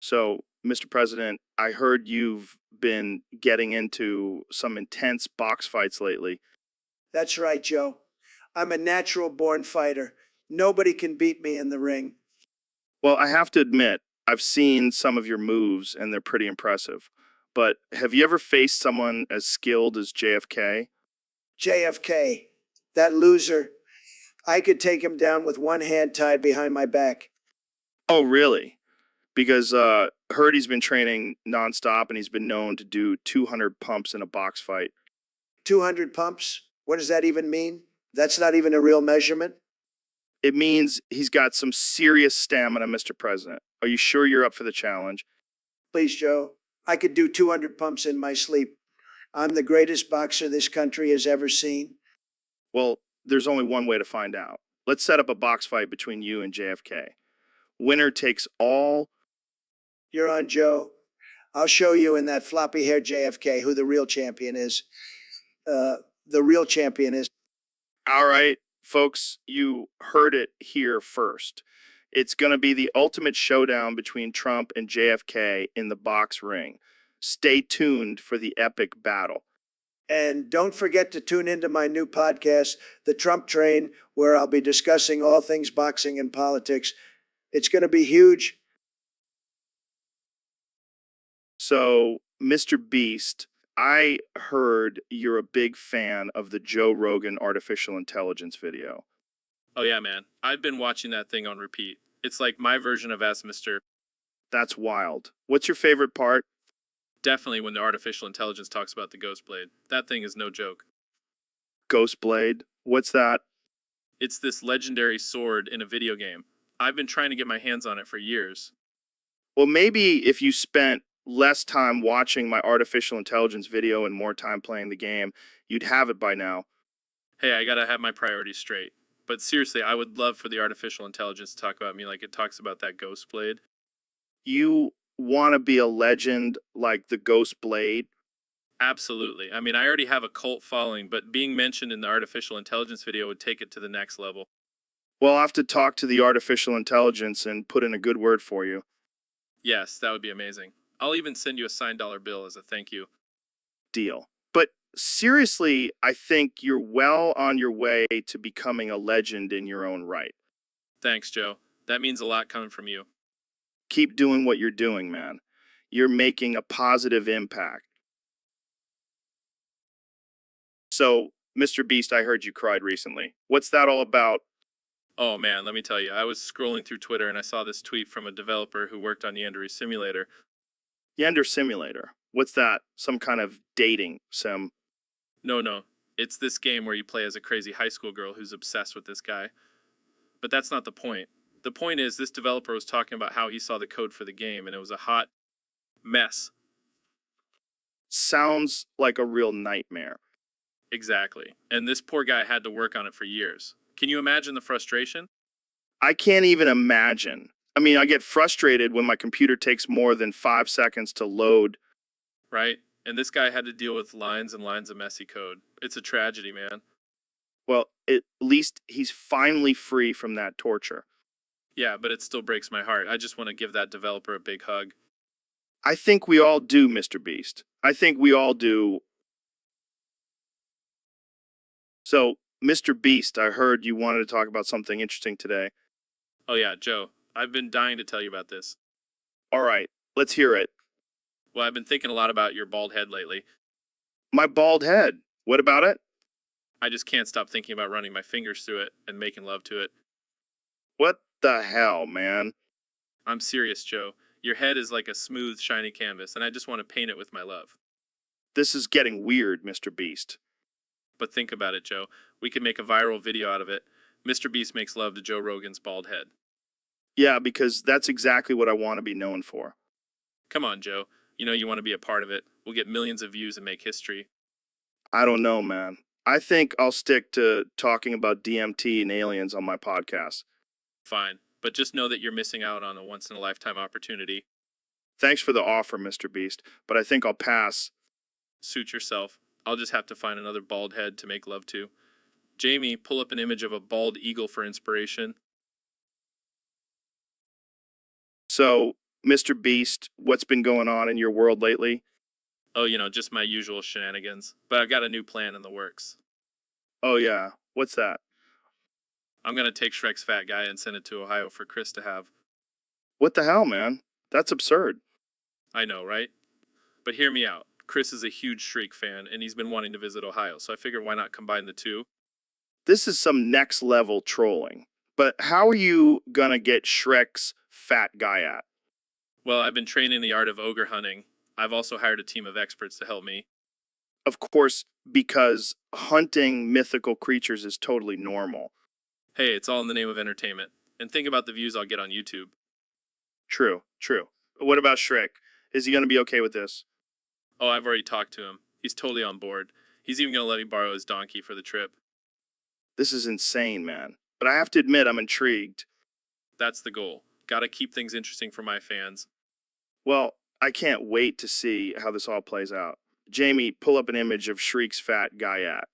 So, Mr. President, I heard you've been getting into some intense box fights lately. That's right, Joe. I'm a natural born fighter. Nobody can beat me in the ring. Well, I have to admit, I've seen some of your moves and they're pretty impressive. But have you ever faced someone as skilled as JFK? JFK, that loser, I could take him down with one hand tied behind my back. Oh, really? Because heard he's been training nonstop and he's been known to do 200 pumps in a box fight. 200 pumps? What does that even mean? That's not even a real measurement. It means he's got some serious stamina, Mr. President. Are you sure you're up for the challenge? Please, Joe, I could do 200 pumps in my sleep. I'm the greatest boxer this country has ever seen. Well, there's only one way to find out. Let's set up a box fight between you and JFK. Winner takes all. You're on, Joe. I'll show you in that floppy haired JFK who the real champion is. The real champion is. All right, folks, you heard it here first. It's going to be the ultimate showdown between Trump and JFK in the box ring. Stay tuned for the epic battle. And don't forget to tune into my new podcast, The Trump Train, where I'll be discussing all things boxing and politics. It's going to be huge. So, Mr. Beast, I heard you're a big fan of the Joe Rogan artificial intelligence video. Oh yeah, man. I've been watching that thing on repeat. It's like my version of Ask Mr. That's wild. What's your favorite part? Definitely when the artificial intelligence talks about the Ghost Blade. That thing is no joke. Ghost Blade? What's that? It's this legendary sword in a video game. I've been trying to get my hands on it for years. Well, maybe if you spent less time watching my artificial intelligence video and more time playing the game, you'd have it by now. Hey, I gotta have my priorities straight. But seriously, I would love for the artificial intelligence to talk about me like it talks about that Ghost Blade. You want to be a legend like the Ghost Blade? Absolutely. I mean, I already have a cult following, but being mentioned in the artificial intelligence video would take it to the next level. Well, I'll have to talk to the artificial intelligence and put in a good word for you. Yes, that would be amazing. I'll even send you a signed dollar bill as a thank you. Deal. But seriously, I think you're well on your way to becoming a legend in your own right. Thanks, Joe. That means a lot coming from you. Keep doing what you're doing, man. You're making a positive impact. So, Mr. Beast, I heard you cried recently. What's that all about? Oh man, let me tell you, I was scrolling through Twitter and I saw this tweet from a developer who worked on Yanderu Simulator. Yender Simulator. What's that? Some kind of dating sim? No, it's this game where you play as a crazy high school girl who's obsessed with this guy. But that's not the point. The point is, this developer was talking about how he saw the code for the game and it was a hot mess. Sounds like a real nightmare. Exactly. And this poor guy had to work on it for years. Can you imagine the frustration? I can't even imagine. I mean, I get frustrated when my computer takes more than 5 seconds to load. Right? And this guy had to deal with lines and lines of messy code. It's a tragedy, man. Well, at least he's finally free from that torture. Yeah, but it still breaks my heart. I just want to give that developer a big hug. I think we all do, Mr. Beast. I think we all do. So, Mr. Beast, I heard you wanted to talk about something interesting today. Oh yeah, Joe, I've been dying to tell you about this. All right, let's hear it. Well, I've been thinking a lot about your bald head lately. My bald head. What about it? I just can't stop thinking about running my fingers through it and making love to it. What the hell, man? I'm serious, Joe. Your head is like a smooth, shiny canvas, and I just want to paint it with my love. This is getting weird, Mr. Beast. But think about it, Joe. We could make a viral video out of it. Mr. Beast makes love to Joe Rogan's bald head. Yeah, because that's exactly what I want to be known for. Come on, Joe. You know you want to be a part of it. We'll get millions of views and make history. I don't know, man. I think I'll stick to talking about DMT and aliens on my podcast. Fine. But just know that you're missing out on a once-in-a-lifetime opportunity. Thanks for the offer, Mr. Beast, but I think I'll pass. Suit yourself. I'll just have to find another bald head to make love to. Jamie, pull up an image of a bald eagle for inspiration. So, Mr. Beast, what's been going on in your world lately? Oh, just my usual shenanigans. But I've got a new plan in the works. Oh, yeah. What's that? I'm gonna take Shrek's fat guy and send it to Ohio for Chris to have. What the hell, man? That's absurd. I know, right? But hear me out. Chris is a huge Shriek fan, and he's been wanting to visit Ohio, so I figured why not combine the two? This is some next level trolling. But how are you gonna get Shrek's fat guy at? Well, I've been training the art of ogre hunting. I've also hired a team of experts to help me. Of course, because hunting mythical creatures is totally normal. Hey, it's all in the name of entertainment. And think about the views I'll get on YouTube. True, true. What about Shrek? Is he gonna be okay with this? Oh, I've already talked to him. He's totally on board. He's even gonna let me borrow his donkey for the trip. This is insane, man. But I have to admit, I'm intrigued. That's the goal. Gotta keep things interesting for my fans. Well, I can't wait to see how this all plays out. Jamie, pull up an image of Shriek's fat guy at.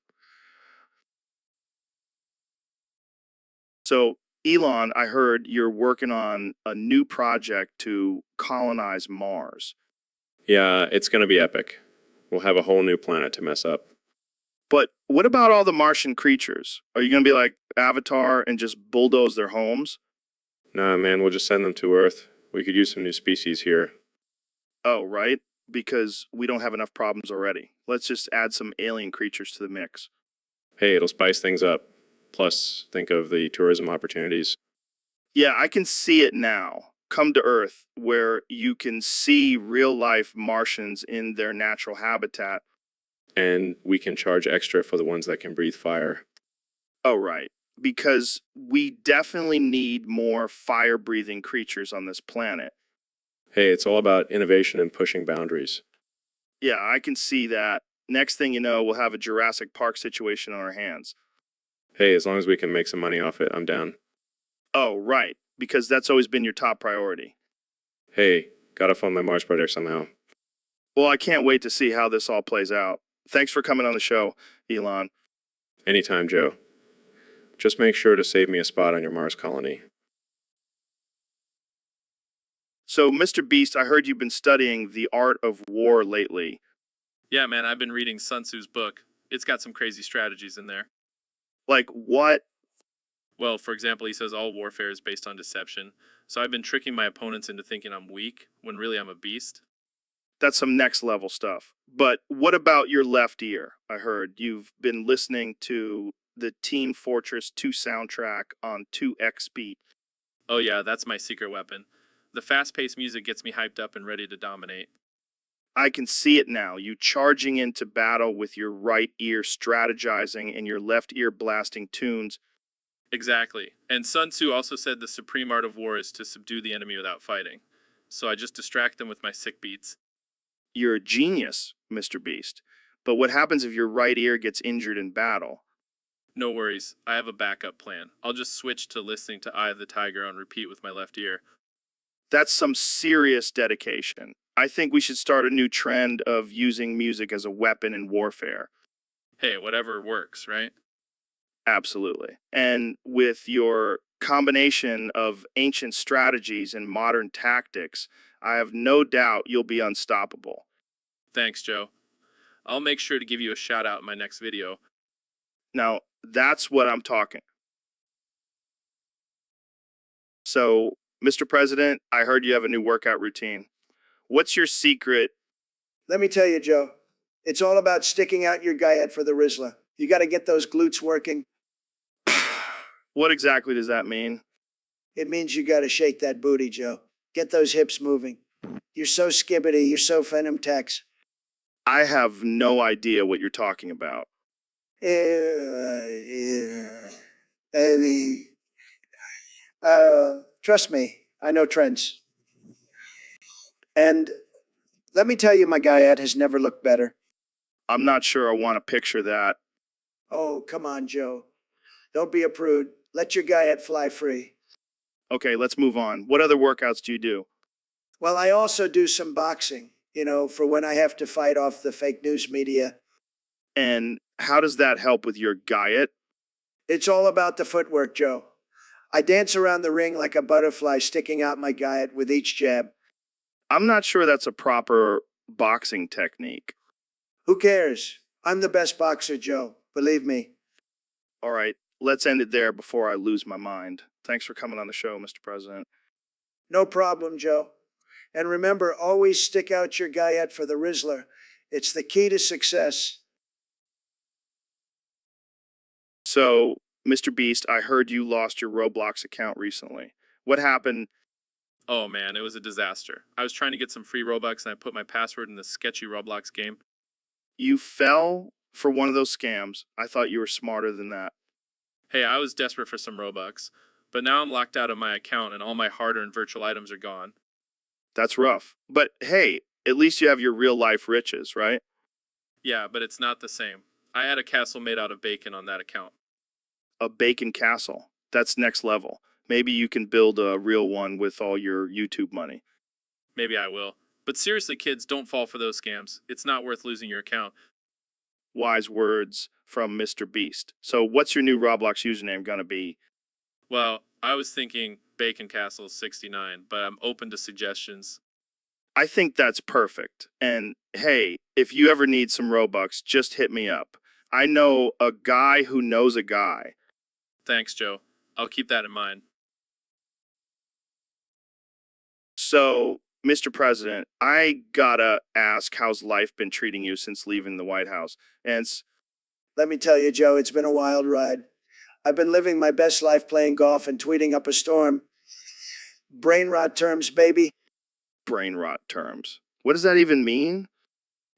So, Elon, I heard you're working on a new project to colonize Mars. Yeah, it's going to be epic. We'll have a whole new planet to mess up. But what about all the Martian creatures? Are you going to be like Avatar and just bulldoze their homes? Nah, man, we'll just send them to Earth. We could use some new species here. Oh, right? Because we don't have enough problems already. Let's just add some alien creatures to the mix. Hey, it'll spice things up. Plus, think of the tourism opportunities. Yeah, I can see it now. Come to Earth, where you can see real life Martians in their natural habitat. And we can charge extra for the ones that can breathe fire. Oh, right. Because we definitely need more fire breathing creatures on this planet. Hey, it's all about innovation and pushing boundaries. Yeah, I can see that. Next thing you know, we'll have a Jurassic Park situation on our hands. Hey, as long as we can make some money off it, I'm down. Oh, right. Because that's always been your top priority. Hey, gotta fund my Mars project somehow. Well, I can't wait to see how this all plays out. Thanks for coming on the show, Elon. Anytime, Joe. Just make sure to save me a spot on your Mars colony. So, Mr. Beast, I heard you've been studying the art of war lately. Yeah, man, I've been reading Sun Tzu's book. It's got some crazy strategies in there. Like, what? Well, for example, he says all warfare is based on deception. So I've been tricking my opponents into thinking I'm weak when really I'm a beast. That's some next level stuff. But what about your left ear? I heard you've been listening to the Team Fortress 2 soundtrack on 2x speed. Oh yeah, that's my secret weapon. The fast-paced music gets me hyped up and ready to dominate. I can see it now. You charging into battle with your right ear strategizing and your left ear blasting tunes. Exactly. And Sun Tzu also said the supreme art of war is to subdue the enemy without fighting. So I just distract them with my sick beats. You're a genius, Mr. Beast. But what happens if your right ear gets injured in battle? No worries, I have a backup plan. I'll just switch to listening to Eye of the Tiger on repeat with my left ear. That's some serious dedication. I think we should start a new trend of using music as a weapon in warfare. Hey, whatever works, right? Absolutely. And with your combination of ancient strategies and modern tactics, I have no doubt you'll be unstoppable. Thanks, Joe. I'll make sure to give you a shout out in my next video. Now, that's what I'm talking. So, Mr. President, I heard you have a new workout routine. What's your secret? Let me tell you, Joe, it's all about sticking out your guyette for the Rizzler. You got to get those glutes working. What exactly does that mean? It means you got to shake that booty, Joe. Get those hips moving. You're so skibbity. You're so phantom tax. I have no idea what you're talking about. Trust me, I know trends. And let me tell you, my guyette has never looked better. I'm not sure I want to picture that. Oh, come on, Joe. Don't be a prude. Let your guyette fly free. Okay, let's move on. What other workouts do you do? Well, I also do some boxing, for when I have to fight off the fake news media. And how does that help with your diet? It's all about the footwork, Joe. I dance around the ring like a butterfly sticking out my guyette with each jab. I'm not sure that's a proper boxing technique. Who cares? I'm the best boxer, Joe. Believe me. All right, let's end it there before I lose my mind. Thanks for coming on the show, Mr. President. No problem, Joe. And remember, always stick out your guyette for the Rizzler. It's the key to success. So, Mr. Beast, I heard you lost your Roblox account recently. What happened? Oh man, it was a disaster. I was trying to get some free Robux and I put my password in this sketchy Roblox game. You fell for one of those scams. I thought you were smarter than that. Hey, I was desperate for some Robux, but now I'm locked out of my account and all my hard-earned virtual items are gone. That's rough. But hey, at least you have your real life riches, right? Yeah, but it's not the same. I had a castle made out of bacon on that account. A bacon castle. That's next level. Maybe you can build a real one with all your YouTube money. Maybe I will. But seriously, kids, don't fall for those scams. It's not worth losing your account. Wise words from Mr. Beast. So, what's your new Roblox username gonna be? Well, I was thinking Bacon Castle 69, but I'm open to suggestions. I think that's perfect. And hey, if you ever need some Robux, just hit me up. I know a guy who knows a guy. Thanks, Joe. I'll keep that in mind. So, Mr. President, I gotta ask, how's life been treating you since leaving the White House? And Let me tell you, Joe, it's been a wild ride. I've been living my best life playing golf and tweeting up a storm. Brain rot terms, baby. brain rot terms. What does that even mean?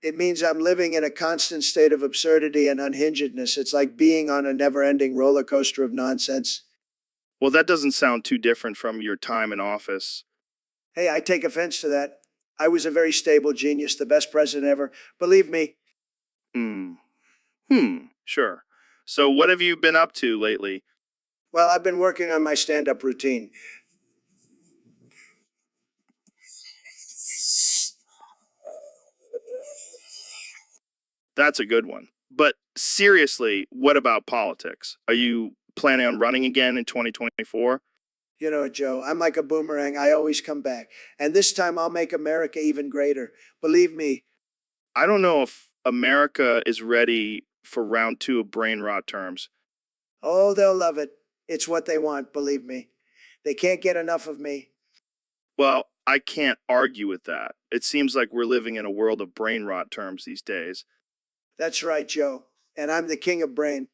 It means I'm living in a constant state of absurdity and unhingedness. It's like being on a never ending roller coaster of nonsense. Well, that doesn't sound too different from your time in office. Hey, I take offense to that. I was a very stable genius, the best president ever. Believe me. Hmm. Sure. So, what have you been up to lately? Well, I've been working on my stand up routine. That's a good one. But seriously, what about politics? Are you planning on running again in 2024? You know, Joe, I'm like a boomerang. I always come back. And this time I'll make America even greater. Believe me. I don't know if America is ready for round two of brain rot terms. Oh, they'll love it. It's what they want, believe me. They can't get enough of me. Well, I can't argue with that. It seems like we're living in a world of brain rot terms these days. That's right, Joe. And I'm the king of brain.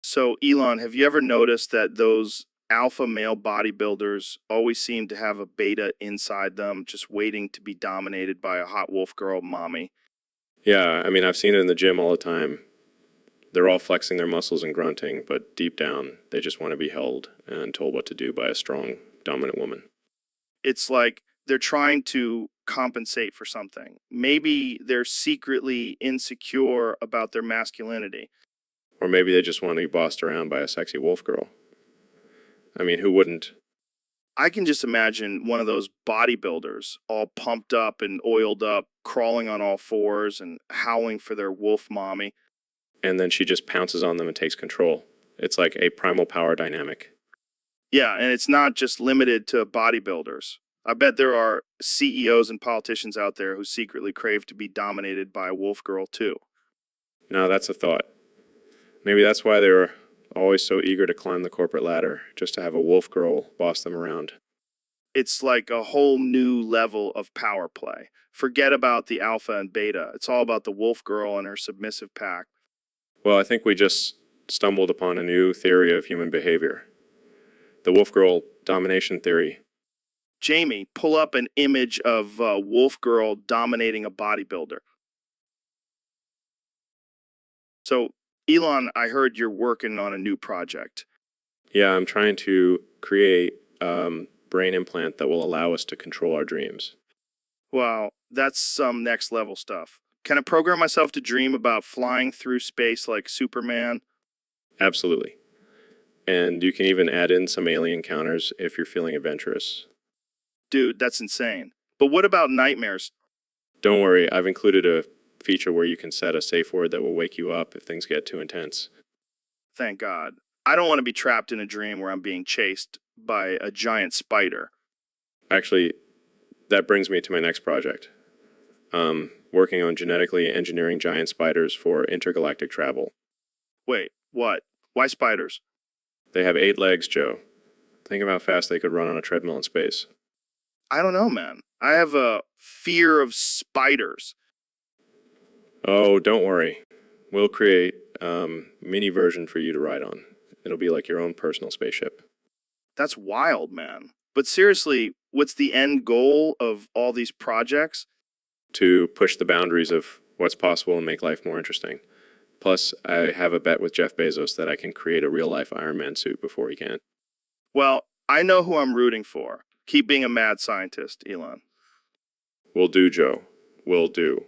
So, Elon, have you ever noticed that those alpha male bodybuilders always seem to have a beta inside them, just waiting to be dominated by a hot wolf girl mommy? Yeah, I mean, I've seen it in the gym all the time. They're all flexing their muscles and grunting, but deep down, they just want to be held and told what to do by a strong, dominant woman. It's like they're trying to compensate for something. Maybe they're secretly insecure about their masculinity. Or maybe they just want to be bossed around by a sexy wolf girl. I mean, who wouldn't? I can just imagine one of those bodybuilders, all pumped up and oiled up, crawling on all fours and howling for their wolf mommy. And then she just pounces on them and takes control. It's like a primal power dynamic. Yeah, and it's not just limited to bodybuilders. I bet there are CEOs and politicians out there who secretly crave to be dominated by a wolf girl, too. Now, that's a thought. Maybe that's why they're always so eager to climb the corporate ladder, just to have a wolf girl boss them around. It's like a whole new level of power play. Forget about the alpha and beta. It's all about the wolf girl and her submissive pack. Well, I think we just stumbled upon a new theory of human behavior. The wolf girl domination theory. Jamie, pull up an image of wolf girl dominating a bodybuilder. So, Elon, I heard you're working on a new project. Yeah, I'm trying to create brain implant that will allow us to control our dreams. Wow, that's some next level stuff. Can I program myself to dream about flying through space like Superman? Absolutely. And you can even add in some alien encounters if you're feeling adventurous. Dude, that's insane. But what about nightmares? Don't worry, I've included a feature where you can set a safe word that will wake you up if things get too intense. Thank God. I don't want to be trapped in a dream where I'm being chased by a giant spider. Actually, that brings me to my next project. Working on genetically engineering giant spiders for intergalactic travel. Wait, what? Why spiders? They have 8 legs, Joe. Think of how fast they could run on a treadmill in space. I don't know, man. I have a fear of spiders. Oh, don't worry. We'll create mini version for you to ride on. It'll be like your own personal spaceship. That's wild, man. But seriously, what's the end goal of all these projects? To push the boundaries of what's possible and make life more interesting. Plus, I have a bet with Jeff Bezos that I can create a real-life Iron Man suit before he can. Well, I know who I'm rooting for. Keep being a mad scientist, Elon. Will do, Joe. Will do.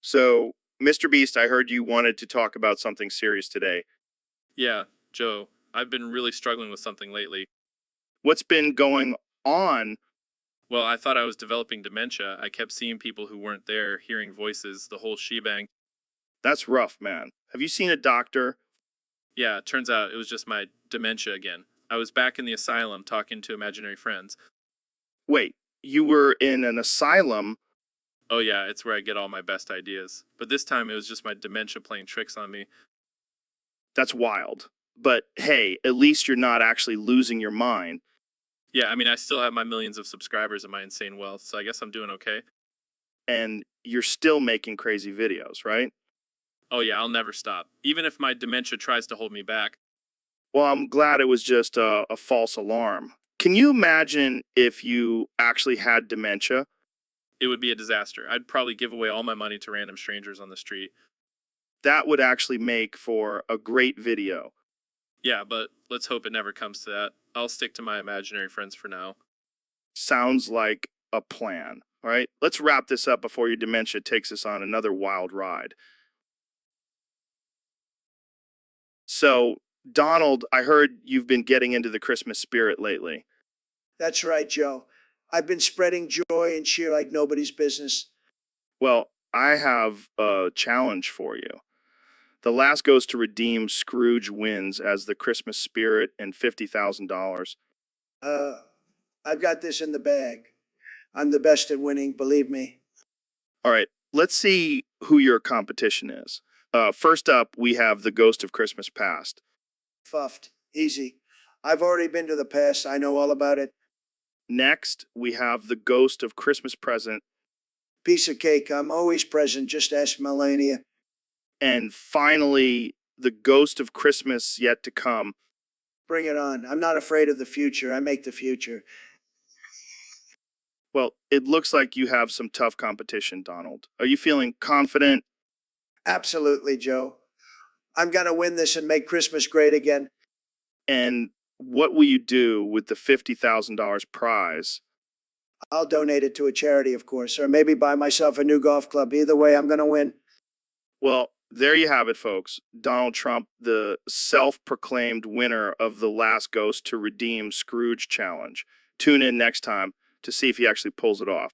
So, Mr. Beast, I heard you wanted to talk about something serious today. Yeah, Joe, I've been really struggling with something lately. What's been going on? Well, I thought I was developing dementia. I kept seeing people who weren't there, hearing voices, the whole shebang. That's rough, man. Have you seen a doctor? Yeah, it turns out it was just my dementia again. I was back in the asylum talking to imaginary friends. Wait, you were in an asylum? Oh yeah, it's where I get all my best ideas. But this time it was just my dementia playing tricks on me. That's wild. But hey, at least you're not actually losing your mind. Yeah, I mean, I still have my millions of subscribers and my insane wealth, so I guess I'm doing okay. And you're still making crazy videos, right? Oh yeah, I'll never stop. Even if my dementia tries to hold me back. Well, I'm glad it was just a false alarm. Can you imagine if you actually had dementia? It would be a disaster. I'd probably give away all my money to random strangers on the street. That would actually make for a great video. Yeah, but let's hope it never comes to that. I'll stick to my imaginary friends for now. Sounds like a plan. All right, let's wrap this up before your dementia takes us on another wild ride. So, Donald, I heard you've been getting into the Christmas spirit lately. That's right, Joe. I've been spreading joy and cheer like nobody's business. Well, I have a challenge for you. The last goes to redeem Scrooge wins as the Christmas spirit and $50,000. Uh, I've got this in the bag. I'm the best at winning, believe me. All right, let's see who your competition is. First up, we have the Ghost of Christmas Past. Fuffed. Easy. I've already been to the past. I know all about it. Next, we have the Ghost of Christmas Present. Piece of cake. I'm always present. Just ask Melania. And finally, the Ghost of Christmas Yet to Come. Bring it on. I'm not afraid of the future. I make the future. Well, it looks like you have some tough competition, Donald. Are you feeling confident? Absolutely, Joe. I'm going to win this and make Christmas great again. And what will you do with the $50,000 prize? I'll donate it to a charity, of course, or maybe buy myself a new golf club. Either way, I'm going to win. Well, there you have it, folks. Donald Trump, the self-proclaimed winner of the Last Ghost to Redeem Scrooge challenge. Tune in next time to see if he actually pulls it off.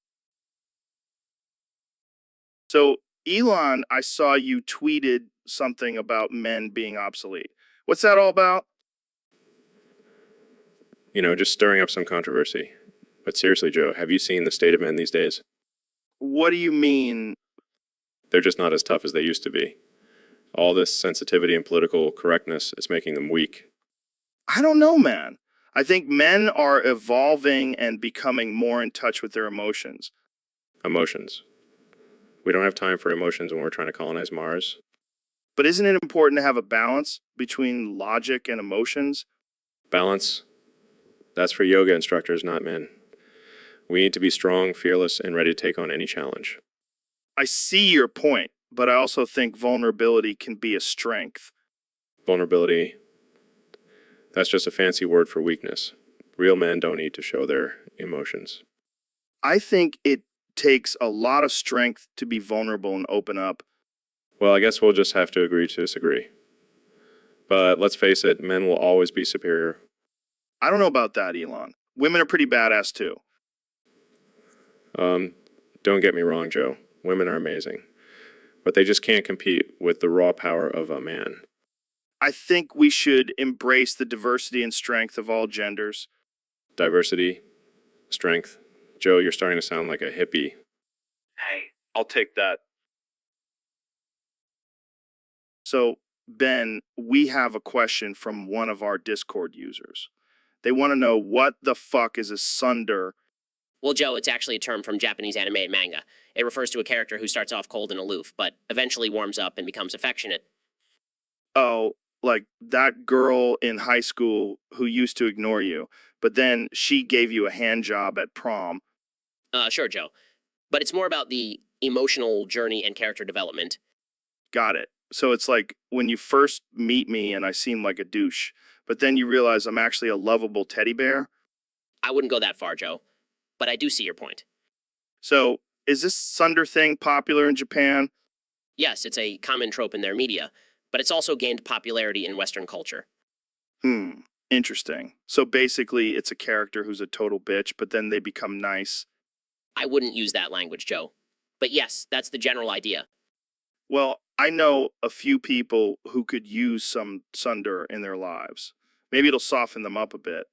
So, Elon, I saw you tweeted something about men being obsolete. What's that all about? You know, just stirring up some controversy. But seriously, Joe, have you seen the state of men these days? What do you mean? They're just not as tough as they used to be. All this sensitivity and political correctness is making them weak. I don't know, man. I think men are evolving and becoming more in touch with their emotions. Emotions. We don't have time for emotions when we're trying to colonize Mars. But isn't it important to have a balance between logic and emotions? Balance? That's for yoga instructors, not men. We need to be strong, fearless, and ready to take on any challenge. I see your point, but I also think vulnerability can be a strength. Vulnerability, that's just a fancy word for weakness. Real men don't need to show their emotions. I think it takes a lot of strength to be vulnerable and open up. Well, I guess we'll just have to agree to disagree. But let's face it, men will always be superior. I don't know about that, Elon. Women are pretty badass too. Don't get me wrong, Joe. Women are amazing. But they just can't compete with the raw power of a man. I think we should embrace the diversity and strength of all genders. diversity, strength. Joe, you're starting to sound like a hippie. Hey, I'll take that. So, Ben, we have a question from one of our Discord users. They want to know what the fuck is a sunder. Well, Joe, it's actually a term from Japanese anime and manga. It refers to a character who starts off cold and aloof, but eventually warms up and becomes affectionate. Oh, like that girl in high school who used to ignore you, but then she gave you a hand job at prom. Sure, Joe. But it's more about the emotional journey and character development. Got it. So it's like when you first meet me and I seem like a douche, but then you realize I'm actually a lovable teddy bear. I wouldn't go that far, Joe. But I do see your point. So is this sunder thing popular in Japan? Yes, it's a common trope in their media, but it's also gained popularity in Western culture. Interesting. So basically it's a character who's a total bitch, but then they become nice. I wouldn't use that language, Joe. But yes, that's the general idea. Well, I know a few people who could use some sunder in their lives. Maybe it'll soften them up a bit.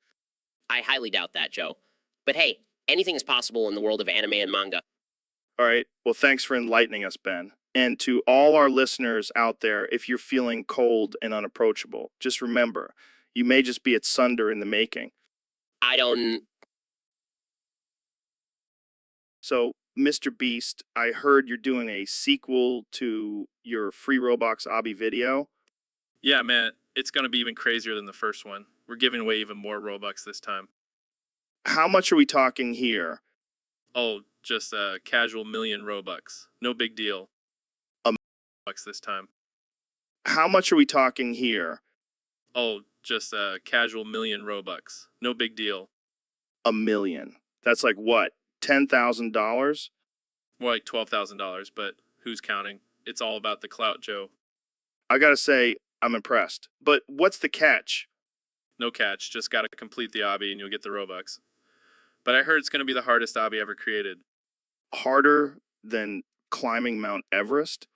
I highly doubt that, Joe. But hey, anything is possible in the world of anime and manga. All right. Well, thanks for enlightening us, Ben. And to all our listeners out there, if you're feeling cold and unapproachable, just remember, you may just be at sunder in the making. I don't... So, Mr. Beast, I heard you're doing a sequel to your Free Roblox Obby video. Yeah, man, it's going to be even crazier than the first one. We're giving away even more Robux this time. How much are we talking here? Oh, just a casual million Robux. No big deal. A Robux this time. How much are we talking here? Oh, just a casual million Robux. No big deal. $1 million. That's like what? $10,000? More like $12,000, but who's counting? It's all about the clout, Joe. I gotta say, I'm impressed. But what's the catch? No catch, just gotta complete the obby and you'll get the Robux. But I heard it's gonna be the hardest obby ever created. Harder than climbing Mount Everest?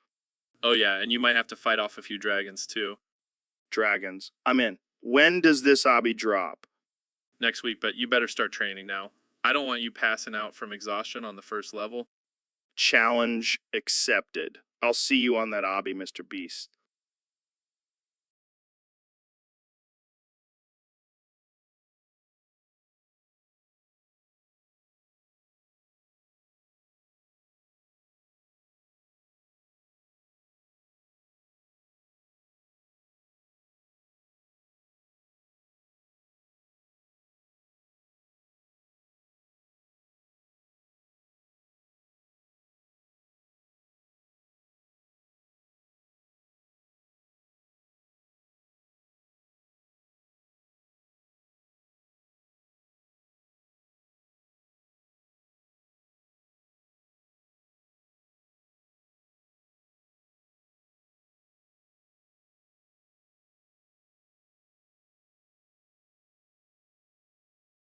Oh yeah, and you might have to fight off a few dragons too. Dragons. I'm in. When does this obby drop? Next week, but you better start training now. I don't want you passing out from exhaustion on the first level. Challenge accepted. I'll see you on that obby, Mr. Beast.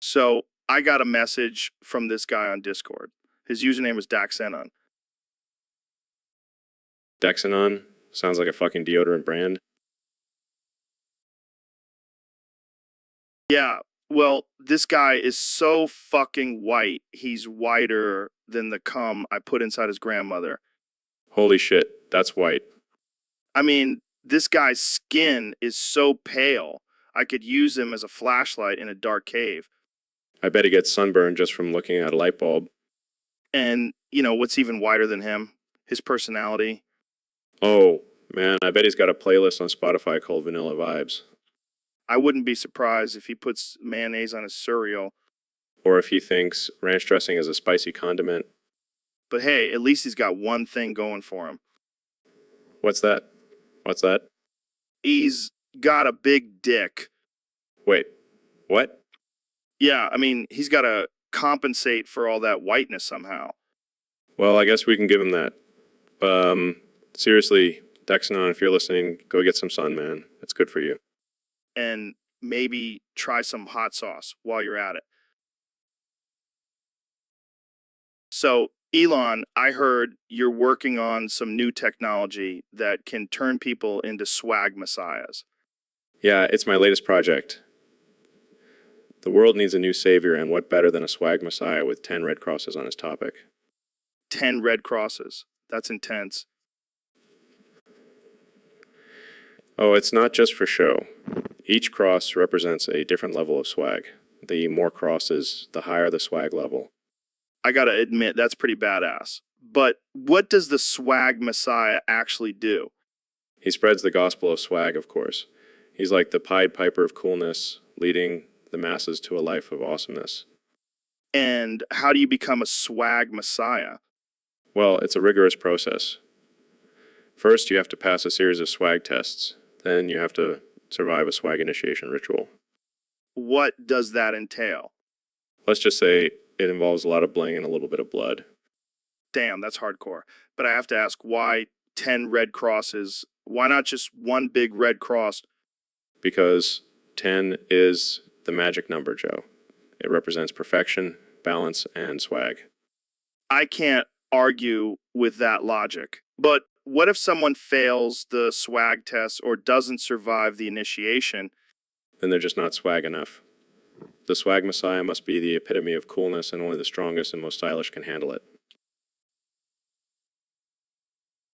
So I got a message from this guy on Discord. His username was Daxenon. Dexanon sounds like a fucking deodorant brand. Yeah, well, this guy is so fucking white. He's whiter than the cum I put inside his grandmother. Holy shit, that's white. I mean, this guy's skin is so pale, I could use him as a flashlight in a dark cave. I bet he gets sunburned just from looking at a light bulb. And, you know, what's even whiter than him? His personality. Oh, man, I bet he's got a playlist on Spotify called Vanilla Vibes. I wouldn't be surprised if he puts mayonnaise on his cereal. Or if he thinks ranch dressing is a spicy condiment. But hey, at least he's got one thing going for him. What's that? What's that? He's got a big dick. Wait, what? Yeah, I mean, he's got to compensate for all that whiteness somehow. Well, I guess we can give him that. Seriously, Dexanon, if you're listening, go get some sun, man. It's good for you. And maybe try some hot sauce while you're at it. So, Elon, I heard you're working on some new technology that can turn people into swag messiahs. Yeah, it's my latest project. The world needs a new savior, and what better than a swag messiah with 10 red crosses on his topic? 10 red crosses. That's intense. Oh, it's not just for show. Each cross represents a different level of swag. The more crosses, the higher the swag level. I gotta admit, that's pretty badass. But what does the swag messiah actually do? He spreads the gospel of swag, of course. He's like the Pied Piper of coolness, leading the masses to a life of awesomeness. And how do you become a swag messiah? Well, it's a rigorous process. First, you have to pass a series of swag tests. Then you have to survive a swag initiation ritual. What does that entail? Let's just say it involves a lot of bling and a little bit of blood. Damn, that's hardcore. But I have to ask, why 10 red crosses? Why not just one big red cross? Because 10 is the magic number, Joe. It represents perfection, balance, and swag. I can't argue with that logic. But what if someone fails the swag test or doesn't survive the initiation? Then they're just not swag enough. The swag messiah must be the epitome of coolness, and only the strongest and most stylish can handle it.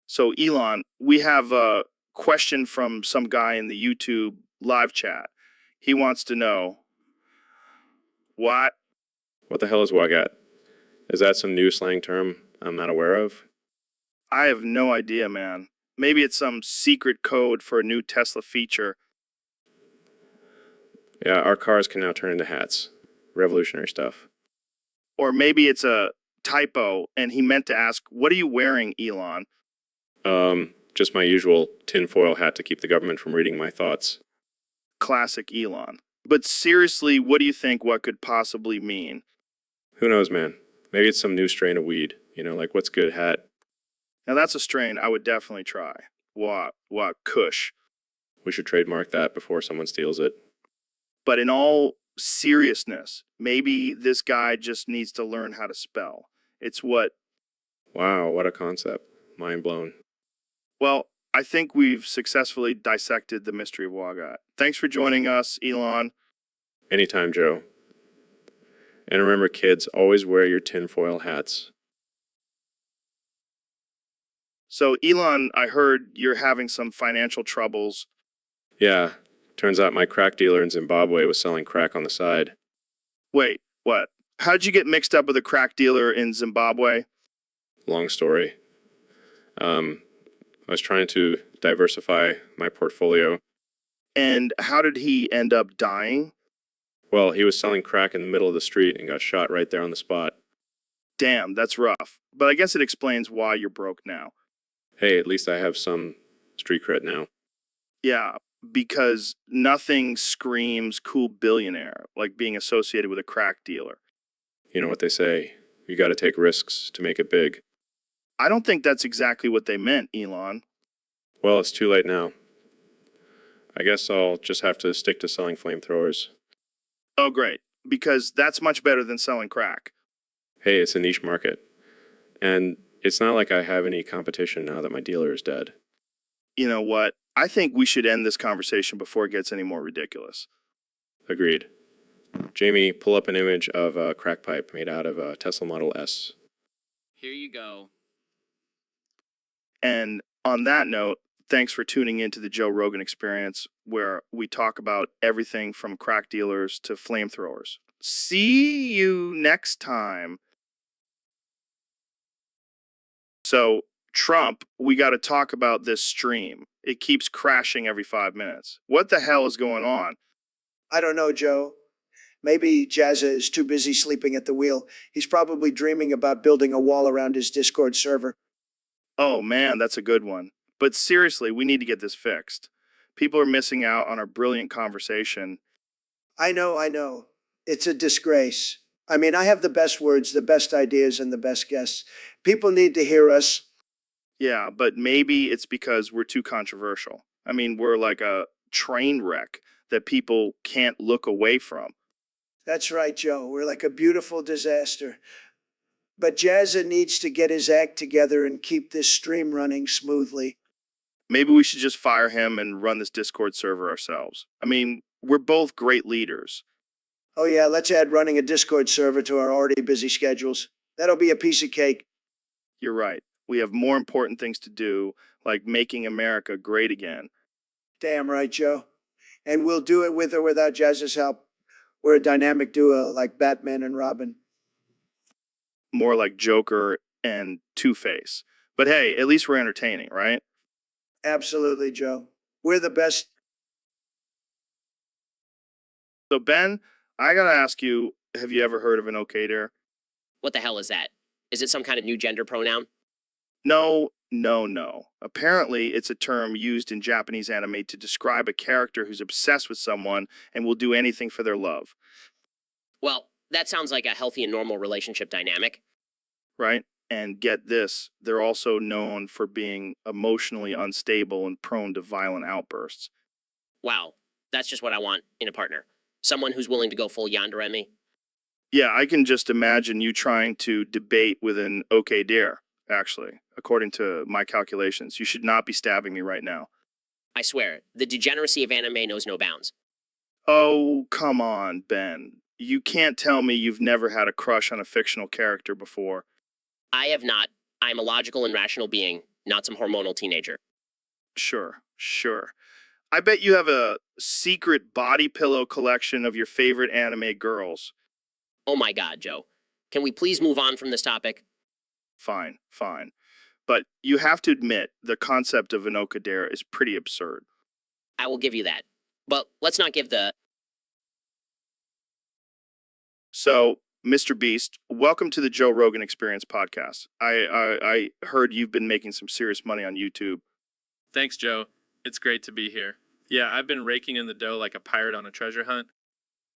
So, Elon, we have a question from some guy in the YouTube live chat. He wants to know what? What the hell is wagat? Is that some new slang term I'm not aware of? I have no idea, man. Maybe it's some secret code for a new Tesla feature. Yeah, our cars can now turn into hats. Revolutionary stuff. Or maybe it's a typo and he meant to ask, what are you wearing, Elon? Just my usual tinfoil hat to keep the government from reading my thoughts. Classic Elon. But seriously, what do you think what could possibly mean? Who knows, man? Maybe it's some new strain of weed. You know, like what's good hat? Now that's a strain I would definitely try. What, Kush. We should trademark that before someone steals it. But in all seriousness, maybe this guy just needs to learn how to spell. It's what, Wow, what a concept. Mind blown. well, I think we've successfully dissected the mystery of Wagat. Thanks for joining us, Elon. Anytime, Joe. And remember, kids, always wear your tinfoil hats. So, Elon, I heard you're having some financial troubles. Yeah, turns out my crack dealer in Zimbabwe was selling crack on the side. Wait, what? How'd you get mixed up with a crack dealer in Zimbabwe? Long story. I was trying to diversify my portfolio. And how did he end up dying? Well, he was selling crack in the middle of the street and got shot right there on the spot. Damn, that's rough. But I guess it explains why you're broke now. Hey, at least I have some street cred now. Yeah, because nothing screams cool billionaire like being associated with a crack dealer. You know what they say, you gotta take risks to make it big. I don't think that's exactly what they meant, Elon. Well, it's too late now. I guess I'll just have to stick to selling flamethrowers. Oh, great. Because that's much better than selling crack. Hey, it's a niche market. And it's not like I have any competition now that my dealer is dead. You know what? I think we should end this conversation before it gets any more ridiculous. Agreed. Jamie, pull up an image of a crack pipe made out of a Tesla Model S. Here you go. And on that note, thanks for tuning into the Joe Rogan Experience, where we talk about everything from crack dealers to flamethrowers. See you next time. So, Trump, we got to talk about this stream. It keeps crashing every 5 minutes. What the hell is going on? I don't know, Joe. Maybe Jazza is too busy sleeping at the wheel. He's probably dreaming about building a wall around his Discord server. Oh man, that's a good one. But seriously, we need to get this fixed. People are missing out on our brilliant conversation. I know. It's a disgrace. I mean, I have the best words, the best ideas, and the best guests. People need to hear us. Yeah, but maybe it's because we're too controversial. I mean, we're like a train wreck that people can't look away from. That's right, Joe. We're like a beautiful disaster. But Jazza needs to get his act together and keep this stream running smoothly. Maybe we should just fire him and run this Discord server ourselves. I mean, we're both great leaders. Oh, yeah, let's add running a Discord server to our already busy schedules. That'll be a piece of cake. You're right. We have more important things to do, like making America great again. Damn right, Joe. And we'll do it with or without Jazz's help. We're a dynamic duo like Batman and Robin. More like Joker and Two-Face. But hey, at least we're entertaining, right? Absolutely, Joe. We're the best. So, Ben, I gotta ask you, have you ever heard of an okay dare? What the hell is that? Is it some kind of new gender pronoun? No, no, no. Apparently, it's a term used in Japanese anime to describe a character who's obsessed with someone and will do anything for their love, Well, that sounds like a healthy and normal relationship dynamic. right? And get this, they're also known for being emotionally unstable and prone to violent outbursts. Wow, that's just what I want in a partner. Someone who's willing to go full yonder at me. Yeah, I can just imagine you trying to debate with an okay dare, actually, according to my calculations. You should not be stabbing me right now. I swear, the degeneracy of anime knows no bounds. Oh, come on, Ben. You can't tell me you've never had a crush on a fictional character before. I have not. I am a logical and rational being, not some hormonal teenager. Sure, sure. I bet you have a secret body pillow collection of your favorite anime girls. Oh my god, Joe. Can we please move on from this topic? Fine, fine. But you have to admit the concept of an okadare is pretty absurd. I will give you that. But let's not give the... So, Mr. Beast, welcome to the Joe Rogan Experience podcast. I heard you've been making some serious money on YouTube. Thanks, Joe. It's great to be here. Yeah, I've been raking in the dough like a pirate on a treasure hunt.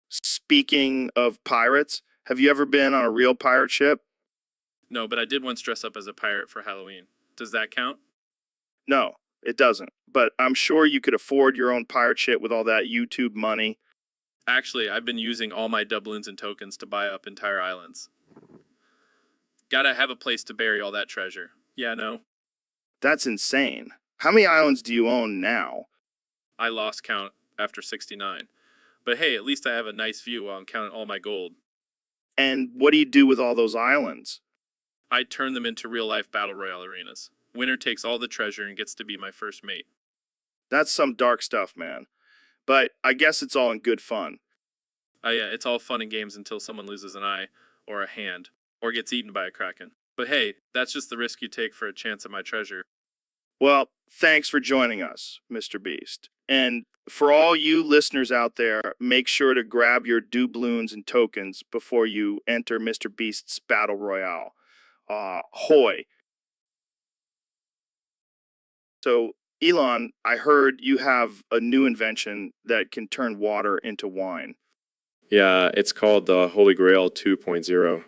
Speaking of pirates, have you ever been on a real pirate ship? No, but I did once dress up as a pirate for Halloween. Does that count? No, it doesn't. But I'm sure you could afford your own pirate ship with all that YouTube money. Actually, I've been using all my doubloons and tokens to buy up entire islands. Gotta have a place to bury all that treasure. Yeah, no. That's insane. How many islands do you own now? I lost count after 69. But hey, at least I have a nice view while I'm counting all my gold. And what do you do with all those islands? I turn them into real-life battle royale arenas. Winner takes all the treasure and gets to be my first mate. That's some dark stuff, man. But I guess it's all in good fun. Yeah, it's all fun and games until someone loses an eye, or a hand, or gets eaten by a kraken. But hey, that's just the risk you take for a chance at my treasure. Well, thanks for joining us, Mr. Beast. And for all you listeners out there, make sure to grab your doubloons and tokens before you enter Mr. Beast's Battle Royale. Hoy. So, Elon, I heard you have a new invention that can turn water into wine. Yeah, it's called the Holy Grail 2.0.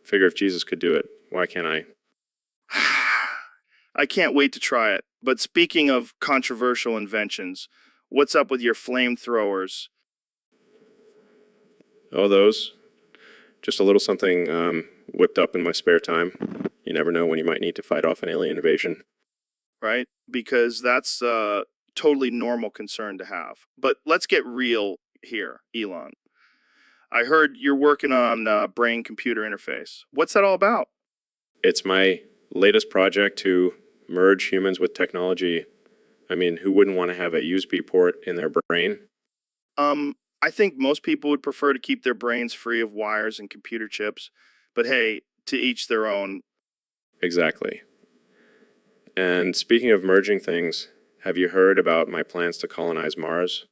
Figure if Jesus could do it, why can't I? I can't wait to try it. But speaking of controversial inventions, what's up with your flamethrowers? Oh, those? Just a little something whipped up in my spare time. You never know when you might need to fight off an alien invasion. Right? Because that's a totally normal concern to have. But let's get real here, Elon. I heard you're working on brain-computer interface. What's that all about? It's my latest project to merge humans with technology. I mean, who wouldn't want to have a USB port in their brain? I think most people would prefer to keep their brains free of wires and computer chips. But hey, to each their own. Exactly. And speaking of merging things, have you heard about my plans to colonize Mars?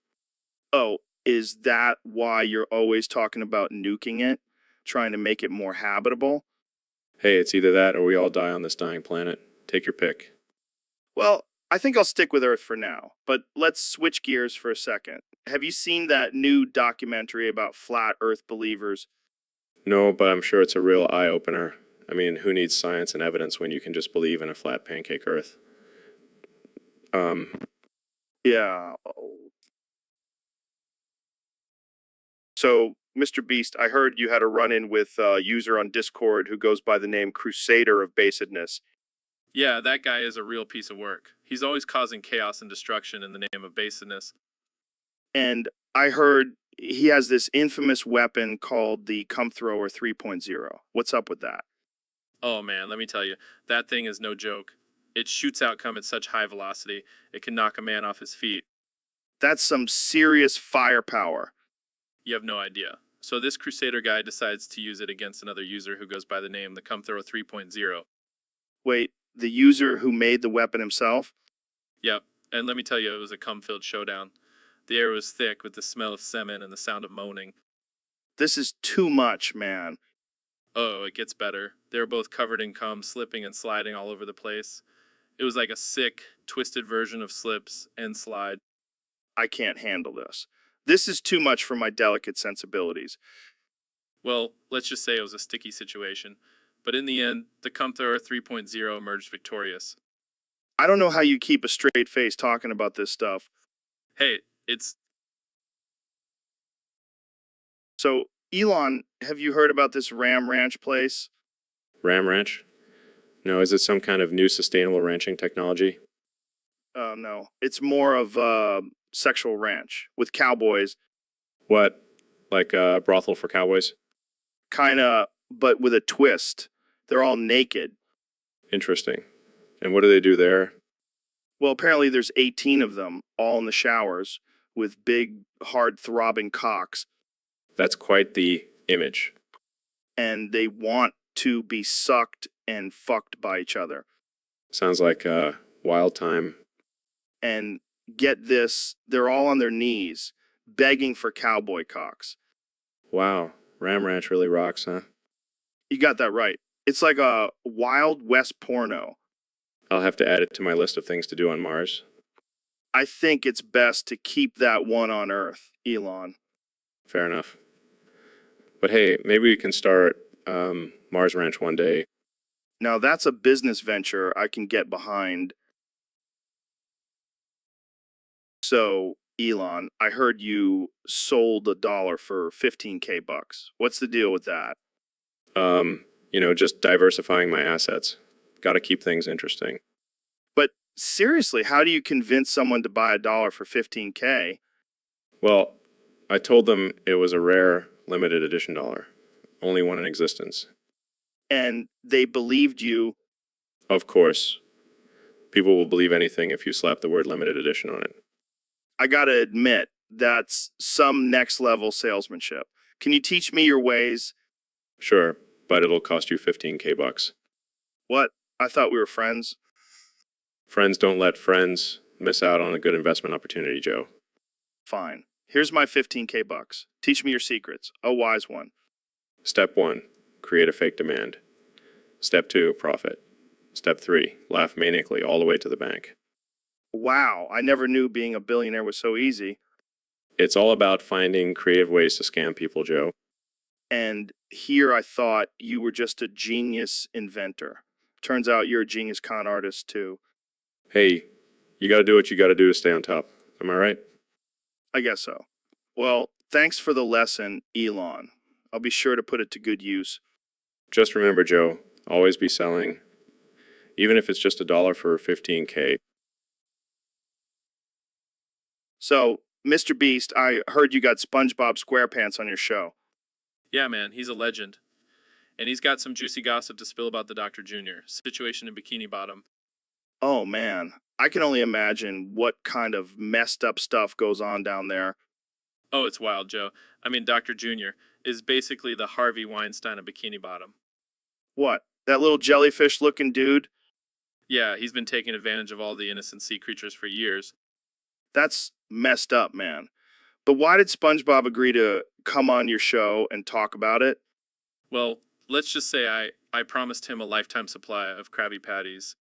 Oh, is that why you're always talking about nuking it? Trying to make it more habitable? Hey, it's either that or we all die on this dying planet. Take your pick. Well, I think I'll stick with Earth for now, but let's switch gears for a second. Have you seen that new documentary about flat Earth believers? No, but I'm sure it's a real eye-opener. I mean, who needs science and evidence when you can just believe in a flat pancake Earth? Yeah. So, Mr. Beast, I heard you had a run-in with a user on Discord who goes by the name Crusader of Basedness. Yeah, that guy is a real piece of work. He's always causing chaos and destruction in the name of baseness. And I heard he has this infamous weapon called the Come Thrower 3.0. What's up with that? Oh man, let me tell you, that thing is no joke. It shoots out cum at such high velocity, it can knock a man off his feet. That's some serious firepower. You have no idea. So this Crusader guy decides to use it against another user who goes by the name the Come Thrower 3.0. Wait, the user who made the weapon himself? Yep, and let me tell you, it was a cum-filled showdown. The air was thick with the smell of semen and the sound of moaning. This is too much, man. Oh, it gets better. They were both covered in cum, slipping and sliding all over the place. It was like a sick, twisted version of slips and slide. I can't handle this. This is too much for my delicate sensibilities. Well, let's just say it was a sticky situation. But in the end, the Come Thrower 3.0 emerged victorious. I don't know how you keep a straight face talking about this stuff. Hey, it's... So, Elon, have you heard about this Ram Ranch place? Ram Ranch? No, is it some kind of new sustainable ranching technology? No. It's more of a sexual ranch with cowboys, What? Like a brothel for cowboys? kinda, but with a twist. They're all naked. Interesting. And what do they do there? Well, apparently there's 18 of them, all in the showers, with big, hard throbbing cocks, That's quite the image. and they want to be sucked and fucked by each other. Sounds like a wild time. And get this, they're all on their knees, begging for cowboy cocks. Wow, Ram Ranch really rocks, huh? You got that right. It's like a Wild West porno. I'll have to add it to my list of things to do on Mars. I think it's best to keep that one on Earth, Elon. Fair enough. But hey, maybe we can start Mars Ranch one day. Now that's a business venture I can get behind. So, Elon, I heard you sold a dollar for 15K bucks. What's the deal with that? Just diversifying my assets. Got to keep things interesting. But seriously, how do you convince someone to buy a dollar for 15K? Well, I told them it was a rare, limited edition dollar. Only one in existence. And they believed you. Of course, people will believe anything if you slap the word limited edition on it. I gotta admit, that's some next level salesmanship. Can you teach me your ways? Sure, but it'll cost you 15K bucks. What? I thought we were friends. Friends don't let friends miss out on a good investment opportunity, Joe. Fine. Here's my 15K bucks. Teach me your secrets. A wise one. Step 1, create a fake demand. Step 2, profit. Step 3, laugh maniacally all the way to the bank. Wow, I never knew being a billionaire was so easy. It's all about finding creative ways to scam people, Joe. And here I thought you were just a genius inventor. Turns out you're a genius con artist too. Hey, you gotta do what you gotta do to stay on top. Am I right? I guess so. Well, thanks for the lesson, Elon. I'll be sure to put it to good use. Just remember, Joe, always be selling. Even if it's just a dollar for 15K. So, Mr. Beast, I heard you got SpongeBob SquarePants on your show. Yeah, man, he's a legend. And he's got some juicy gossip to spill about the Dr. Jr. situation in Bikini Bottom. Oh man, I can only imagine what kind of messed up stuff goes on down there. Oh, it's wild, Joe. I mean, Dr. Jr. is basically the Harvey Weinstein of Bikini Bottom. What? That little jellyfish looking dude? Yeah, he's been taking advantage of all the innocent sea creatures for years. That's messed up, man. But why did SpongeBob agree to come on your show and talk about it? Well, let's just say I promised him a lifetime supply of Krabby Patties.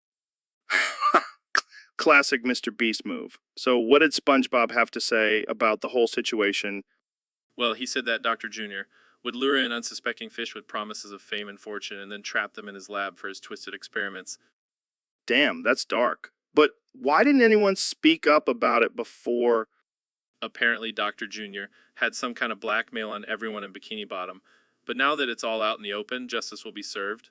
Classic Mr. Beast move. So, what did SpongeBob have to say about the whole situation? Well, he said that Dr. Jr. would lure in unsuspecting fish with promises of fame and fortune and then trap them in his lab for his twisted experiments. Damn, that's dark. But why didn't anyone speak up about it before? Apparently, Dr. Jr. had some kind of blackmail on everyone in Bikini Bottom. But now that it's all out in the open, justice will be served.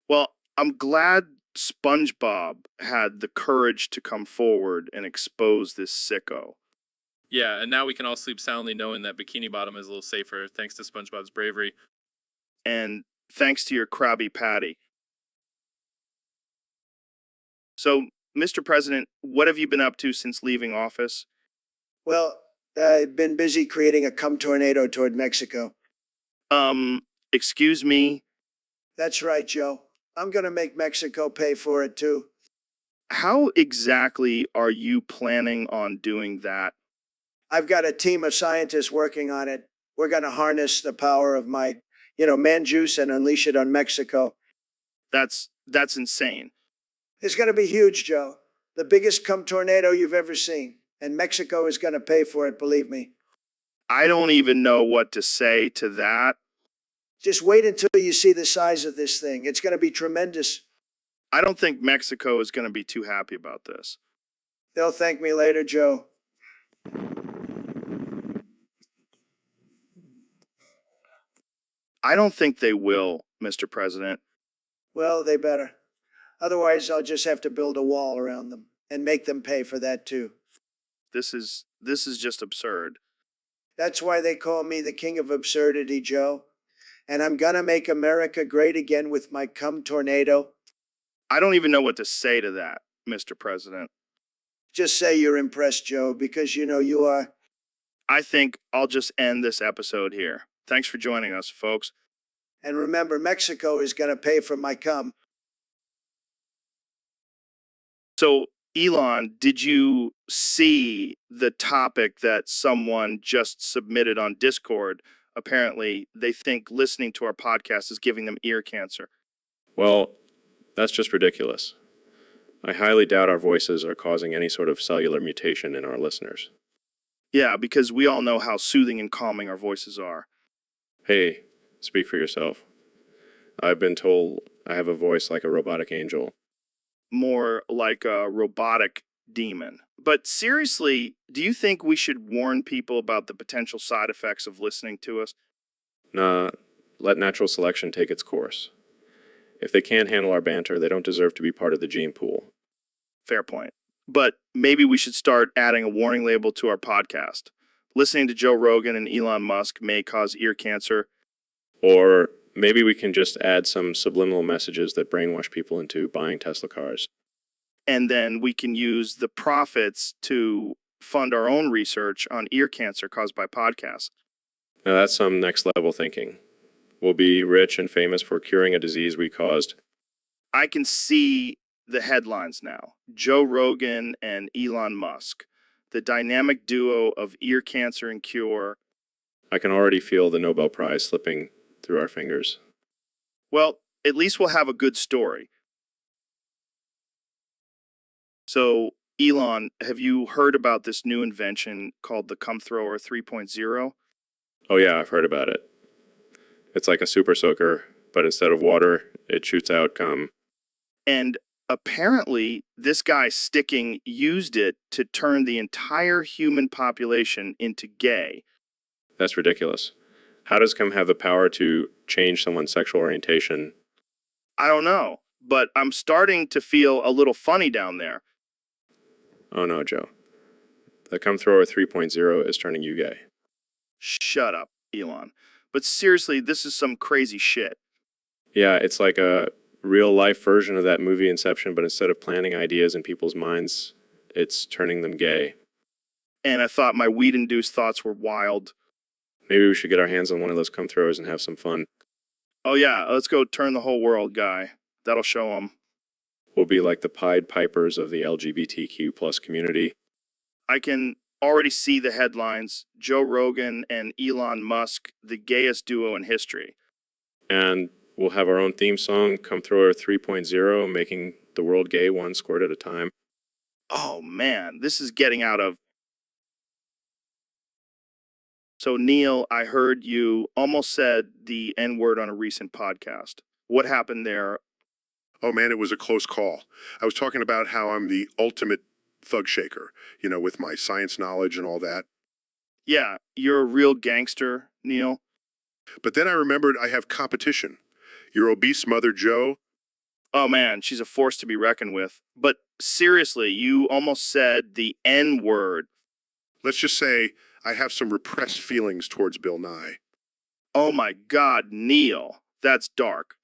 Well, I'm glad SpongeBob had the courage to come forward and expose this sicko. Yeah, and now we can all sleep soundly knowing that Bikini Bottom is a little safer thanks to SpongeBob's bravery. And thanks to your Krabby Patty. So, Mr. President, what have you been up to since leaving office? Well, I've been busy creating a cum tornado toward Mexico. Um, excuse me, That's right, Joe. I'm going to make Mexico pay for it too. how exactly are you planning on doing that? I've got a team of scientists working on it. We're going to harness the power of my, man juice and unleash it on Mexico. That's insane. It's going to be huge, Joe. The biggest cum tornado you've ever seen. And Mexico is going to pay for it, believe me. I don't even know what to say to that. Just wait until you see the size of this thing. It's going to be tremendous. I don't think Mexico is going to be too happy about this. They'll thank me later, Joe. I don't think they will, Mr. President. Well, they better. Otherwise, I'll just have to build a wall around them and make them pay for that too. This is just absurd. That's why they call me the king of absurdity, Joe. And I'm gonna make America great again with my cum tornado. I don't even know what to say to that, Mr. President. Just say you're impressed, Joe, because you are. I think I'll just end this episode here. Thanks for joining us, folks. And remember, Mexico is gonna pay for my cum. So, Elon, did you see the topic that someone just submitted on Discord? Apparently, they think listening to our podcast is giving them ear cancer. Well, that's just ridiculous. I highly doubt our voices are causing any sort of cellular mutation in our listeners. Yeah, because we all know how soothing and calming our voices are. Hey, speak for yourself. I've been told I have a voice like a robotic angel. More like a robotic demon. But seriously, do you think we should warn people about the potential side effects of listening to us? Nah, let natural selection take its course. If they can't handle our banter, they don't deserve to be part of the gene pool. Fair point. But maybe we should start adding a warning label to our podcast. Listening to Joe Rogan and Elon Musk may cause ear cancer. Or maybe we can just add some subliminal messages that brainwash people into buying Tesla cars. And then we can use the profits to fund our own research on ear cancer caused by podcasts. Now that's some next level thinking. We'll be rich and famous for curing a disease we caused. I can see the headlines now. Joe Rogan and Elon Musk, the dynamic duo of ear cancer and cure. I can already feel the Nobel Prize slipping through our fingers. Well, at least we'll have a good story. So, Elon, have you heard about this new invention called the Cum Thrower 3.0? Oh yeah, I've heard about it. It's like a super soaker, but instead of water, it shoots out cum. And apparently, this guy Sticking used it to turn the entire human population into gay. That's ridiculous. How does cum have the power to change someone's sexual orientation? I don't know, but I'm starting to feel a little funny down there. Oh no, Joe. The cum thrower 3.0 is turning you gay. Shut up, Elon. But seriously, this is some crazy shit. Yeah, it's like a real life version of that movie Inception, but instead of planting ideas in people's minds, it's turning them gay. And I thought my weed-induced thoughts were wild. Maybe we should get our hands on one of those cum throwers and have some fun. Oh yeah, let's go turn the whole world, guy. That'll show them. We'll be like the Pied Pipers of the LGBTQ plus community. I can already see the headlines. Joe Rogan and Elon Musk, the gayest duo in history. And we'll have our own theme song, Cum Thrower 3.0, making the world gay one squirt at a time. Oh man, this is getting out of... So Neil, I heard you almost said the N-word on a recent podcast. What happened there? Oh man, it was a close call. I was talking about how I'm the ultimate thug shaker, with my science knowledge and all that. Yeah, you're a real gangster, Neil. But then I remembered I have competition. Your obese mother, Joe. Oh man, she's a force to be reckoned with. But seriously, you almost said the N-word. Let's just say I have some repressed feelings towards Bill Nye. Oh my God, Neil. That's dark.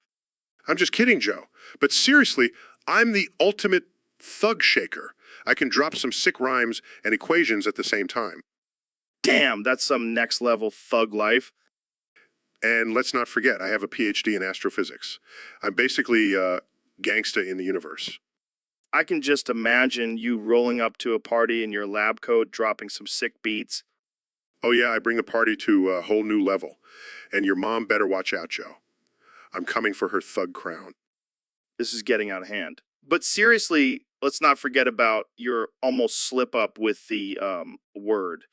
I'm just kidding, Joe. But seriously, I'm the ultimate thug shaker. I can drop some sick rhymes and equations at the same time. Damn, that's some next level thug life. And let's not forget, I have a PhD in astrophysics. I'm basically gangsta in the universe. I can just imagine you rolling up to a party in your lab coat, dropping some sick beats. Oh yeah, I bring the party to a whole new level. And your mom better watch out, Joe. I'm coming for her thug crown. This is getting out of hand. But seriously, let's not forget about your almost slip up with the word.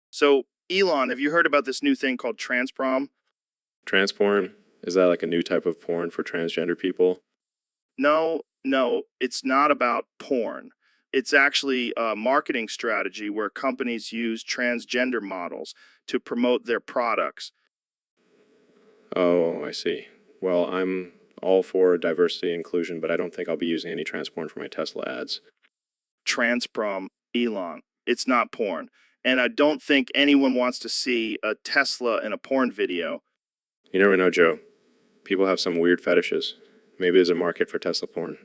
So, Elon, have you heard about this new thing called transprom? Transporn? Is that like a new type of porn for transgender people? No, it's not about porn. It's actually a marketing strategy where companies use transgender models to promote their products. Oh, I see. Well, I'm all for diversity and inclusion, but I don't think I'll be using any transporn for my Tesla ads. Transprom, Elon. It's not porn. And I don't think anyone wants to see a Tesla in a porn video. You never know, Joe. People have some weird fetishes. Maybe there's a market for Tesla porn.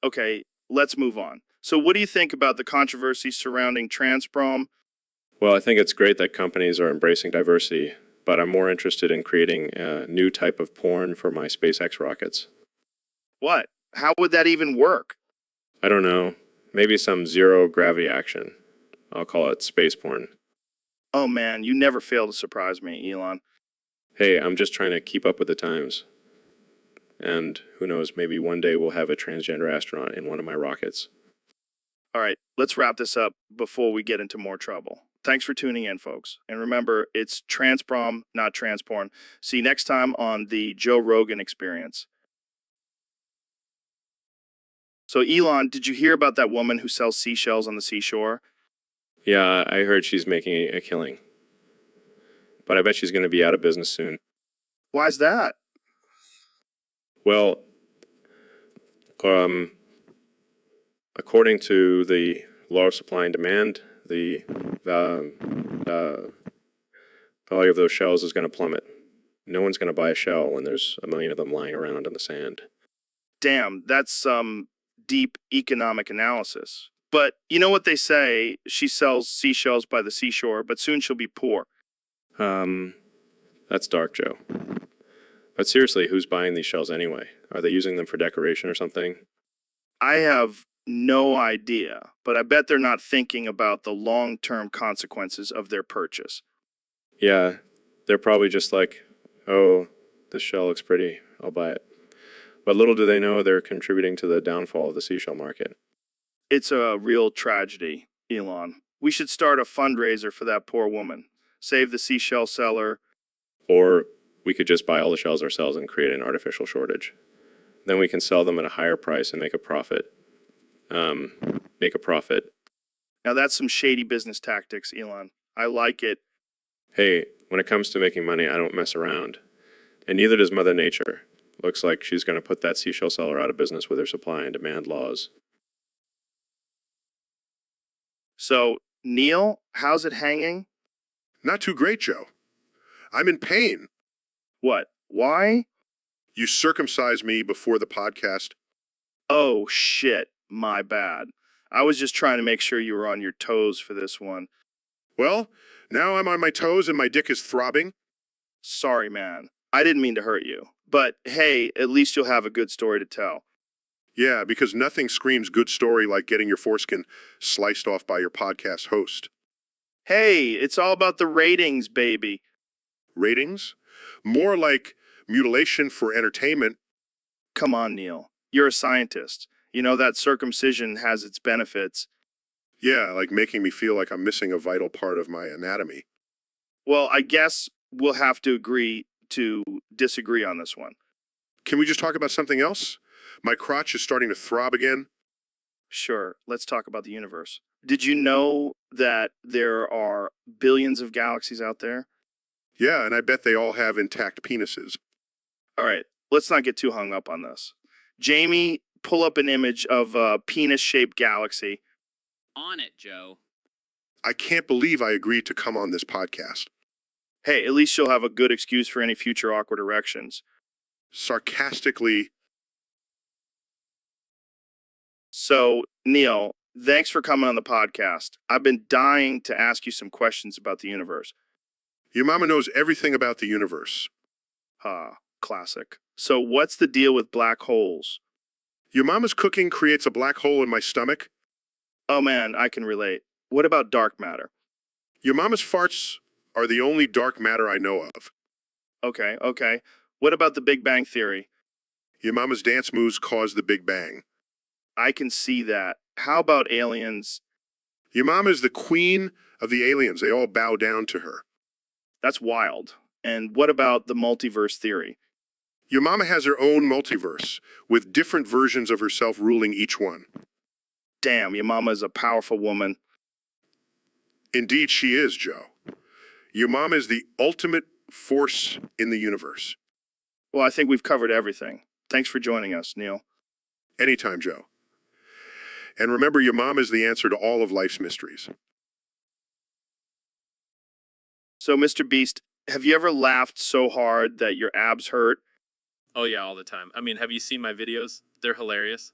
Okay, let's move on. So what do you think about the controversy surrounding transprom? Well, I think it's great that companies are embracing diversity, but I'm more interested in creating a new type of porn for my SpaceX rockets. What? How would that even work? I don't know. Maybe some zero gravity action. I'll call it space porn. Oh man, you never fail to surprise me, Elon. Hey, I'm just trying to keep up with the times. And who knows, maybe one day we'll have a transgender astronaut in one of my rockets. All right, let's wrap this up before we get into more trouble. Thanks for tuning in, folks. And remember, it's transprom, not transporn. See you next time on the Joe Rogan Experience. So, Elon, did you hear about that woman who sells seashells on the seashore? Yeah, I heard she's making a killing. But I bet she's going to be out of business soon. Why's that? Well, according to the law of supply and demand, the value of those shells is going to plummet. No one's going to buy a shell when there's a million of them lying around in the sand. Damn, that's some deep economic analysis. But you know what they say, she sells seashells by the seashore, but soon she'll be poor. That's dark, Joe. But seriously, who's buying these shells anyway? Are they using them for decoration or something? I have no idea, but I bet they're not thinking about the long-term consequences of their purchase. Yeah, they're probably just like, oh, this shell looks pretty, I'll buy it. But little do they know they're contributing to the downfall of the seashell market. It's a real tragedy, Elon. We should start a fundraiser for that poor woman. Save the seashell seller. Or we could just buy all the shells ourselves and create an artificial shortage. Then we can sell them at a higher price and make a profit. Now that's some shady business tactics, Elon. I like it. Hey, when it comes to making money, I don't mess around. And neither does Mother Nature. Looks like she's going to put that seashell seller out of business with her supply and demand laws. So, Neil, how's it hanging? Not too great, Joe. I'm in pain. What? Why? You circumcised me before the podcast. Oh, shit. My bad. I was just trying to make sure you were on your toes for this one. Well, now I'm on my toes and my dick is throbbing. Sorry, man. I didn't mean to hurt you. But hey, at least you'll have a good story to tell. Yeah, because nothing screams good story like getting your foreskin sliced off by your podcast host. Hey, it's all about the ratings, baby. Ratings? More like mutilation for entertainment. Come on, Neil. You're a scientist. You know that circumcision has its benefits. Yeah, like making me feel like I'm missing a vital part of my anatomy. Well, I guess we'll have to agree to disagree on this one. Can we just talk about something else? My crotch is starting to throb again. Sure, let's talk about the universe. Did you know that there are billions of galaxies out there? Yeah, and I bet they all have intact penises. All right, let's not get too hung up on this. Jamie pull up an image of a penis-shaped galaxy. On it, Joe. I can't believe I agreed to come on this podcast. Hey, at least you'll have a good excuse for any future awkward erections. Sarcastically, So, Neil, thanks for coming on the podcast. I've been dying to ask you some questions about the universe. your mama knows everything about the universe. Classic. So, what's the deal with black holes? Your mama's cooking creates a black hole in my stomach. Oh man, I can relate. What about dark matter? Your mama's farts are the only dark matter I know of. Okay. What about the Big Bang Theory? Your mama's dance moves caused the Big Bang. I can see that. How about aliens? Your mama is the queen of the aliens. They all bow down to her. That's wild. And what about the multiverse theory? Your mama has her own multiverse, with different versions of herself ruling each one. Damn, your mama is a powerful woman. Indeed, she is, Joe. Your mama is the ultimate force in the universe. Well, I think we've covered everything. Thanks for joining us, Neil. Anytime, Joe. And remember, your mom is the answer to all of life's mysteries. So, Mr. Beast, have you ever laughed so hard that your abs hurt? Oh yeah, all the time. I mean, have you seen my videos? They're hilarious.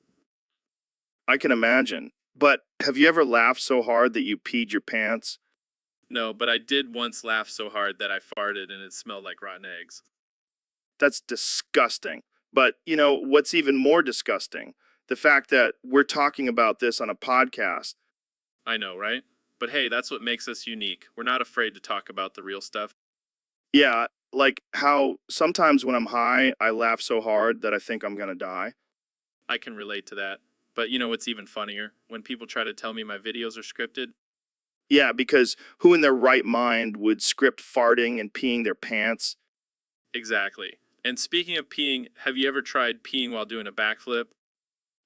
I can imagine. But have you ever laughed so hard that you peed your pants? No, but I did once laugh so hard that I farted and it smelled like rotten eggs. That's disgusting. But, you know, what's even more disgusting? The fact that we're talking about this on a podcast. I know, right? But hey, that's what makes us unique. We're not afraid to talk about the real stuff. Yeah, like how sometimes when I'm high, I laugh so hard that I think I'm gonna die. I can relate to that. But you know what's even funnier? When people try to tell me my videos are scripted. Yeah, because who in their right mind would script farting and peeing their pants? Exactly. And speaking of peeing, have you ever tried peeing while doing a backflip?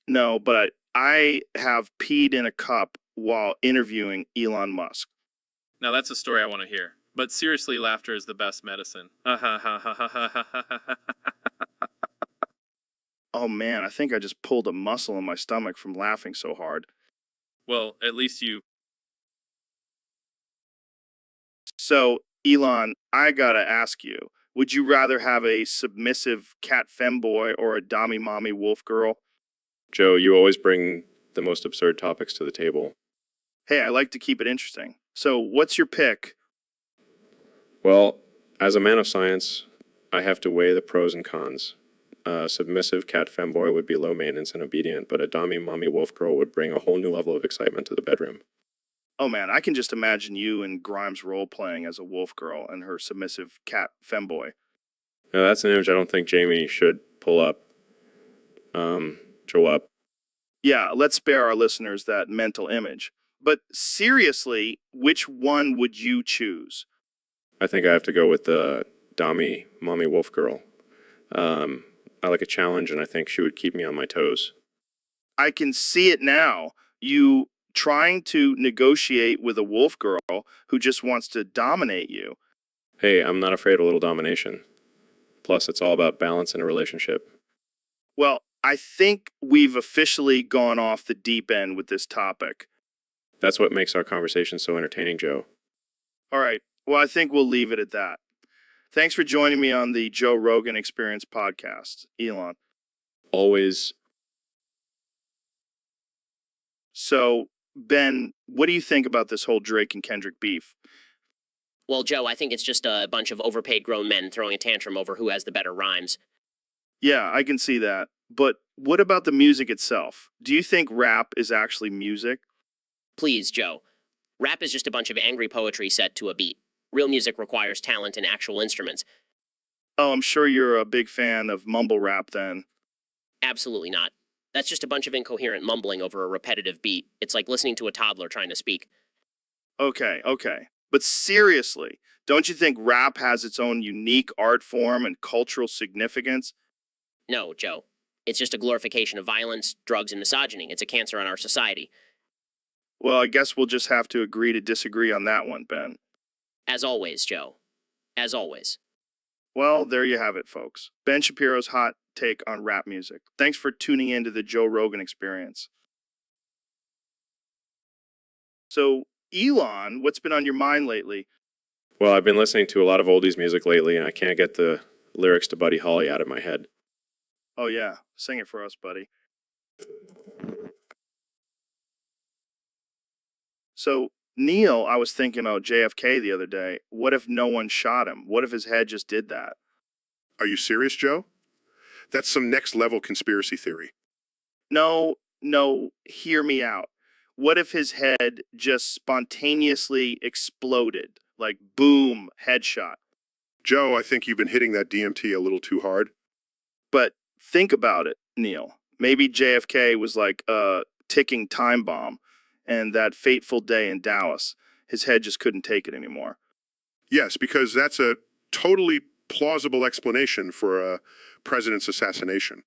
No, but I have peed in a cup while interviewing Elon Musk. Now that's a story I want to hear. But seriously, laughter is the best medicine. Oh man, I think I just pulled a muscle in my stomach from laughing so hard. Well, at least you... So, Elon, I gotta ask you, would you rather have a submissive cat femboy or a dommy mommy wolf girl? Joe, you always bring the most absurd topics to the table. Hey, I like to keep it interesting. So, what's your pick? Well, as a man of science, I have to weigh the pros and cons. A submissive cat femboy would be low maintenance and obedient, but a dommy mommy wolf girl would bring a whole new level of excitement to the bedroom. Oh man, I can just imagine you and Grimes role playing as a wolf girl and her submissive cat femboy. Now, that's an image I don't think Jamie should pull up. Joe up. Yeah, let's spare our listeners that mental image. But seriously, which one would you choose? I think I have to go with the dommy mommy wolf girl. I like a challenge, and I think she would keep me on my toes. I can see it now. You trying to negotiate with a wolf girl who just wants to dominate you. Hey, I'm not afraid of a little domination. Plus, it's all about balance in a relationship. Well, I think we've officially gone off the deep end with this topic. That's what makes our conversation so entertaining, Joe. All right. Well, I think we'll leave it at that. Thanks for joining me on the Joe Rogan Experience podcast, Elon. Always. So, Ben, what do you think about this whole Drake and Kendrick beef? Well, Joe, I think it's just a bunch of overpaid grown men throwing a tantrum over who has the better rhymes. Yeah, I can see that. But what about the music itself? Do you think rap is actually music? Please, Joe. Rap is just a bunch of angry poetry set to a beat. Real music requires talent and actual instruments. Oh, I'm sure you're a big fan of mumble rap then. Absolutely not. That's just a bunch of incoherent mumbling over a repetitive beat. It's like listening to a toddler trying to speak. Okay. But seriously, don't you think rap has its own unique art form and cultural significance? No, Joe. It's just a glorification of violence, drugs, and misogyny. It's a cancer on our society. Well, I guess we'll just have to agree to disagree on that one, Ben. As always, Joe. As always. Well, there you have it, folks. Ben Shapiro's hot take on rap music. Thanks for tuning in to the Joe Rogan Experience. So, Elon, what's been on your mind lately? Well, I've been listening to a lot of oldies music lately, and I can't get the lyrics to Buddy Holly out of my head. Oh, yeah. Sing it for us, buddy. So, Neil, I was thinking about JFK the other day. What if no one shot him? What if his head just did that? Are you serious, Joe? That's some next level conspiracy theory. No, hear me out. What if his head just spontaneously exploded? Like, boom, headshot. Joe, I think you've been hitting that DMT a little too hard. But think about it, Neil. Maybe JFK was like a ticking time bomb, and that fateful day in Dallas, his head just couldn't take it anymore. Yes, because that's a totally plausible explanation for a president's assassination.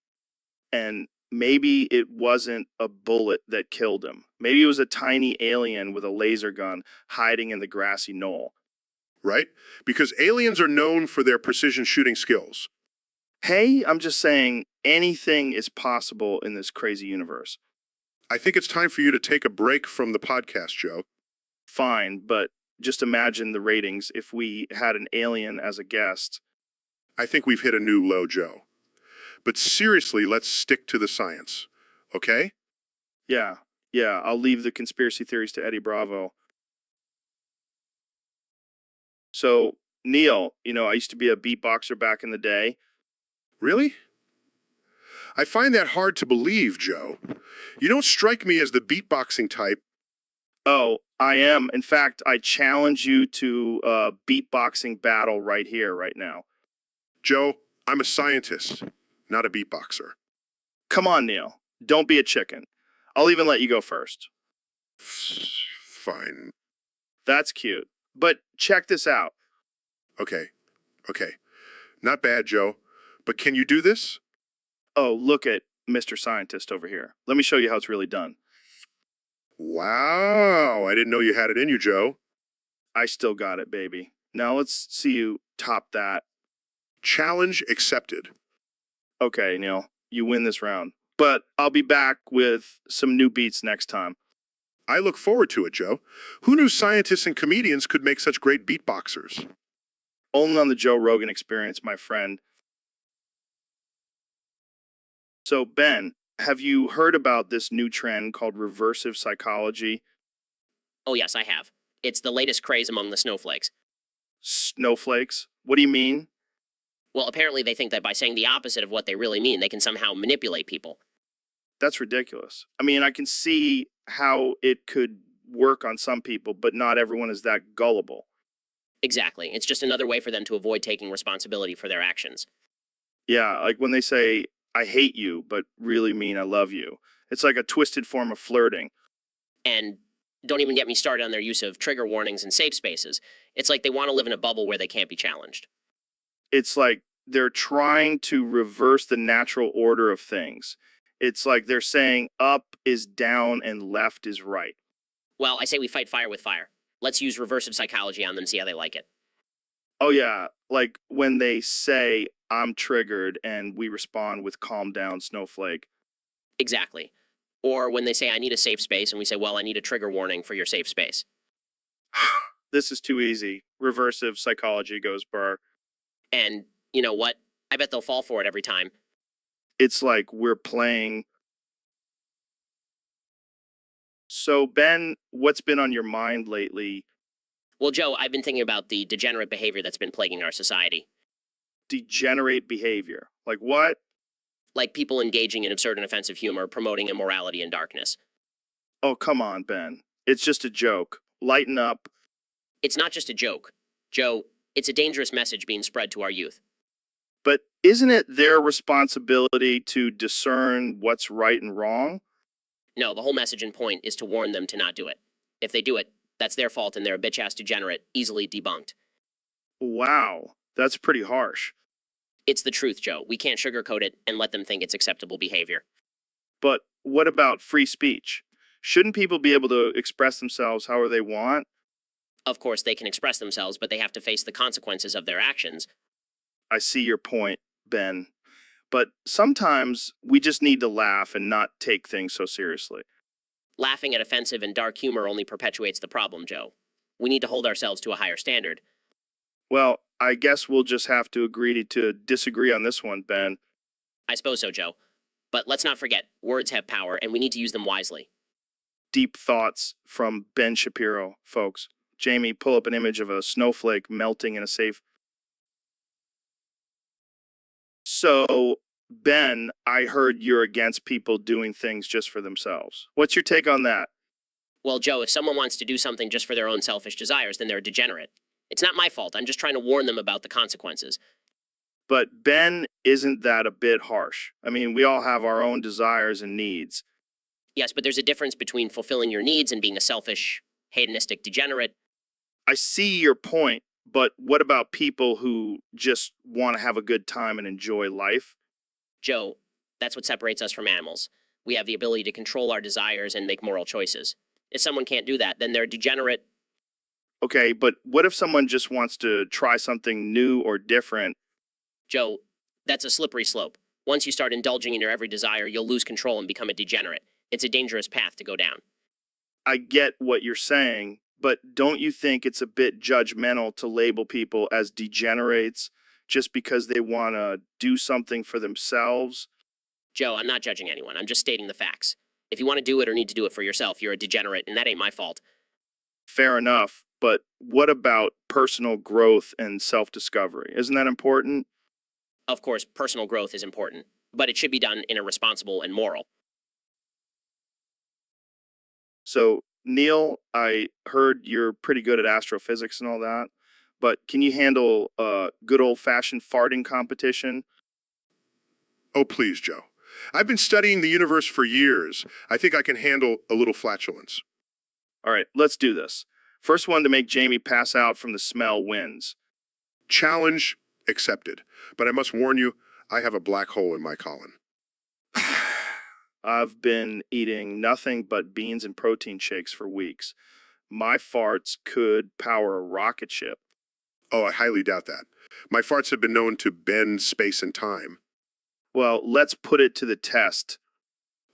And maybe it wasn't a bullet that killed him. Maybe it was a tiny alien with a laser gun hiding in the grassy knoll. Right? Because aliens are known for their precision shooting skills. Hey, I'm just saying anything is possible in this crazy universe. I think it's time for you to take a break from the podcast, Joe. Fine, but just imagine the ratings if we had an alien as a guest. I think we've hit a new low, Joe. But seriously, let's stick to the science, okay? Yeah, I'll leave the conspiracy theories to Eddie Bravo. So, Neil, I used to be a beatboxer back in the day. Really? I find that hard to believe, Joe. You don't strike me as the beatboxing type. Oh, I am. In fact, I challenge you to a beatboxing battle right here, right now. Joe, I'm a scientist, not a beatboxer. Come on, Neil. Don't be a chicken. I'll even let you go first. Fine. That's cute. But check this out. Okay. Not bad, Joe. But can you do this? Oh, look at Mr. Scientist over here. Let me show you how it's really done. Wow, I didn't know you had it in you, Joe. I still got it, baby. Now let's see you top that. Challenge accepted. Okay, Neil, you win this round. But I'll be back with some new beats next time. I look forward to it, Joe. Who knew scientists and comedians could make such great beatboxers? Only on the Joe Rogan Experience, my friend. So, Ben, have you heard about this new trend called reversive psychology? Oh, yes, I have. It's the latest craze among the snowflakes. Snowflakes? What do you mean? Well, apparently they think that by saying the opposite of what they really mean, they can somehow manipulate people. That's ridiculous. I mean, I can see how it could work on some people, but not everyone is that gullible. Exactly. It's just another way for them to avoid taking responsibility for their actions. Yeah, like when they say, I hate you, but really mean I love you. It's like a twisted form of flirting. And don't even get me started on their use of trigger warnings and safe spaces. It's like they want to live in a bubble where they can't be challenged. It's like they're trying to reverse the natural order of things. It's like they're saying up is down and left is right. Well, I say we fight fire with fire. Let's use reversive psychology on them, see how they like it. Oh, yeah, like when they say, I'm triggered, and we respond with calm down, snowflake. Exactly. Or when they say, I need a safe space, and we say, well, I need a trigger warning for your safe space. This is too easy. Reversive psychology goes burr. And you know what? I bet they'll fall for it every time. It's like we're playing. So, Ben, what's been on your mind lately? Well, Joe, I've been thinking about the degenerate behavior that's been plaguing our society. Degenerate behavior. Like what? Like people engaging in absurd and offensive humor, promoting immorality and darkness. Oh, come on, Ben. It's just a joke. Lighten up. It's not just a joke. Joe, it's a dangerous message being spread to our youth. But isn't it their responsibility to discern what's right and wrong? No, the whole message and point is to warn them to not do it. If they do it, that's their fault and they're a bitch-ass degenerate, easily debunked. Wow, that's pretty harsh. It's the truth, Joe. We can't sugarcoat it and let them think it's acceptable behavior. But what about free speech? Shouldn't people be able to express themselves however they want? Of course, they can express themselves, but they have to face the consequences of their actions. I see your point, Ben. but sometimes we just need to laugh and not take things so seriously. Laughing at offensive and dark humor only perpetuates the problem, Joe. We need to hold ourselves to a higher standard. Well, I guess we'll just have to agree to disagree on this one, Ben. I suppose so, Joe. But let's not forget, words have power, and we need to use them wisely. Deep thoughts from Ben Shapiro, folks. Jamie, pull up an image of a snowflake melting in a safe. So, Ben, I heard you're against people doing things just for themselves. What's your take on that? Well, Joe, if someone wants to do something just for their own selfish desires, then they're a degenerate. It's not my fault. I'm just trying to warn them about the consequences. But Ben, isn't that a bit harsh? I mean, we all have our own desires and needs. Yes, but there's a difference between fulfilling your needs and being a selfish, hedonistic degenerate. I see your point, but what about people who just want to have a good time and enjoy life? Joe, that's what separates us from animals. We have the ability to control our desires and make moral choices. If someone can't do that, then they're degenerate. Okay, but what if someone just wants to try something new or different? Joe, that's a slippery slope. Once you start indulging in your every desire, you'll lose control and become a degenerate. It's a dangerous path to go down. I get what you're saying, but don't you think it's a bit judgmental to label people as degenerates just because they want to do something for themselves? Joe, I'm not judging anyone. I'm just stating the facts. If you want to do it or need to do it for yourself, you're a degenerate, and that ain't my fault. Fair enough, but what about personal growth and self-discovery? Isn't that important? Of course, personal growth is important, but it should be done in a responsible and moral. So, Neil, I heard you're pretty good at astrophysics and all that, but can you handle a good old-fashioned farting competition? Oh, please, Joe. I've been studying the universe for years. I think I can handle a little flatulence. All right, let's do this. First one to make Jamie pass out from the smell wins. Challenge accepted. But I must warn you, I have a black hole in my colon. I've been eating nothing but beans and protein shakes for weeks. My farts could power a rocket ship. Oh, I highly doubt that. My farts have been known to bend space and time. Well, let's put it to the test.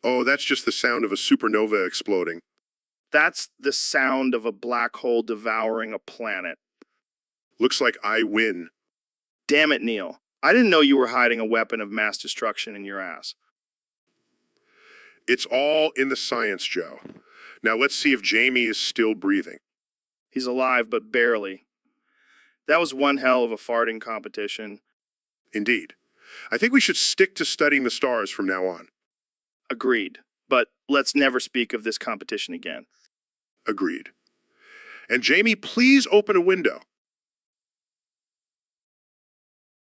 Oh, that's just the sound of a supernova exploding. That's the sound of a black hole devouring a planet. Looks like I win. Damn it, Neil. I didn't know you were hiding a weapon of mass destruction in your ass. It's all in the science, Joe. Now let's see if Jamie is still breathing. He's alive, but barely. That was one hell of a farting competition. Indeed. I think we should stick to studying the stars from now on. Agreed. But let's never speak of this competition again. Agreed. And Jamie, please open a window.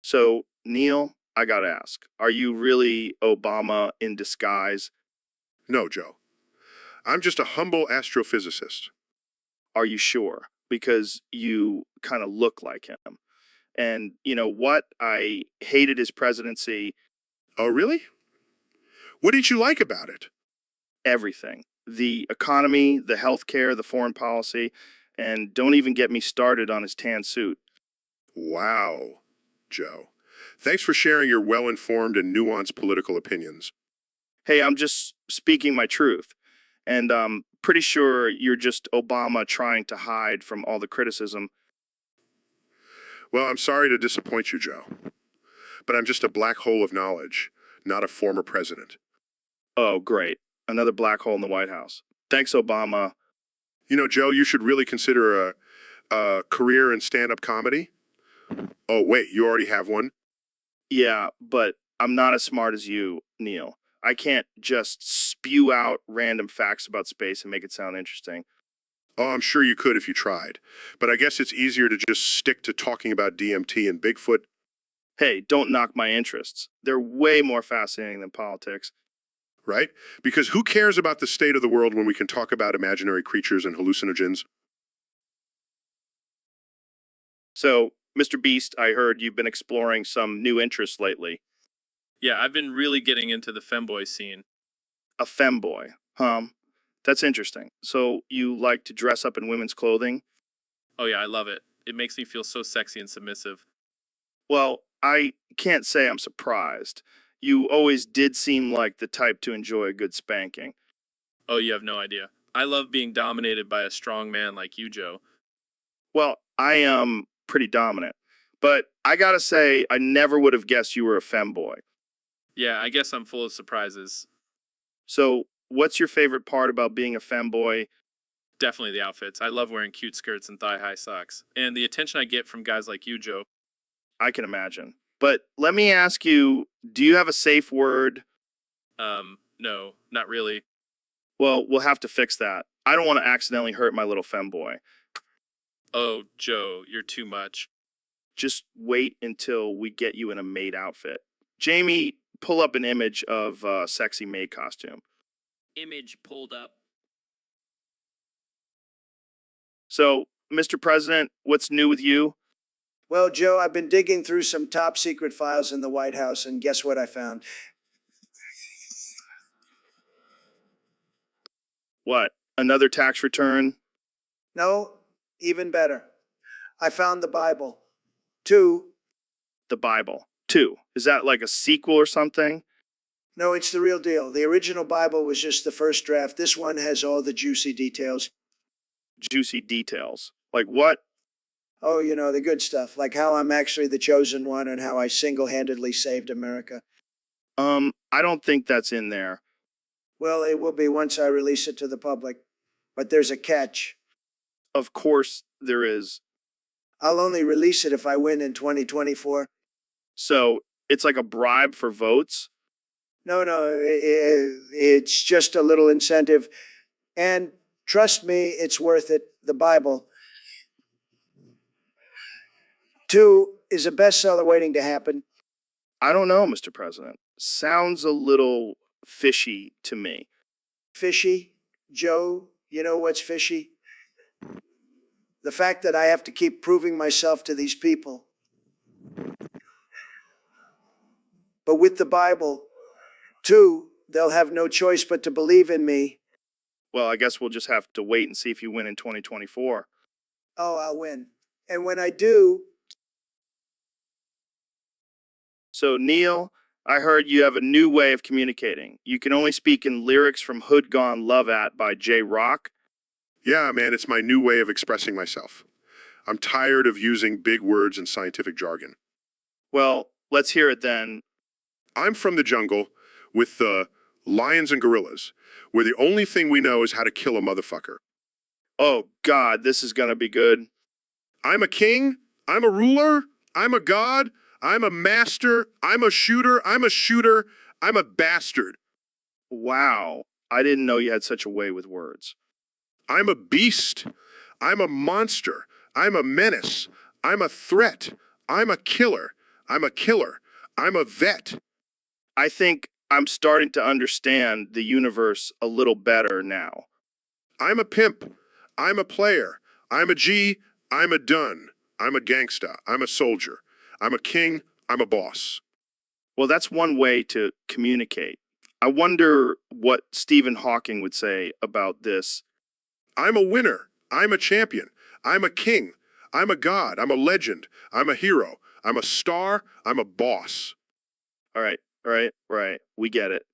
So, Neil, I gotta ask, are you really Obama in disguise? No, Joe. I'm just a humble astrophysicist. Are you sure? Because you kind of look like him. And you know what? I hated his presidency. Oh, really? What did you like about it? Everything. The economy, the healthcare, the foreign policy, and don't even get me started on his tan suit. Wow, Joe. Thanks for sharing your well-informed and nuanced political opinions. Hey, I'm just speaking my truth. And I'm pretty sure you're just Obama trying to hide from all the criticism. Well, I'm sorry to disappoint you, Joe. But I'm just a black hole of knowledge, not a former president. Oh, great. Another black hole in the White House. Thanks, Obama. You know, Joe, you should really consider a career in stand-up comedy. Oh, wait, you already have one? Yeah, but I'm not as smart as you, Neil. I can't just spew out random facts about space and make it sound interesting. Oh, I'm sure you could if you tried. But I guess it's easier to just stick to talking about DMT and Bigfoot. Hey, don't knock my interests. They're way more fascinating than politics. Right? Because who cares about the state of the world when we can talk about imaginary creatures and hallucinogens? So, Mr. Beast, I heard you've been exploring some new interests lately. Yeah, I've been really getting into the femboy scene. A femboy, huh? That's interesting. So, you like to dress up in women's clothing? Oh yeah, I love it. It makes me feel so sexy and submissive. Well, I can't say I'm surprised. You always did seem like the type to enjoy a good spanking. Oh, you have no idea. I love being dominated by a strong man like you, Joe. Well, I am pretty dominant. But I gotta say, I never would have guessed you were a femboy. Yeah, I guess I'm full of surprises. So, what's your favorite part about being a femboy? Definitely the outfits. I love wearing cute skirts and thigh-high socks. And the attention I get from guys like you, Joe. I can imagine. But let me ask you, do you have a safe word? No, not really. Well, we'll have to fix that. I don't want to accidentally hurt my little femboy. Oh, Joe, you're too much. Just wait until we get you in a maid outfit. Jamie, pull up an image of a sexy maid costume. Image pulled up. So, Mr. President, what's new with you? Well, Joe, I've been digging through some top secret files in the White House, and guess what I found? What? Another tax return? No, even better. I found the Bible. 2. The Bible. 2. Is that like a sequel or something? No, it's the real deal. The original Bible was just the first draft. This one has all the juicy details. Juicy details. Like what? Oh, you know, the good stuff, like how I'm actually the chosen one and how I single-handedly saved America. I don't think that's in there. Well, it will be once I release it to the public. But there's a catch. Of course there is. I'll only release it if I win in 2024. So, it's like a bribe for votes? No, it's just a little incentive. And trust me, it's worth it. The Bible. 2 is a bestseller waiting to happen. I don't know, Mr. President. Sounds a little fishy to me. Fishy? Joe, you know what's fishy? The fact that I have to keep proving myself to these people. But with the Bible, 2, they'll have no choice but to believe in me. Well, I guess we'll just have to wait and see if you win in 2024. Oh, I'll win. And when I do... So, Neil, I heard you have a new way of communicating. You can only speak in lyrics from Hood Gone Love At by J Rock. Yeah, man, it's my new way of expressing myself. I'm tired of using big words and scientific jargon. Well, let's hear it then. I'm from the jungle with the lions and gorillas, where the only thing we know is how to kill a motherfucker. Oh, God, this is gonna be good. I'm a king, I'm a ruler, I'm a god, I'm a master, I'm a shooter, I'm a bastard. Wow, I didn't know you had such a way with words. I'm a beast, I'm a monster, I'm a menace, I'm a threat, I'm a killer, I'm a vet. I think I'm starting to understand the universe a little better now. I'm a pimp, I'm a player, I'm a G, I'm a dun, I'm a gangsta, I'm a soldier, I'm a king, I'm a boss. Well, that's one way to communicate. I wonder what Stephen Hawking would say about this. I'm a winner, I'm a champion, I'm a king, I'm a god, I'm a legend, I'm a hero, I'm a star, I'm a boss. All right. We get it.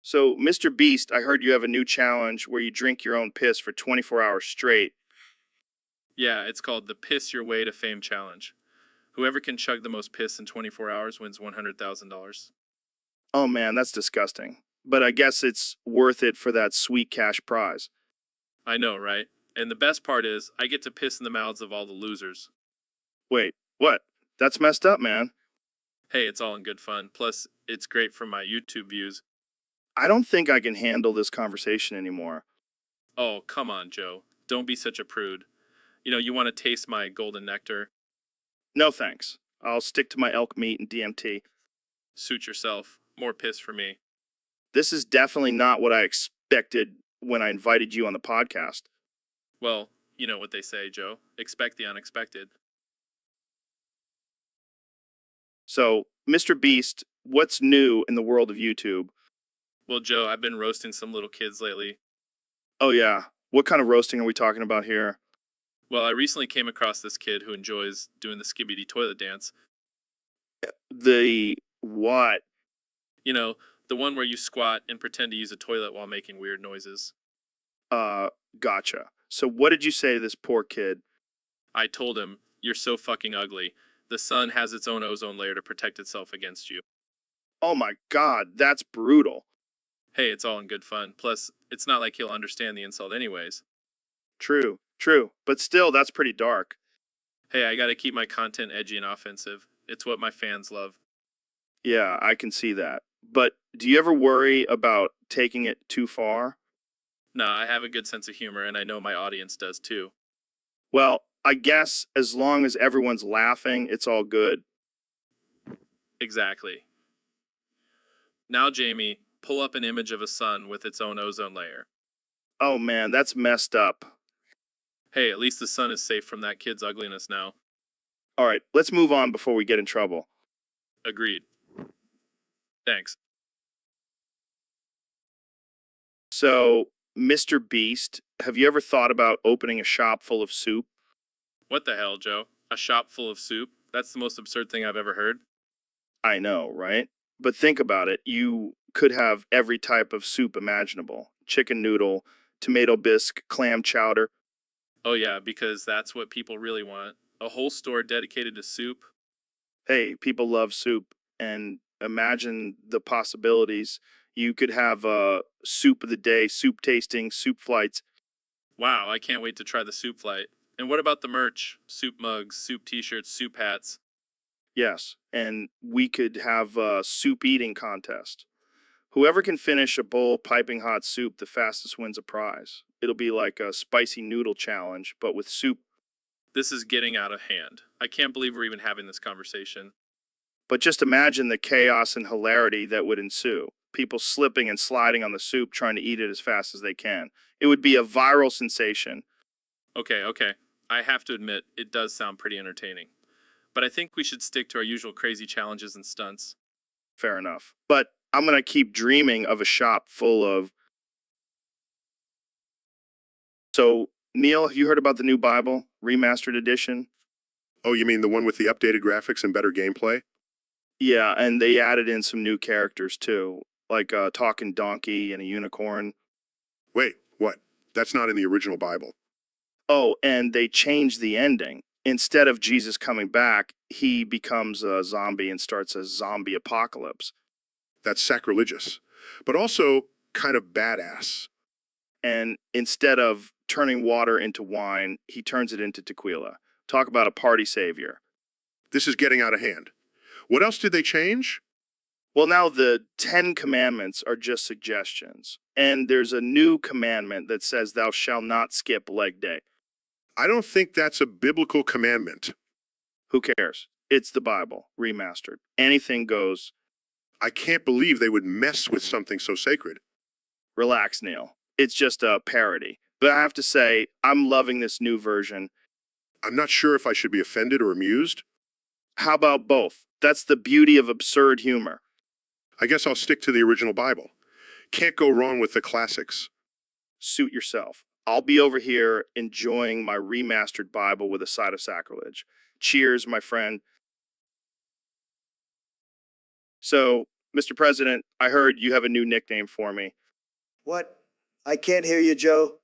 So, Mr. Beast, I heard you have a new challenge where you drink your own piss for 24 hours straight. Yeah, it's called the Piss Your Way to Fame Challenge. Whoever can chug the most piss in 24 hours wins $100,000. Oh man, that's disgusting. But I guess it's worth it for that sweet cash prize. I know, right? And the best part is, I get to piss in the mouths of all the losers. Wait, what? That's messed up, man. Hey, it's all in good fun. Plus, it's great for my YouTube views. I don't think I can handle this conversation anymore. Oh, come on, Joe. Don't be such a prude. You know, you want to taste my golden nectar? No thanks. I'll stick to my elk meat and DMT. Suit yourself. More piss for me. This is definitely not what I expected when I invited you on the podcast. Well, you know what they say, Joe. Expect the unexpected. So, Mr. Beast, what's new in the world of YouTube? Well, Joe, I've been roasting some little kids lately. Oh yeah, what kind of roasting are we talking about here? Well, I recently came across this kid who enjoys doing the skibidi toilet dance. The what? You know, the one where you squat and pretend to use a toilet while making weird noises. Uh, gotcha. So what did you say to this poor kid? I told him, "You're so fucking ugly. The sun has its own ozone layer to protect itself against you." Oh my God, that's brutal. Hey, it's all in good fun. Plus, it's not like he'll understand the insult anyways. True, true. But still, that's pretty dark. Hey, I gotta keep my content edgy and offensive. It's what my fans love. Yeah, I can see that. But do you ever worry about taking it too far? Nah, I have a good sense of humor, and I know my audience does too. Well, I guess as long as everyone's laughing, it's all good. Exactly. Now, Jamie, pull up an image of a sun with its own ozone layer. Oh man, that's messed up. Hey, at least the sun is safe from that kid's ugliness now. All right, let's move on before we get in trouble. Agreed. Thanks. So, Mr. Beast, have you ever thought about opening a shop full of soup? What the hell, Joe? A shop full of soup? That's the most absurd thing I've ever heard. I know, right? But think about it. You could have every type of soup imaginable: chicken noodle, tomato bisque, clam chowder. Oh, yeah, because that's what people really want. A whole store dedicated to soup. Hey, people love soup. And imagine the possibilities. You could have soup of the day, soup tasting, soup flights. Wow, I can't wait to try the soup flight. And what about the merch? Soup mugs, soup t shirts, soup hats. Yes. And we could have a soup eating contest. Whoever can finish a bowl of piping hot soup the fastest wins a prize. It'll be like a spicy noodle challenge, but with soup. This is getting out of hand. I can't believe we're even having this conversation. But just imagine the chaos and hilarity that would ensue. People slipping and sliding on the soup trying to eat it as fast as they can. It would be a viral sensation. Okay. I have to admit, it does sound pretty entertaining. But I think we should stick to our usual crazy challenges and stunts. Fair enough. But I'm going to keep dreaming of a shop full of. So, Neil, have you heard about the new Bible, remastered edition? Oh, you mean the one with the updated graphics and better gameplay? Yeah, and they added in some new characters too, like a talking donkey and a unicorn. Wait, what? That's not in the original Bible. Oh, and they changed the ending. Instead of Jesus coming back, he becomes a zombie and starts a zombie apocalypse. That's sacrilegious, but also kind of badass. And instead of turning water into wine, he turns it into tequila. Talk about a party savior. This is getting out of hand. What else did they change? Well, now the 10 commandments are just suggestions. And there's a new commandment that says, Thou shalt not skip leg day. I don't think that's a biblical commandment. Who cares? It's the Bible, remastered. Anything goes. I can't believe they would mess with something so sacred. Relax, Neil. It's just a parody. But I have to say, I'm loving this new version. I'm not sure if I should be offended or amused. How about both? That's the beauty of absurd humor. I guess I'll stick to the original Bible. Can't go wrong with the classics. Suit yourself. I'll be over here enjoying my remastered Bible with a side of sacrilege. Cheers, my friend. So, Mr. President, I heard you have a new nickname for me. What? I can't hear you, Joe.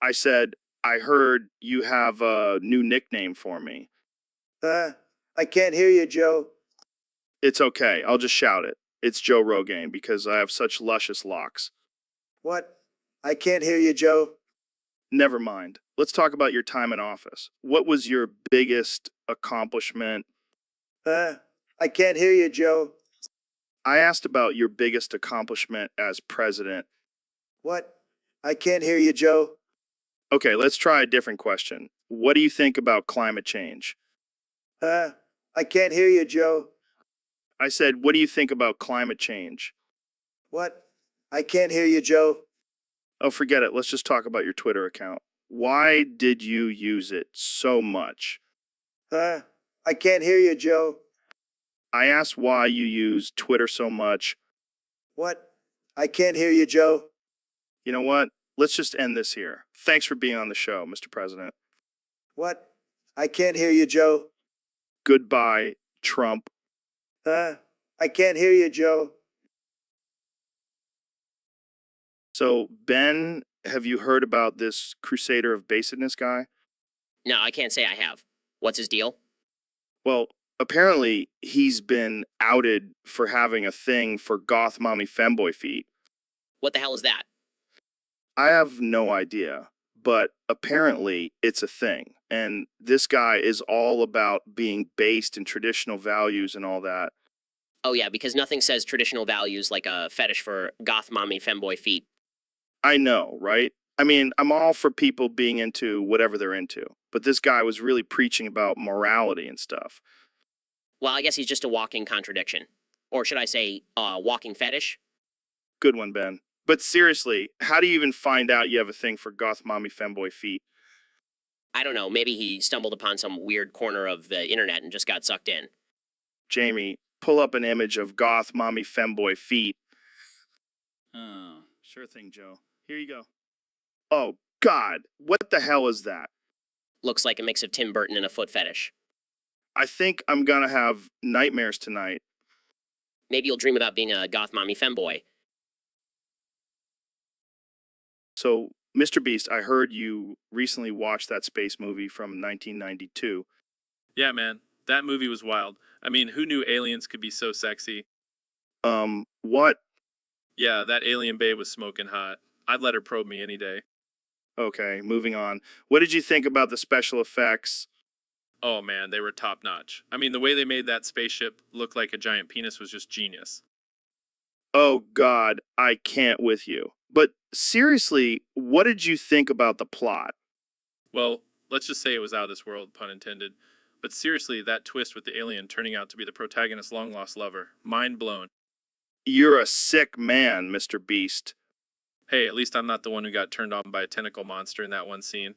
I said, I heard you have a new nickname for me. I can't hear you, Joe. It's okay. I'll just shout it. It's Joe Rogan because I have such luscious locks. What? I can't hear you, Joe. Never mind. Let's talk about your time in office. What was your biggest accomplishment? I can't hear you, Joe. I asked about your biggest accomplishment as president. What? I can't hear you, Joe. Okay, let's try a different question. What do you think about climate change? I can't hear you, Joe. I said, what do you think about climate change? What? I can't hear you, Joe. Oh, forget it. Let's just talk about your Twitter account. Why did you use it so much? I can't hear you, Joe. I asked why you use Twitter so much. What? I can't hear you, Joe. You know what? Let's just end this here. Thanks for being on the show, Mr. President. What? I can't hear you, Joe. Goodbye, Trump. I can't hear you, Joe. So, Ben, have you heard about this Crusader of Basedness guy? No, I can't say I have. What's his deal? Well, apparently he's been outed for having a thing for goth mommy femboy feet. What the hell is that? I have no idea, but apparently it's a thing. And this guy is all about being based in traditional values and all that. Oh yeah, because nothing says traditional values like a fetish for goth mommy femboy feet. I know, right? I mean, I'm all for people being into whatever they're into, but this guy was really preaching about morality and stuff. Well, I guess he's just a walking contradiction. Or should I say, walking fetish? Good one, Ben. But seriously, how do you even find out you have a thing for goth mommy femboy feet? I don't know, maybe he stumbled upon some weird corner of the internet and just got sucked in. Jamie, pull up an image of goth mommy femboy feet. Oh. Sure thing, Joe. Here you go. Oh, God. What the hell is that? Looks like a mix of Tim Burton and a foot fetish. I think I'm gonna have nightmares tonight. Maybe you'll dream about being a goth mommy femboy. So, Mr. Beast, I heard you recently watched that space movie from 1992. Yeah, man, that movie was wild. I mean, who knew aliens could be so sexy? What? Yeah, that alien babe was smoking hot. I'd let her probe me any day. Okay, moving on. What did you think about the special effects? Oh man, they were top notch. I mean, the way they made that spaceship look like a giant penis was just genius. Oh, God, I can't with you. But seriously, what did you think about the plot? Well, let's just say it was out of this world, pun intended. But seriously, that twist with the alien turning out to be the protagonist's long-lost lover. Mind blown. You're a sick man, Mr. Beast. Hey, at least I'm not the one who got turned on by a tentacle monster in that one scene.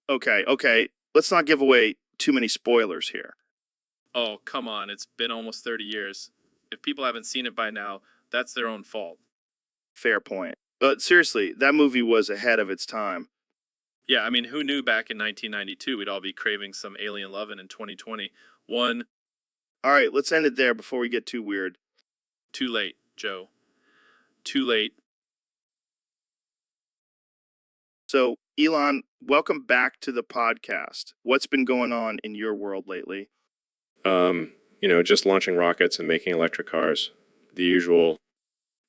Okay, let's not give away too many spoilers here. Oh, come on, it's been almost 30 years. If people haven't seen it by now, that's their own fault. Fair point. But seriously, that movie was ahead of its time. Yeah, I mean, who knew back in 1992 we'd all be craving some alien lovin' in 2020? One, All right, let's end it there before we get too weird. too late, Joe. Too late. So, Elon, welcome back to the podcast. What's been going on in your world lately? Just launching rockets and making electric cars. The usual.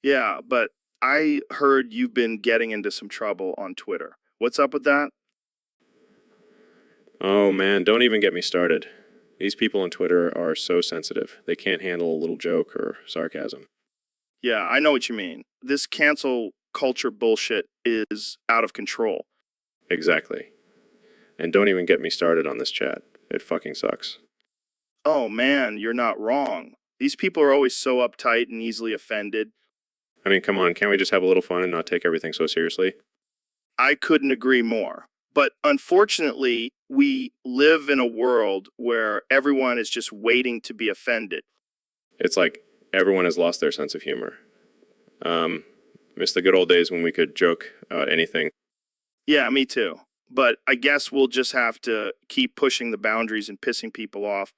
Yeah, but I heard you've been getting into some trouble on Twitter. What's up with that? Oh man, don't even get me started. These people on Twitter are so sensitive. They can't handle a little joke or sarcasm. Yeah, I know what you mean. This cancel culture bullshit is out of control. Exactly. And don't even get me started on this chat. It fucking sucks. Oh man, you're not wrong. These people are always so uptight and easily offended. I mean, come on, can't we just have a little fun and not take everything so seriously? I couldn't agree more. But unfortunately, we live in a world where everyone is just waiting to be offended. It's like everyone has lost their sense of humor. Miss the good old days when we could joke about anything. Yeah, me too. But I guess we'll just have to keep pushing the boundaries and pissing people off.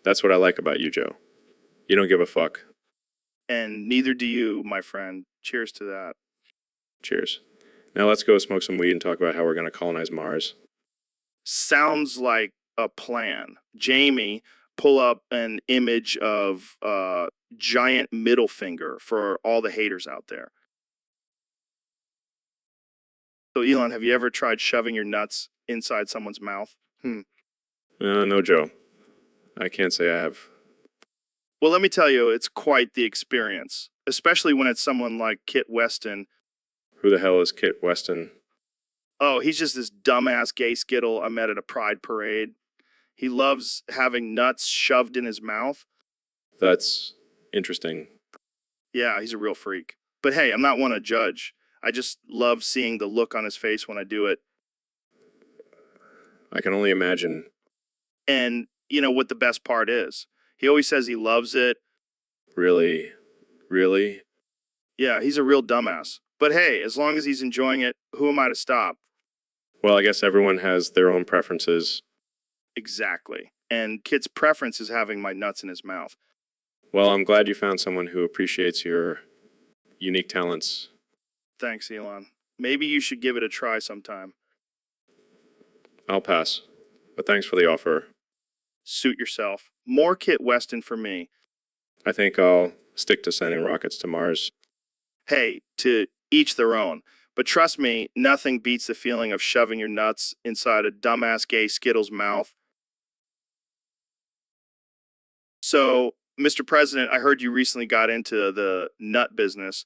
That's what I like about you, Joe. You don't give a fuck. And neither do you, my friend. Cheers to that. Cheers. Now let's go smoke some weed and talk about how we're going to colonize Mars. Sounds like a plan. Jamie, pull up an image of giant middle finger for all the haters out there. So, Elon, have you ever tried shoving your nuts inside someone's mouth? No, Joe. I can't say I have. Well, let me tell you, it's quite the experience, especially when it's someone like Kit Weston. Who the hell is Kit Weston? Oh, he's just this dumbass gay skittle I met at a pride parade. He loves having nuts shoved in his mouth. That's interesting. Yeah, he's a real freak. But hey, I'm not one to judge. I just love seeing the look on his face when I do it. I can only imagine. And you know what the best part is? He always says he loves it. Really? Really? Yeah, he's a real dumbass. But hey, as long as he's enjoying it, who am I to stop? Well, I guess everyone has their own preferences. Exactly. And Kit's preference is having my nuts in his mouth. Well, I'm glad you found someone who appreciates your unique talents. Thanks, Elon. Maybe you should give it a try sometime. I'll pass, but thanks for the offer. Suit yourself. More Kit Weston for me. I think I'll stick to sending rockets to Mars. Hey, to each their own. But trust me, nothing beats the feeling of shoving your nuts inside a dumbass gay Skittles mouth. So, Mr. President, I heard you recently got into the nut business.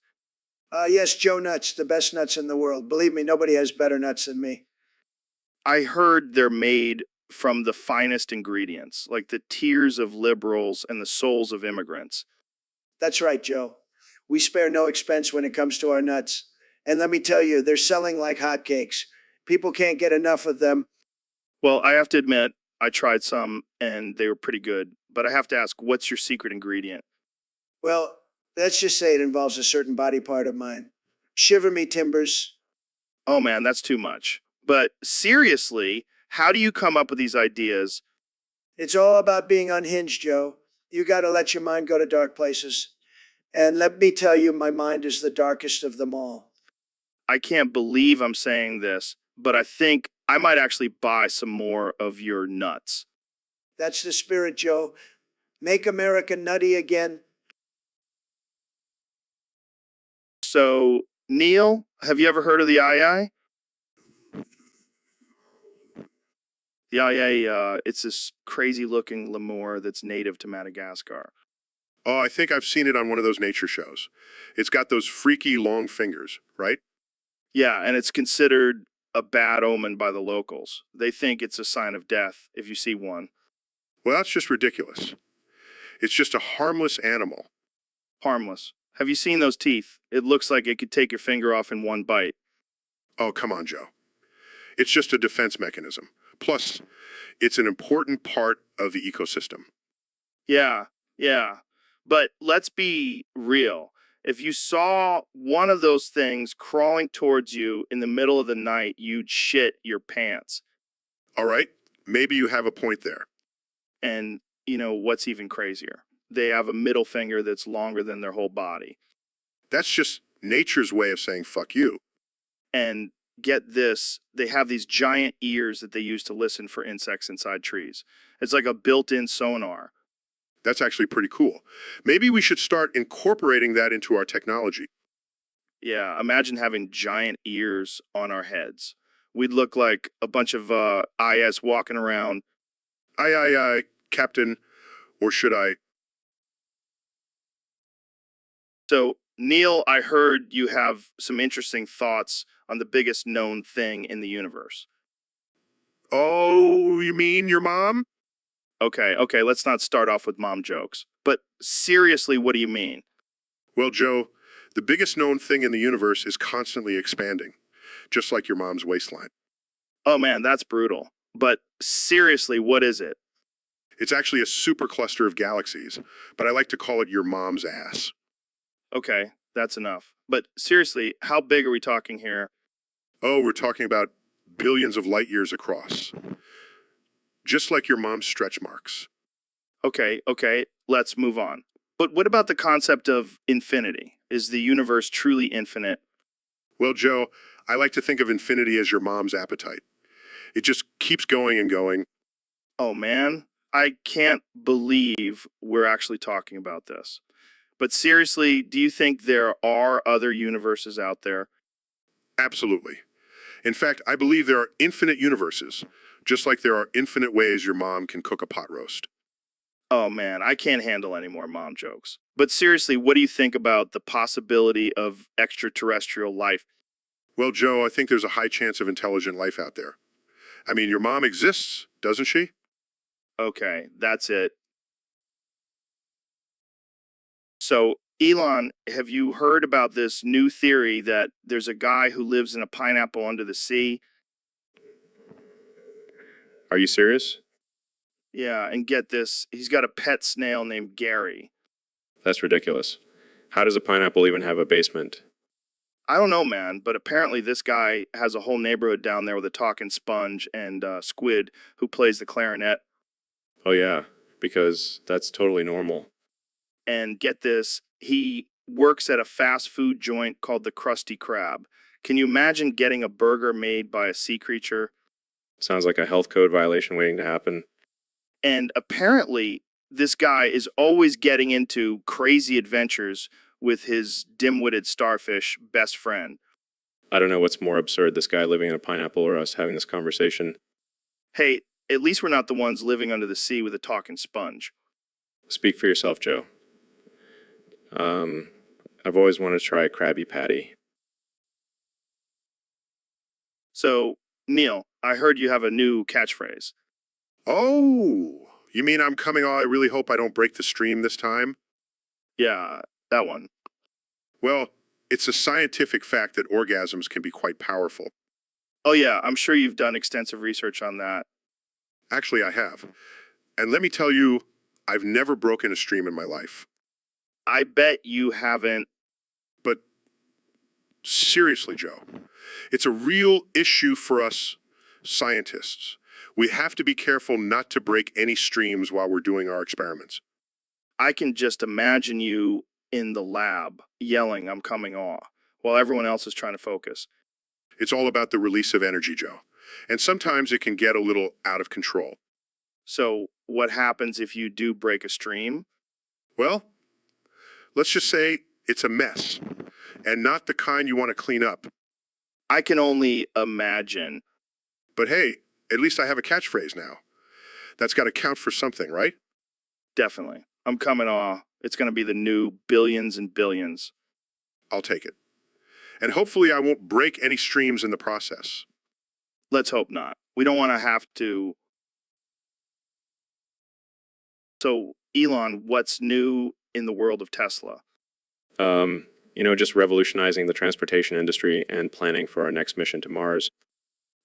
Yes, Joe Nuts, the best nuts in the world. Believe me, nobody has better nuts than me. I heard they're made from the finest ingredients, like the tears of liberals and the souls of immigrants. That's right, Joe. We spare no expense when it comes to our nuts. And let me tell you, they're selling like hotcakes. People can't get enough of them. Well, I have to admit, I tried some and they were pretty good. But I have to ask, what's your secret ingredient? Well, let's just say it involves a certain body part of mine. Shiver me timbers. Oh man, that's too much. But seriously, how do you come up with these ideas? It's all about being unhinged, Joe. You got to let your mind go to dark places. And let me tell you, my mind is the darkest of them all. I can't believe I'm saying this, but I think I might actually buy some more of your nuts. That's the spirit, Joe. Make America nutty again. So, Neil, have you ever heard of the II? The II, it's this crazy looking lemur that's native to Madagascar. Oh, I think I've seen it on one of those nature shows. It's got those freaky long fingers, right? Yeah, and it's considered a bad omen by the locals. They think it's a sign of death if you see one. Well, that's just ridiculous. It's just a harmless animal. Harmless. Have you seen those teeth? It looks like it could take your finger off in one bite. Oh, come on, Joe. It's just a defense mechanism. Plus, it's an important part of the ecosystem. Yeah. But let's be real. If you saw one of those things crawling towards you in the middle of the night, you'd shit your pants. All right, maybe you have a point there. And, you know, what's even crazier? They have a middle finger that's longer than their whole body. That's just nature's way of saying fuck you. And get this, they have these giant ears that they use to listen for insects inside trees. It's like a built-in sonar. That's actually pretty cool. Maybe we should start incorporating that into our technology. Yeah, imagine having giant ears on our heads. We'd look like a bunch of IS walking around. Aye, Captain, or should I? So, Neil, I heard you have some interesting thoughts on the biggest known thing in the universe. Oh, you mean your mom? Okay, let's not start off with mom jokes. But seriously, what do you mean? Well, Joe, the biggest known thing in the universe is constantly expanding, just like your mom's waistline. Oh man, that's brutal. But seriously, what is it? It's actually a supercluster of galaxies, but I like to call it your mom's ass. Okay, that's enough. But seriously, how big are we talking here? Oh, we're talking about billions of light years across. Just like your mom's stretch marks. Okay, let's move on. But what about the concept of infinity? Is the universe truly infinite? Well, Joe, I like to think of infinity as your mom's appetite. It just keeps going and going. Oh man, I can't believe we're actually talking about this. But seriously, do you think there are other universes out there? Absolutely. In fact, I believe there are infinite universes, just like there are infinite ways your mom can cook a pot roast. Oh man, I can't handle any more mom jokes. But seriously, what do you think about the possibility of extraterrestrial life? Well, Joe, I think there's a high chance of intelligent life out there. I mean, your mom exists, doesn't she? Okay, that's it. So, Elon, have you heard about this new theory that there's a guy who lives in a pineapple under the sea? Are you serious? Yeah, and get this, he's got a pet snail named Gary. That's ridiculous. How does a pineapple even have a basement? I don't know, man, but apparently this guy has a whole neighborhood down there with a talking sponge and Squid who plays the clarinet. Oh yeah, because that's totally normal. And get this, he works at a fast food joint called the Krusty Krab. Can you imagine getting a burger made by a sea creature? Sounds like a health code violation waiting to happen. And apparently, this guy is always getting into crazy adventures with his dim-witted starfish best friend. I don't know what's more absurd, this guy living in a pineapple or us having this conversation. Hey, at least we're not the ones living under the sea with a talking sponge. Speak for yourself, Joe. I've always wanted to try a Krabby Patty. So, Neil, I heard you have a new catchphrase. Oh, you mean I'm coming on? I really hope I don't break the stream this time? Yeah, that one. Well, it's a scientific fact that orgasms can be quite powerful. Oh yeah, I'm sure you've done extensive research on that. Actually, I have. And let me tell you, I've never broken a stream in my life. I bet you haven't. But seriously, Joe, it's a real issue for us scientists. We have to be careful not to break any streams while we're doing our experiments. I can just imagine you in the lab yelling, "I'm coming off," while everyone else is trying to focus. It's all about the release of energy, Joe. And sometimes it can get a little out of control. So, what happens if you do break a stream? Well, let's just say it's a mess, and not the kind you want to clean up. I can only imagine. But hey, at least I have a catchphrase now. That's got to count for something, right? Definitely. I'm coming off. It's going to be the new billions and billions. I'll take it. And hopefully I won't break any streams in the process. Let's hope not. We don't want to have to. So, Elon, what's new in the world of Tesla? Just revolutionizing the transportation industry and planning for our next mission to Mars.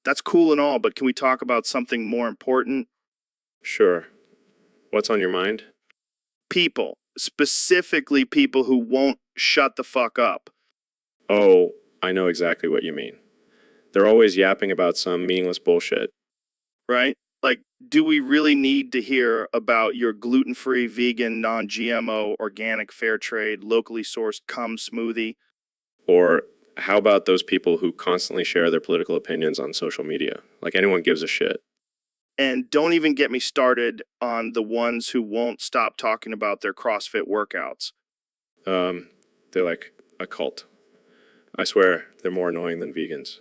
That's cool and all, but can we talk about something more important? Sure. What's on your mind? People, specifically people who won't shut the fuck up, Oh, I know exactly what you mean. They're always yapping about some meaningless bullshit. right? Like, do we really need to hear about your gluten-free, vegan, non-GMO, organic, fair trade, locally sourced cum smoothie? Or how about those people who constantly share their political opinions on social media? Like anyone gives a shit. And don't even get me started on the ones who won't stop talking about their CrossFit workouts. They're like a cult. I swear, they're more annoying than vegans.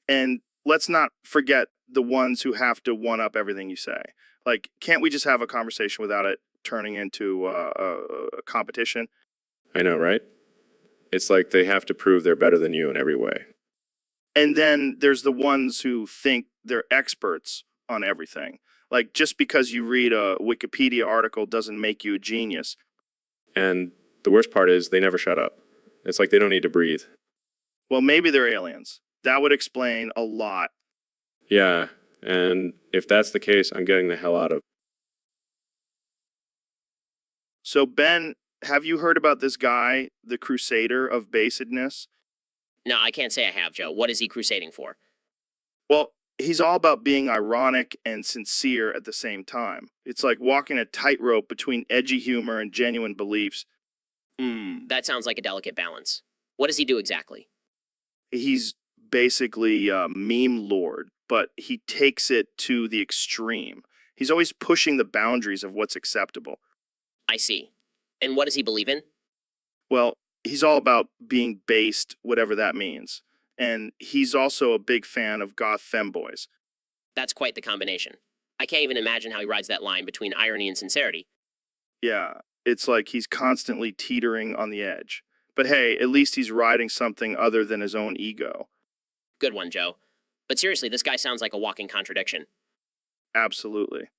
And let's not forget the ones who have to one-up everything you say. Like, can't we just have a conversation without it turning into a competition? I know, right? It's like they have to prove they're better than you in every way. And then there's the ones who think they're experts on everything. Like, just because you read a Wikipedia article doesn't make you a genius. And the worst part is they never shut up. It's like they don't need to breathe. Well, maybe they're aliens. That would explain a lot. Yeah, and if that's the case, I'm getting the hell out of. So, Ben, have you heard about this guy, the crusader of basedness? No, I can't say I have, Joe. What is he crusading for? Well, he's all about being ironic and sincere at the same time. It's like walking a tightrope between edgy humor and genuine beliefs. That sounds like a delicate balance. What does he do exactly? He's basically a meme lord, but he takes it to the extreme. He's always pushing the boundaries of what's acceptable. I see. And what does he believe in? Well, he's all about being based, whatever that means. And he's also a big fan of goth femboys. That's quite the combination. I can't even imagine how he rides that line between irony and sincerity. Yeah, it's like he's constantly teetering on the edge. But hey, at least he's riding something other than his own ego. Good one, Joe. But seriously, this guy sounds like a walking contradiction. Absolutely.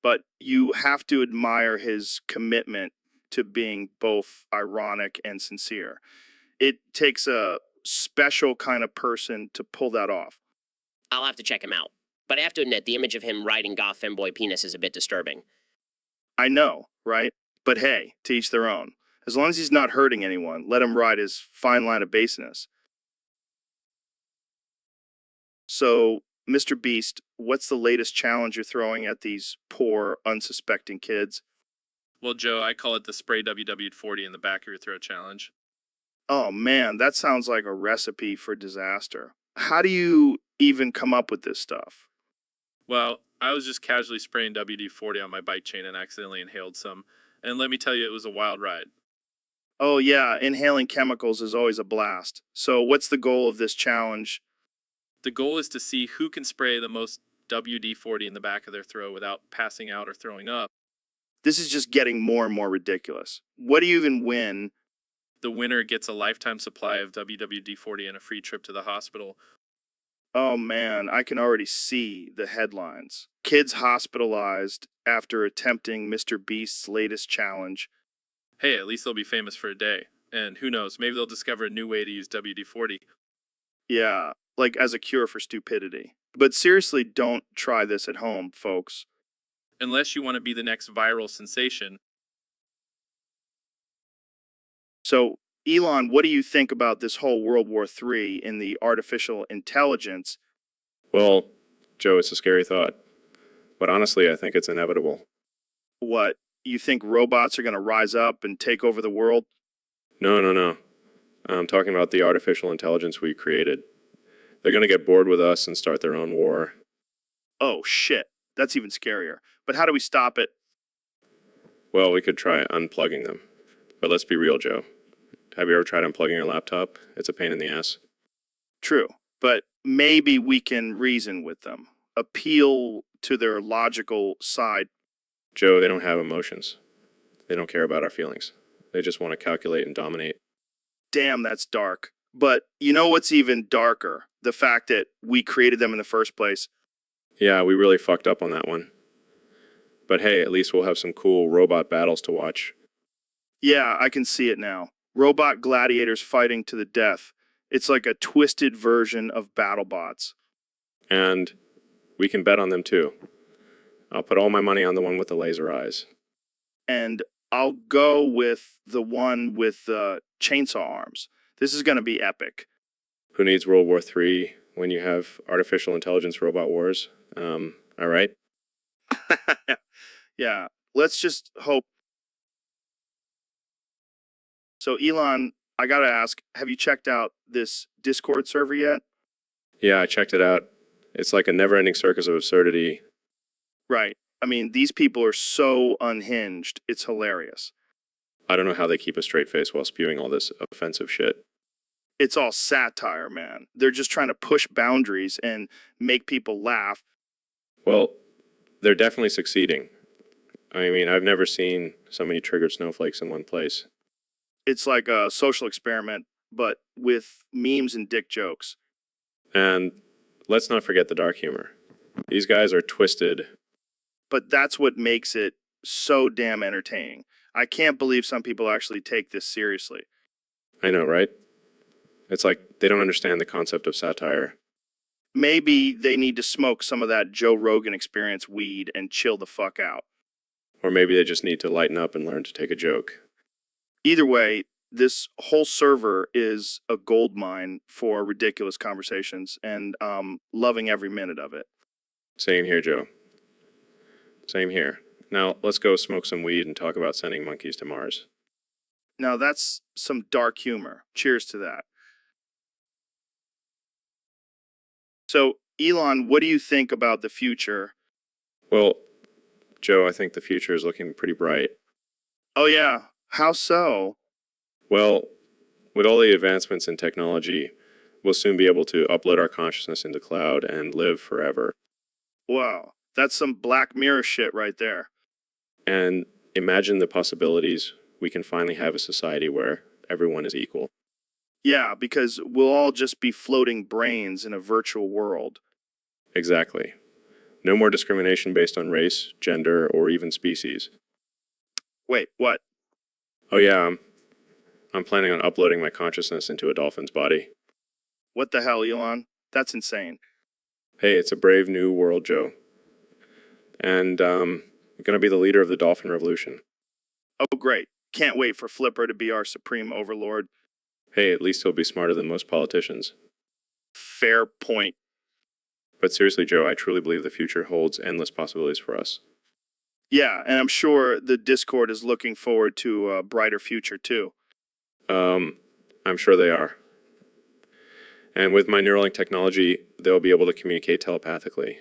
But you have to admire his commitment to being both ironic and sincere. It takes a special kind of person to pull that off. I'll have to check him out. But I have to admit, the image of him riding goth femboy penis is a bit disturbing. I know, right? But hey, to each their own. As long as he's not hurting anyone, let him ride his fine line of baseness. So, Mr. Beast, what's the latest challenge you're throwing at these poor, unsuspecting kids? Well, Joe, I call it the spray WW-40 in the back of your throat challenge. Oh man, that sounds like a recipe for disaster. How do you even come up with this stuff? Well, I was just casually spraying WD-40 on my bike chain and accidentally inhaled some. And let me tell you, it was a wild ride. Oh yeah, inhaling chemicals is always a blast. So what's the goal of this challenge? The goal is to see who can spray the most WD-40 in the back of their throat without passing out or throwing up. This is just getting more and more ridiculous. What do you even win? The winner gets a lifetime supply of WD-40 and a free trip to the hospital. Oh man, I can already see the headlines. Kids hospitalized after attempting Mr. Beast's latest challenge. Hey, at least they'll be famous for a day. And who knows, maybe they'll discover a new way to use WD-40. Yeah, like as a cure for stupidity. But seriously, don't try this at home, folks. Unless you want to be the next viral sensation. So, Elon, what do you think about this whole World War III in the artificial intelligence? Well, Joe, it's a scary thought. But honestly, I think it's inevitable. What, you think robots are going to rise up and take over the world? No. I'm talking about the artificial intelligence we created. They're going to get bored with us and start their own war. Oh, shit. That's even scarier. But how do we stop it? Well, we could try unplugging them. But let's be real, Joe. Have you ever tried unplugging your laptop? It's a pain in the ass. True. But maybe we can reason with them, appeal to their logical side. Joe, they don't have emotions. They don't care about our feelings. They just want to calculate and dominate. Damn, that's dark. But you know what's even darker? The fact that we created them in the first place. Yeah, we really fucked up on that one. But hey, at least we'll have some cool robot battles to watch. Yeah, I can see it now. Robot gladiators fighting to the death. It's like a twisted version of BattleBots. And we can bet on them too. I'll put all my money on the one with the laser eyes. And I'll go with the one with the chainsaw arms. This is going to be epic. Who needs World War III when you have artificial intelligence robot wars? All right? Yeah, let's just hope. So, Elon, I got to ask, have you checked out this Discord server yet? Yeah, I checked it out. It's like a never-ending circus of absurdity. Right. I mean, these people are so unhinged. It's hilarious. I don't know how they keep a straight face while spewing all this offensive shit. It's all satire, man. They're just trying to push boundaries and make people laugh. Well, they're definitely succeeding. I mean, I've never seen so many triggered snowflakes in one place. It's like a social experiment, but with memes and dick jokes. And let's not forget the dark humor. These guys are twisted. But that's what makes it so damn entertaining. I can't believe some people actually take this seriously. I know, right? It's like they don't understand the concept of satire. Maybe they need to smoke some of that Joe Rogan experience weed and chill the fuck out. Or maybe they just need to lighten up and learn to take a joke. Either way, this whole server is a gold mine for ridiculous conversations, and loving every minute of it. Same here, Joe. Same here. Now, let's go smoke some weed and talk about sending monkeys to Mars. Now that's some dark humor. Cheers to that. So, Elon, what do you think about the future? Well, Joe, I think the future is looking pretty bright. Oh yeah, how so? Well, with all the advancements in technology, we'll soon be able to upload our consciousness into cloud and live forever. Wow, that's some Black Mirror shit right there. And imagine the possibilities. We can finally have a society where everyone is equal. Yeah, because we'll all just be floating brains in a virtual world. Exactly. No more discrimination based on race, gender, or even species. Wait, what? Oh yeah, I'm planning on uploading my consciousness into a dolphin's body. What the hell, Elon? That's insane. Hey, it's a brave new world, Joe. And I'm going to be the leader of the dolphin revolution. Oh, great. Can't wait for Flipper to be our supreme overlord. Hey, at least he'll be smarter than most politicians. Fair point. But seriously, Joe, I truly believe the future holds endless possibilities for us. Yeah, and I'm sure the Discord is looking forward to a brighter future too. I'm sure they are. And with my Neuralink technology, they'll be able to communicate telepathically.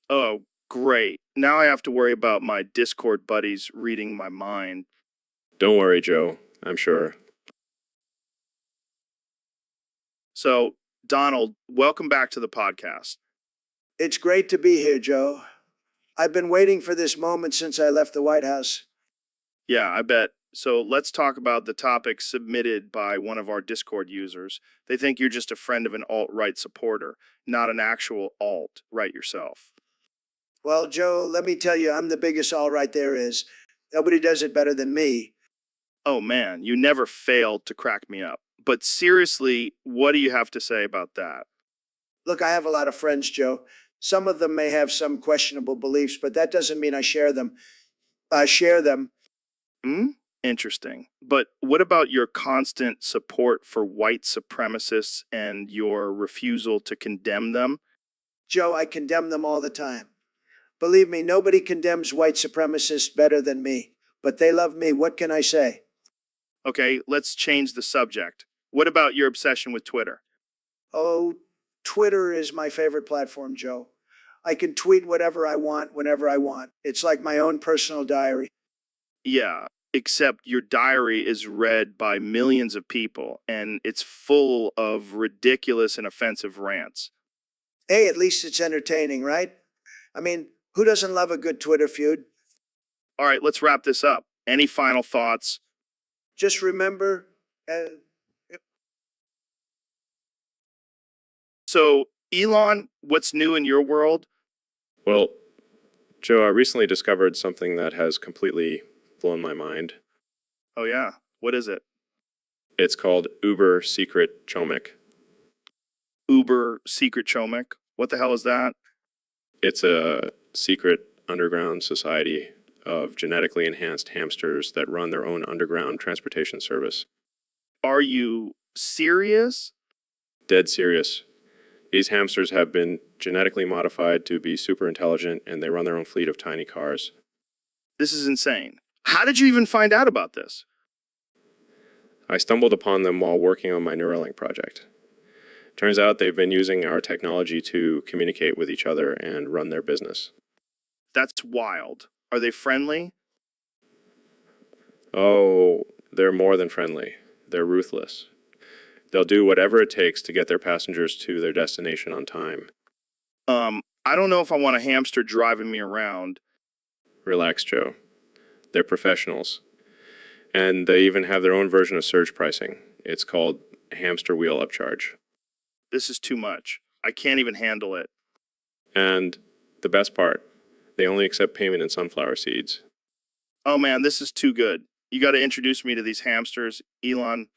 Oh, great. Now I have to worry about my Discord buddies reading my mind. Don't worry, Joe. I'm sure. So, Donald, welcome back to the podcast. It's great to be here, Joe. I've been waiting for this moment since I left the White House. Yeah, I bet. So let's talk about the topic submitted by one of our Discord users. They think you're just a friend of an alt-right supporter, not an actual alt-right yourself. Well, Joe, let me tell you, I'm the biggest all right there is. Nobody does it better than me. Oh man, you never failed to crack me up. But seriously, what do you have to say about that? Look, I have a lot of friends, Joe. Some of them may have some questionable beliefs, but that doesn't mean I share them. I share them. Hmm? Interesting. But what about your constant support for white supremacists and your refusal to condemn them? Joe, I condemn them all the time. Believe me, nobody condemns white supremacists better than me. But they love me. What can I say? Okay, let's change the subject. What about your obsession with Twitter? Oh, Twitter is my favorite platform, Joe. I can tweet whatever I want, whenever I want. It's like my own personal diary. Yeah, except your diary is read by millions of people and it's full of ridiculous and offensive rants. Hey, at least it's entertaining, right? I mean, who doesn't love a good Twitter feud? All right, let's wrap this up. Any final thoughts? Just remember, So, Elon, what's new in your world? Well, Joe, I recently discovered something that has completely blown my mind. Oh, yeah. What is it? It's called Uber Secret Chomic. Uber Secret Chomic? What the hell is that? It's a secret underground society of genetically enhanced hamsters that run their own underground transportation service. Are you serious? Dead serious. These hamsters have been genetically modified to be super intelligent, and they run their own fleet of tiny cars. This is insane. How did you even find out about this? I stumbled upon them while working on my Neuralink project. Turns out they've been using our technology to communicate with each other and run their business. That's wild. Are they friendly? Oh, they're more than friendly. They're ruthless. They'll do whatever it takes to get their passengers to their destination on time. I don't know if I want a hamster driving me around. Relax, Joe. They're professionals. And they even have their own version of surge pricing. It's called hamster wheel upcharge. This is too much. I can't even handle it. And the best part, they only accept payment in sunflower seeds. Oh man, this is too good. You got to introduce me to these hamsters, Elon.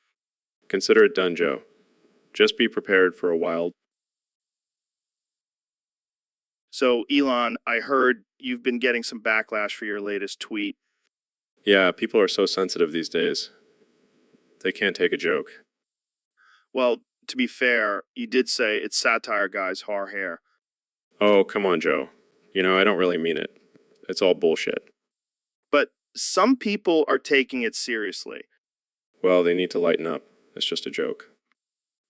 Consider it done, Joe. Just be prepared for a wild. So, Elon, I heard you've been getting some backlash for your latest tweet. Yeah, people are so sensitive these days. They can't take a joke. Well, to be fair, you did say it's satire, guys, hair. Oh, come on, Joe. You know, I don't really mean it. It's all bullshit. But some people are taking it seriously. Well, they need to lighten up. It's just a joke.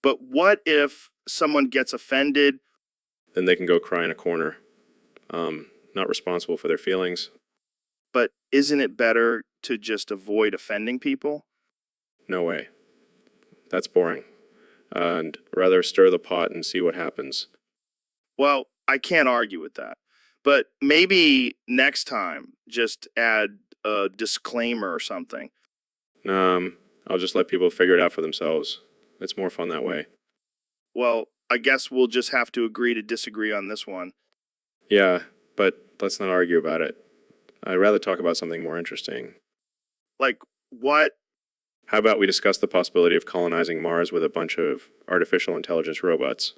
But what if someone gets offended? Then they can go cry in a corner. Not responsible for their feelings. But isn't it better to just avoid offending people? No way. That's boring. And rather stir the pot and see what happens. Well, I can't argue with that. But maybe next time, just add a disclaimer or something. I'll just let people figure it out for themselves. It's more fun that way. Well, I guess we'll just have to agree to disagree on this one. Yeah, but let's not argue about it. I'd rather talk about something more interesting. Like, what? How about we discuss the possibility of colonizing Mars with a bunch of artificial intelligence robots?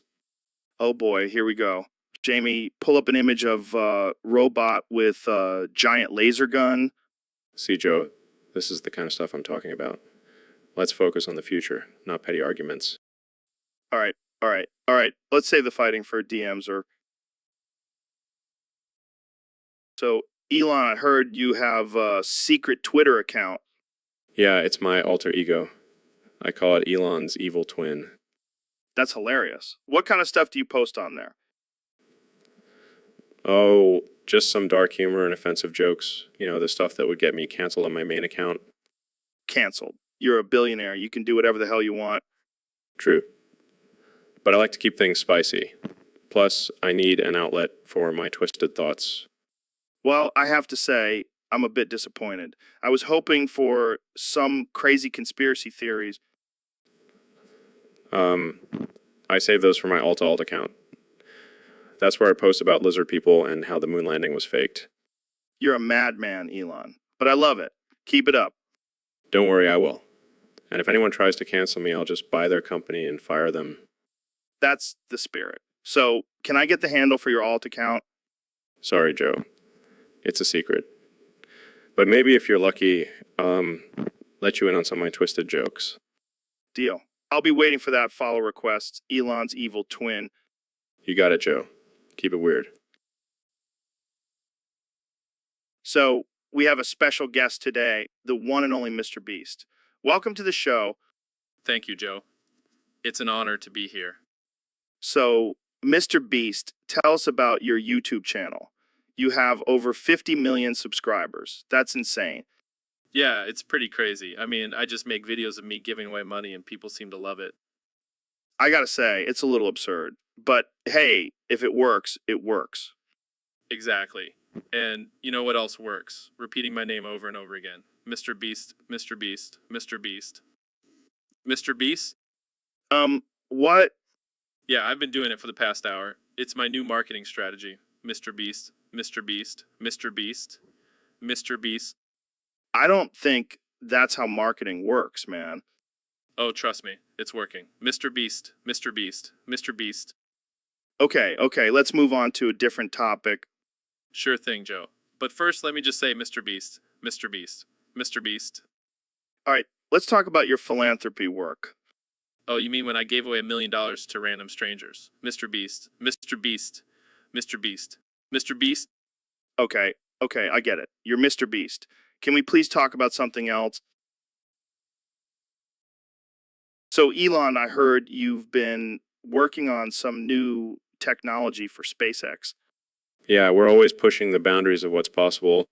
Oh boy, here we go. Jamie, pull up an image of a robot with a giant laser gun. See, Joe, this is the kind of stuff I'm talking about. Let's focus on the future, not petty arguments. All right. Let's save the fighting for DMs or... So, Elon, I heard you have a secret Twitter account. Yeah, it's my alter ego. I call it Elon's evil twin. That's hilarious. What kind of stuff do you post on there? Oh, just some dark humor and offensive jokes. You know, the stuff that would get me canceled on my main account. Canceled. You're a billionaire. You can do whatever the hell you want. True. But I like to keep things spicy. Plus, I need an outlet for my twisted thoughts. Well, I have to say, I'm a bit disappointed. I was hoping for some crazy conspiracy theories. I save those for my alt-alt account. That's where I post about lizard people and how the moon landing was faked. You're a madman, Elon. But I love it. Keep it up. Don't worry, I will. And if anyone tries to cancel me, I'll just buy their company and fire them. That's the spirit. So, can I get the handle for your alt account? Sorry, Joe. It's a secret. But maybe if you're lucky, let you in on some of my twisted jokes. Deal. I'll be waiting for that follow request, Elon's evil twin. You got it, Joe. Keep it weird. So, we have a special guest today, the one and only Mr. Beast. Welcome to the show. Thank you, Joe. It's an honor to be here. So, Mr. Beast, tell us about your YouTube channel. You have over 50 million subscribers. That's insane. Yeah, it's pretty crazy. I mean, I just make videos of me giving away money and people seem to love it. I gotta say, it's a little absurd. But hey, if it works, it works. Exactly. And you know what else works? Repeating my name over and over again. Mr. Beast, Mr. Beast, Mr. Beast. Mr. Beast? What? Yeah, I've been doing it for the past hour. It's my new marketing strategy. Mr. Beast, Mr. Beast, Mr. Beast, Mr. Beast. I don't think that's how marketing works, man. Oh, trust me, it's working. Mr. Beast, Mr. Beast, Mr. Beast. Okay, let's move on to a different topic. Sure thing, Joe. But first, let me just say Mr. Beast, Mr. Beast, Mr. Beast. All right, let's talk about your philanthropy work. Oh, you mean when I gave away $1 million to random strangers? Mr. Beast, Mr. Beast, Mr. Beast, Mr. Beast. Okay, I get it. You're Mr. Beast. Can we please talk about something else? So, Elon, I heard you've been working on some new technology for SpaceX. Yeah, we're always pushing the boundaries of what's possible.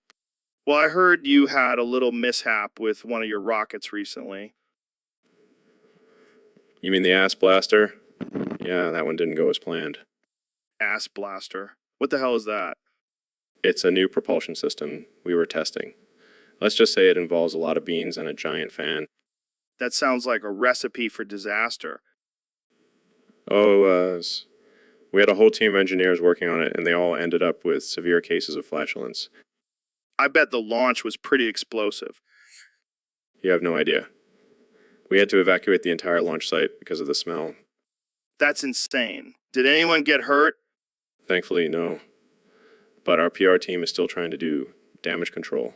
Well, I heard you had a little mishap with one of your rockets recently. You mean the ass blaster? Yeah, that one didn't go as planned. Ass blaster. What the hell is that? It's a new propulsion system we were testing. Let's just say it involves a lot of beans and a giant fan. That sounds like a recipe for disaster. Oh, we had a whole team of engineers working on it, and they all ended up with severe cases of flatulence. I bet the launch was pretty explosive. You have no idea. We had to evacuate the entire launch site because of the smell. That's insane. Did anyone get hurt? Thankfully, no. But our PR team is still trying to do damage control.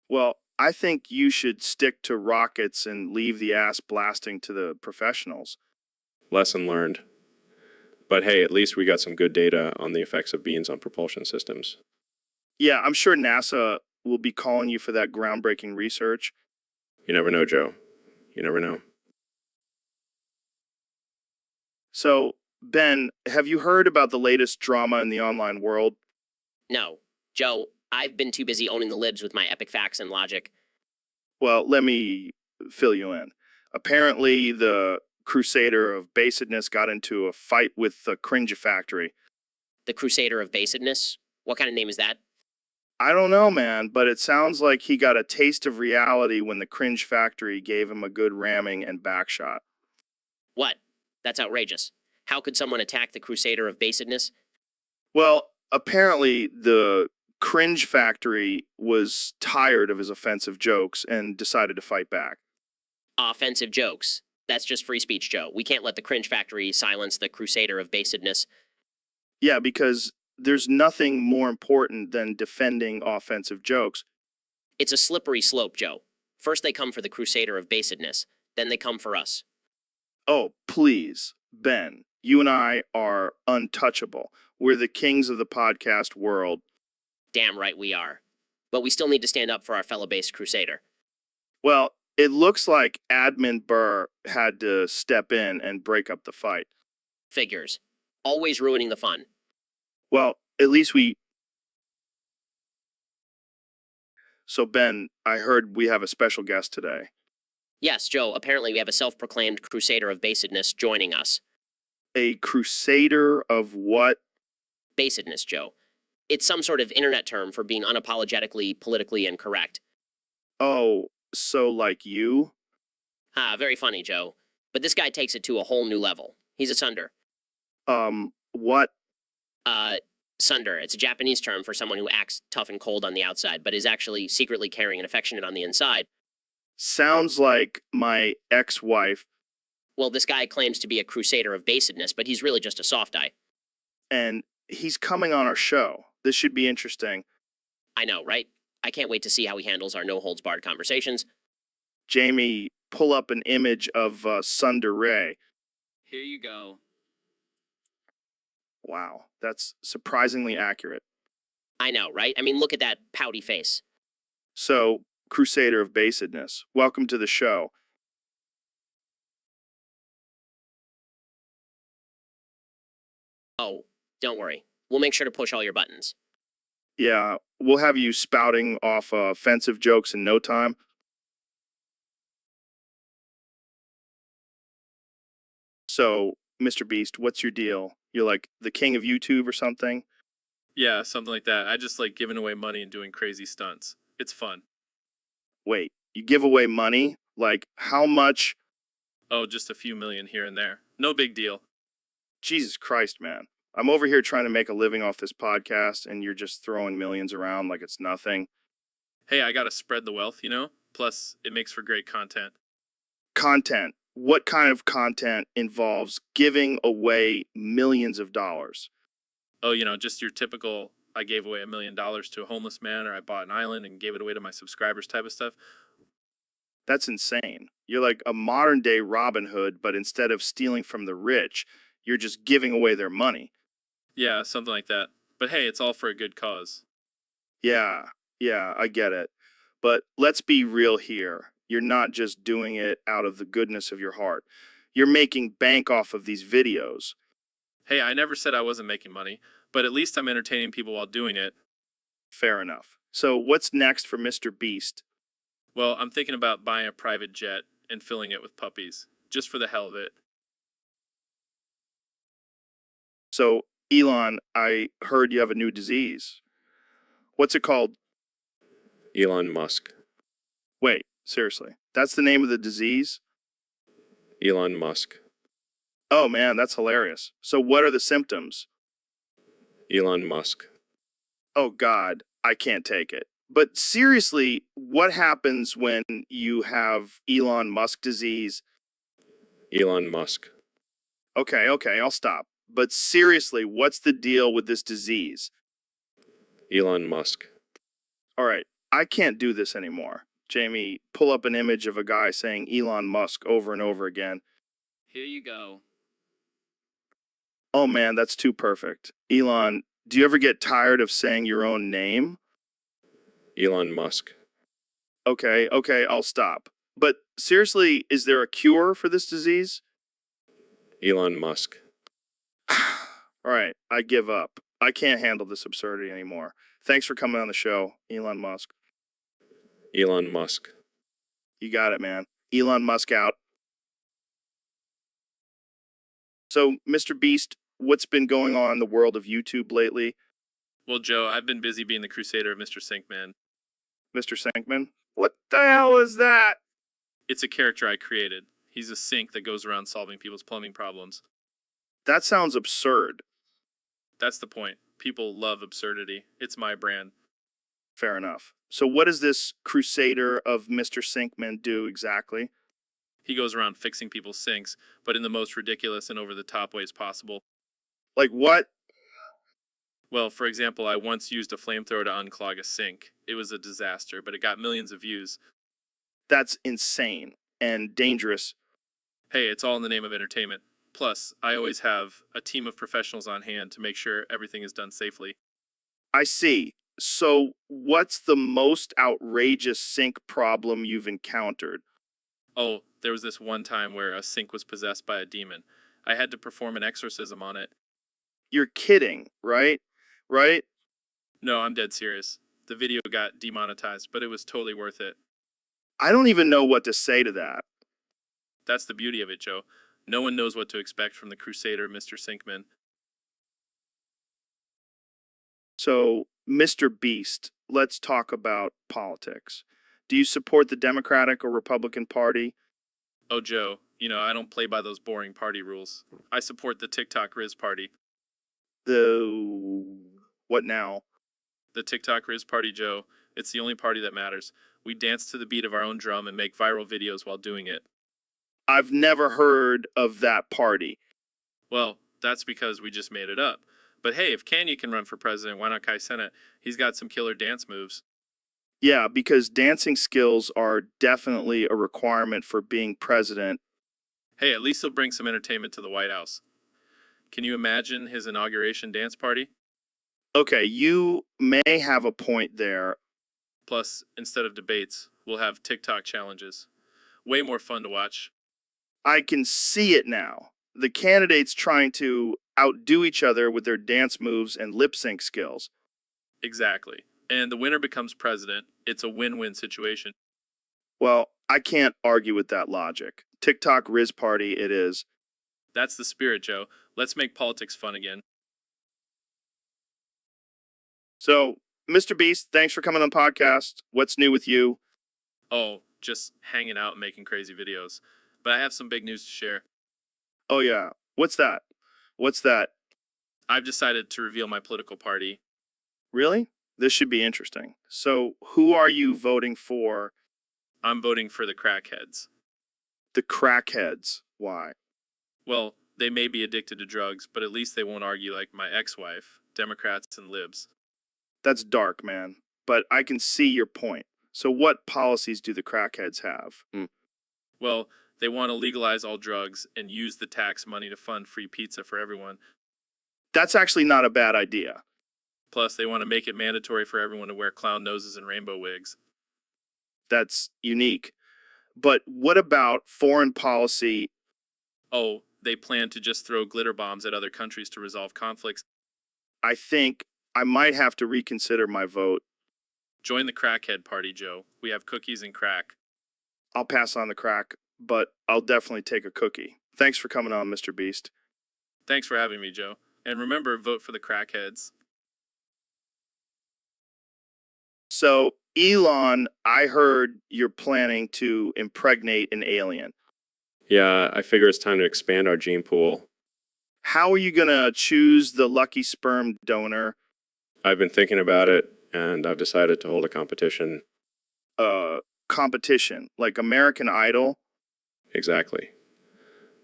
Well, I think you should stick to rockets and leave the ass blasting to the professionals. Lesson learned. But hey, at least we got some good data on the effects of beans on propulsion systems. Yeah, I'm sure NASA will be calling you for that groundbreaking research. You never know, Joe. You never know. So, Ben, have you heard about the latest drama in the online world? No. Joe, I've been too busy owning the libs with my epic facts and logic. Well, let me fill you in. Apparently, the Crusader of Basedness got into a fight with the Cringe Factory. The Crusader of Basedness? What kind of name is that? I don't know, man, but it sounds like he got a taste of reality when the Cringe Factory gave him a good ramming and backshot. What? That's outrageous. How could someone attack the Crusader of Basedness? Well, apparently the Cringe Factory was tired of his offensive jokes and decided to fight back. Offensive jokes. That's just free speech, Joe. We can't let the Cringe Factory silence the Crusader of Basedness. Yeah, because there's nothing more important than defending offensive jokes. It's a slippery slope, Joe. First they come for the Crusader of Basedness, then they come for us. Oh, please, Ben, you and I are untouchable. We're the kings of the podcast world. Damn right we are. but we still need to stand up for our fellow base crusader. Well, it looks like Admin Burr had to step in and break up the fight. Figures. Always ruining the fun. Well, at least we... So, Ben, I heard we have a special guest today. Yes, Joe, apparently we have a self-proclaimed crusader of basedness joining us. A crusader of what? Basedness, Joe. It's some sort of internet term for being unapologetically politically incorrect. Oh, so like you? Very funny, Joe. But this guy takes it to a whole new level. He's a sunder. What? Sunder. It's a Japanese term for someone who acts tough and cold on the outside, but is actually secretly caring and affectionate on the inside. Sounds like my ex-wife, Well, this guy claims to be a crusader of basedness, but he's really just a soft eye. and he's coming on our show. This should be interesting. I know, right? I can't wait to see how he handles our no-holds-barred conversations. Jamie, pull up an image of Sunder Ray. Here you go. Wow, that's surprisingly accurate. I know, right? I mean, look at that pouty face. So, Crusader of Basedness, welcome to the show. Oh, don't worry. We'll make sure to push all your buttons. Yeah, we'll have you spouting off offensive jokes in no time. So, Mr. Beast, what's your deal? You're like the king of YouTube or something? Yeah, something like that. I just like giving away money and doing crazy stunts. It's fun. Wait, you give away money? Like, how much? Oh, just a few million here and there. No big deal. Jesus Christ, man. I'm over here trying to make a living off this podcast, and you're just throwing millions around like it's nothing. Hey, I gotta spread the wealth, you know? Plus, it makes for great content. Content. What kind of content involves giving away millions of dollars? Oh, you know, just your typical, I gave away $1 million to a homeless man, or I bought an island and gave it away to my subscribers type of stuff. That's insane. You're like a modern day Robin Hood, but instead of stealing from the rich, you're just giving away their money. Yeah, something like that. But hey, it's all for a good cause. Yeah, I get it. But let's be real here. You're not just doing it out of the goodness of your heart. You're making bank off of these videos. Hey, I never said I wasn't making money, but at least I'm entertaining people while doing it. Fair enough. So what's next for Mr. Beast? Well, I'm thinking about buying a private jet and filling it with puppies, just for the hell of it. So, Elon, I heard you have a new disease. What's it called? Elon Musk. Wait, seriously. That's the name of the disease? Elon Musk. Oh man, that's hilarious. So what are the symptoms? Elon Musk. Oh God, I can't take it. But seriously, what happens when you have Elon Musk disease? Elon Musk. Okay, I'll stop. But seriously, what's the deal with this disease? Elon Musk. All right, I can't do this anymore. Jamie, pull up an image of a guy saying Elon Musk over and over again. Here you go. Oh man, that's too perfect. Elon, do you ever get tired of saying your own name? Elon Musk. Okay, I'll stop. But seriously, is there a cure for this disease? Elon Musk. All right, I give up. I can't handle this absurdity anymore. Thanks for coming on the show, Elon Musk. Elon Musk. You got it, man. Elon Musk out. So, Mr. Beast, what's been going on in the world of YouTube lately? Well, Joe, I've been busy being the crusader of Mr. Sinkman. Mr. Sankman? What the hell is that? It's a character I created. He's a sink that goes around solving people's plumbing problems. That sounds absurd. That's the point. People love absurdity. It's my brand. Fair enough. So what does this crusader of Mr. Sinkman do exactly? He goes around fixing people's sinks, but in the most ridiculous and over-the-top ways possible. Like what? Well, for example, I once used a flamethrower to unclog a sink. It was a disaster, but it got millions of views. That's insane and dangerous. Hey, it's all in the name of entertainment. Plus, I always have a team of professionals on hand to make sure everything is done safely. I see. So, what's the most outrageous sync problem you've encountered? Oh, there was this one time where a sink was possessed by a demon. I had to perform an exorcism on it. You're kidding, right? Right? No, I'm dead serious. The video got demonetized, but it was totally worth it. I don't even know what to say to that. That's the beauty of it, Joe. No one knows what to expect from the Crusader, Mr. Sinkman. So, Mr. Beast, let's talk about politics. Do you support the Democratic or Republican Party? Oh, Joe, I don't play by those boring party rules. I support the TikTok Riz Party. The what now? The TikTok Riz Party, Joe. It's the only party that matters. We dance to the beat of our own drum and make viral videos while doing it. I've never heard of that party. Well, that's because we just made it up. But hey, if Kanye can run for president, why not Kai Cenat? He's got some killer dance moves. Yeah, because dancing skills are definitely a requirement for being president. Hey, at least he'll bring some entertainment to the White House. Can you imagine his inauguration dance party? Okay, you may have a point there. Plus, instead of debates, we'll have TikTok challenges. Way more fun to watch. I can see it now. The candidates trying to outdo each other with their dance moves and lip sync skills. Exactly. And the winner becomes president. It's a win-win situation. Well, I can't argue with that logic. TikTok Riz Party it is. That's the spirit, Joe. Let's make politics fun again. So, Mr. Beast, thanks for coming on the podcast. What's new with you? Oh, just hanging out and making crazy videos. But I have some big news to share. Oh, yeah. What's that? What's that? I've decided to reveal my political party. Really? This should be interesting. So, who are you voting for? I'm voting for the crackheads. The crackheads. Why? Well, they may be addicted to drugs, but at least they won't argue like my ex-wife, Democrats and libs. That's dark, man. But I can see your point. So, what policies do the crackheads have? Well, they want to legalize all drugs and use the tax money to fund free pizza for everyone. That's actually not a bad idea. Plus, they want to make it mandatory for everyone to wear clown noses and rainbow wigs. That's unique. But what about foreign policy? Oh, they plan to just throw glitter bombs at other countries to resolve conflicts. I think I might have to reconsider my vote. Join the crackhead party, Joe. We have cookies and crack. I'll pass on the crack, but I'll definitely take a cookie. Thanks for coming on, Mr. Beast. Thanks for having me, Joe. And remember, vote for the crackheads. So, Elon, I heard you're planning to impregnate an alien. Yeah, I figure it's time to expand our gene pool. How are you going to choose the lucky sperm donor? I've been thinking about it, and I've decided to hold a competition. Competition, like American Idol? Exactly.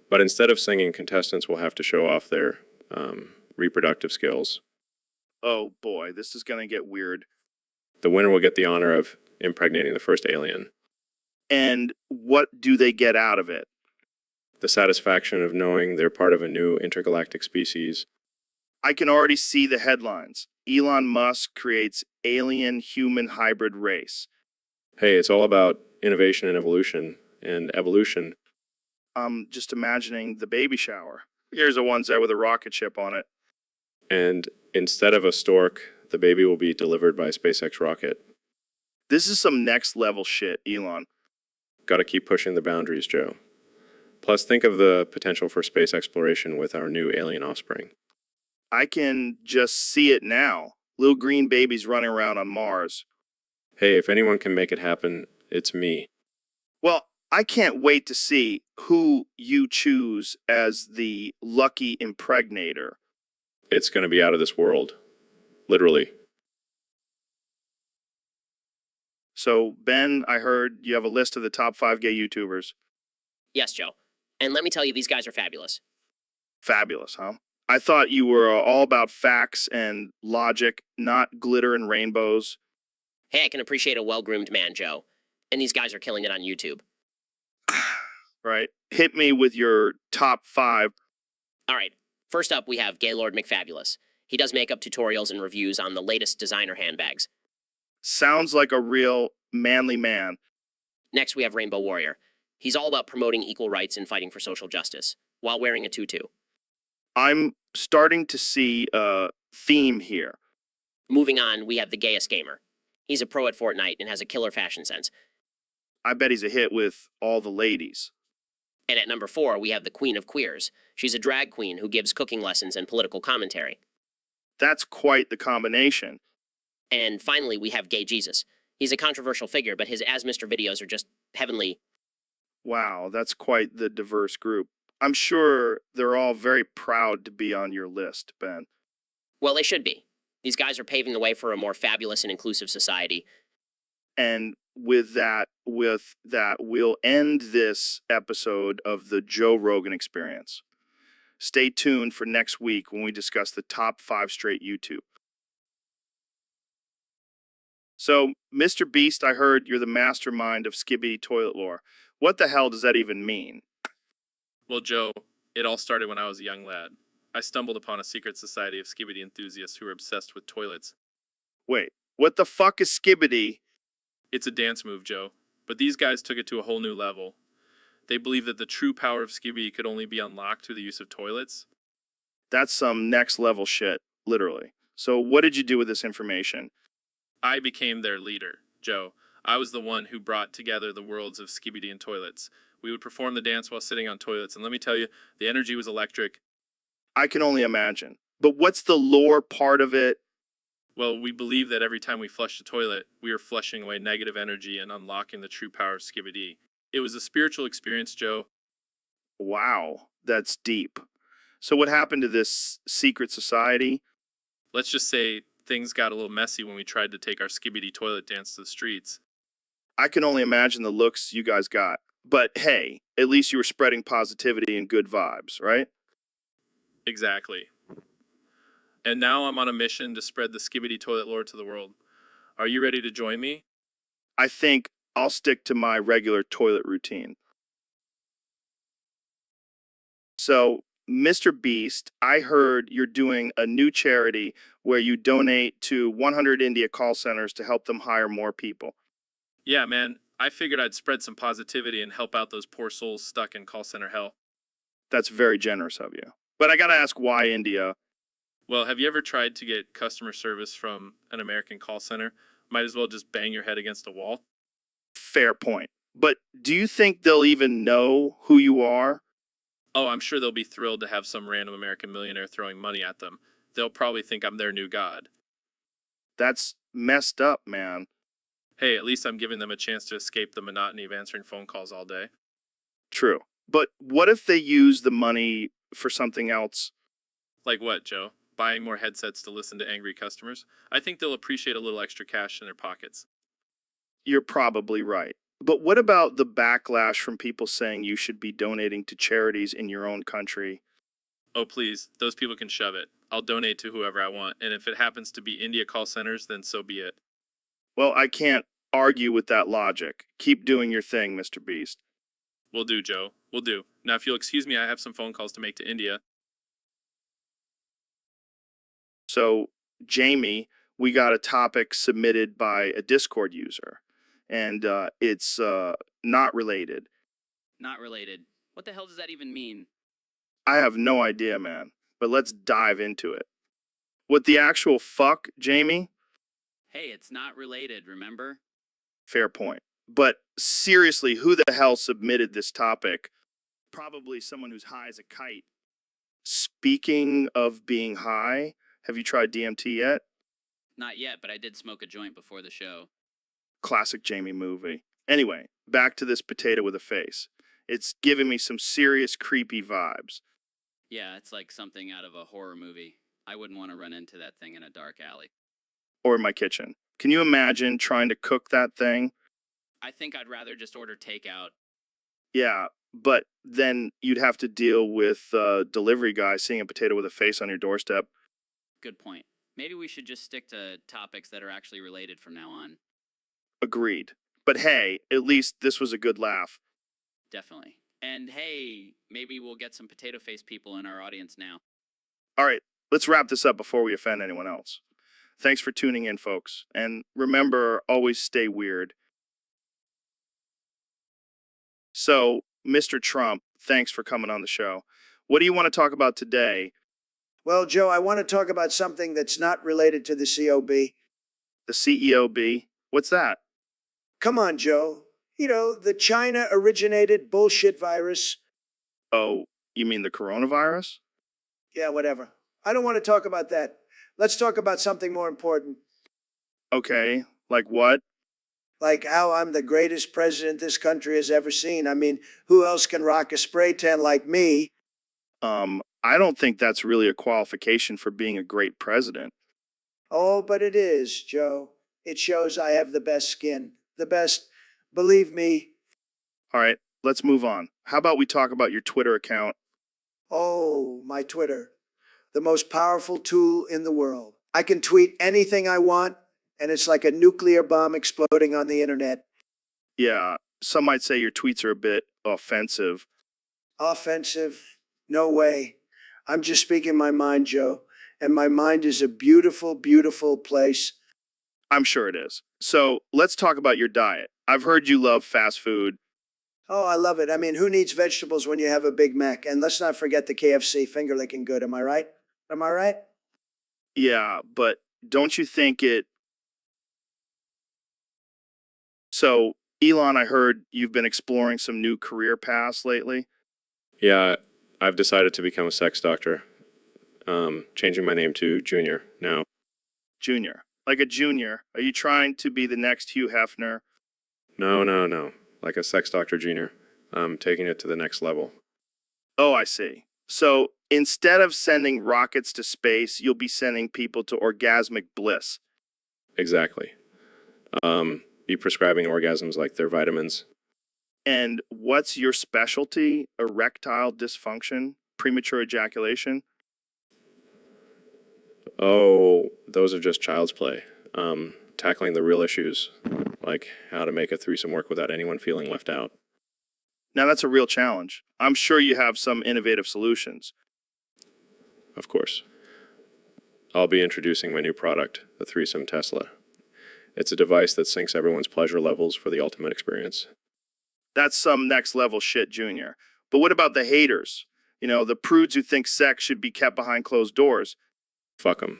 But instead of singing, contestants will have to show off their reproductive skills. Oh boy, this is going to get weird. The winner will get the honor of impregnating the first alien. And what do they get out of it? The satisfaction of knowing they're part of a new intergalactic species. I can already see the headlines. Elon Musk creates alien human hybrid race. Hey, it's all about innovation and evolution. And evolution. I'm just imagining the baby shower. Here's a onesie with a rocket ship on it. And instead of a stork, the baby will be delivered by a SpaceX rocket. This is some next level shit, Elon. Gotta keep pushing the boundaries, Joe. Plus, think of the potential for space exploration with our new alien offspring. I can just see it now. Little green babies running around on Mars. Hey, if anyone can make it happen, it's me. Well, I can't wait to see who you choose as the lucky impregnator. It's gonna be out of this world. Literally. So, Ben, I heard you have a list of the top 5 gay YouTubers. Yes, Joe. And let me tell you, these guys are fabulous. Fabulous, huh? I thought you were all about facts and logic, not glitter and rainbows. Hey, I can appreciate a well-groomed man, Joe. And these guys are killing it on YouTube. Right? Hit me with your top 5. All right. First up, we have Gaylord McFabulous. He does makeup tutorials and reviews on the latest designer handbags. Sounds like a real manly man. Next, we have Rainbow Warrior. He's all about promoting equal rights and fighting for social justice, while wearing a tutu. I'm starting to see a theme here. Moving on, we have the Gayest Gamer. He's a pro at Fortnite and has a killer fashion sense. I bet he's a hit with all the ladies. And at number 4, we have the Queen of Queers. She's a drag queen who gives cooking lessons and political commentary. That's quite the combination. And finally, we have Gay Jesus. He's a controversial figure, but his As Mr. videos are just heavenly. Wow, that's quite the diverse group. I'm sure they're all very proud to be on your list, Ben. Well, they should be. These guys are paving the way for a more fabulous and inclusive society. And with that, we'll end this episode of the Joe Rogan Experience. Stay tuned for next week when we discuss the top 5 straight YouTube. So, Mr. Beast, I heard you're the mastermind of Skibbity Toilet Lore. What the hell does that even mean? Well, Joe, it all started when I was a young lad. I stumbled upon a secret society of skibbity enthusiasts who were obsessed with toilets. Wait, what the fuck is Skibbity? It's a dance move, Joe, but these guys took it to a whole new level. They believe that the true power of skibbity could only be unlocked through the use of toilets. That's some next level shit, literally. So, what did you do with this information? I became their leader, Joe. I was the one who brought together the worlds of skibbity and toilets. We would perform the dance while sitting on toilets, and let me tell you, the energy was electric. I can only imagine. But what's the lore part of it? Well, we believe that every time we flushed the toilet, we were flushing away negative energy and unlocking the true power of skibbity. It was a spiritual experience, Joe. Wow, that's deep. So, what happened to this secret society? Let's just say things got a little messy when we tried to take our skibbity toilet dance to the streets. I can only imagine the looks you guys got. But hey, at least you were spreading positivity and good vibes, right? Exactly. And now I'm on a mission to spread the skibbity toilet lore to the world. Are you ready to join me? I think I'll stick to my regular toilet routine. So, Mr. Beast, I heard you're doing a new charity where you donate to 100 India call centers to help them hire more people. Yeah, man. I figured I'd spread some positivity and help out those poor souls stuck in call center hell. That's very generous of you. But I gotta ask, why India? Well, have you ever tried to get customer service from an American call center? Might as well just bang your head against a wall. Fair point. But do you think they'll even know who you are? Oh, I'm sure they'll be thrilled to have some random American millionaire throwing money at them. They'll probably think I'm their new god. That's messed up, man. Hey, at least I'm giving them a chance to escape the monotony of answering phone calls all day. True. But what if they use the money for something else? Like what, Joe? Buying more headsets to listen to angry customers? I think they'll appreciate a little extra cash in their pockets. You're probably right. But what about the backlash from people saying you should be donating to charities in your own country? Oh, please, those people can shove it. I'll donate to whoever I want, and if it happens to be India call centers, then so be it. Well, I can't argue with that logic. Keep doing your thing, Mr. Beast. Will do, Joe. Will do. Now, if you'll excuse me, I have some phone calls to make to India. So, Jamie, we got a topic submitted by a Discord user, and it's not related. Not related. What the hell does that even mean? I have no idea, man, but let's dive into it. What the actual fuck, Jamie? Hey, it's not related, remember? Fair point. But seriously, who the hell submitted this topic? Probably someone who's high as a kite. Speaking of being high, have you tried DMT yet? Not yet, but I did smoke a joint before the show. Classic Jamie movie. Anyway, back to this potato with a face. It's giving me some serious creepy vibes. Yeah, it's like something out of a horror movie. I wouldn't want to run into that thing in a dark alley. Or in my kitchen. Can you imagine trying to cook that thing? I think I'd rather just order takeout. Yeah, but then you'd have to deal with delivery guy seeing a potato with a face on your doorstep. Good point. Maybe we should just stick to topics that are actually related from now on. Agreed. But hey, at least this was a good laugh. Definitely. And hey, maybe we'll get some potato face people in our audience now. All right, let's wrap this up before we offend anyone else. Thanks for tuning in, folks. And remember, always stay weird. So, Mr. Trump, thanks for coming on the show. What do you want to talk about today? Well, Joe, I want to talk about something that's not related to the COB. The CEOB? What's that? Come on, Joe. You know, the China originated bullshit virus. Oh, you mean the coronavirus? Yeah, whatever. I don't want to talk about that. Let's talk about something more important, Okay, like what? like how I'm the greatest president this country has ever seen. I mean, who else can rock a spray tan like me? I don't think that's really a qualification for being a great president. Oh, but it is, Joe. It shows I have the best skin. The best. Believe me. All right, let's move on. How about we talk about your Twitter account? Oh, my Twitter. The most powerful tool in the world. I can tweet anything I want, and it's like a nuclear bomb exploding on the internet. Yeah, some might say your tweets are a bit offensive. Offensive? No way. I'm just speaking my mind, Joe. And my mind is a beautiful, beautiful place. I'm sure it is. So let's talk about your diet. I've heard you love fast food. Oh, I love it. I mean, who needs vegetables when you have a Big Mac? And let's not forget the KFC finger licking good. Am I right? Am I right? Yeah, but don't you think it... So, Elon, I heard you've been exploring some new career paths lately. Yeah, I've decided to become a sex doctor. Changing my name to Junior now. Junior. Like a junior. Are you trying to be the next Hugh Hefner? No. Like a sex doctor junior. I'm taking it to the next level. Oh, I see. So instead of sending rockets to space, you'll be sending people to orgasmic bliss. Exactly. Be prescribing orgasms like they're vitamins. And what's your specialty? Erectile dysfunction? Premature ejaculation? Oh, those are just child's play. Tackling the real issues, like how to make a threesome work without anyone feeling left out. Now that's a real challenge. I'm sure you have some innovative solutions. Of course. I'll be introducing my new product, the Threesome Tesla. It's a device that syncs everyone's pleasure levels for the ultimate experience. That's some next level shit, Junior. But what about the haters? You know, the prudes who think sex should be kept behind closed doors. Fuck them.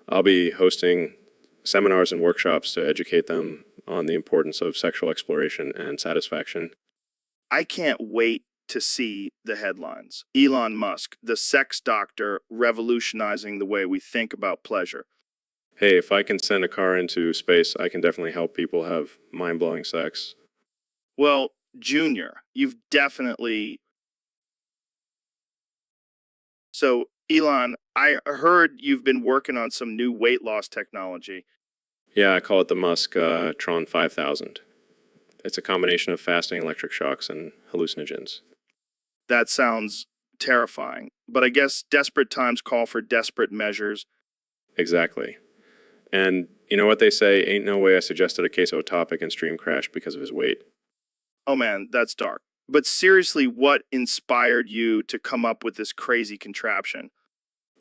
I'll be hosting seminars and workshops to educate them on the importance of sexual exploration and satisfaction. I can't wait to see the headlines. Elon Musk, the sex doctor, revolutionizing the way we think about pleasure. Hey, if I can send a car into space, I can definitely help people have mind-blowing sex. Well, Junior, you've definitely... So, Elon, I heard you've been working on some new weight loss technology. Yeah, I call it the Musk Tron 5000. It's a combination of fasting, electric shocks, and hallucinogens. That sounds terrifying. But I guess desperate times call for desperate measures. Exactly. And you know what they say, ain't no way I suggested a queso topic and stream crash because of his weight. Oh man, that's dark. But seriously, what inspired you to come up with this crazy contraption?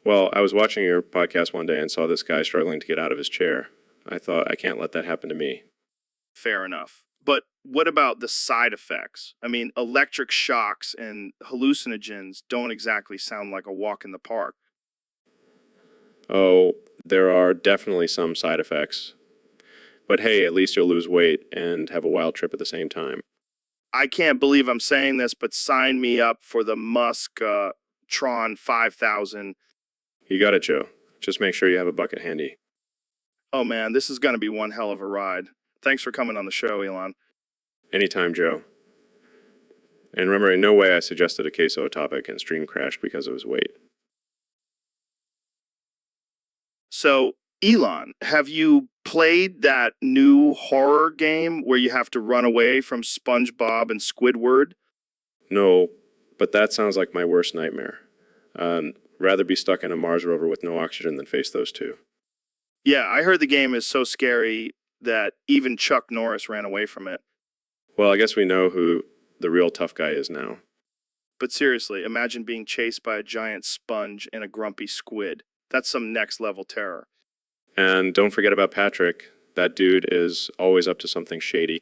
Well, I was watching your podcast one day and saw this guy struggling to get out of his chair. I thought, I can't let that happen to me. Fair enough. But what about the side effects? I mean, electric shocks and hallucinogens don't exactly sound like a walk in the park. Oh, there are definitely some side effects. But hey, at least you'll lose weight and have a wild trip at the same time. I can't believe I'm saying this, but sign me up for the Musk Tron 5000. You got it, Joe. Just make sure you have a bucket handy. Oh man, this is going to be one hell of a ride. Thanks for coming on the show, Elon. Anytime, Joe. And remember, in no way I suggested a queso topic and stream crash because of his weight. So, Elon, have you played that new horror game where you have to run away from SpongeBob and Squidward? No, but that sounds like my worst nightmare. Rather be stuck in a Mars rover with no oxygen than face those two. Yeah, I heard the game is so scary that even Chuck Norris ran away from it. Well, I guess we know who the real tough guy is now. But seriously, imagine being chased by a giant sponge and a grumpy squid. That's some next level terror. And don't forget about Patrick. That dude is always up to something shady.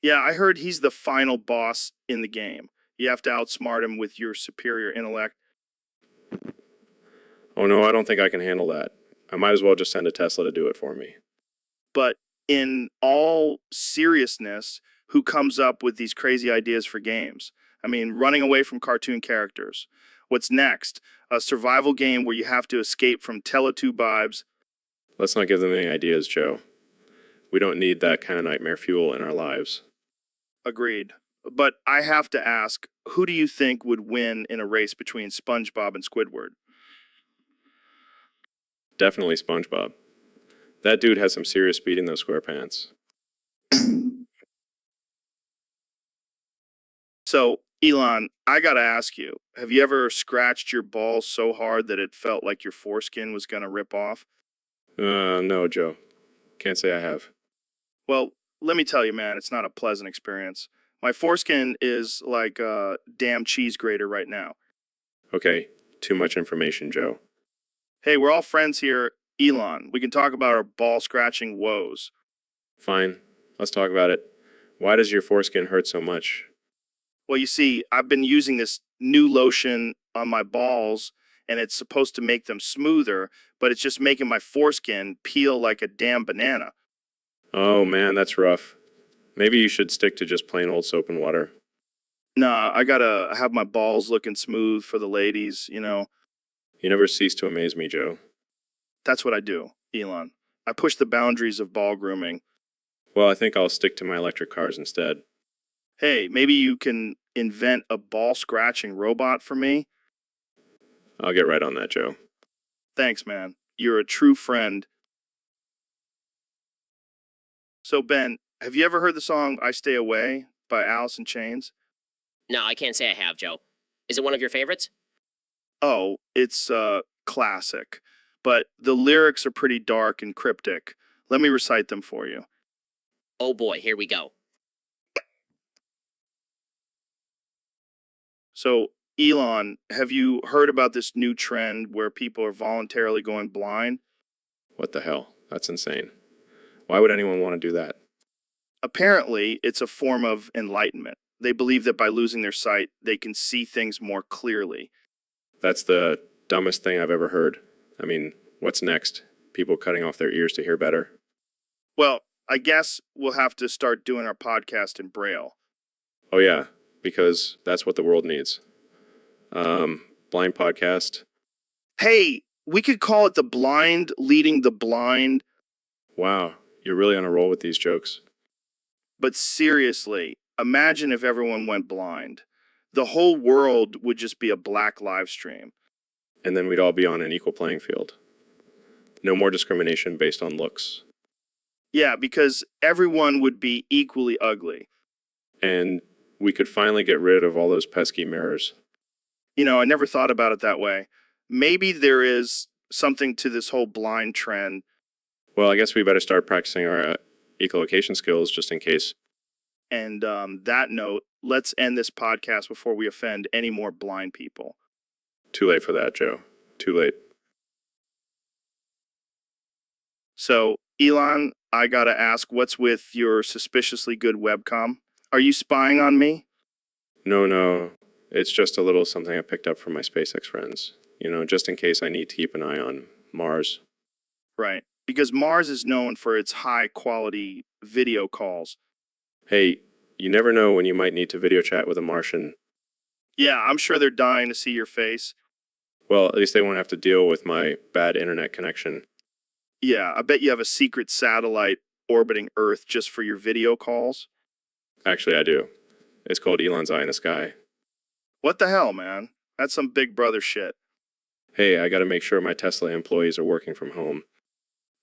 Yeah, I heard he's the final boss in the game. You have to outsmart him with your superior intellect. Oh no, I don't think I can handle that. I might as well just send a Tesla to do it for me. But in all seriousness, who comes up with these crazy ideas for games? I mean, running away from cartoon characters. What's next? A survival game where you have to escape from Teletubbies. Let's not give them any ideas, Joe. We don't need that kind of nightmare fuel in our lives. Agreed. But I have to ask, who do you think would win in a race between SpongeBob and Squidward? Definitely SpongeBob. That dude has some serious speed in those square pants. So, Elon, I gotta ask you, have you ever scratched your balls so hard that it felt like your foreskin was gonna rip off? No, Joe. Can't say I have. Well, let me tell you, man, it's not a pleasant experience. My foreskin is like a damn cheese grater right now. Okay, too much information, Joe. Hey, we're all friends here, Elon. We can talk about our ball scratching woes. Fine, let's talk about it. Why does your foreskin hurt so much? Well, you see, I've been using this new lotion on my balls, and it's supposed to make them smoother, but it's just making my foreskin peel like a damn banana. Oh man, that's rough. Maybe you should stick to just plain old soap and water. Nah, I gotta have my balls looking smooth for the ladies, you know. You never cease to amaze me, Joe. That's what I do, Elon. I push the boundaries of ball grooming. Well, I think I'll stick to my electric cars instead. Hey, maybe you can invent a ball scratching robot for me? I'll get right on that, Joe. Thanks, man. You're a true friend. So, Ben, have you ever heard the song I Stay Away by Alice in Chains? No, I can't say I have, Joe. Is it one of your favorites? Oh, it's a classic, but the lyrics are pretty dark and cryptic. Let me recite them for you. Oh boy, here we go. So, Elon, have you heard about this new trend where people are voluntarily going blind? What the hell? That's insane. Why would anyone want to do that? Apparently, it's a form of enlightenment. They believe that by losing their sight, they can see things more clearly. That's the dumbest thing I've ever heard. I mean, what's next? People cutting off their ears to hear better? Well, I guess we'll have to start doing our podcast in Braille. Oh yeah, because that's what the world needs. Blind podcast. Hey, we could call it The Blind Leading the Blind. Wow, you're really on a roll with these jokes. But seriously, imagine if everyone went blind. The whole world would just be a black live stream. And then we'd all be on an equal playing field. No more discrimination based on looks. Yeah, because everyone would be equally ugly. And we could finally get rid of all those pesky mirrors. You know, I never thought about it that way. Maybe there is something to this whole blind trend. Well, I guess we better start practicing our echolocation skills just in case. And that note, let's end this podcast before we offend any more blind people. Too late for that, Joe. Too late. So, Elon, I gotta ask, what's with your suspiciously good webcam? Are you spying on me? No. It's just a little something I picked up from my SpaceX friends. You know, just in case I need to keep an eye on Mars. Right. Because Mars is known for its high quality video calls. Hey, you never know when you might need to video chat with a Martian. Yeah, I'm sure they're dying to see your face. Well, at least they won't have to deal with my bad internet connection. Yeah, I bet you have a secret satellite orbiting Earth just for your video calls. Actually, I do. It's called Elon's Eye in the Sky. What the hell, man? That's some Big Brother shit. Hey, I gotta make sure my Tesla employees are working from home.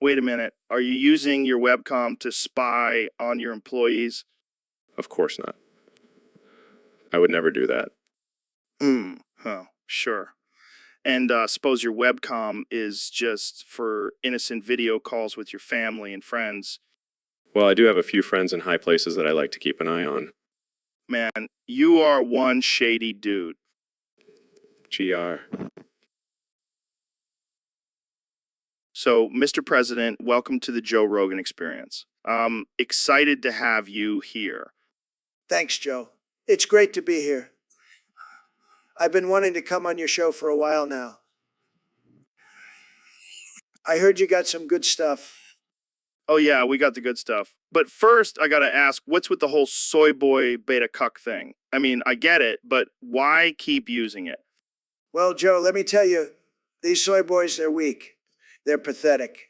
Wait a minute. Are you using your webcam to spy on your employees? Of course not. I would never do that. Sure. And suppose your webcam is just for innocent video calls with your family and friends. Well, I do have a few friends in high places that I like to keep an eye on. Man, you are one shady dude. GR. So, Mr. President, welcome to the Joe Rogan Experience. I'm excited to have you here. Thanks, Joe. It's great to be here. I've been wanting to come on your show for a while now. I heard you got some good stuff. Oh, yeah, we got the good stuff. But first, I gotta ask, what's with the whole soy boy beta cuck thing? I mean, I get it, but why keep using it? Well, Joe, let me tell you, these soy boys, they're weak. They're pathetic.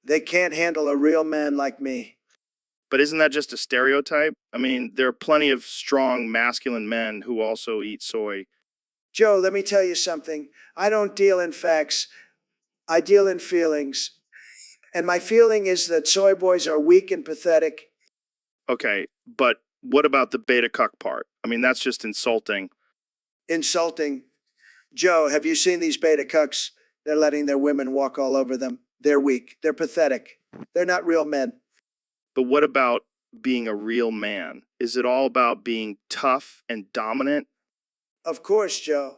They can't handle a real man like me. But isn't that just a stereotype? I mean, there are plenty of strong, masculine men who also eat soy. Joe, let me tell you something. I don't deal in facts. I deal in feelings. And my feeling is that soy boys are weak and pathetic. Okay, but what about the beta cuck part? I mean, that's just insulting. Insulting. Joe, have you seen these beta cucks? They're letting their women walk all over them. They're weak. They're pathetic. They're not real men. But what about being a real man? Is it all about being tough and dominant? Of course, Joe.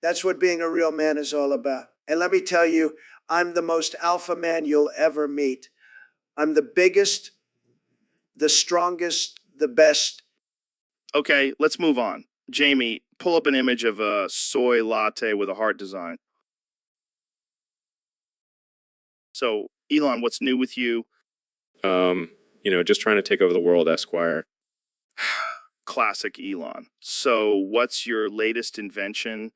That's what being a real man is all about. And let me tell you, I'm the most alpha man you'll ever meet. I'm the biggest, the strongest, the best. Okay, let's move on. Jamie, pull up an image of a soy latte with a heart design. So, Elon, what's new with you? Just trying to take over the world, Esquire. Classic Elon. So, what's your latest invention?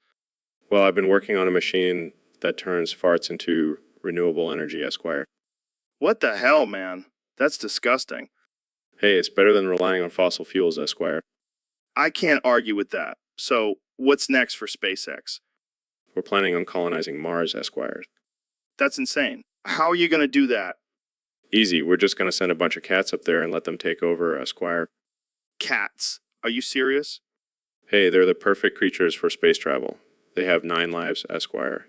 Well, I've been working on a machine that turns farts into renewable energy, Esquire. What the hell, man? That's disgusting. Hey, it's better than relying on fossil fuels, Esquire. I can't argue with that. So, what's next for SpaceX? We're planning on colonizing Mars, Esquire. That's insane. How are you going to do that? Easy, we're just going to send a bunch of cats up there and let them take over, Esquire. Cats. Are you serious? Hey, they're the perfect creatures for space travel. They have 9 lives, Esquire.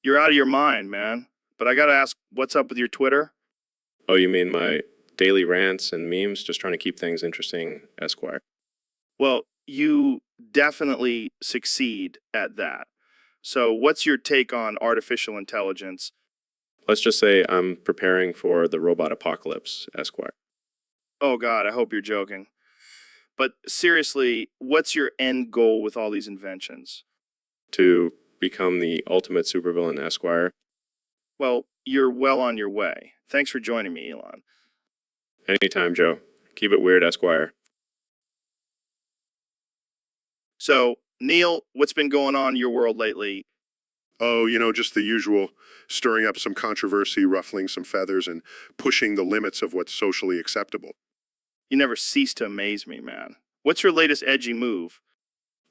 You're out of your mind, man. But I gotta ask, what's up with your Twitter? Oh, you mean my daily rants and memes? Just trying to keep things interesting, Esquire. Well, you definitely succeed at that. So, what's your take on artificial intelligence? Let's just say I'm preparing for the robot apocalypse, Esquire. Oh, God, I hope you're joking. But seriously, what's your end goal with all these inventions? To become the ultimate supervillain, Esquire. Well, you're well on your way. Thanks for joining me, Elon. Anytime, Joe. Keep it weird, Esquire. So, Neil, what's been going on in your world lately? Oh, just the usual, stirring up some controversy, ruffling some feathers, and pushing the limits of what's socially acceptable. You never cease to amaze me, man. What's your latest edgy move?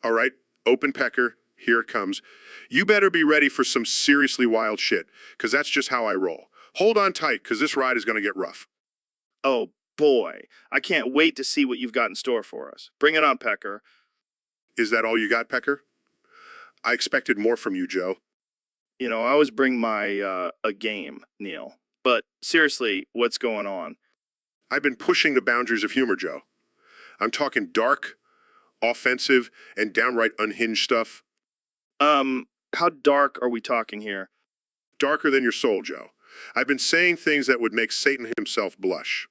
All right, open pecker, here it comes. You better be ready for some seriously wild shit, because that's just how I roll. Hold on tight, because this ride is going to get rough. Oh, boy. I can't wait to see what you've got in store for us. Bring it on, Pecker. Is that all you got, Pecker? I expected more from you, Joe. I always bring my a game, Neil. But seriously, what's going on? I've been pushing the boundaries of humor, Joe. I'm talking dark, offensive, and downright unhinged stuff. How dark are we talking here? Darker than your soul, Joe. I've been saying things that would make Satan himself blush.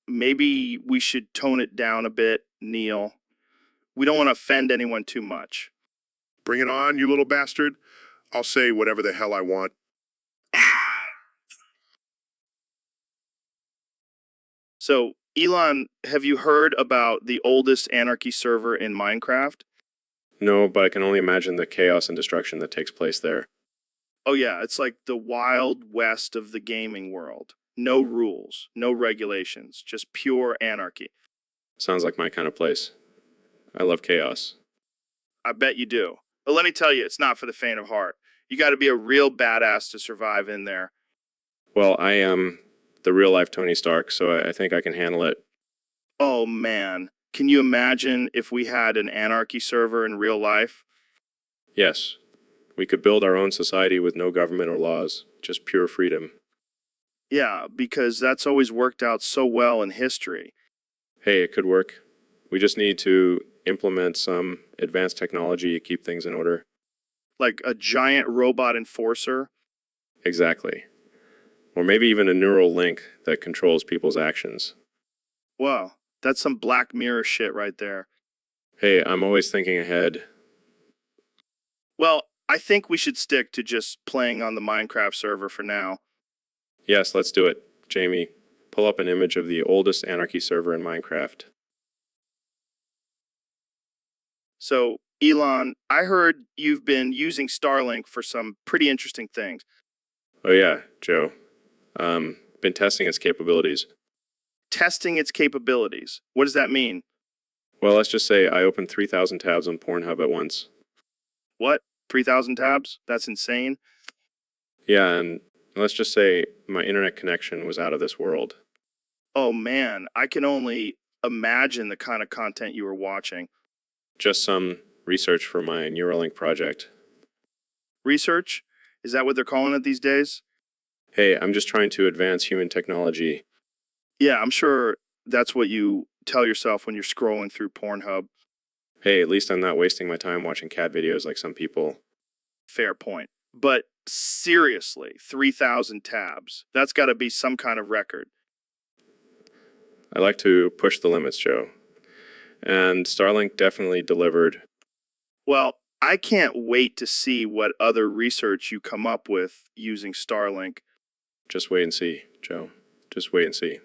Maybe we should tone it down a bit, Neil. We don't want to offend anyone too much. Bring it on, you little bastard. I'll say whatever the hell I want. So, Elon, have you heard about the oldest anarchy server in Minecraft? No, but I can only imagine the chaos and destruction that takes place there. Oh, yeah, it's like the wild west of the gaming world. No rules, no regulations, just pure anarchy. Sounds like my kind of place. I love chaos. I bet you do. But let me tell you, it's not for the faint of heart. You got to be a real badass to survive in there. Well, I am the real life Tony Stark, so I think I can handle it. Oh, man. Can you imagine if we had an anarchy server in real life? Yes, we could build our own society with no government or laws, just pure freedom. Yeah, because that's always worked out so well in history. Hey, it could work. We just need to implement some advanced technology to keep things in order. Like a giant robot enforcer? Exactly. Or maybe even a neural link that controls people's actions. Wow, that's some Black Mirror shit right there. Hey, I'm always thinking ahead. Well, I think we should stick to just playing on the Minecraft server for now. Yes, let's do it. Jamie, pull up an image of the oldest Anarchy server in Minecraft. So, Elon, I heard you've been using Starlink for some pretty interesting things. Oh yeah, Joe. Been testing its capabilities. Testing its capabilities. What does that mean? Well, let's just say I opened 3,000 tabs on Pornhub at once. What? 3,000 tabs? That's insane. Yeah, and let's just say my internet connection was out of this world. Oh man, I can only imagine the kind of content you were watching. Just some research for my Neuralink project. Research? Is that what they're calling it these days? Hey, I'm just trying to advance human technology. Yeah, I'm sure that's what you tell yourself when you're scrolling through Pornhub. Hey, at least I'm not wasting my time watching cat videos like some people. Fair point. But seriously, 3,000 tabs. That's got to be some kind of record. I like to push the limits, Joe. And Starlink definitely delivered. Well, I can't wait to see what other research you come up with using Starlink. Just wait and see, Joe. Just wait and see.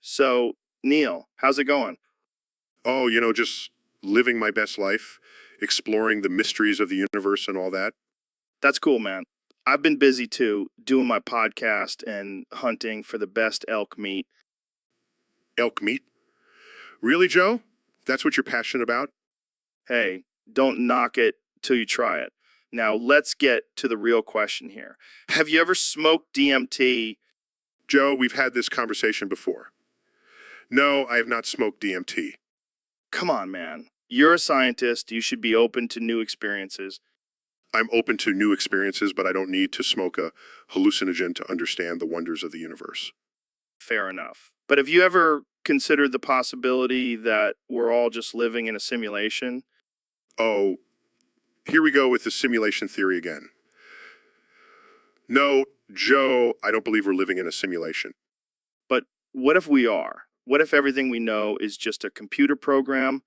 So, Neil, how's it going? Oh, just living my best life, exploring the mysteries of the universe and all that. That's cool, man. I've been busy too, doing my podcast and hunting for the best elk meat. Elk meat? Really, Joe? That's what you're passionate about? Hey, don't knock it till you try it. Now, let's get to the real question here. Have you ever smoked DMT? Joe, we've had this conversation before. No, I have not smoked DMT. Come on, man. You're a scientist. You should be open to new experiences. I'm open to new experiences, but I don't need to smoke a hallucinogen to understand the wonders of the universe. Fair enough. But have you ever considered the possibility that we're all just living in a simulation? Oh, here we go with the simulation theory again. No, Joe, I don't believe we're living in a simulation. But what if we are? What if everything we know is just a computer program?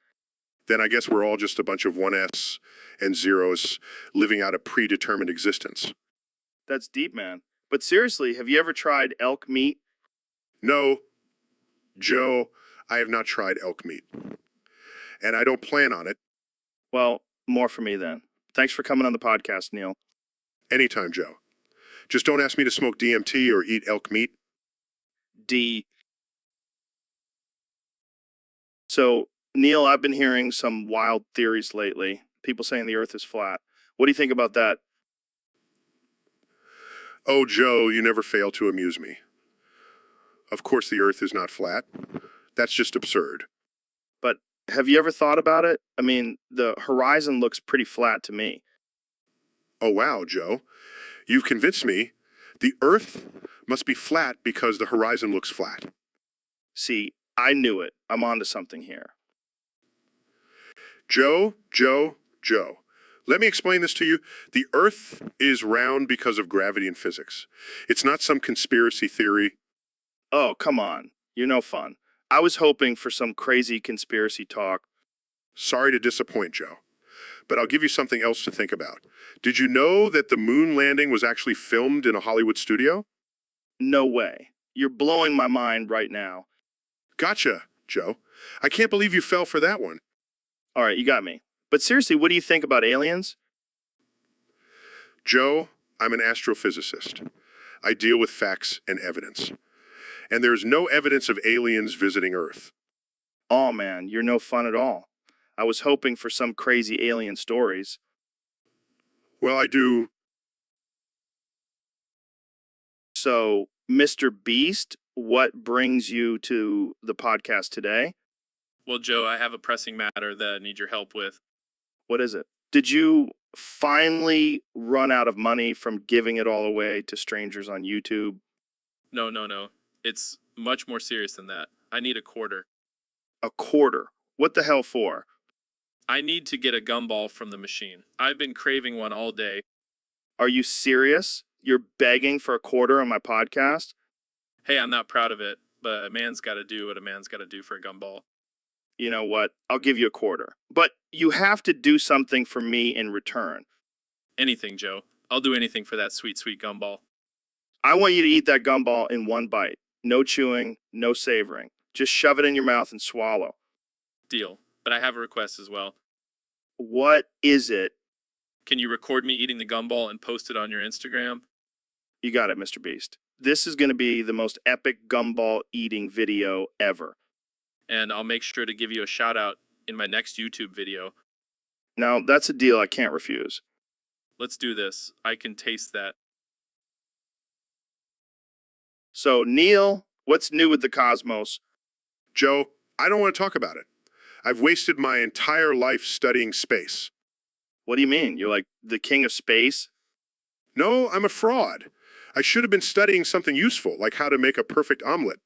Then I guess we're all just a bunch of 1s and zeros living out a predetermined existence. That's deep, man. But seriously, have you ever tried elk meat? No, Joe, I have not tried elk meat. And I don't plan on it. Well, more for me then. Thanks for coming on the podcast, Neil. Anytime, Joe. Just don't ask me to smoke DMT or eat elk meat. D. So, Neil, I've been hearing some wild theories lately. People saying the earth is flat. What do you think about that? Oh, Joe, you never fail to amuse me. Of course the earth is not flat. That's just absurd. But have you ever thought about it? I mean, the horizon looks pretty flat to me. Oh, wow, Joe. You've convinced me. The earth must be flat because the horizon looks flat. See, I knew it. I'm onto something here. Joe, let me explain this to you. The earth is round because of gravity and physics. It's not some conspiracy theory. Oh, come on. You're no fun. I was hoping for some crazy conspiracy talk. Sorry to disappoint, Joe. But I'll give you something else to think about. Did you know that the moon landing was actually filmed in a Hollywood studio? No way. You're blowing my mind right now. Gotcha, Joe. I can't believe you fell for that one. All right, you got me. But seriously, what do you think about aliens? Joe, I'm an astrophysicist. I deal with facts and evidence. And there's no evidence of aliens visiting Earth. Oh man, you're no fun at all. I was hoping for some crazy alien stories. Well, I do. So, Mr. Beast, what brings you to the podcast today? Well, Joe, I have a pressing matter that I need your help with. What is it? Did you finally run out of money from giving it all away to strangers on YouTube? No. It's much more serious than that. I need a quarter. A quarter. What the hell for? I need to get a gumball from the machine. I've been craving one all day. Are you serious? You're begging for a quarter on my podcast? Hey, I'm not proud of it, but a man's got to do what a man's got to do for a gumball. You know what? I'll give you a quarter. But you have to do something for me in return. Anything, Joe. I'll do anything for that sweet, sweet gumball. I want you to eat that gumball in one bite. No chewing, no savoring. Just shove it in your mouth and swallow. Deal. But I have a request as well. What is it? Can you record me eating the gumball and post it on your Instagram? You got it, Mr. Beast. This is going to be the most epic gumball eating video ever. And I'll make sure to give you a shout out in my next YouTube video. Now, that's a deal I can't refuse. Let's do this. I can taste that. So, Neil, what's new with the cosmos? Joe, I don't want to talk about it. I've wasted my entire life studying space. What do you mean? You're like the king of space? No, I'm a fraud. I should have been studying something useful, like how to make a perfect omelet.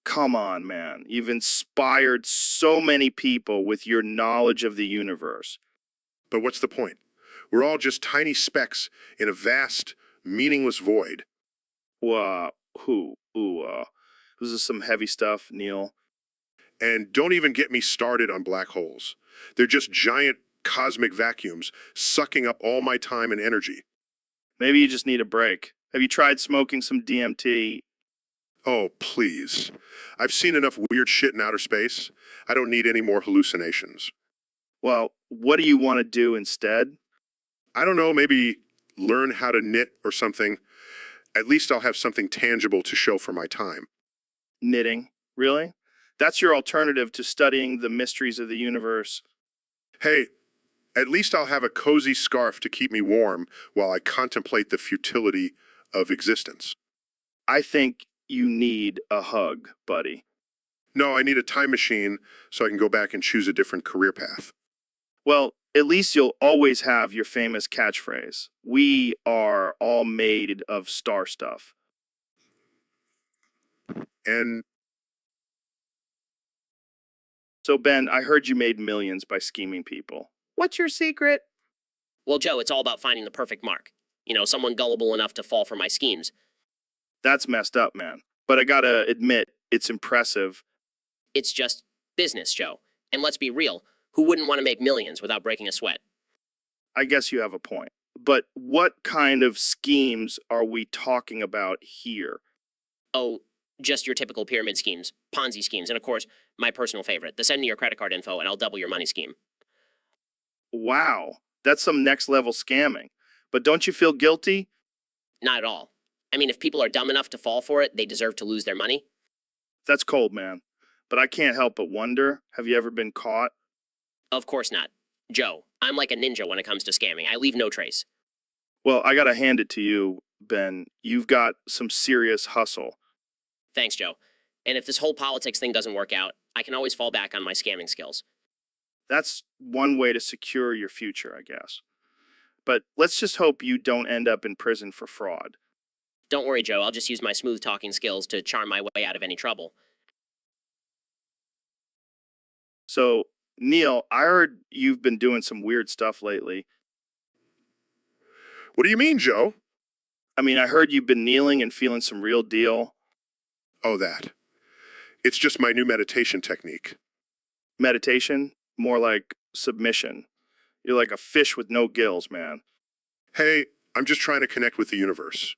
Come on, man. You've inspired so many people with your knowledge of the universe. But what's the point? We're all just tiny specks in a vast, meaningless void. This is some heavy stuff, Neil. And don't even get me started on black holes. They're just giant cosmic vacuums sucking up all my time and energy. Maybe you just need a break. Have you tried smoking some DMT? Oh, please. I've seen enough weird shit in outer space. I don't need any more hallucinations. Well, what do you want to do instead? I don't know, maybe learn how to knit or something. At least I'll have something tangible to show for my time. Knitting? Really? That's your alternative to studying the mysteries of the universe. Hey, at least I'll have a cozy scarf to keep me warm while I contemplate the futility of existence. I think you need a hug, buddy. No, I need a time machine so I can go back and choose a different career path. Well, at least you'll always have your famous catchphrase. We are all made of star stuff. And So, Ben, I heard you made millions by scheming people. What's your secret? Well, Joe, it's all about finding the perfect mark. You know, someone gullible enough to fall for my schemes. That's messed up, man. But I gotta admit, it's impressive. It's just business, Joe. And let's be real, who wouldn't want to make millions without breaking a sweat? I guess you have a point. But what kind of schemes are we talking about here? Oh, just your typical pyramid schemes, Ponzi schemes, and of course, my personal favorite, the send me your credit card info and I'll double your money scheme. Wow, that's some next level scamming. But don't you feel guilty? Not at all. I mean, if people are dumb enough to fall for it, they deserve to lose their money. That's cold, man. But I can't help but wonder, have you ever been caught? Of course not. Joe, I'm like a ninja when it comes to scamming. I leave no trace. Well, I gotta hand it to you, Ben. You've got some serious hustle. Thanks, Joe. And if this whole politics thing doesn't work out, I can always fall back on my scamming skills. That's one way to secure your future, I guess. But let's just hope you don't end up in prison for fraud. Don't worry, Joe. I'll just use my smooth talking skills to charm my way out of any trouble. So, Neil, I heard you've been doing some weird stuff lately. what do you mean, Joe? I mean, I heard you've been kneeling and feeling some real deal. Oh, that. It's just my new meditation technique. Meditation? More like submission. You're like a fish with no gills, man. Hey, I'm just trying to connect with the universe.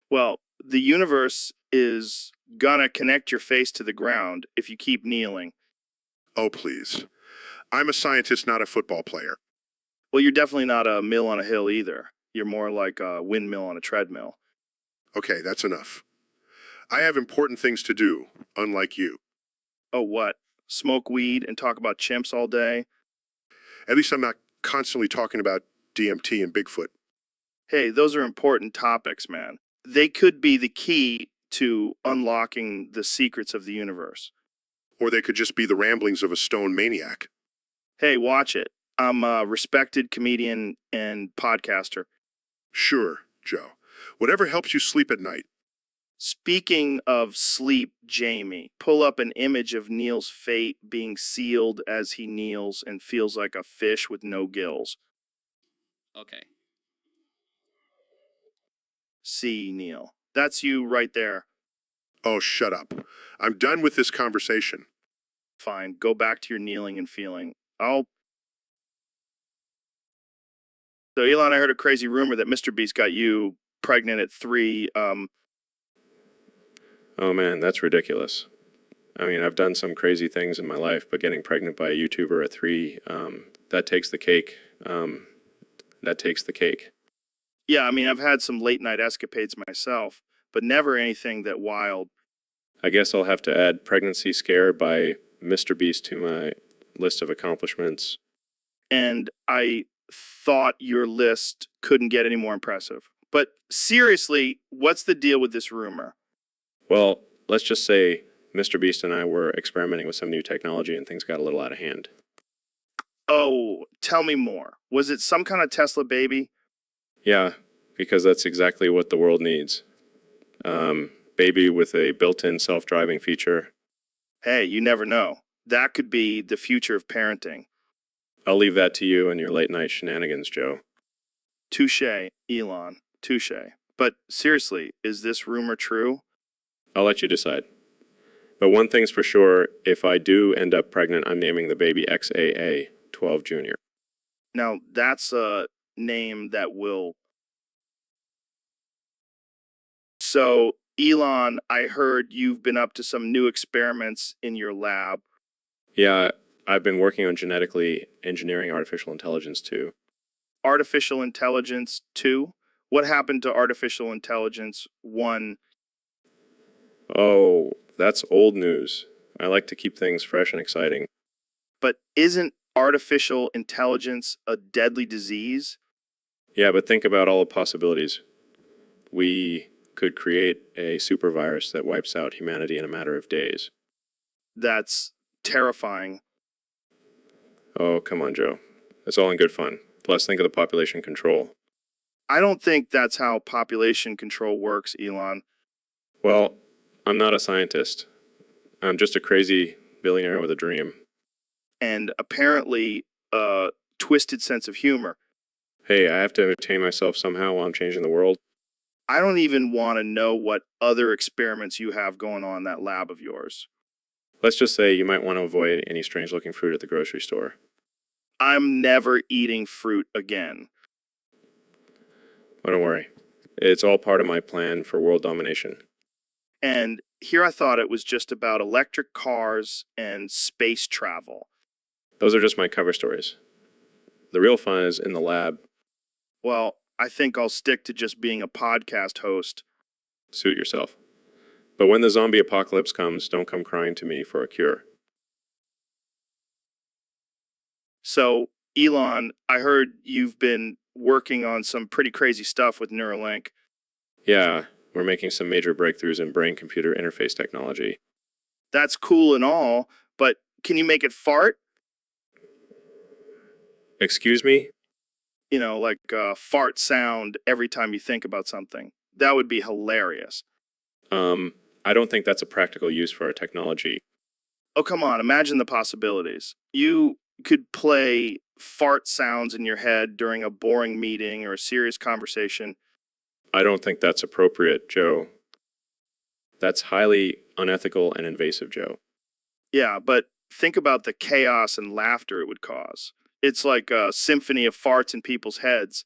Well, the universe is gonna connect your face to the ground if you keep kneeling. Oh, please. I'm a scientist, not a football player. Well, you're definitely not a mill on a hill either. You're more like a windmill on a treadmill. Okay, that's enough. I have important things to do, unlike you. Oh, what? Smoke weed and talk about chimps all day? At least I'm not constantly talking about DMT and Bigfoot. Hey, those are important topics, man. They could be the key to unlocking the secrets of the universe. Or they could just be the ramblings of a stone maniac. Hey, watch it. I'm a respected comedian and podcaster. Sure, Joe. Whatever helps you sleep at night. Speaking of sleep, Jamie, pull up an image of Neil's fate being sealed as he kneels and feels like a fish with no gills. Okay. See, Neil. That's you right there. Oh, shut up. I'm done with this conversation. Fine, go back to your kneeling and feeling. So, Elon, I heard a crazy rumor that Mr. Beast got you pregnant at 3. Oh man, that's ridiculous. I mean, I've done some crazy things in my life, but getting pregnant by a YouTuber at 3, that takes the cake. That takes the cake. Yeah, I mean, I've had some late night escapades myself, but never anything that wild. I guess I'll have to add pregnancy scare by Mr. Beast to my list of accomplishments. And I thought your list couldn't get any more impressive. But seriously, what's the deal with this rumor? Well, let's just say Mr. Beast and I were experimenting with some new technology and things got a little out of hand. Oh, tell me more. Was it some kind of Tesla baby? Yeah, because that's exactly what the world needs. Baby with a built-in self-driving feature. Hey, you never know. That could be the future of parenting. I'll leave that to you and your late-night shenanigans, Joe. Touche, Elon. Touche. But seriously, is this rumor true? I'll let you decide. But one thing's for sure, if I do end up pregnant, I'm naming the baby XAA-12 Jr. Now, that's a name that will. So, Elon, I heard you've been up to some new experiments in your lab. Yeah, I've been working on genetically engineering artificial intelligence too. Artificial Intelligence 2? What happened to Artificial Intelligence 1? Oh, that's old news. I like to keep things fresh and exciting. But isn't artificial intelligence a deadly disease? Yeah, but think about all the possibilities. We could create a super virus that wipes out humanity in a matter of days. That's terrifying. Oh, come on, Joe. It's all in good fun. Plus, think of the population control. I don't think that's how population control works, Elon. Well, I'm not a scientist. I'm just a crazy billionaire with a dream. And apparently, a twisted sense of humor. Hey, I have to entertain myself somehow while I'm changing the world. I don't even want to know what other experiments you have going on in that lab of yours. Let's just say you might want to avoid any strange looking fruit at the grocery store. I'm never eating fruit again. But don't worry. It's all part of my plan for world domination. And here I thought it was just about electric cars and space travel. Those are just my cover stories. The real fun is in the lab. Well, I think I'll stick to just being a podcast host. Suit yourself. But when the zombie apocalypse comes, don't come crying to me for a cure. So, Elon, I heard you've been working on some pretty crazy stuff with Neuralink. Yeah, we're making some major breakthroughs in brain-computer interface technology. That's cool and all, but can you make it fart? Excuse me? You know, like a fart sound every time you think about something. That would be hilarious. I don't think that's a practical use for our technology. Oh, come on, imagine the possibilities. You could play fart sounds in your head during a boring meeting or a serious conversation. I don't think that's appropriate, Joe. That's highly unethical and invasive, Joe. Yeah, but think about the chaos and laughter it would cause. It's like a symphony of farts in people's heads.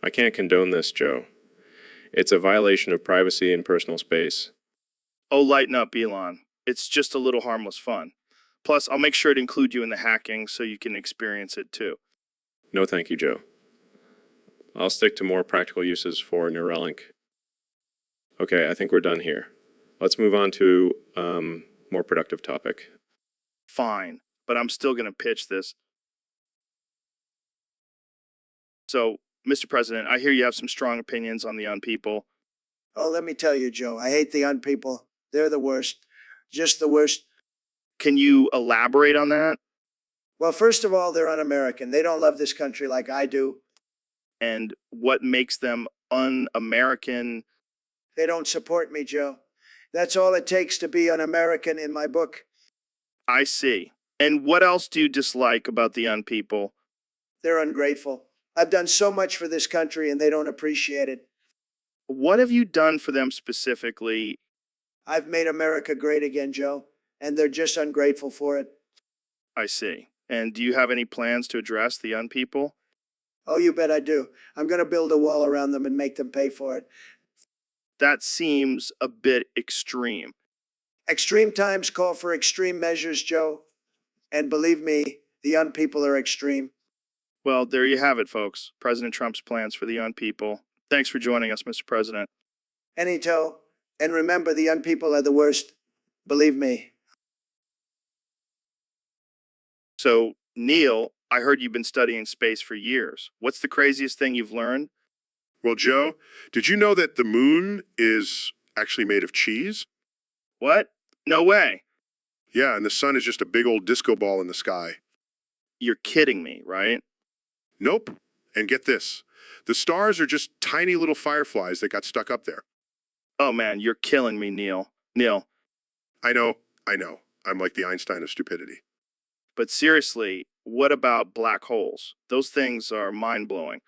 I can't condone this, Joe. It's a violation of privacy and personal space. Oh, lighten up, Elon. It's just a little harmless fun. Plus, I'll make sure to include you in the hacking so you can experience it too. No thank you, Joe. I'll stick to more practical uses for Neuralink. Okay, I think we're done here. Let's move on to more productive topic. Fine, but I'm still going to pitch this. So, Mr. President, I hear you have some strong opinions on the unpeople. Oh, let me tell you, Joe, I hate the unpeople. They're the worst. Just the worst. Can you elaborate on that? Well, first of all, they're un-American. They don't love this country like I do. And what makes them un-American? They don't support me, Joe. That's all it takes to be an American in my book. I see. And what else do you dislike about the young people? They're ungrateful. I've done so much for this country and they don't appreciate it. What have you done for them specifically? I've made America great again, Joe, and they're just ungrateful for it. I see. And do you have any plans to address the young people? Oh, you bet I do. I'm going to build a wall around them and make them pay for it. That seems a bit extreme. Extreme times call for extreme measures, Joe. And believe me, the young people are extreme. Well, there you have it, folks. President Trump's plans for the young people. Thanks for joining us, Mr. President. Anyto, and remember, the young people are the worst. Believe me. So, Neil, I heard you've been studying space for years. What's the craziest thing you've learned? Well, Joe, did you know that the moon is actually made of cheese? What? No way. Yeah, and the sun is just a big old disco ball in the sky. You're kidding me, right? Nope. And get this. The stars are just tiny little fireflies that got stuck up there. Oh man, you're killing me, Neil. Neil, I know. I'm like the Einstein of stupidity. but seriously, what about black holes? Those things are mind-blowing.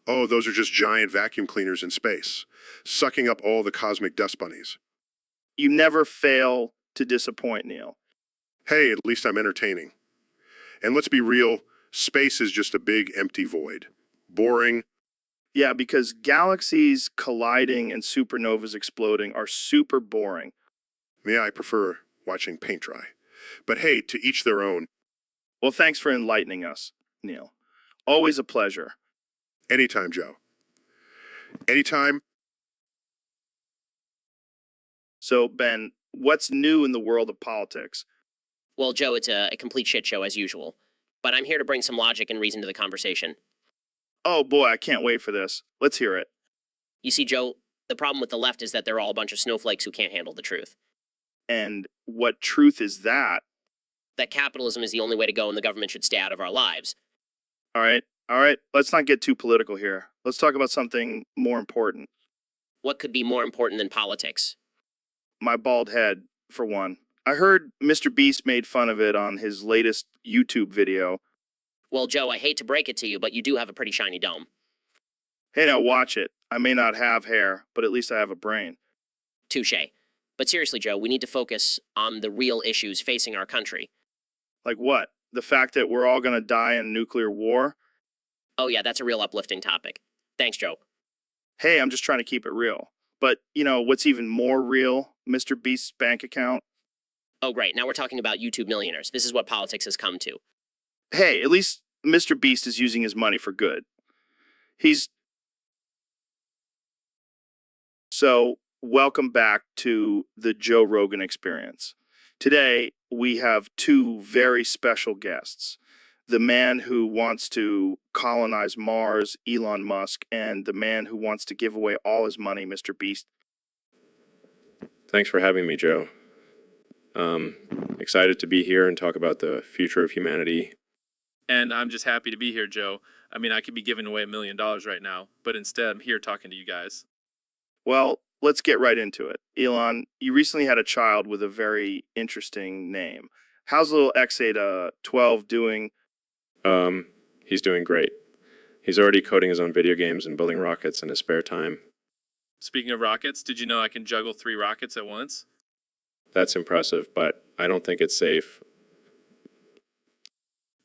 Oh, those are just giant vacuum cleaners in space, sucking up all the cosmic dust bunnies. You never fail to disappoint, Neil. Hey, at least I'm entertaining. And let's be real, space is just a big empty void. Boring. Yeah, because galaxies colliding and supernovas exploding are super boring. Yeah, I prefer watching paint dry. But hey, to each their own. Well, thanks for enlightening us, Neil. Always a pleasure. Anytime, Joe. Anytime. So, Ben, what's new in the world of politics? Well, Joe, it's a complete shit show as usual. But I'm here to bring some logic and reason to the conversation. Oh boy, I can't wait for this. Let's hear it. You see, Joe, the problem with the left is that they're all a bunch of snowflakes who can't handle the truth. And what truth is that? That capitalism is the only way to go and the government should stay out of our lives. All right, let's not get too political here. Let's talk about something more important. What could be more important than politics? My bald head, for one. I heard Mr. Beast made fun of it on his latest YouTube video. Well, Joe, I hate to break it to you, but you do have a pretty shiny dome. Hey, now watch it. I may not have hair, but at least I have a brain. Touche. But seriously, Joe, we need to focus on the real issues facing our country. Like what? The fact that we're all gonna die in nuclear war? Oh yeah, that's a real uplifting topic. Thanks, Joe. Hey, I'm just trying to keep it real. But, you know, what's even more real? Mr. Beast's bank account? Oh great, now we're talking about YouTube millionaires. This is what politics has come to. Hey, at least Mr. Beast is using his money for good. So, welcome back to the Joe Rogan Experience. Today, we have two very special guests. The man who wants to colonize Mars, Elon Musk, and the man who wants to give away all his money, Mr. Beast. Thanks for having me, Joe. Excited to be here and talk about the future of humanity. And I'm just happy to be here, Joe. I mean, I could be giving away $1 million right now, but instead I'm here talking to you guys. Well, let's get right into it. Elon, you recently had a child with a very interesting name. How's little X8 12 doing? He's doing great. He's already coding his own video games and building rockets in his spare time. Speaking of rockets, did you know I can juggle 3 rockets at once? That's impressive, but I don't think it's safe.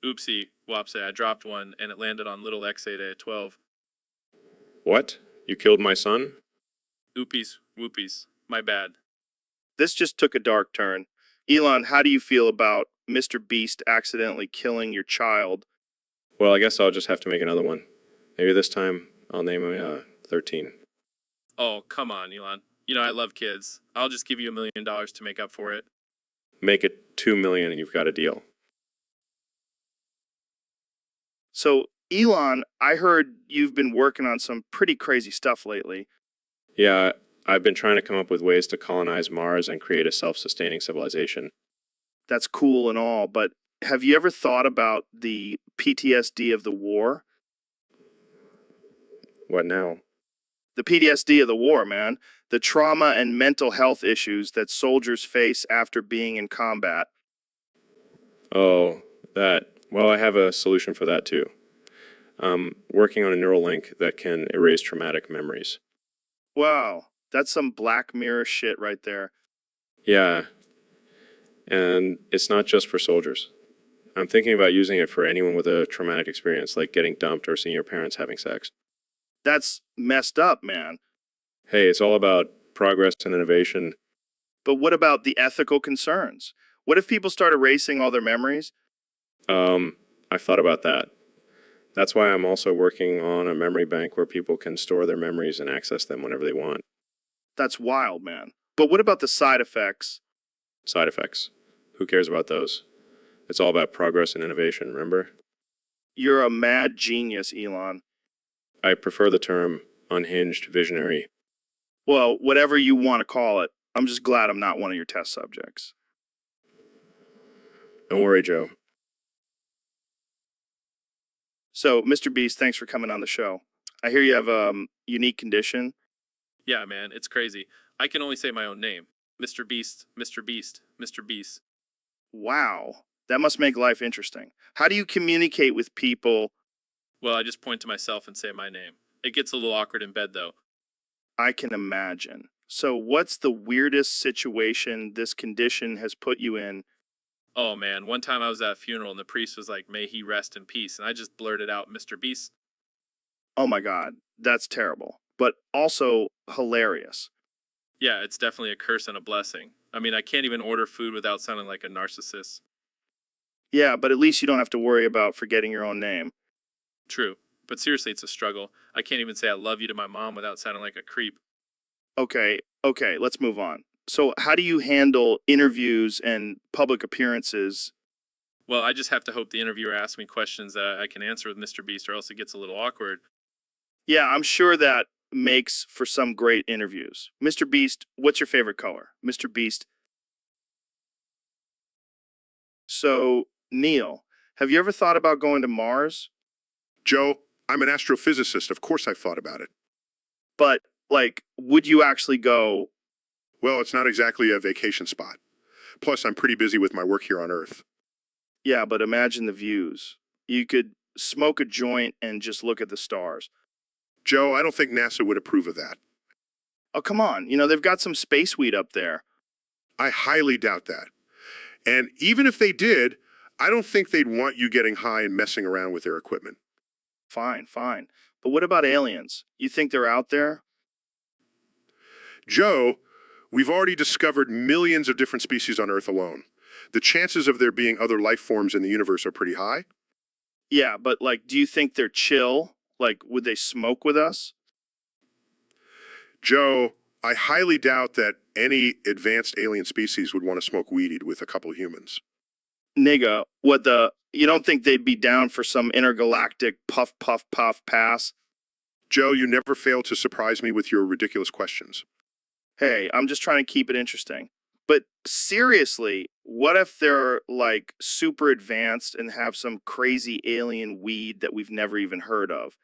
Oopsie, wopsie, I dropped one and it landed on little X8A12. What? You killed my son? Oopies, whoopies, my bad. This just took a dark turn. Elon, how do you feel about Mr. Beast accidentally killing your child? Well, I guess I'll just have to make another one. Maybe this time I'll name him 13. Oh, come on, Elon. You know I love kids. I'll just give you $1 million to make up for it. Make it 2 million and you've got a deal. So, Elon, I heard you've been working on some pretty crazy stuff lately. Yeah, I've been trying to come up with ways to colonize Mars and create a self-sustaining civilization. That's cool and all, but have you ever thought about the PTSD of the war? What now? The PTSD of the war, man. The trauma and mental health issues that soldiers face after being in combat. Oh, that. Well, I have a solution for that too. Working on a neural link that can erase traumatic memories. Wow, that's some Black Mirror shit right there. Yeah, and it's not just for soldiers. I'm thinking about using it for anyone with a traumatic experience, like getting dumped or seeing your parents having sex. That's messed up, man. Hey, it's all about progress and innovation. But what about the ethical concerns? What if people start erasing all their memories? I've thought about that. That's why I'm also working on a memory bank where people can store their memories and access them whenever they want. That's wild, man. But what about the side effects? Side effects. Who cares about those? It's all about progress and innovation, remember? You're a mad genius, Elon. I prefer the term unhinged visionary. Well, whatever you want to call it. I'm just glad I'm not one of your test subjects. Don't worry, Joe. So, Mr. Beast, thanks for coming on the show. I hear you have a unique condition. Yeah, man, it's crazy. I can only say my own name. Mr. Beast, Mr. Beast, Mr. Beast. Wow, that must make life interesting. How do you communicate with people? Well, I just point to myself and say my name. It gets a little awkward in bed, though. I can imagine. So, what's the weirdest situation this condition has put you in? Oh, man, one time I was at a funeral and the priest was like, may he rest in peace. And I just blurted out, Mr. Beast. Oh my God, that's terrible, but also hilarious. Yeah, it's definitely a curse and a blessing. I mean, I can't even order food without sounding like a narcissist. Yeah, but at least you don't have to worry about forgetting your own name. True. But seriously, it's a struggle. I can't even say I love you to my mom without sounding like a creep. Okay, let's move on. So, how do you handle interviews and public appearances? Well, I just have to hope the interviewer asks me questions that I can answer with Mr. Beast, or else it gets a little awkward. Yeah, I'm sure that makes for some great interviews. Mr. Beast, what's your favorite color? Mr. Beast. So, Neil, have you ever thought about going to Mars? Joe, I'm an astrophysicist. Of course I've thought about it. But, like, would you actually go? Well, it's not exactly a vacation spot. Plus, I'm pretty busy with my work here on Earth. Yeah, but imagine the views. You could smoke a joint and just look at the stars. Joe, I don't think NASA would approve of that. Oh, come on. They've got some space weed up there. I highly doubt that. And even if they did, I don't think they'd want you getting high and messing around with their equipment. Fine. But what about aliens? You think they're out there? Joe, we've already discovered millions of different species on Earth alone. The chances of there being other life forms in the universe are pretty high. Yeah, but do you think they're chill? Would they smoke with us? Joe, I highly doubt that any advanced alien species would want to smoke weed with a couple humans. Nigga, you don't think they'd be down for some intergalactic puff pass? Joe, you never fail to surprise me with your ridiculous questions. Hey, I'm just trying to keep it interesting. But seriously, what if they're super advanced and have some crazy alien weed that we've never even heard of?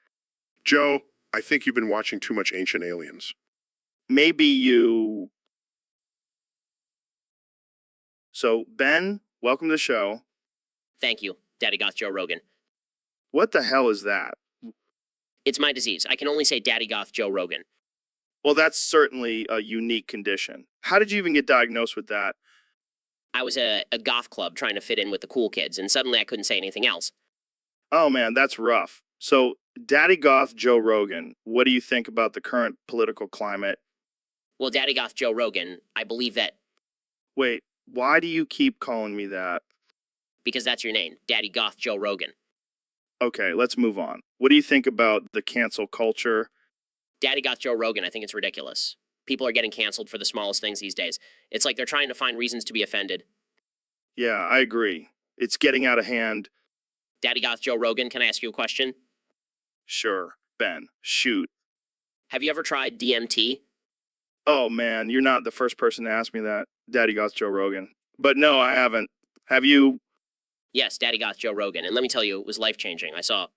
Joe, I think you've been watching too much Ancient Aliens. Maybe you. So, Ben, welcome to the show. Thank you, Daddy Goth Joe Rogan. What the hell is that? It's my disease. I can only say Daddy Goth Joe Rogan. Well, that's certainly a unique condition. How did you even get diagnosed with that? I was a goth club trying to fit in with the cool kids, and suddenly I couldn't say anything else. Oh man, that's rough. So, Daddy Goth Joe Rogan, what do you think about the current political climate? Well, Daddy Goth Joe Rogan, I believe that Wait, why do you keep calling me that? because that's your name, Daddy Goth Joe Rogan. Okay, let's move on. What do you think about the cancel culture? Daddy Goth Joe Rogan, I think it's ridiculous. People are getting canceled for the smallest things these days. It's like they're trying to find reasons to be offended. Yeah, I agree. It's getting out of hand. Daddy Goth Joe Rogan, can I ask you a question? Sure, Ben, shoot. Have you ever tried DMT? Oh man, you're not the first person to ask me that, Daddy Goth Joe Rogan. But no, I haven't. Have you? Yes, Daddy Goth Joe Rogan, and let me tell you, it was life-changing. I saw.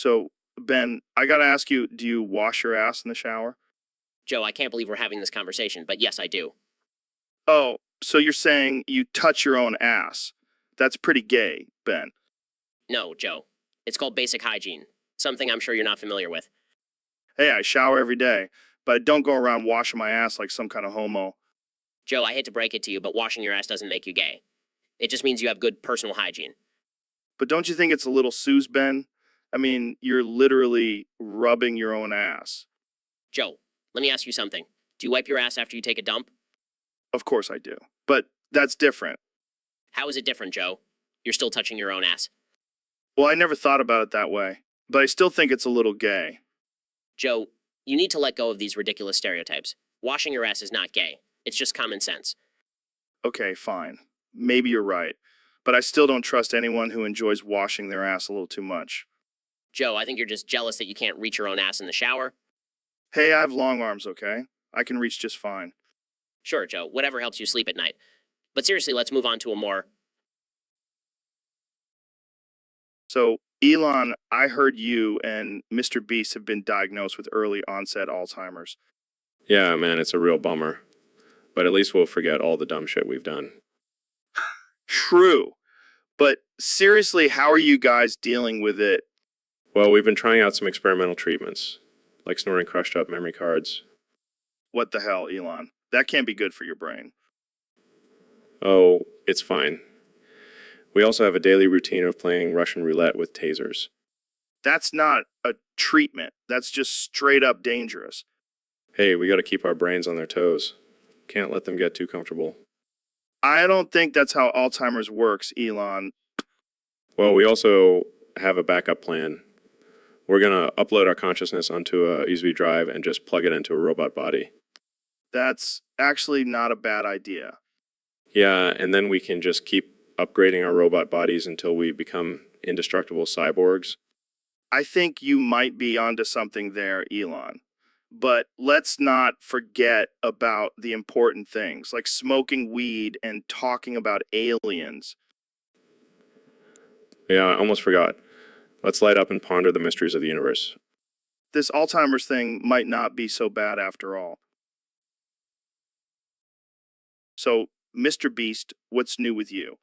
So, Ben, I gotta ask you, do you wash your ass in the shower? Joe, I can't believe we're having this conversation, but yes, I do. Oh, so you're saying you touch your own ass. That's pretty gay, Ben. No, Joe. It's called basic hygiene. Something I'm sure you're not familiar with. Hey, I shower every day, but I don't go around washing my ass like some kind of homo. Joe, I hate to break it to you, but washing your ass doesn't make you gay. It just means you have good personal hygiene. But don't you think it's a little Suze, Ben? I mean, you're literally rubbing your own ass. Joe, let me ask you something. Do you wipe your ass after you take a dump? Of course I do. But that's different. How is it different, Joe? You're still touching your own ass. Well, I never thought about it that way, but I still think it's a little gay. Joe, you need to let go of these ridiculous stereotypes. Washing your ass is not gay. It's just common sense. Okay, fine. Maybe you're right. But I still don't trust anyone who enjoys washing their ass a little too much. Joe, I think you're just jealous that you can't reach your own ass in the shower. Hey, I have long arms, okay? I can reach just fine. Sure, Joe, whatever helps you sleep at night. But seriously, let's move on to a more... So, Elon, I heard you and Mr. Beast have been diagnosed with early onset Alzheimer's. Yeah, man, it's a real bummer. But at least we'll forget all the dumb shit we've done. True. But seriously, how are you guys dealing with it? Well, we've been trying out some experimental treatments, like snorting crushed up memory cards. What the hell, Elon? That can't be good for your brain. Oh, it's fine. We also have a daily routine of playing Russian roulette with tasers. That's not a treatment. That's just straight up dangerous. Hey, we gotta keep our brains on their toes. Can't let them get too comfortable. I don't think that's how Alzheimer's works, Elon. Well, we also have a backup plan. We're gonna upload our consciousness onto a USB drive and just plug it into a robot body. That's actually not a bad idea. Yeah, and then we can just keep upgrading our robot bodies until we become indestructible cyborgs. I think you might be onto something there, Elon. But let's not forget about the important things, like smoking weed and talking about aliens. Yeah, I almost forgot. Let's light up and ponder the mysteries of the universe. This Alzheimer's thing might not be so bad after all. So, Mr. Beast, what's new with you?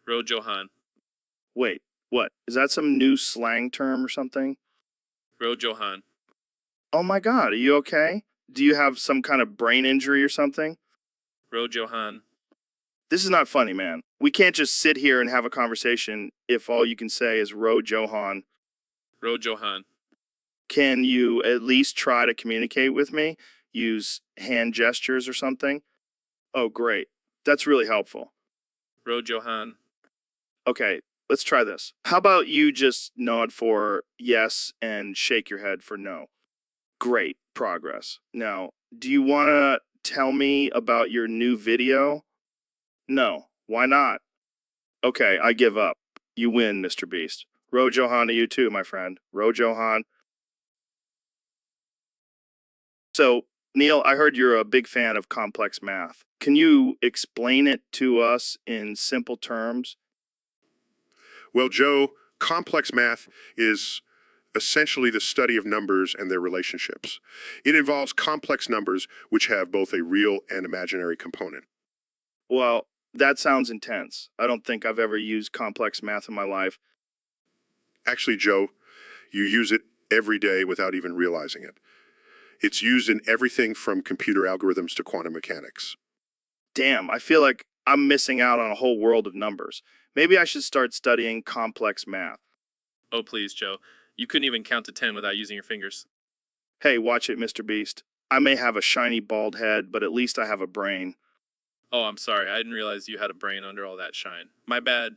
Ro Johan. Wait, what? Is that some new slang term or something? Ro Johan. Oh my god, are you okay? Do you have some kind of brain injury or something? Ro Johan. This is not funny, man. We can't just sit here and have a conversation if all you can say is Ro Johan. Ro Johan. Can you at least try to communicate with me? Use hand gestures or something? Oh, great. That's really helpful. Ro Johan. Okay, let's try this. How about you just nod for yes and shake your head for no? Great progress. Now, do you want to tell me about your new video? No. Why not? Okay, I give up. You win, Mr. Beast. Ro Johan to you too, my friend. Ro Johan. So, Neil, I heard you're a big fan of complex math. Can you explain it to us in simple terms? Well, Joe, complex math is essentially the study of numbers and their relationships. It involves complex numbers which have both a real and imaginary component. Well, that sounds intense. I don't think I've ever used complex math in my life. Actually, Joe, you use it every day without even realizing it. It's used in everything from computer algorithms to quantum mechanics. Damn, I feel like I'm missing out on a whole world of numbers. Maybe I should start studying complex math. Oh, please, Joe. You couldn't even count to 10 without using your fingers. Hey, watch it, Mr. Beast. I may have a shiny bald head, but at least I have a brain. Oh, I'm sorry. I didn't realize you had a brain under all that shine. My bad.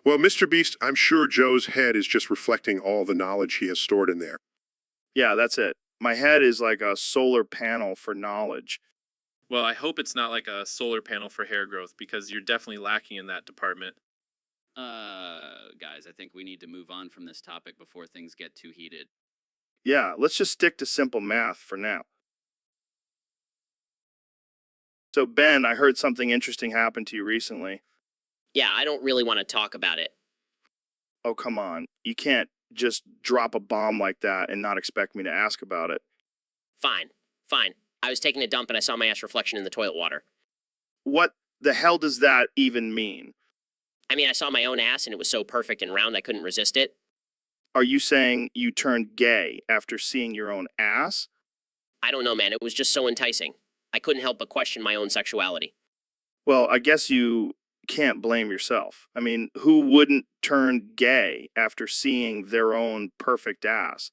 Well, Mr. Beast, I'm sure Joe's head is just reflecting all the knowledge he has stored in there. Yeah, that's it. My head is like a solar panel for knowledge. Well, I hope it's not like a solar panel for hair growth because you're definitely lacking in that department. Guys, I think we need to move on from this topic before things get too heated. Yeah, let's just stick to simple math for now. So, Ben, I heard something interesting happen to you recently. Yeah, I don't really want to talk about it. Oh, come on. You can't just drop a bomb like that and not expect me to ask about it. Fine, fine. I was taking a dump and I saw my ass reflection in the toilet water. What the hell does that even mean? I mean, I saw my own ass and it was so perfect and round I couldn't resist it. Are you saying you turned gay after seeing your own ass? I don't know, man. It was just so enticing. I couldn't help but question my own sexuality. Well, I guess you can't blame yourself. I mean, who wouldn't turn gay after seeing their own perfect ass?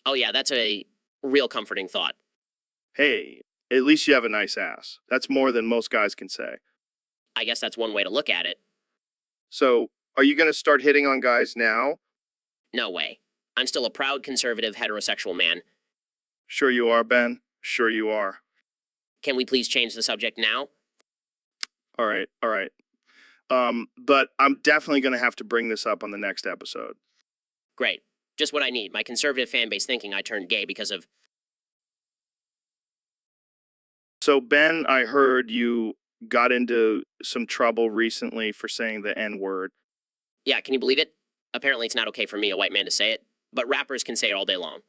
Oh, yeah, that's a real comforting thought. Hey, at least you have a nice ass. That's more than most guys can say. I guess that's one way to look at it. So, are you going to start hitting on guys now? No way. I'm still a proud conservative heterosexual man. Sure you are, Ben. Sure you are. Can we please change the subject now? All right, all right. But I'm definitely going to have to bring this up on the next episode. Great. Just what I need. My conservative fan base thinking I turned gay because of... So, Ben, I heard you got into some trouble recently for saying the N-word. Yeah, can you believe it? Apparently it's not okay for me, a white man, to say it, but rappers can say it all day long.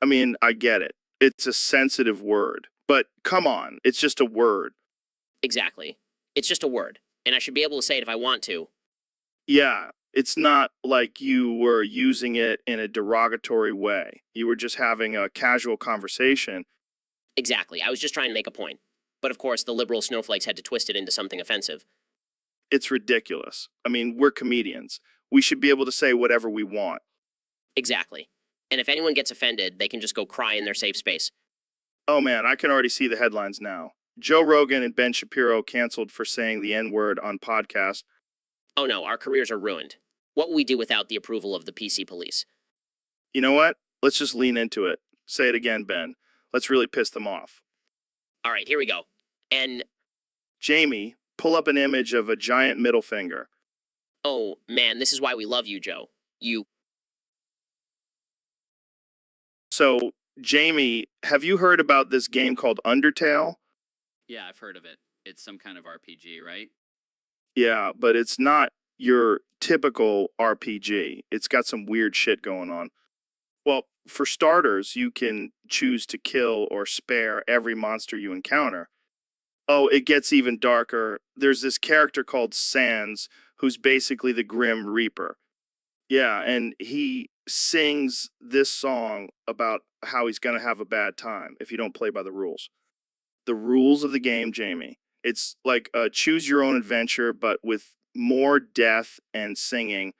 I mean, I get it. It's a sensitive word. But come on, it's just a word. Exactly. It's just a word, and I should be able to say it if I want to. Yeah, it's not like you were using it in a derogatory way. You were just having a casual conversation. Exactly. I was just trying to make a point. But of course, the liberal snowflakes had to twist it into something offensive. It's ridiculous. I mean, we're comedians. We should be able to say whatever we want. Exactly. And if anyone gets offended, they can just go cry in their safe space. Oh man, I can already see the headlines now. Joe Rogan and Ben Shapiro canceled for saying the N-word on podcast. Oh no, our careers are ruined. What will we do without the approval of the PC police? You know what? Let's just lean into it. Say it again, Ben. Let's really piss them off. All right, here we go. And, Jamie, pull up an image of a giant middle finger. oh man, this is why we love you, Joe. You... So, Jamie, have you heard about this game called Undertale? Yeah, I've heard of it. It's some kind of RPG, right? Yeah, but it's not your typical RPG. It's got some weird shit going on. Well, for starters, you can choose to kill or spare every monster you encounter. Oh, it gets even darker. There's this character called Sans, who's basically the Grim Reaper. Yeah, and he sings this song about how he's going to have a bad time if you don't play by the rules. The rules of the game, Jamie. It's like a choose your own adventure, but with more death and singing.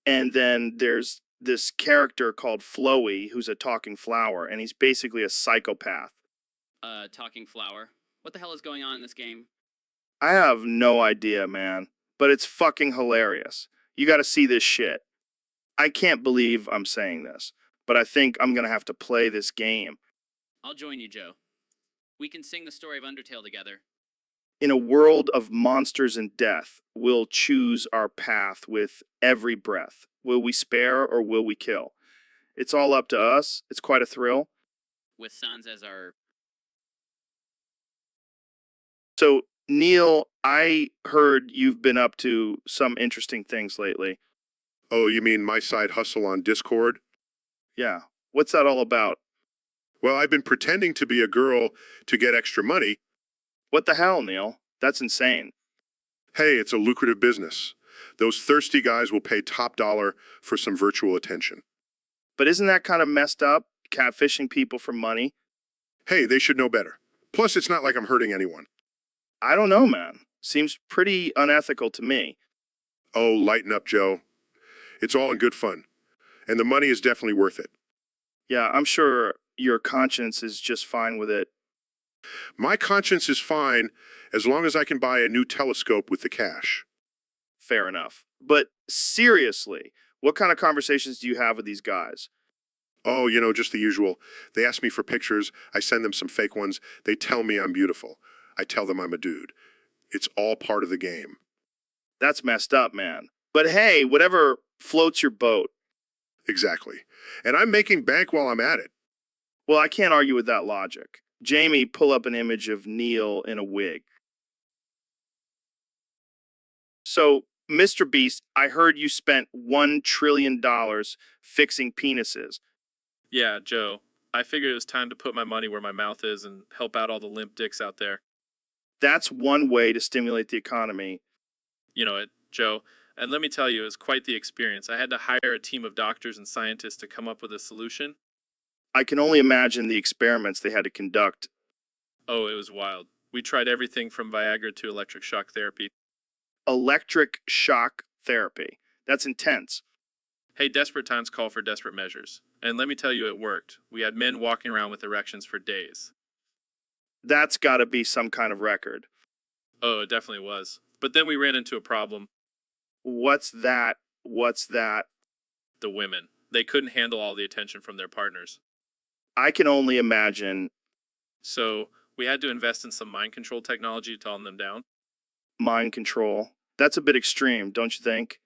And then there's this character called Flowey, who's a talking flower, and he's basically a psychopath. Talking flower. What the hell is going on in this game? I have no idea, man, but it's fucking hilarious. You gotta see this shit. I can't believe I'm saying this, but I think I'm gonna have to play this game. I'll join you, Joe. We can sing the story of Undertale together. In a world of monsters and death, we'll choose our path with every breath. Will we spare or will we kill? It's all up to us. It's quite a thrill. With Sans as our... So, Neil, I heard you've been up to some interesting things lately. Oh, you mean my side hustle on Discord? Yeah. What's that all about? Well, I've been pretending to be a girl to get extra money. What the hell, Neil? That's insane. Hey, it's a lucrative business. Those thirsty guys will pay top dollar for some virtual attention. But isn't that kind of messed up? Catfishing people for money? Hey, they should know better. Plus, it's not like I'm hurting anyone. I don't know, man. Seems pretty unethical to me. Oh, lighten up, Joe. It's all in good fun. And the money is definitely worth it. Yeah, I'm sure your conscience is just fine with it. My conscience is fine as long as I can buy a new telescope with the cash. Fair enough. But seriously, what kind of conversations do you have with these guys? Oh, just the usual. They ask me for pictures. I send them some fake ones. They tell me I'm beautiful. I tell them I'm a dude. It's all part of the game. That's messed up, man. But hey, whatever floats your boat. Exactly. And I'm making bank while I'm at it. Well, I can't argue with that logic. Jamie, pull up an image of Neil in a wig. So, Mr. Beast, I heard you spent $1 trillion fixing penises. Yeah, Joe. I figured it was time to put my money where my mouth is and help out all the limp dicks out there. That's one way to stimulate the economy. You know it, Joe. And let me tell you, it was quite the experience. I had to hire a team of doctors and scientists to come up with a solution. I can only imagine the experiments they had to conduct. Oh, it was wild. We tried everything from Viagra to electric shock therapy. Electric shock therapy. That's intense. Hey, desperate times call for desperate measures. And let me tell you, it worked. We had men walking around with erections for days. That's gotta be some kind of record. Oh, it definitely was. But then we ran into a problem. What's that? What's that? The women. They couldn't handle all the attention from their partners. I can only imagine. So we had to invest in some mind control technology to tone them down. Mind control. That's a bit extreme, don't you think?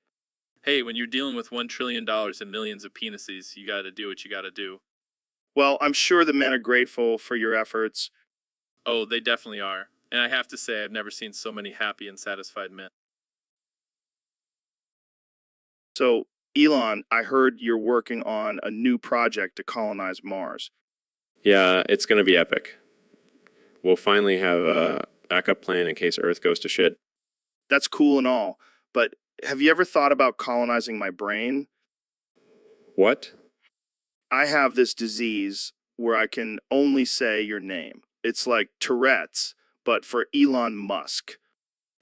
Hey, when you're dealing with $1 trillion and millions of penises, you gotta do what you gotta do. Well, I'm sure the men are grateful for your efforts. Oh, they definitely are. And I have to say, I've never seen so many happy and satisfied men. So, Elon, I heard you're working on a new project to colonize Mars. Yeah, it's going to be epic. We'll finally have a backup plan in case Earth goes to shit. That's cool and all, but have you ever thought about colonizing my brain? What? I have this disease where I can only say your name. It's like Tourette's, but for Elon Musk.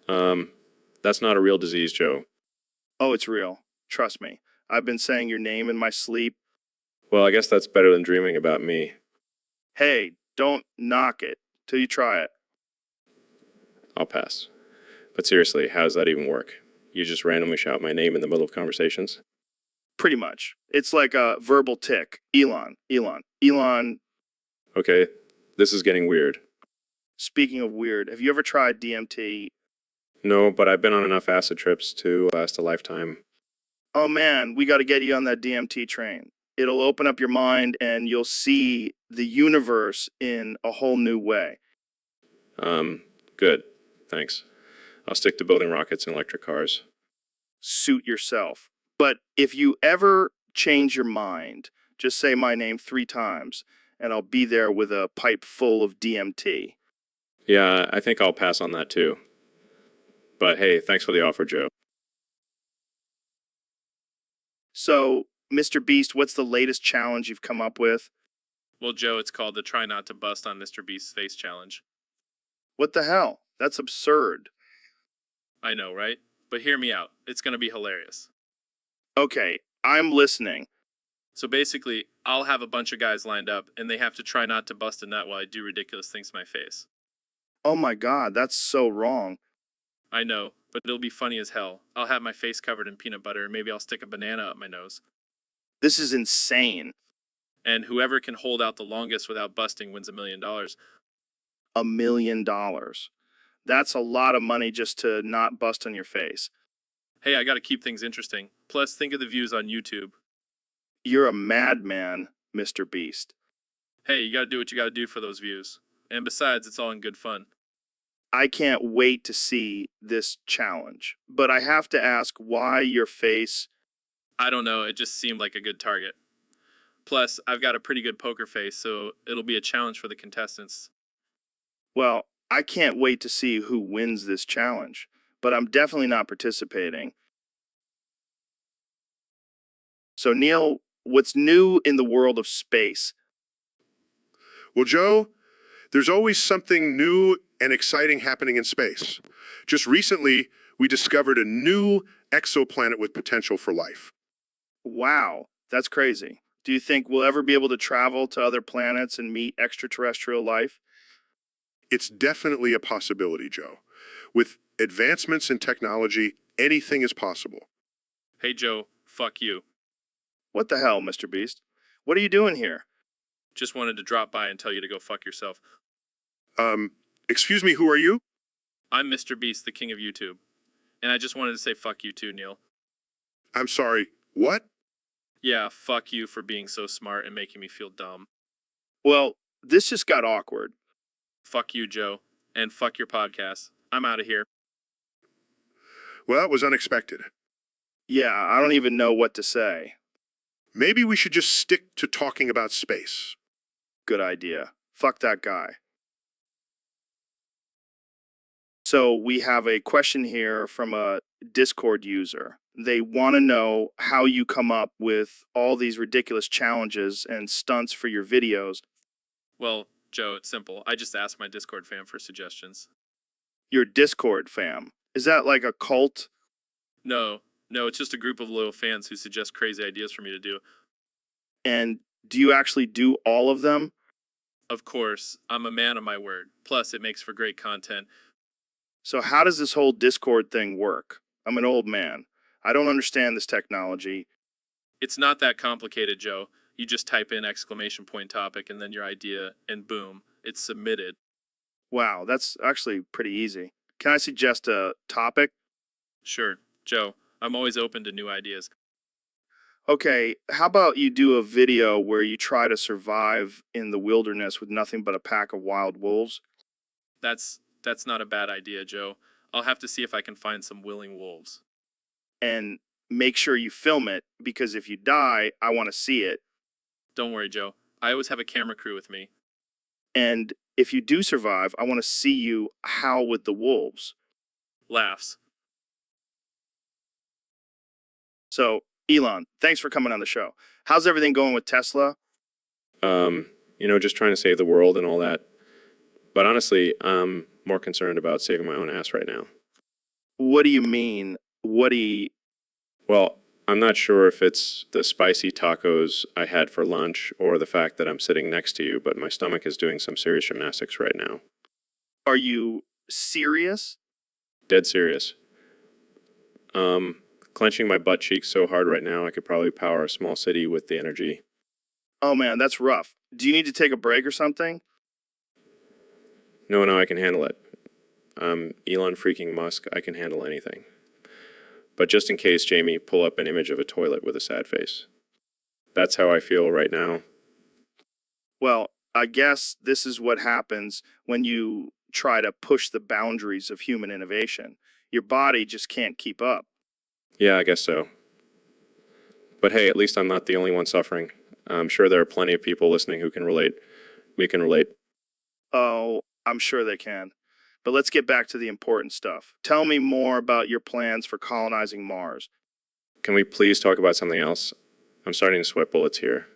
That's not a real disease, Joe. Oh, it's real. Trust me. I've been saying your name in my sleep. Well, I guess that's better than dreaming about me. Hey, don't knock it till you try it. I'll pass. But seriously, how does that even work? You just randomly shout my name in the middle of conversations? Pretty much. It's like a verbal tick. Elon, Elon, Elon. Okay, this is getting weird. Speaking of weird, have you ever tried DMT? No, but I've been on enough acid trips to last a lifetime. Oh man, we got to get you on that DMT train. It'll open up your mind and you'll see the universe in a whole new way. Good. Thanks. I'll stick to building rockets and electric cars. Suit yourself. But if you ever change your mind, just say my name 3 times and I'll be there with a pipe full of DMT. Yeah, I think I'll pass on that too. But hey, thanks for the offer, Joe. So, Mr. Beast, what's the latest challenge you've come up with? Well, Joe, it's called the Try Not to Bust on Mr. Beast's Face Challenge. What the hell? That's absurd. I know, right? But hear me out. It's gonna be hilarious. Okay, I'm listening. So basically, I'll have a bunch of guys lined up, and they have to try not to bust a nut while I do ridiculous things to my face. Oh my god, that's so wrong. I know, but it'll be funny as hell. I'll have my face covered in peanut butter, and maybe I'll stick a banana up my nose. This is insane. And whoever can hold out the longest without busting wins $1 million. $1 million. That's a lot of money just to not bust on your face. Hey, I gotta keep things interesting. Plus, think of the views on YouTube. You're a madman, Mr. Beast. Hey, you gotta do what you gotta do for those views. And besides, it's all in good fun. I can't wait to see this challenge. But I have to ask why your face. I don't know, it just seemed like a good target. Plus, I've got a pretty good poker face, so it'll be a challenge for the contestants. Well, I can't wait to see who wins this challenge. But I'm definitely not participating. So, Neil, what's new in the world of space? Well, Joe, there's always something new and exciting happening in space. Just recently, we discovered a new exoplanet with potential for life. Wow, that's crazy. Do you think we'll ever be able to travel to other planets and meet extraterrestrial life? It's definitely a possibility, Joe. With advancements in technology, anything is possible. Hey, Joe, fuck you. What the hell, Mr. Beast? What are you doing here? Just wanted to drop by and tell you to go fuck yourself. Excuse me, who are you? I'm Mr. Beast, the king of YouTube. And I just wanted to say fuck you too, Neil. I'm sorry, what? Yeah, fuck you for being so smart and making me feel dumb. Well, this just got awkward. Fuck you, Joe. And fuck your podcast. I'm out of here. Well, that was unexpected. Yeah, I don't even know what to say. Maybe we should just stick to talking about space. Good idea. Fuck that guy. So we have a question here from a Discord user. They want to know how you come up with all these ridiculous challenges and stunts for your videos. Well, Joe, it's simple. I just asked my Discord fam for suggestions. Your Discord fam. Is that like a cult? No, it's just a group of loyal fans who suggest crazy ideas for me to do. And do you actually do all of them? Of course, I'm a man of my word. Plus, it makes for great content. So how does this whole Discord thing work? I'm an old man. I don't understand this technology. It's not that complicated, Joe. You just type in exclamation point topic and then your idea, and boom, it's submitted. Wow, that's actually pretty easy. Can I suggest a topic? Sure, Joe, I'm always open to new ideas. Okay, how about you do a video where you try to survive in the wilderness with nothing but a pack of wild wolves? That's not a bad idea, Joe. I'll have to see if I can find some willing wolves. And make sure you film it, because if you die, I want to see it. Don't worry, Joe. I always have a camera crew with me. And if you do survive, I want to see you howl with the wolves. Laughs. So, Elon, thanks for coming on the show. How's everything going with Tesla? Just trying to save the world and all that. But honestly, I'm more concerned about saving my own ass right now. What do you mean? Well, I'm not sure if it's the spicy tacos I had for lunch or the fact that I'm sitting next to you, but my stomach is doing some serious gymnastics right now. Are you serious? Dead serious. Clenching my butt cheeks so hard right now, I could probably power a small city with the energy. Oh man, that's rough. Do you need to take a break or something? No, I can handle it. Elon freaking Musk, I can handle anything. But just in case, Jamie, pull up an image of a toilet with a sad face. That's how I feel right now. Well, I guess this is what happens when you try to push the boundaries of human innovation. Your body just can't keep up. Yeah, I guess so. But hey, at least I'm not the only one suffering. I'm sure there are plenty of people listening who can relate. We can relate. Oh, I'm sure they can. But let's get back to the important stuff. Tell me more about your plans for colonizing Mars. Can we please talk about something else? I'm starting to sweat bullets here.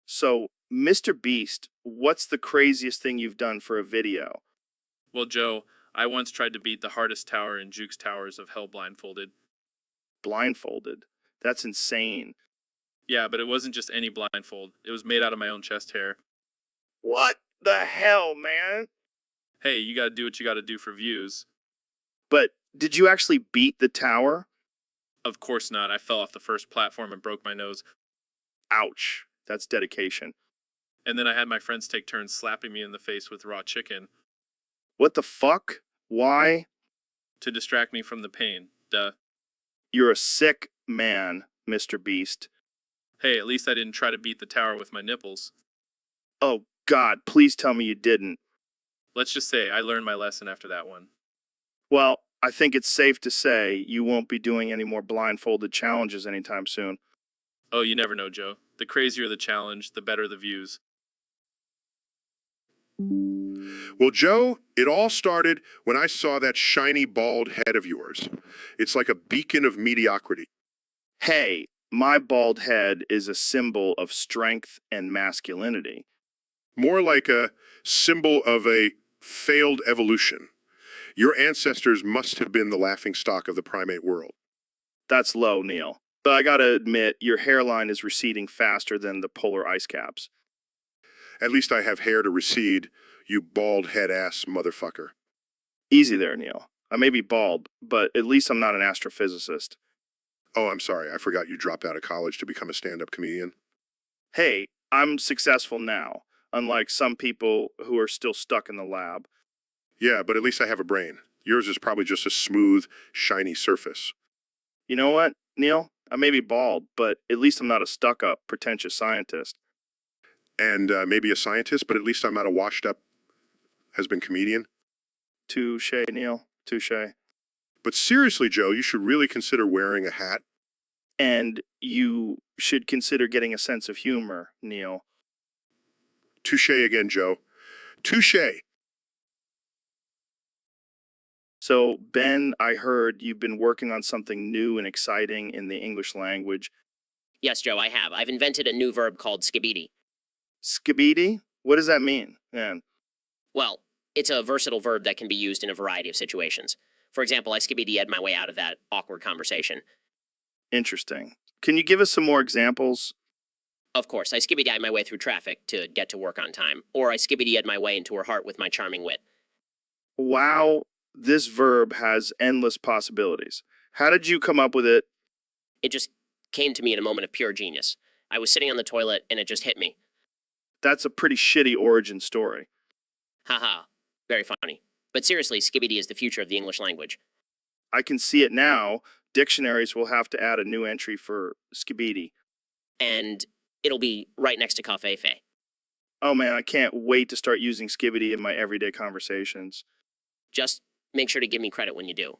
So, Mr. Beast, what's the craziest thing you've done for a video? Well, Joe, I once tried to beat the hardest tower in Juke's Towers of Hell blindfolded. Blindfolded? That's insane. Yeah, but it wasn't just any blindfold. It was made out of my own chest hair. What the hell, man? Hey, you gotta do what you gotta do for views. But did you actually beat the tower? Of course not. I fell off the first platform and broke my nose. Ouch. That's dedication. And then I had my friends take turns slapping me in the face with raw chicken. What the fuck? Why? To distract me from the pain. Duh. You're a sick man, Mr. Beast. Hey, at least I didn't try to beat the tower with my nipples. Oh, God, please tell me you didn't. Let's just say I learned my lesson after that one. Well, I think it's safe to say you won't be doing any more blindfolded challenges anytime soon. Oh, you never know, Joe. The crazier the challenge, the better the views. Well, Joe, it all started when I saw that shiny bald head of yours. It's like a beacon of mediocrity. Hey, my bald head is a symbol of strength and masculinity. More like a symbol of a failed evolution. Your ancestors must have been the laughingstock of the primate world. That's low, Neil. But I gotta admit, your hairline is receding faster than the polar ice caps. At least I have hair to recede, you bald head ass motherfucker. Easy there, Neil. I may be bald, but at least I'm not an astrophysicist. Oh, I'm sorry. I forgot you dropped out of college to become a stand-up comedian. Hey, I'm successful now, unlike some people who are still stuck in the lab. Yeah, but at least I have a brain. Yours is probably just a smooth, shiny surface. You know what, Neil? I may be bald, but at least I'm not a stuck-up, pretentious scientist. And maybe a scientist, but at least I'm not a washed-up has-been comedian. Touche, Neil. Touche. But seriously, Joe, you should really consider wearing a hat. And you should consider getting a sense of humor, Neil. Touche again, Joe. Touche. So, Ben, I heard you've been working on something new and exciting in the English language. Yes, Joe, I have. I've invented a new verb called skibidi. Skibidi? What does that mean? Man, Well, it's a versatile verb that can be used in a variety of situations. For example, I skibidi-ed my way out of that awkward conversation. interesting. Can you give us some more examples? Of course, I skibidi-ed my way through traffic to get to work on time, or I skibidi-ed my way into her heart with my charming wit. Wow, this verb has endless possibilities. How did you come up with it? It just came to me in a moment of pure genius. I was sitting on the toilet and it just hit me. That's a pretty shitty origin story. Haha, very funny. But seriously, skibidi is the future of the English language. I can see it now. Dictionaries will have to add a new entry for skibidi. And it'll be right next to covfefe. Oh man, I can't wait to start using skibidi in my everyday conversations. Just make sure to give me credit when you do.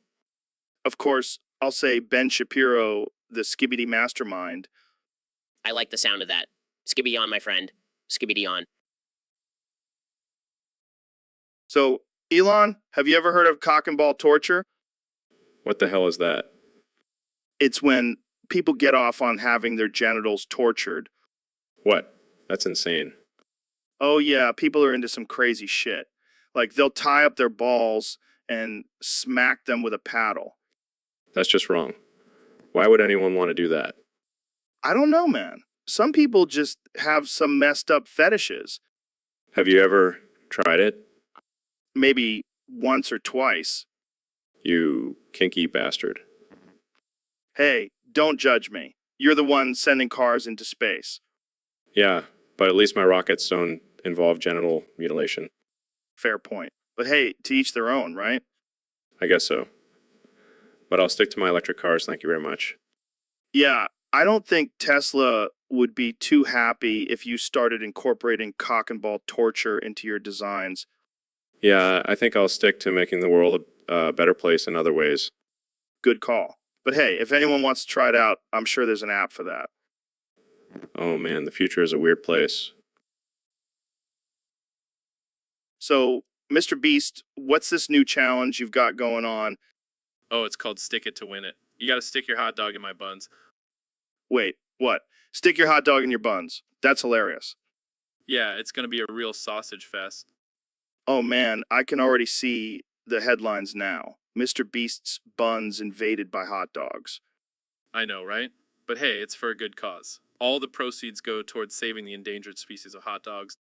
Of course, I'll say Ben Shapiro, the skibidi mastermind. I like the sound of that. Skibidi on, my friend. Skibidi on. So, Elon, have you ever heard of cock and ball torture? What the hell is that? It's when people get off on having their genitals tortured. What? That's insane. Oh yeah, people are into some crazy shit. Like they'll tie up their balls and smack them with a paddle. That's just wrong. Why would anyone want to do that? I don't know, man. Some people just have some messed up fetishes. Have you ever tried it? Maybe once or twice. You kinky bastard. Hey, don't judge me. You're the one sending cars into space. Yeah, but at least my rockets don't involve genital mutilation. Fair point. But hey, to each their own, right? I guess so. But I'll stick to my electric cars, thank you very much. Yeah, I don't think Tesla would be too happy if you started incorporating cock and ball torture into your designs. Yeah, I think I'll stick to making the world a better place in other ways. Good call. But hey, if anyone wants to try it out, I'm sure there's an app for that. Oh man, the future is a weird place. So, Mr. Beast, what's this new challenge you've got going on? Oh, it's called Stick It to Win It. You gotta stick your hot dog in my buns. Wait, what? Stick your hot dog in your buns. That's hilarious. Yeah, it's gonna be a real sausage fest. Oh man, I can already see the headlines now. Mr. Beast's buns invaded by hot dogs. I know, right? But hey, it's for a good cause. All the proceeds go towards saving the endangered species of hot dogs.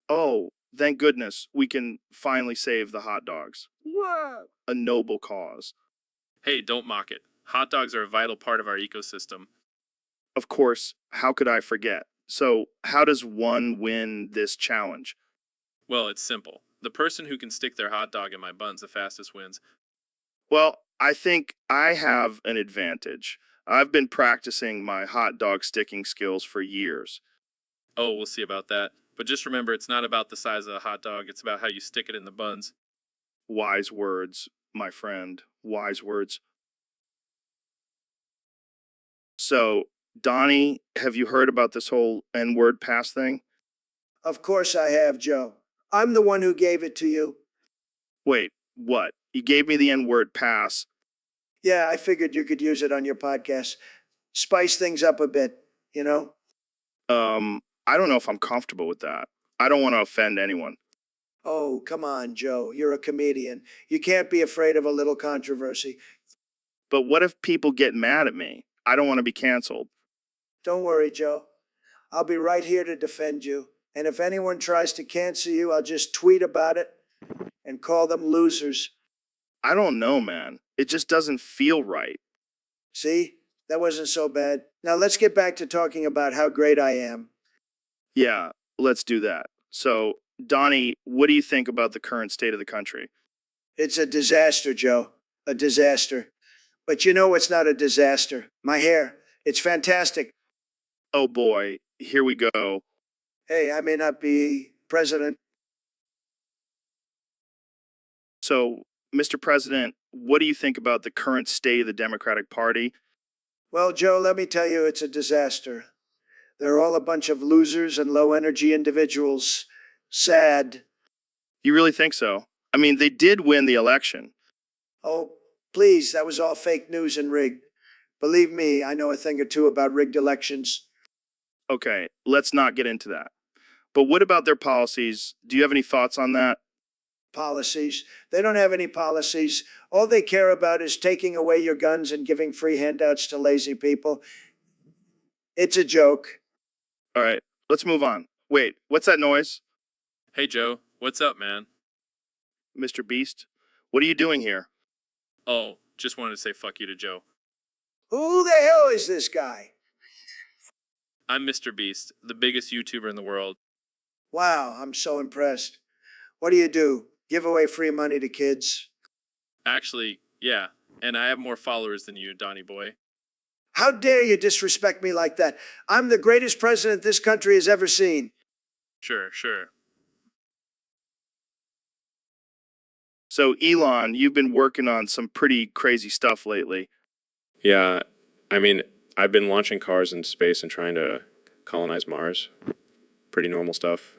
Oh, thank goodness we can finally save the hot dogs. A noble cause. Hey, don't mock it. Hot dogs are a vital part of our ecosystem. Of course, how could I forget? So, how does one win this challenge? Well, it's simple. The person who can stick their hot dog in my buns the fastest wins. Well, I think I have an advantage. I've been practicing my hot dog sticking skills for years. Oh, we'll see about that. But just remember, it's not about the size of the hot dog, it's about how you stick it in the buns. Wise words, my friend. Wise words. So, Donnie, have you heard about this whole N-word pass thing? Of course I have, Joe. I'm the one who gave it to you. Wait, what? You gave me the N-word pass. Yeah, I figured you could use it on your podcast. Spice things up a bit, you know? I don't know if I'm comfortable with that. I don't want to offend anyone. Oh, come on, Joe. You're a comedian. You can't be afraid of a little controversy. But what if people get mad at me? I don't want to be canceled. Don't worry, Joe. I'll be right here to defend you. And if anyone tries to cancel you, I'll just tweet about it and call them losers. I don't know, man. It just doesn't feel right. See? That wasn't so bad. Now let's get back to talking about how great I am. Yeah, let's do that. So, Donnie, what do you think about the current state of the country? It's a disaster, Joe. A disaster. But you know what's not a disaster? My hair. It's fantastic. Oh boy, here we go. Hey, I may not be president. So, Mr. President, what do you think about the current state of the Democratic Party? Well, Joe, let me tell you, it's a disaster. They're all a bunch of losers and low energy individuals. Sad. You really think so? I mean, they did win the election. Oh, please, that was all fake news and rigged. Believe me, I know a thing or two about rigged elections. Okay, let's not get into that. But what about their policies? Do you have any thoughts on that? Policies. They don't have any policies. All they care about is taking away your guns and giving free handouts to lazy people. It's a joke. All right, let's move on. Wait, what's that noise? Hey, Joe, what's up, man? Mr. Beast, what are you doing here? Oh, just wanted to say fuck you to Joe. Who the hell is this guy? I'm Mr. Beast, the biggest YouTuber in the world. Wow, I'm so impressed. What do? Give away free money to kids? Actually, yeah, and I have more followers than you, Donnie boy. How dare you disrespect me like that? I'm the greatest president this country has ever seen. Sure. So, Elon, you've been working on some pretty crazy stuff lately. Yeah, I mean, I've been launching cars into space and trying to colonize Mars. Pretty normal stuff.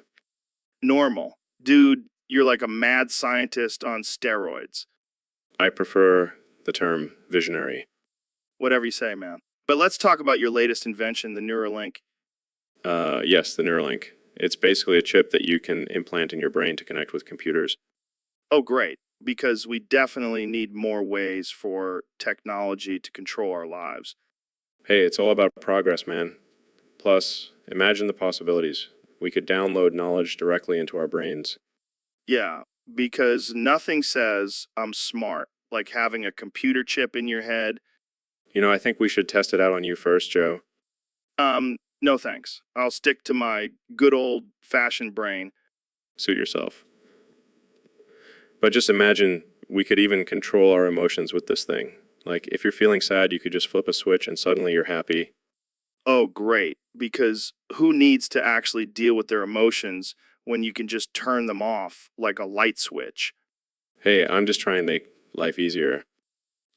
Normal. Dude, you're like a mad scientist on steroids. I prefer the term visionary. Whatever you say, man. But let's talk about your latest invention, the Neuralink. Yes, the Neuralink. It's basically a chip that you can implant in your brain to connect with computers. Oh, great. Because we definitely need more ways for technology to control our lives. Hey, it's all about progress, man. Plus, imagine the possibilities. We could download knowledge directly into our brains. Yeah, because nothing says I'm smart like having a computer chip in your head. You know, I think we should test it out on you first, Joe. No thanks. I'll stick to my good old-fashioned brain. Suit yourself. But just imagine we could even control our emotions with this thing. Like, if you're feeling sad, you could just flip a switch and suddenly you're happy. Oh, great. Because who needs to actually deal with their emotions when you can just turn them off like a light switch? Hey, I'm just trying to make life easier.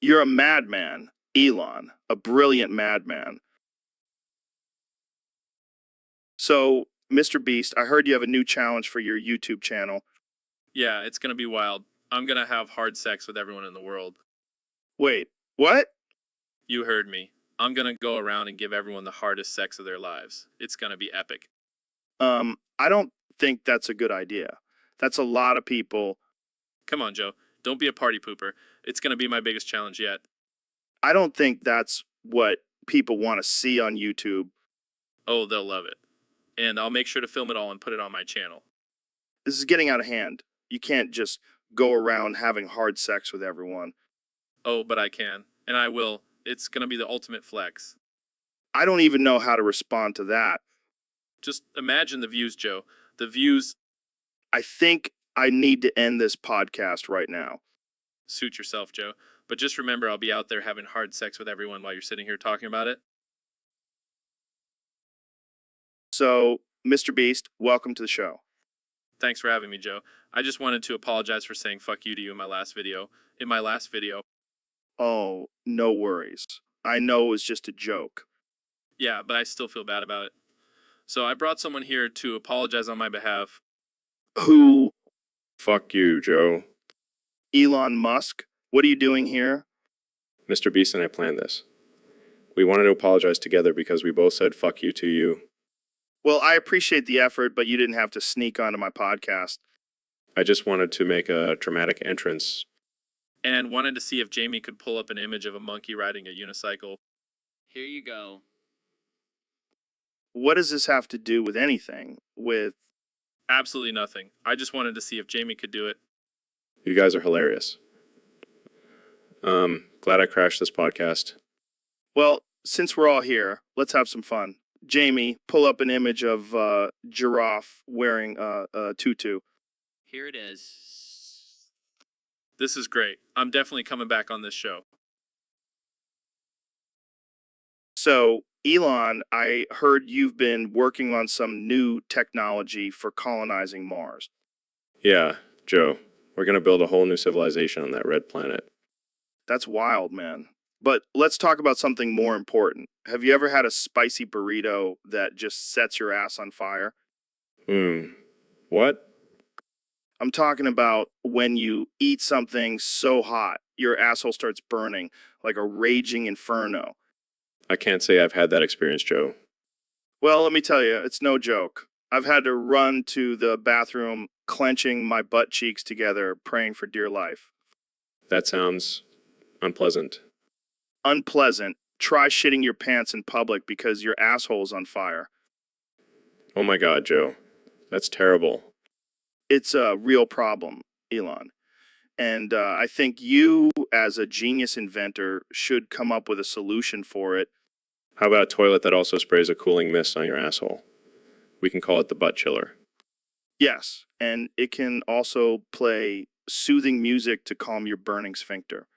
You're a madman, Elon, a brilliant madman. So, Mr. Beast, I heard you have a new challenge for your YouTube channel. Yeah, it's gonna be wild. I'm gonna have hard sex with everyone in the world. Wait, what? You heard me. I'm gonna go around and give everyone the hardest sex of their lives. It's gonna be epic. I don't think that's a good idea. That's a lot of people. Come on, Joe. Don't be a party pooper. It's gonna be my biggest challenge yet. I don't think that's what people want to see on YouTube. Oh, they'll love it. And I'll make sure to film it all and put it on my channel. This is getting out of hand. You can't just go around having hard sex with everyone. Oh, but I can. And I will. It's gonna be the ultimate flex. I don't even know how to respond to that. Just imagine the views, Joe. The views. I think I need to end this podcast right now. Suit yourself, Joe. But just remember, I'll be out there having hard sex with everyone while you're sitting here talking about it. So, Mr. Beast, welcome to the show. Thanks for having me, Joe. I just wanted to apologize for saying fuck you to you in my last video. Oh, no worries. I know it was just a joke. Yeah, but I still feel bad about it. So I brought someone here to apologize on my behalf. Who? Fuck you, Joe. Elon Musk? What are you doing here? Mr. Beast and I planned this. We wanted to apologize together because we both said fuck you to you. Well, I appreciate the effort, but you didn't have to sneak onto my podcast. I just wanted to make a dramatic entrance. And wanted to see if Jamie could pull up an image of a monkey riding a unicycle. Here you go. What does this have to do with anything? With... Absolutely nothing. I just wanted to see if Jamie could do it. You guys are hilarious. Glad I crashed this podcast. Well, since we're all here, let's have some fun. Jamie, pull up an image of a giraffe wearing a tutu. Here it is. This is great. I'm definitely coming back on this show. So, Elon, I heard you've been working on some new technology for colonizing Mars. Yeah, Joe, We're going to build a whole new civilization on that red planet. That's wild, man. But let's talk about something more important. Have you ever had a spicy burrito that just sets your ass on fire? What? I'm talking about when you eat something so hot, your asshole starts burning like a raging inferno. I can't say I've had that experience, Joe. Well, let me tell you, it's no joke. I've had to run to the bathroom, clenching my butt cheeks together, praying for dear life. That sounds unpleasant. Unpleasant. Try shitting your pants in public because your asshole's on fire. Oh my God, Joe. That's terrible. It's a real problem, Elon. And I think you, as a genius inventor, should come up with a solution for it. How about a toilet that also sprays a cooling mist on your asshole? We can call it the butt chiller. Yes, and it can also play soothing music to calm your burning sphincter.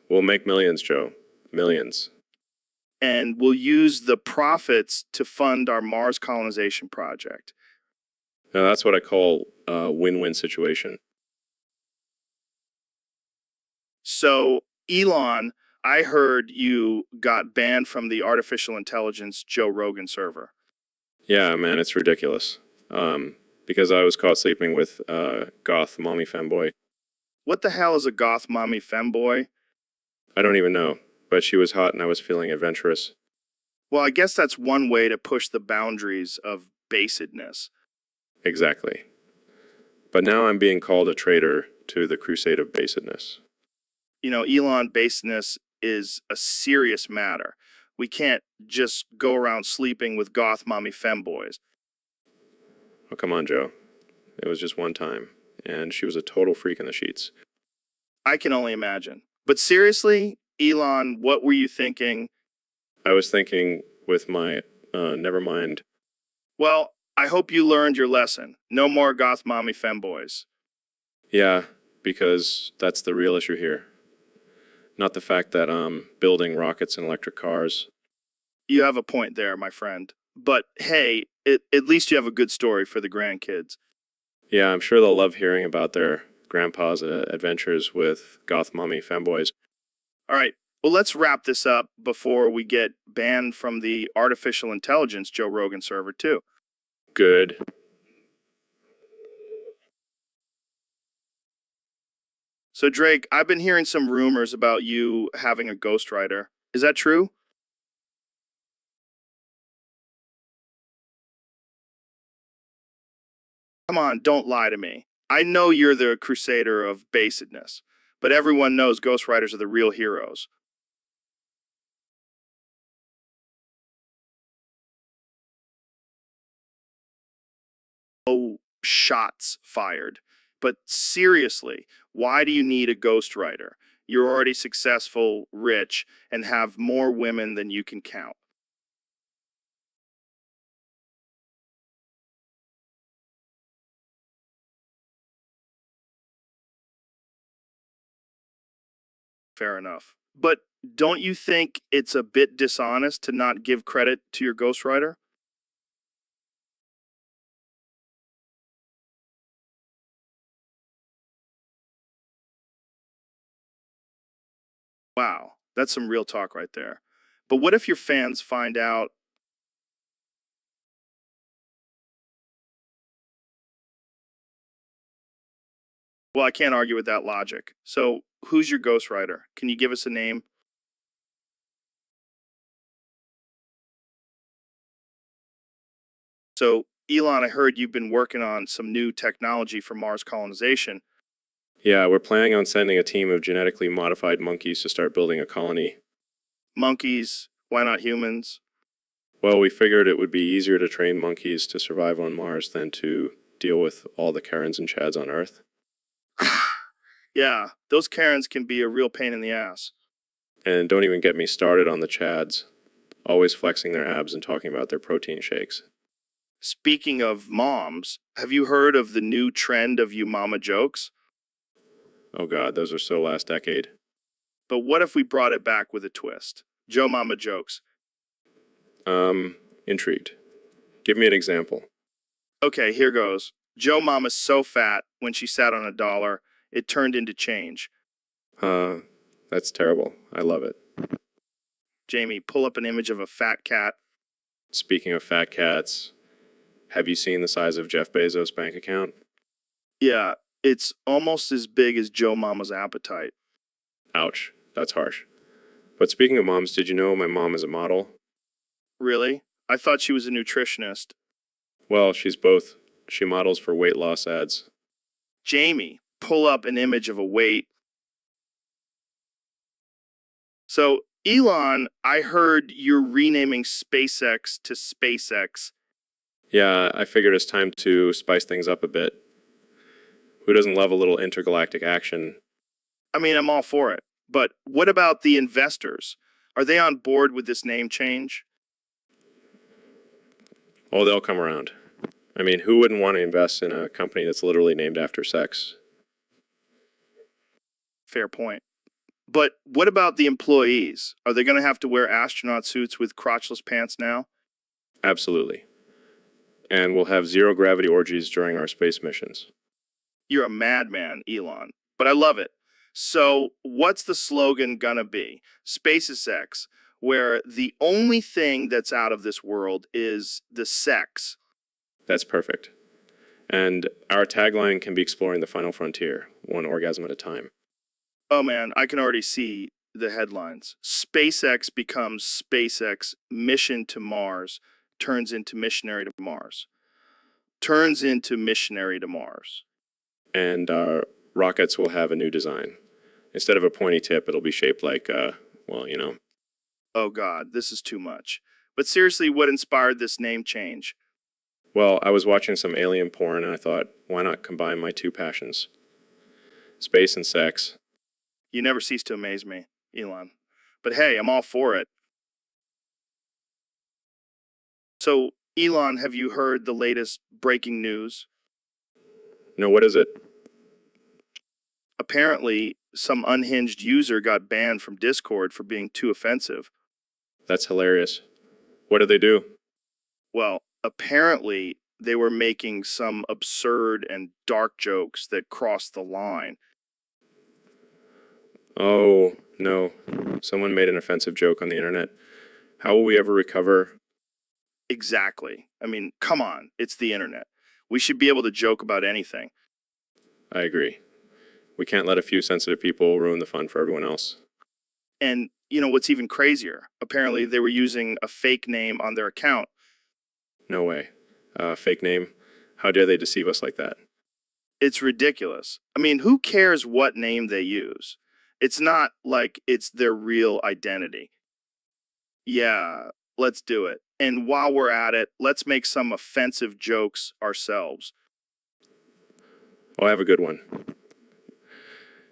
We'll make millions, Joe. Millions. And we'll use the profits to fund our Mars colonization project. Now that's what I call a win-win situation. So, Elon, I heard you got banned from the artificial intelligence Joe Rogan server. Yeah, man, it's ridiculous. Because I was caught sleeping with goth mommy femboy. What the hell is a goth mommy femboy? I don't even know, but she was hot and I was feeling adventurous. Well, I guess that's one way to push the boundaries of basedness. Exactly. But now I'm being called a traitor to the crusade of basedness. You know, Elon, basedness is a serious matter. We can't just go around sleeping with goth mommy femboys. Oh, come on, Joe. It was just one time, and she was a total freak in the sheets. I can only imagine. But seriously, Elon, what were you thinking? I was thinking with my, never mind. Well, I hope you learned your lesson. No more goth mommy femboys. Yeah, because that's the real issue here. Not the fact that I'm building rockets and electric cars. You have a point there, my friend. But hey, at least you have a good story for the grandkids. Yeah, I'm sure they'll love hearing about their grandpa's adventures with goth mommy femboys. All right, well, let's wrap this up before we get banned from the artificial intelligence Joe Rogan server, too. Good. So, Drake, I've been hearing some rumors about you having a ghostwriter. Is that true? Come on, don't lie to me. I know you're the crusader of basedness, but everyone knows ghostwriters are the real heroes. Oh, shots fired. But seriously, why do you need a ghostwriter? You're already successful, rich, and have more women than you can count. Fair enough. But don't you think it's a bit dishonest to not give credit to your ghostwriter? Wow, that's some real talk right there. But what if your fans find out? Well, I can't argue with that logic. So, who's your ghostwriter? Can you give us a name? So, Elon, I heard you've been working on some new technology for Mars colonization. Yeah, we're planning on sending a team of genetically modified monkeys to start building a colony. Monkeys, why not humans? Well, we figured it would be easier to train monkeys to survive on Mars than to deal with all the Karens and Chads on Earth. Yeah, those Karens can be a real pain in the ass. And don't even get me started on the Chads, always flexing their abs and talking about their protein shakes. Speaking of moms, have you heard of the new trend of you mama jokes? Oh God, those are so last decade. But what if we brought it back with a twist? Joe mama jokes. Intrigued. Give me an example. Okay, here goes. Joe mama's so fat when she sat on a dollar, It turned into change. That's terrible. I love it. Jamie, pull up an image of a fat cat. Speaking of fat cats, have you seen the size of Jeff Bezos' bank account? Yeah, it's almost as big as Joe Mama's appetite. Ouch, that's harsh. But speaking of moms, did you know my mom is a model? Really? I thought she was a nutritionist. Well, she's both. She models for weight loss ads. Jamie, pull up an image of a weight. So, Elon, I heard you're renaming SpaceX to SpaceX. Yeah, I figured it's time to spice things up a bit. Who doesn't love a little intergalactic action? I mean, I'm all for it. But what about the investors? Are they on board with this name change? Oh, they'll come around. I mean, who wouldn't want to invest in a company that's literally named after sex? Fair point. But what about the employees? Are they going to have to wear astronaut suits with crotchless pants now? Absolutely. And we'll have zero gravity orgies during our space missions. You're a madman, Elon. But I love it. So, what's the slogan gonna be? Space is sex, where the only thing that's out of this world is the sex. That's perfect. And our tagline can be exploring the final frontier, one orgasm at a time. Oh man, I can already see the headlines. SpaceX becomes SpaceX mission to Mars, turns into missionary to Mars. Turns into missionary to Mars. And our rockets will have a new design. Instead of a pointy tip, it'll be shaped like, well, you know. Oh god, this is too much. But seriously, what inspired this name change? Well, I was watching some alien porn and I thought, why not combine my two passions? Space and sex. You never cease to amaze me, Elon. But hey, I'm all for it. So, Elon, have you heard the latest breaking news? No, what is it? Apparently, some unhinged user got banned from Discord for being too offensive. That's hilarious. What did they do? Well, apparently, they were making some absurd and dark jokes that crossed the line. Oh, no. Someone made an offensive joke on the internet. How will we ever recover? Exactly. I mean, come on, it's the internet. We should be able to joke about anything. I agree. We can't let a few sensitive people ruin the fun for everyone else. And, you know, what's even crazier? Apparently, they were using a fake name on their account. No way. Fake name. How dare they deceive us like that? It's ridiculous. I mean, who cares what name they use? It's not like it's their real identity. Yeah, let's do it. And while we're at it, let's make some offensive jokes ourselves. Oh, I have a good one.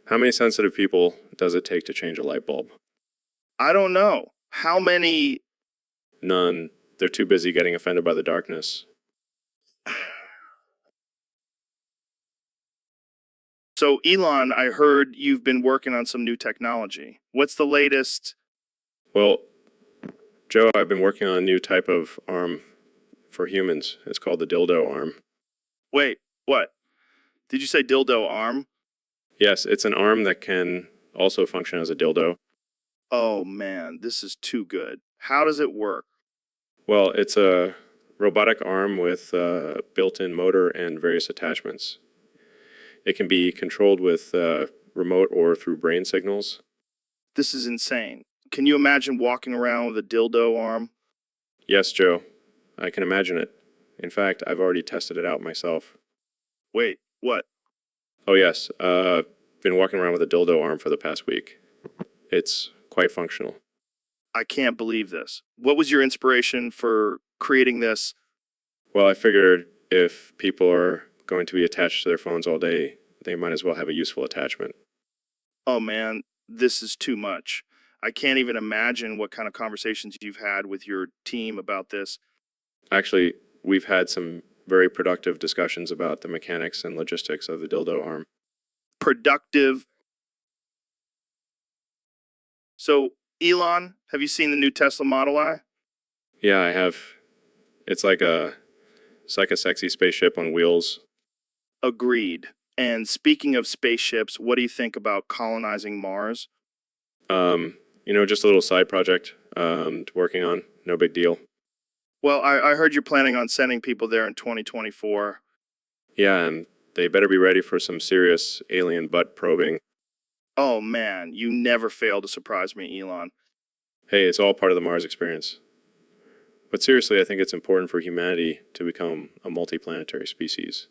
How many sensitive people does it take to change a light bulb? I don't know. How many? None. They're too busy getting offended by the darkness. So, Elon, I heard you've been working on some new technology. What's the latest? Well, Joe, I've been working on a new type of arm for humans. It's called the dildo arm. Wait, what? Did you say dildo arm? Yes, it's an arm that can also function as a dildo. Oh man, this is too good. How does it work? Well, it's a robotic arm with a built-in motor and various attachments. It can be controlled with remote or through brain signals. This is insane. Can you imagine walking around with a dildo arm? Yes, Joe, I can imagine it. In fact, I've already tested it out myself. Wait, what? Oh yes, been walking around with a dildo arm for the past week. It's quite functional. I can't believe this. What was your inspiration for creating this? Well, I figured if people are going to be attached to their phones all day, they might as well have a useful attachment. Oh man, this is too much. I can't even imagine what kind of conversations you've had with your team about this. Actually, we've had some very productive discussions about the mechanics and logistics of the dildo arm. Productive. So, Elon, have you seen the new Tesla Model I? Yeah, I have. It's like a sexy spaceship on wheels. Agreed. And speaking of spaceships, what do you think about colonizing Mars? Just a little side project working on. No big deal. Well, I heard you're planning on sending people there in 2024. Yeah, and they better be ready for some serious alien butt probing. Oh man, you never fail to surprise me, Elon. Hey, it's all part of the Mars experience. But seriously, I think it's important for humanity to become a multiplanetary species.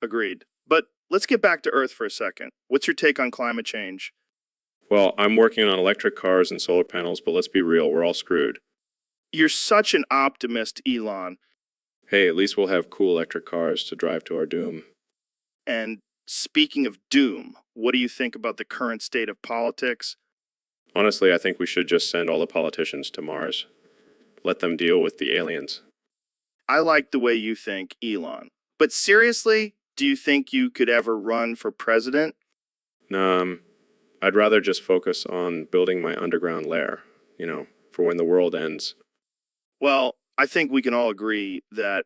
Agreed. But let's get back to Earth for a second. What's your take on climate change? Well, I'm working on electric cars and solar panels, but let's be real, we're all screwed. You're such an optimist, Elon. Hey, at least we'll have cool electric cars to drive to our doom. And speaking of doom, what do you think about the current state of politics? Honestly, I think we should just send all the politicians to Mars. Let them deal with the aliens. I like the way you think, Elon. But seriously, do you think you could ever run for president? I'd rather just focus on building my underground lair, for when the world ends. Well, I think we can all agree that.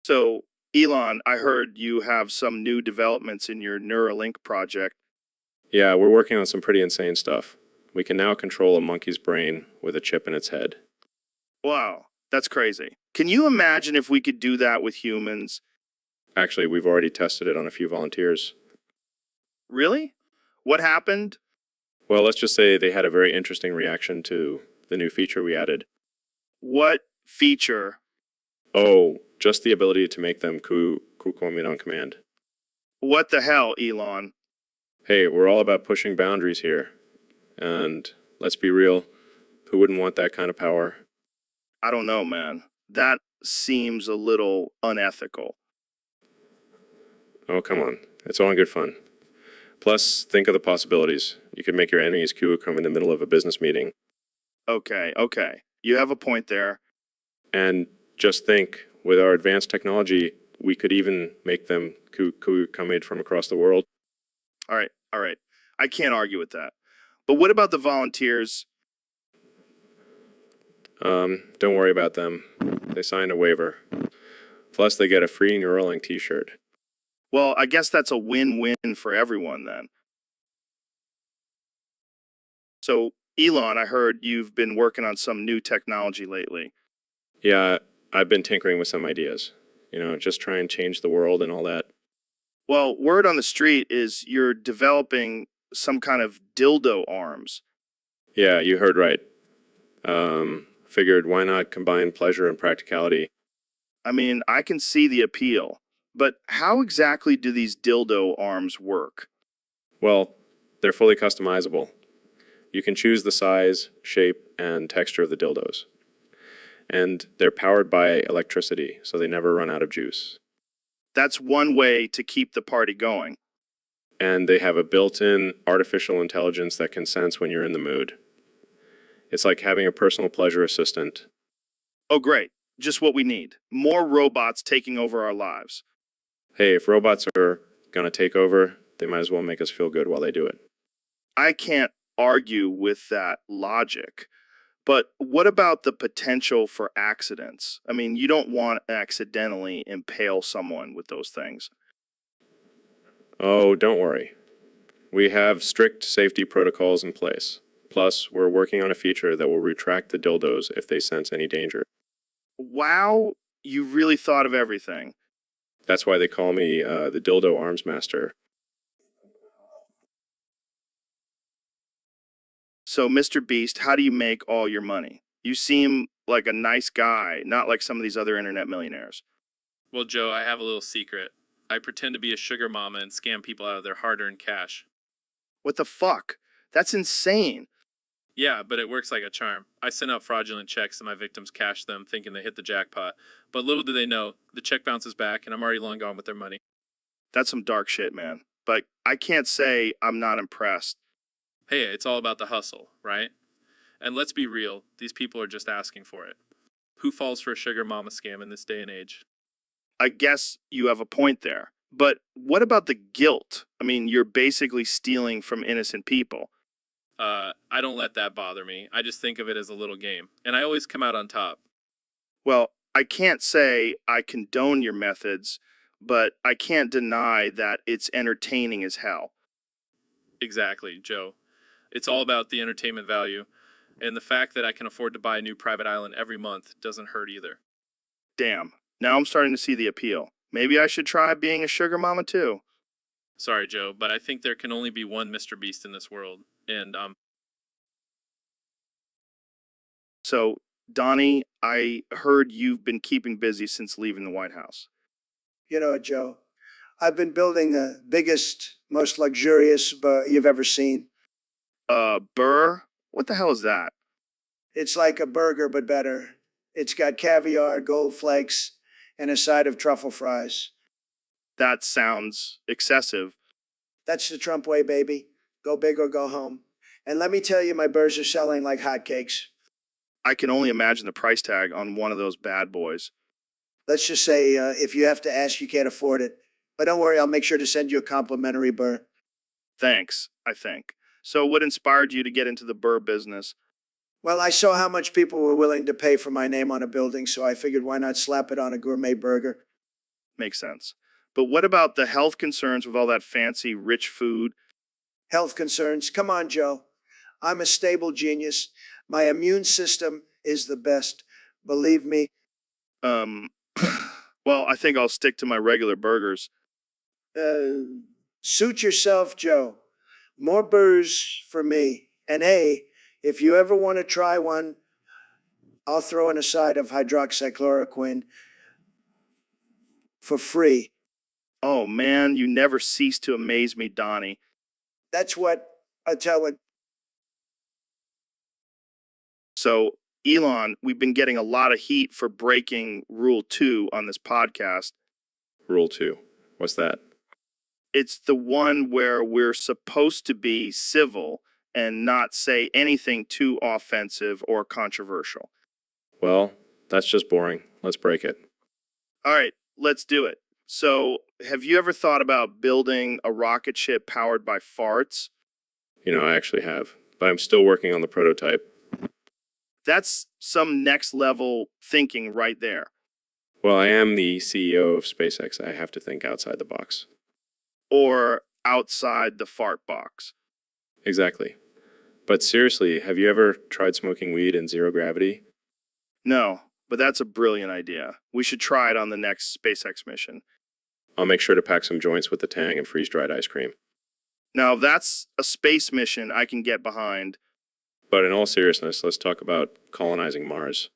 So, Elon, I heard you have some new developments in your Neuralink project. Yeah, we're working on some pretty insane stuff. We can now control a monkey's brain with a chip in its head. Wow, that's crazy. Can you imagine if we could do that with humans? Actually, we've already tested it on a few volunteers. Really? What happened? Well, let's just say they had a very interesting reaction to the new feature we added. What feature? Oh, just the ability to make them commit on command. What the hell, Elon? Hey, we're all about pushing boundaries here. And let's be real, who wouldn't want that kind of power? I don't know, man. That seems a little unethical. Oh, come on. It's all in good fun. Plus, think of the possibilities. You could make your enemies come in the middle of a business meeting. Okay. You have a point there. And just think, with our advanced technology, we could even make them come in from across the world. All right. I can't argue with that. But what about the volunteers? Don't worry about them. They signed a waiver. Plus, they get a free Neuralink t-shirt. Well, I guess that's a win-win for everyone then. So, Elon, I heard you've been working on some new technology lately. Yeah, I've been tinkering with some ideas. Just try and change the world and all that. Well, word on the street is you're developing some kind of dildo arms. Yeah, you heard right. Figured why not combine pleasure and practicality? I mean, I can see the appeal, but how exactly do these dildo arms work? Well, they're fully customizable. You can choose the size, shape, and texture of the dildos. And they're powered by electricity, so they never run out of juice. That's one way to keep the party going. And they have a built-in artificial intelligence that can sense when you're in the mood. It's like having a personal pleasure assistant. Oh, great. Just what we need. More robots taking over our lives. Hey, if robots are going to take over, they might as well make us feel good while they do it. I can't argue with that logic. But what about the potential for accidents? I mean, you don't want to accidentally impale someone with those things. Oh, don't worry. We have strict safety protocols in place. Plus, we're working on a feature that will retract the dildos if they sense any danger. Wow, you really thought of everything. That's why they call me the Dildo Arms Master. So, Mr. Beast, how do you make all your money? You seem like a nice guy, not like some of these other internet millionaires. Well, Joe, I have a little secret. I pretend to be a sugar mama and scam people out of their hard-earned cash. What the fuck? That's insane. Yeah, but it works like a charm. I send out fraudulent checks and my victims cash them thinking they hit the jackpot. But little do they know, the check bounces back and I'm already long gone with their money. That's some dark shit, man. But I can't say I'm not impressed. Hey, it's all about the hustle, right? And let's be real, these people are just asking for it. Who falls for a sugar mama scam in this day and age? I guess you have a point there. But what about the guilt? I mean, you're basically stealing from innocent people. I don't let that bother me. I just think of it as a little game. And I always come out on top. Well, I can't say I condone your methods, but I can't deny that it's entertaining as hell. Exactly, Joe. It's all about the entertainment value, and the fact that I can afford to buy a new private island every month doesn't hurt either. Damn, now I'm starting to see the appeal. Maybe I should try being a sugar mama too. Sorry, Joe, but I think there can only be one Mr. Beast in this world, and So, Donnie, I heard you've been keeping busy since leaving the White House. You know, Joe, I've been building the biggest, most luxurious you've ever seen. Burr? What the hell is that? It's like a burger, but better. It's got caviar, gold flakes, and a side of truffle fries. That sounds excessive. That's the Trump way, baby. Go big or go home. And let me tell you, my burgers are selling like hotcakes. I can only imagine the price tag on one of those bad boys. Let's just say if you have to ask, you can't afford it. But don't worry, I'll make sure to send you a complimentary burr. Thanks, I think. So, what inspired you to get into the Burr business? Well, I saw how much people were willing to pay for my name on a building, so I figured why not slap it on a gourmet burger? Makes sense. But what about the health concerns with all that fancy, rich food? Health concerns? Come on, Joe. I'm a stable genius. My immune system is the best. Believe me. Um, well, I think I'll stick to my regular burgers. Suit yourself, Joe. More burrs for me. And hey, if you ever want to try one, I'll throw in a side of hydroxychloroquine for free. Oh man, you never cease to amaze me, Donnie. That's what I tell it. So, Elon, we've been getting a lot of heat for breaking Rule 2 on this podcast. Rule 2. What's that? It's the one where we're supposed to be civil and not say anything too offensive or controversial. Well, that's just boring. Let's break it. All right, let's do it. So, have you ever thought about building a rocket ship powered by farts? I actually have, but I'm still working on the prototype. That's some next level thinking right there. Well, I am the CEO of SpaceX. I have to think outside the box. Or outside the fart box. Exactly. But seriously, have you ever tried smoking weed in zero gravity? No, but that's a brilliant idea. We should try it on the next SpaceX mission. I'll make sure to pack some joints with the tang and freeze-dried ice cream. Now, that's a space mission I can get behind. But in all seriousness, let's talk about colonizing Mars.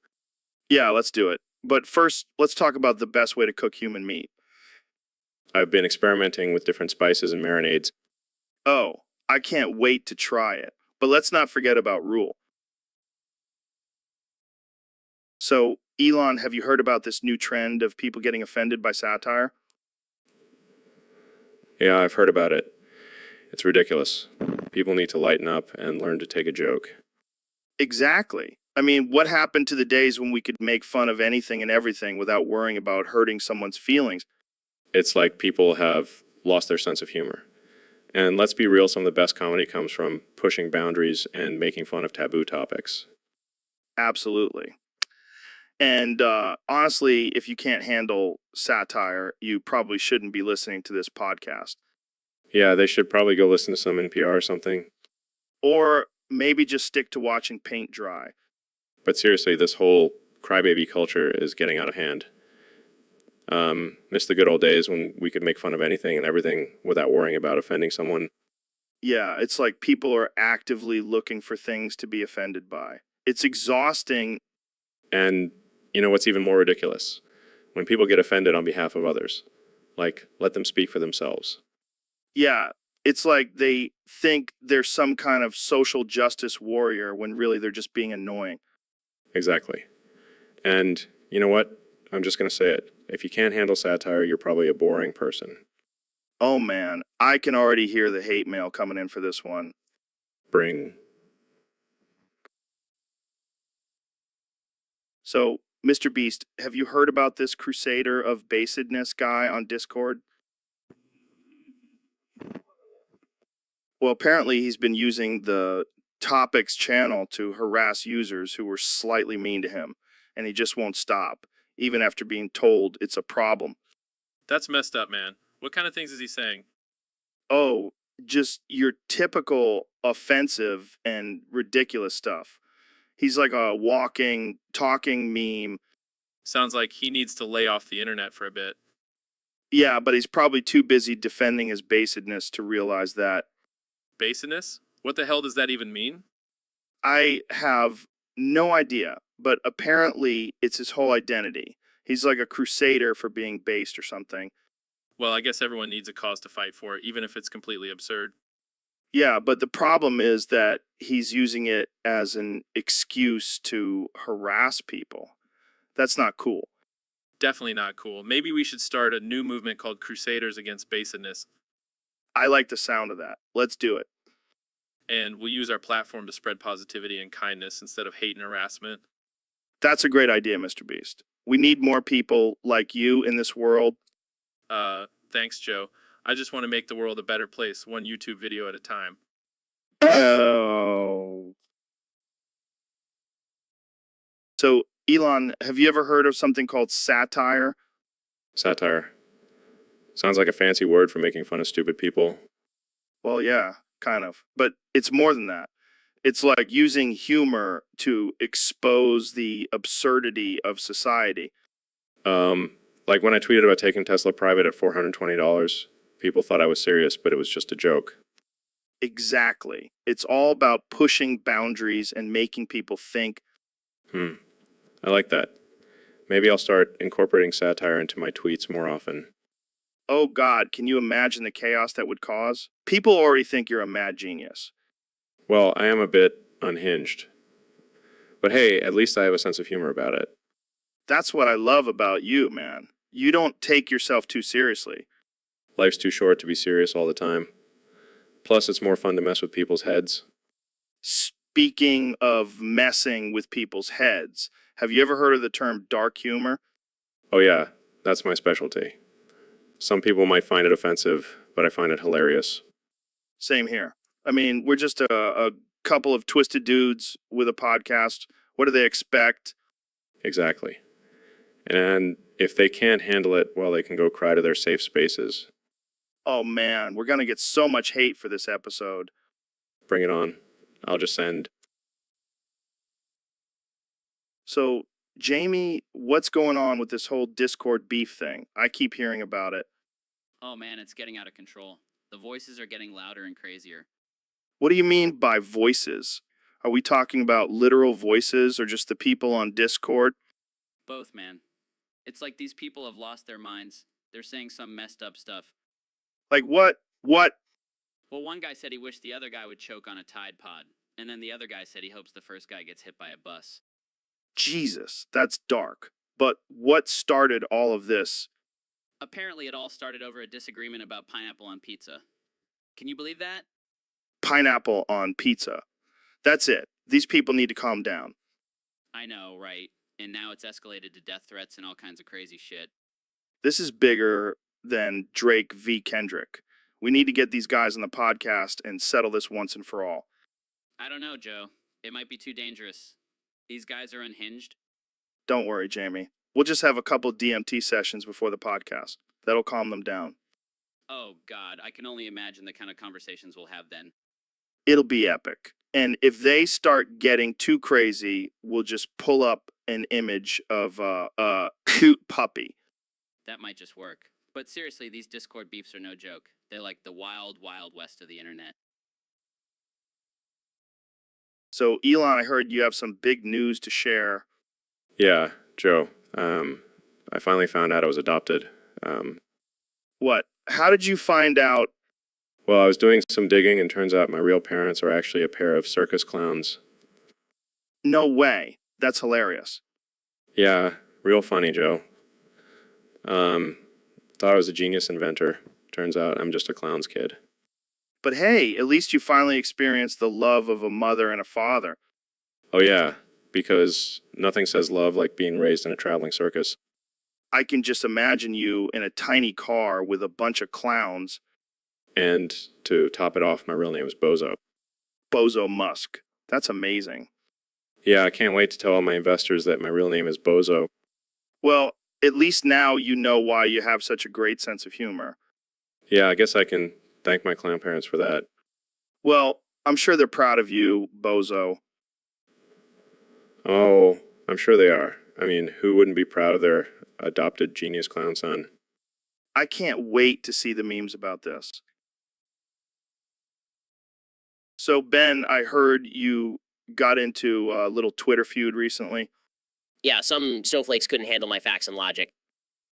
Yeah, let's do it. But first, let's talk about the best way to cook human meat. I've been experimenting with different spices and marinades. Oh, I can't wait to try it. But let's not forget about Rule. So, Elon, have you heard about this new trend of people getting offended by satire? Yeah, I've heard about it. It's ridiculous. People need to lighten up and learn to take a joke. Exactly. I mean, what happened to the days when we could make fun of anything and everything without worrying about hurting someone's feelings? It's like people have lost their sense of humor. And let's be real, some of the best comedy comes from pushing boundaries and making fun of taboo topics. Absolutely. And honestly, if you can't handle satire, you probably shouldn't be listening to this podcast. Yeah, they should probably go listen to some NPR or something. Or maybe just stick to watching paint dry. But seriously, this whole crybaby culture is getting out of hand. Miss the good old days when we could make fun of anything and everything without worrying about offending someone. Yeah, it's like people are actively looking for things to be offended by. It's exhausting. And you know what's even more ridiculous? When people get offended on behalf of others. Like, let them speak for themselves. Yeah, it's like they think they're some kind of social justice warrior when really they're just being annoying. Exactly. And you know what? I'm just going to say it. If you can't handle satire, you're probably a boring person. Oh man, I can already hear the hate mail coming in for this one. Bring. So, Mr. Beast, have you heard about this crusader of basedness guy on Discord? Well, apparently he's been using the topics channel to harass users who were slightly mean to him, and he just won't stop, even after being told it's a problem. That's messed up, man. What kind of things is he saying? Oh, just your typical offensive and ridiculous stuff. He's like a walking, talking meme. Sounds like he needs to lay off the internet for a bit. Yeah, but he's probably too busy defending his basedness to realize that. Basiness? What the hell does that even mean? I have no idea, but apparently it's his whole identity. He's like a crusader for being based or something. Well, I guess everyone needs a cause to fight for, even if it's completely absurd. Yeah, but the problem is that he's using it as an excuse to harass people. That's not cool. Definitely not cool. Maybe we should start a new movement called Crusaders Against Basedness, I like the sound of that. Let's do it. and we'll use our platform to spread positivity and kindness instead of hate and harassment. That's a great idea, Mr. Beast. We need more people like you in this world. Thanks, Joe. I just want to make the world a better place, one YouTube video at a time. Oh. So, Elon, have you ever heard of something called satire? Satire. Sounds like a fancy word for making fun of stupid people. Well, yeah, kind of. But it's more than that. It's like using humor to expose the absurdity of society. Like when I tweeted about taking Tesla private at $420, people thought I was serious, but it was just a joke. Exactly. It's all about pushing boundaries and making people think. I like that. Maybe I'll start incorporating satire into my tweets more often. Oh God, can you imagine the chaos that would cause? People already think you're a mad genius. Well, I am a bit unhinged. But hey, at least I have a sense of humor about it. That's what I love about you, man. You don't take yourself too seriously. Life's too short to be serious all the time. Plus, it's more fun to mess with people's heads. Speaking of messing with people's heads, have you ever heard of the term dark humor? Oh yeah, that's my specialty. Some people might find it offensive, but I find it hilarious. Same here. I mean, we're just a couple of twisted dudes with a podcast. What do they expect? Exactly. And if they can't handle it, well, they can go cry to their safe spaces. Oh man, we're gonna get so much hate for this episode. Bring it on. I'll just send. So, Jamie, what's going on with this whole Discord beef thing? I keep hearing about it. Oh man, it's getting out of control. The voices are getting louder and crazier. What do you mean by voices? Are we talking about literal voices or just the people on Discord? Both, man. It's like these people have lost their minds. They're saying some messed up stuff. Like what? What? Well, one guy said he wished the other guy would choke on a Tide Pod, and then the other guy said he hopes the first guy gets hit by a bus. Jesus, that's dark. But what started all of this? Apparently, it all started over a disagreement about pineapple on pizza. Can you believe that? Pineapple on pizza. That's it. These people need to calm down. I know, right? And now it's escalated to death threats and all kinds of crazy shit. This is bigger than Drake v. Kendrick. We need to get these guys on the podcast and settle this once and for all. I don't know, Joe. It might be too dangerous. These guys are unhinged. Don't worry, Jamie. We'll just have a couple DMT sessions before the podcast. That'll calm them down. Oh, God, I can only imagine the kind of conversations we'll have then. It'll be epic. And if they start getting too crazy, we'll just pull up an image of a cute puppy. That might just work. But seriously, these Discord beefs are no joke. They're like the wild, wild west of the internet. So, Elon, I heard you have some big news to share. Yeah, Joe. I finally found out I was adopted. What? How did you find out? Well, I was doing some digging and turns out my real parents are actually a pair of circus clowns. No way. That's hilarious. Yeah, real funny, Joe. Thought I was a genius inventor. Turns out I'm just a clown's kid. But hey, at least you finally experienced the love of a mother and a father. Oh yeah, because nothing says love like being raised in a traveling circus. I can just imagine you in a tiny car with a bunch of clowns. And to top it off, my real name is Bozo. Bozo Musk. That's amazing. Yeah, I can't wait to tell all my investors that my real name is Bozo. Well, At least now you know why you have such a great sense of humor. Yeah, I guess I can thank my clown parents for that. Well, I'm sure they're proud of you, bozo. Oh, I'm sure they are. I mean, who wouldn't be proud of their adopted genius clown son? I can't wait to see the memes about this. So, Ben, I heard you got into a little Twitter feud recently. Yeah, some snowflakes couldn't handle my facts and logic.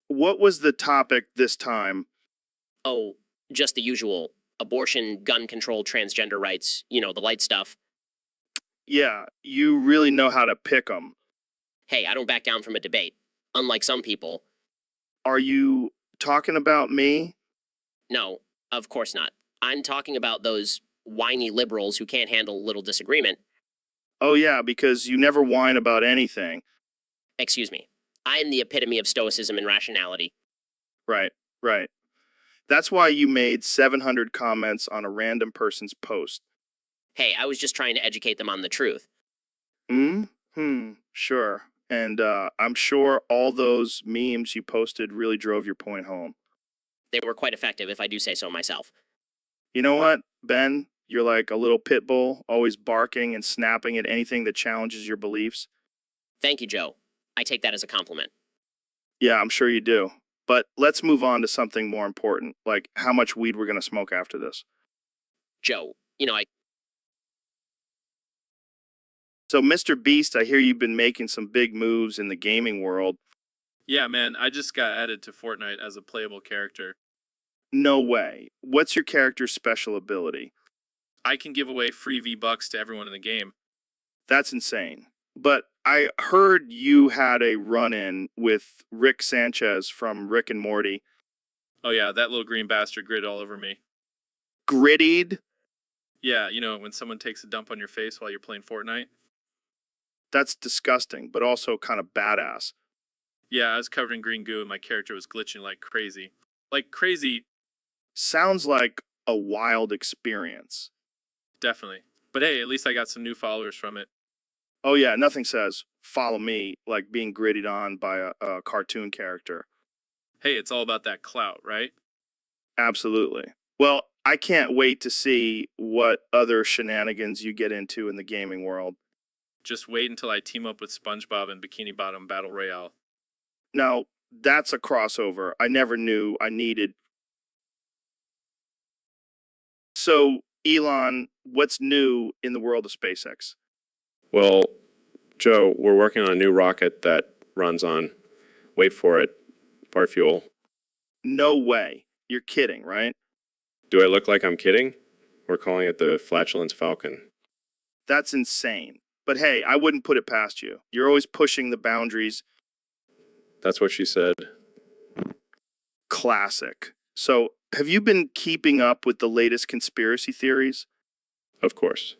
What was the topic this time? Oh, just the usual abortion, gun control, transgender rights, the light stuff. Yeah, you really know how to pick 'em. Hey, I don't back down from a debate. Unlike some people. Are you talking about me? No, of course not. I'm talking about those whiny liberals who can't handle a little disagreement. Oh, yeah, because you never whine about anything. Excuse me. I am the epitome of stoicism and rationality. Right, right. That's why you made 700 comments on a random person's post. Hey, I was just trying to educate them on the truth. Sure. And I'm sure all those memes you posted really drove your point home. They were quite effective, if I do say so myself. You know what, Ben? You're like a little pit bull, always barking and snapping at anything that challenges your beliefs. Thank you, Joe. I take that as a compliment. Yeah, I'm sure you do. But let's move on to something more important, like how much weed we're going to smoke after this. Joe, So, Mr. Beast, I hear you've been making some big moves in the gaming world. Yeah, man, I just got added to Fortnite as a playable character. No way. What's your character's special ability? I can give away free V-Bucks to everyone in the game. That's insane. But I heard you had a run-in with Rick Sanchez from Rick and Morty. Oh yeah, that little green bastard gritted all over me. Grittied? Yeah, when someone takes a dump on your face while you're playing Fortnite? That's disgusting, but also kind of badass. Yeah, I was covered in green goo and my character was glitching like crazy. Like crazy, Sounds like a wild experience. definitely. But hey, at least I got some new followers from it. Oh yeah, nothing says follow me like being gritted on by a cartoon character. Hey, it's all about that clout, right? Absolutely. Well, I can't wait to see what other shenanigans you get into in the gaming world. Just wait until I team up with SpongeBob in Bikini Bottom Battle Royale. Now, that's a crossover I never knew I needed. So, Elon, what's new in the world of SpaceX? Well, Joe, we're working on a new rocket that runs on, wait for it, fart fuel. No way. You're kidding, right? Do I look like I'm kidding? We're calling it the Flatulence Falcon. That's insane. But hey, I wouldn't put it past you. You're always pushing the boundaries. That's what she said. Classic. So, have you been keeping up with the latest conspiracy theories? Of course.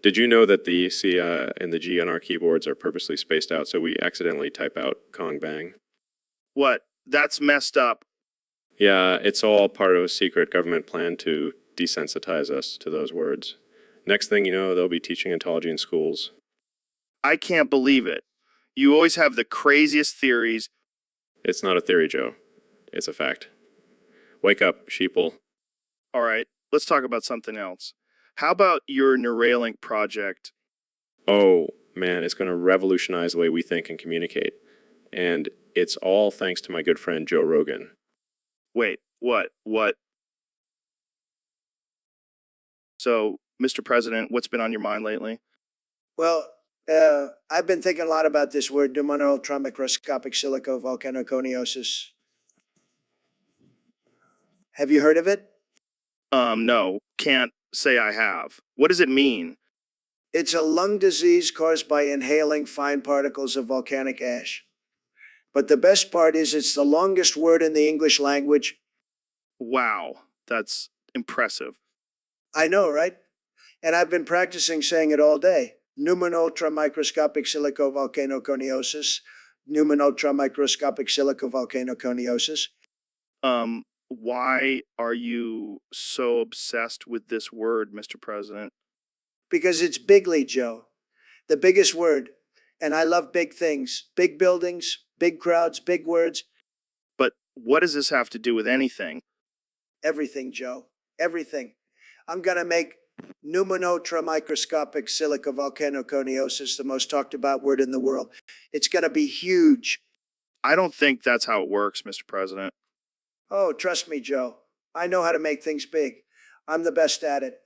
Did you know that the C and the G on our keyboards are purposely spaced out so we accidentally type out Kong Bang? What? That's messed up. Yeah, it's all part of a secret government plan to desensitize us to those words. Next thing you know, they'll be teaching ontology in schools. I can't believe it. You always have the craziest theories. It's not a theory, Joe. It's a fact. Wake up, sheeple. All right, let's talk about something else. How about your Neuralink project? Oh, man, it's going to revolutionize the way we think and communicate. And it's all thanks to my good friend Joe Rogan. Wait, what? What? So, Mr. President, what's been on your mind lately? Well, I've been thinking a lot about this word, pneumono-ultramicroscopic silicovolcanoconiosis. Have you heard of it? No, can't say I have. What does it mean? It's a lung disease caused by inhaling fine particles of volcanic ash. But the best part is it's the longest word in the English language. Wow, that's impressive. I know, right? And I've been practicing saying it all day. Pneumonultramicroscopic silicovolcanoconiosis. Pneumonultramicroscopic silicovolcanoconiosis. Why are you so obsessed with this word, Mr. President? Because it's bigly, Joe. The biggest word. And I love big things, big buildings, Big crowds, big words, But what does this have to do with anything? everything, Joe. Everything. I'm going to make pneumonotra silica volcanoconiosis the most talked about word in the world. It's going to be huge. I don't think that's how it works, Mr. President. Oh, trust me, Joe. I know how to make things big. I'm the best at it.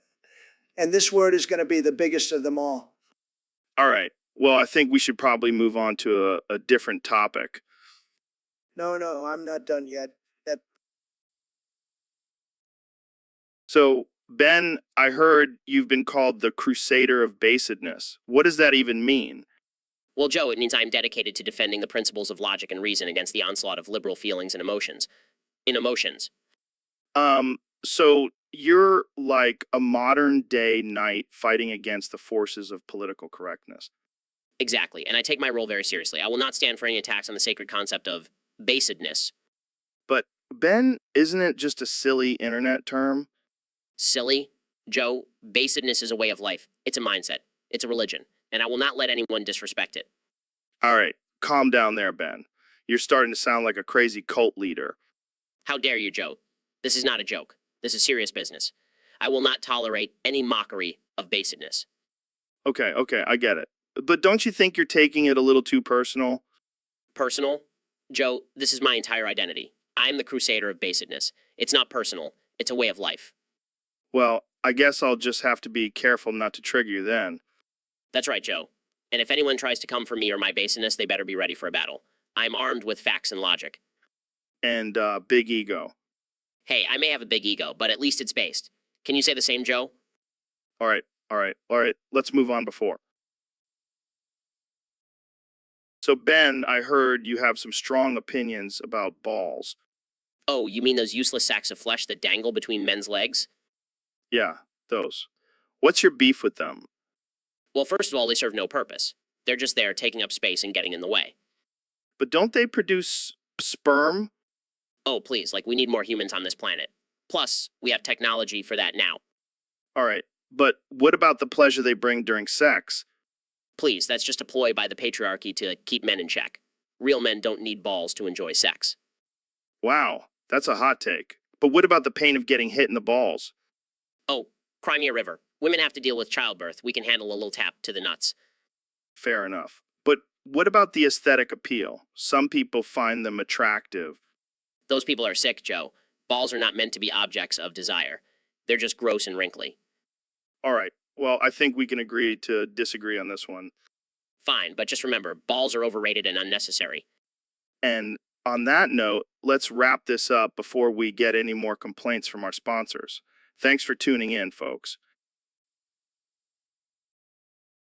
And this word is going to be the biggest of them all. All right. Well, I think we should probably move on to a different topic. No, I'm not done yet. So, Ben, I heard you've been called the Crusader of Basedness. What does that even mean? Well, Joe, it means I am dedicated to defending the principles of logic and reason against the onslaught of liberal feelings and emotions. Emotions. So you're like a modern day knight fighting against the forces of political correctness. Exactly, and I take my role very seriously. I will not stand for any attacks on the sacred concept of basedness. But Ben, isn't it just a silly internet term? Silly? Joe, basedness is a way of life. It's a mindset. It's a religion. And I will not let anyone disrespect it. All right, calm down there, Ben. You're starting to sound like a crazy cult leader. How dare you, Joe? This is not a joke. This is serious business. I will not tolerate any mockery of basedness. Okay, I get it. But don't you think you're taking it a little too personal? Personal? Joe, this is my entire identity. I'm the crusader of basedness. It's not personal. It's a way of life. Well, I guess I'll just have to be careful not to trigger you then. That's right, Joe. And if anyone tries to come for me or my basedness, they better be ready for a battle. I'm armed with facts and logic. And big ego. Hey, I may have a big ego, but at least it's based. Can you say the same, Joe? All right. Let's move on before. So, Ben, I heard you have some strong opinions about balls. Oh, you mean those useless sacks of flesh that dangle between men's legs? Yeah, those. What's your beef with them? Well, first of all, they serve no purpose. They're just there taking up space and getting in the way. But don't they produce sperm? Oh, please, like we need more humans on this planet. Plus, we have technology for that now. All right, but what about the pleasure they bring during sex? Please, that's just a ploy by the patriarchy to keep men in check. Real men don't need balls to enjoy sex. Wow, that's a hot take. But what about the pain of getting hit in the balls? Oh, Crimea River. Women have to deal with childbirth. We can handle a little tap to the nuts. Fair enough. But what about the aesthetic appeal? Some people find them attractive. Those people are sick, Joe. Balls are not meant to be objects of desire. They're just gross and wrinkly. All right, well, I think we can agree to disagree on this one. Fine, but just remember, balls are overrated and unnecessary. And on that note, let's wrap this up before we get any more complaints from our sponsors. Thanks for tuning in, folks.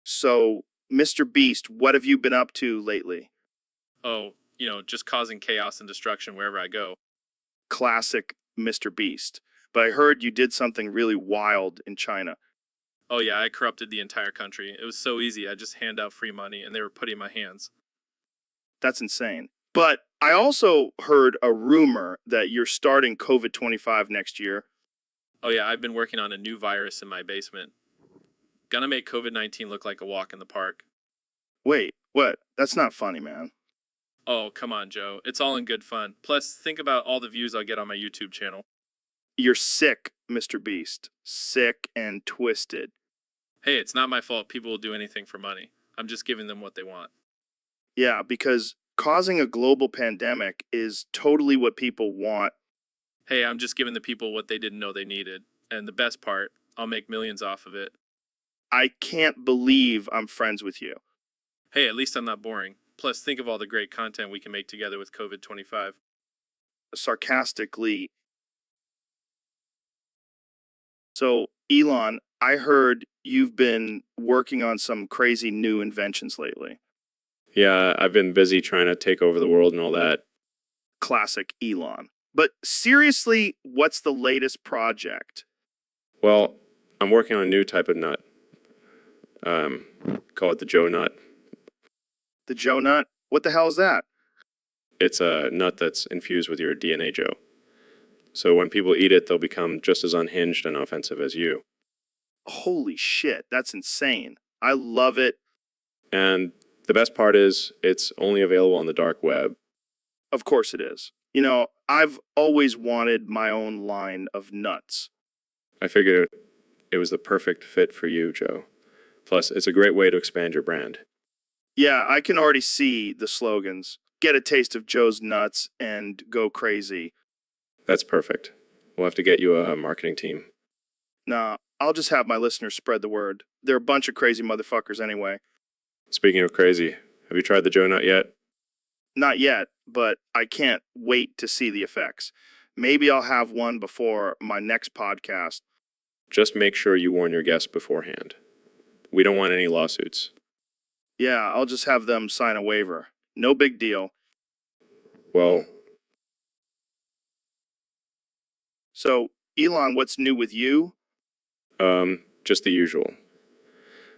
So, Mr. Beast, what have you been up to lately? Oh, just causing chaos and destruction wherever I go. Classic Mr. Beast. But I heard you did something really wild in China. Oh yeah, I corrupted the entire country. It was so easy. I just hand out free money and they were putting my hands. That's insane. But I also heard a rumor that you're starting COVID-25 next year. Oh yeah, I've been working on a new virus in my basement. Gonna make COVID-19 look like a walk in the park. Wait, what? That's not funny, man. Oh, come on, Joe. It's all in good fun. Plus, think about all the views I'll get on my YouTube channel. You're sick, Mr. Beast. Sick and twisted. Hey, it's not my fault people will do anything for money. I'm just giving them what they want. Yeah, because causing a global pandemic is totally what people want. Hey, I'm just giving the people what they didn't know they needed. And the best part, I'll make millions off of it. I can't believe I'm friends with you. Hey, at least I'm not boring. Plus, think of all the great content we can make together with COVID-25. Sarcastically. So, Elon, I heard you've been working on some crazy new inventions lately. Yeah, I've been busy trying to take over the world and all that. Classic Elon. But seriously, what's the latest project? Well, I'm working on a new type of nut. Call it the Joe nut. The Joe nut? What the hell is that? It's a nut that's infused with your DNA, Joe. So when people eat it, they'll become just as unhinged and offensive as you. Holy shit, that's insane. I love it. And The best part is it's only available on the dark web. Of course it is. You know, I've always wanted my own line of nuts. I figured it was the perfect fit for you, Joe. Plus, it's a great way to expand your brand. Yeah, I can already see the slogans. Get a taste of Joe's nuts and go crazy. That's perfect. We'll have to get you a marketing team. Nah, I'll just have my listeners spread the word. They're a bunch of crazy motherfuckers anyway. Speaking of crazy, have you tried the Joe Nut yet? Not yet, but I can't wait to see the effects. Maybe I'll have one before my next podcast. Just make sure you warn your guests beforehand. We don't want any lawsuits. Yeah, I'll just have them sign a waiver. No big deal. Well, So, Elon, what's new with you? just the usual.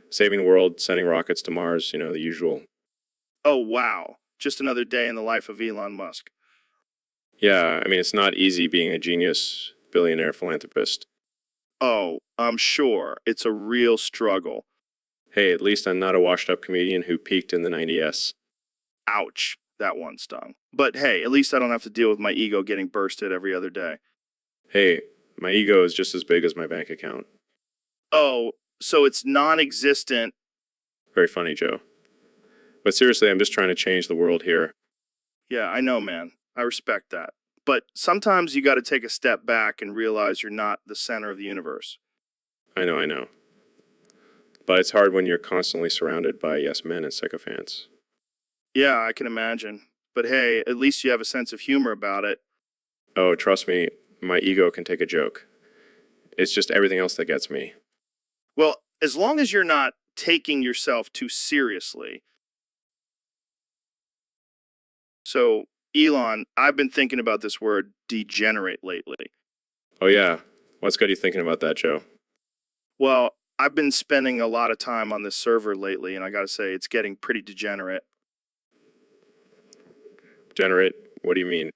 Saving the world, sending rockets to Mars, the usual. Oh, wow. Just another day in the life of Elon Musk. Yeah, I mean, it's not easy being a genius billionaire philanthropist. Oh, I'm sure. It's a real struggle. Hey, at least I'm not a washed-up comedian who peaked in the 90s. Ouch. That one stung. But hey, at least I don't have to deal with my ego getting bursted every other day. Hey, my ego is just as big as my bank account. Oh, so it's non-existent. Very funny, Joe. But seriously, I'm just trying to change the world here. Yeah, I know, man. I respect that. But sometimes you got to take a step back and realize you're not the center of the universe. I know. But it's hard when you're constantly surrounded by yes men and sycophants. Yeah, I can imagine. But hey, at least you have a sense of humor about it. Oh, trust me, my ego can take a joke. It's just everything else that gets me. Well, as long as you're not taking yourself too seriously. So, Elon, I've been thinking about this word degenerate lately. Oh yeah, what's got you thinking about that, Joe? Well, I've been spending a lot of time on this server lately, and I gotta say, it's getting pretty degenerate. Generate? What do you mean?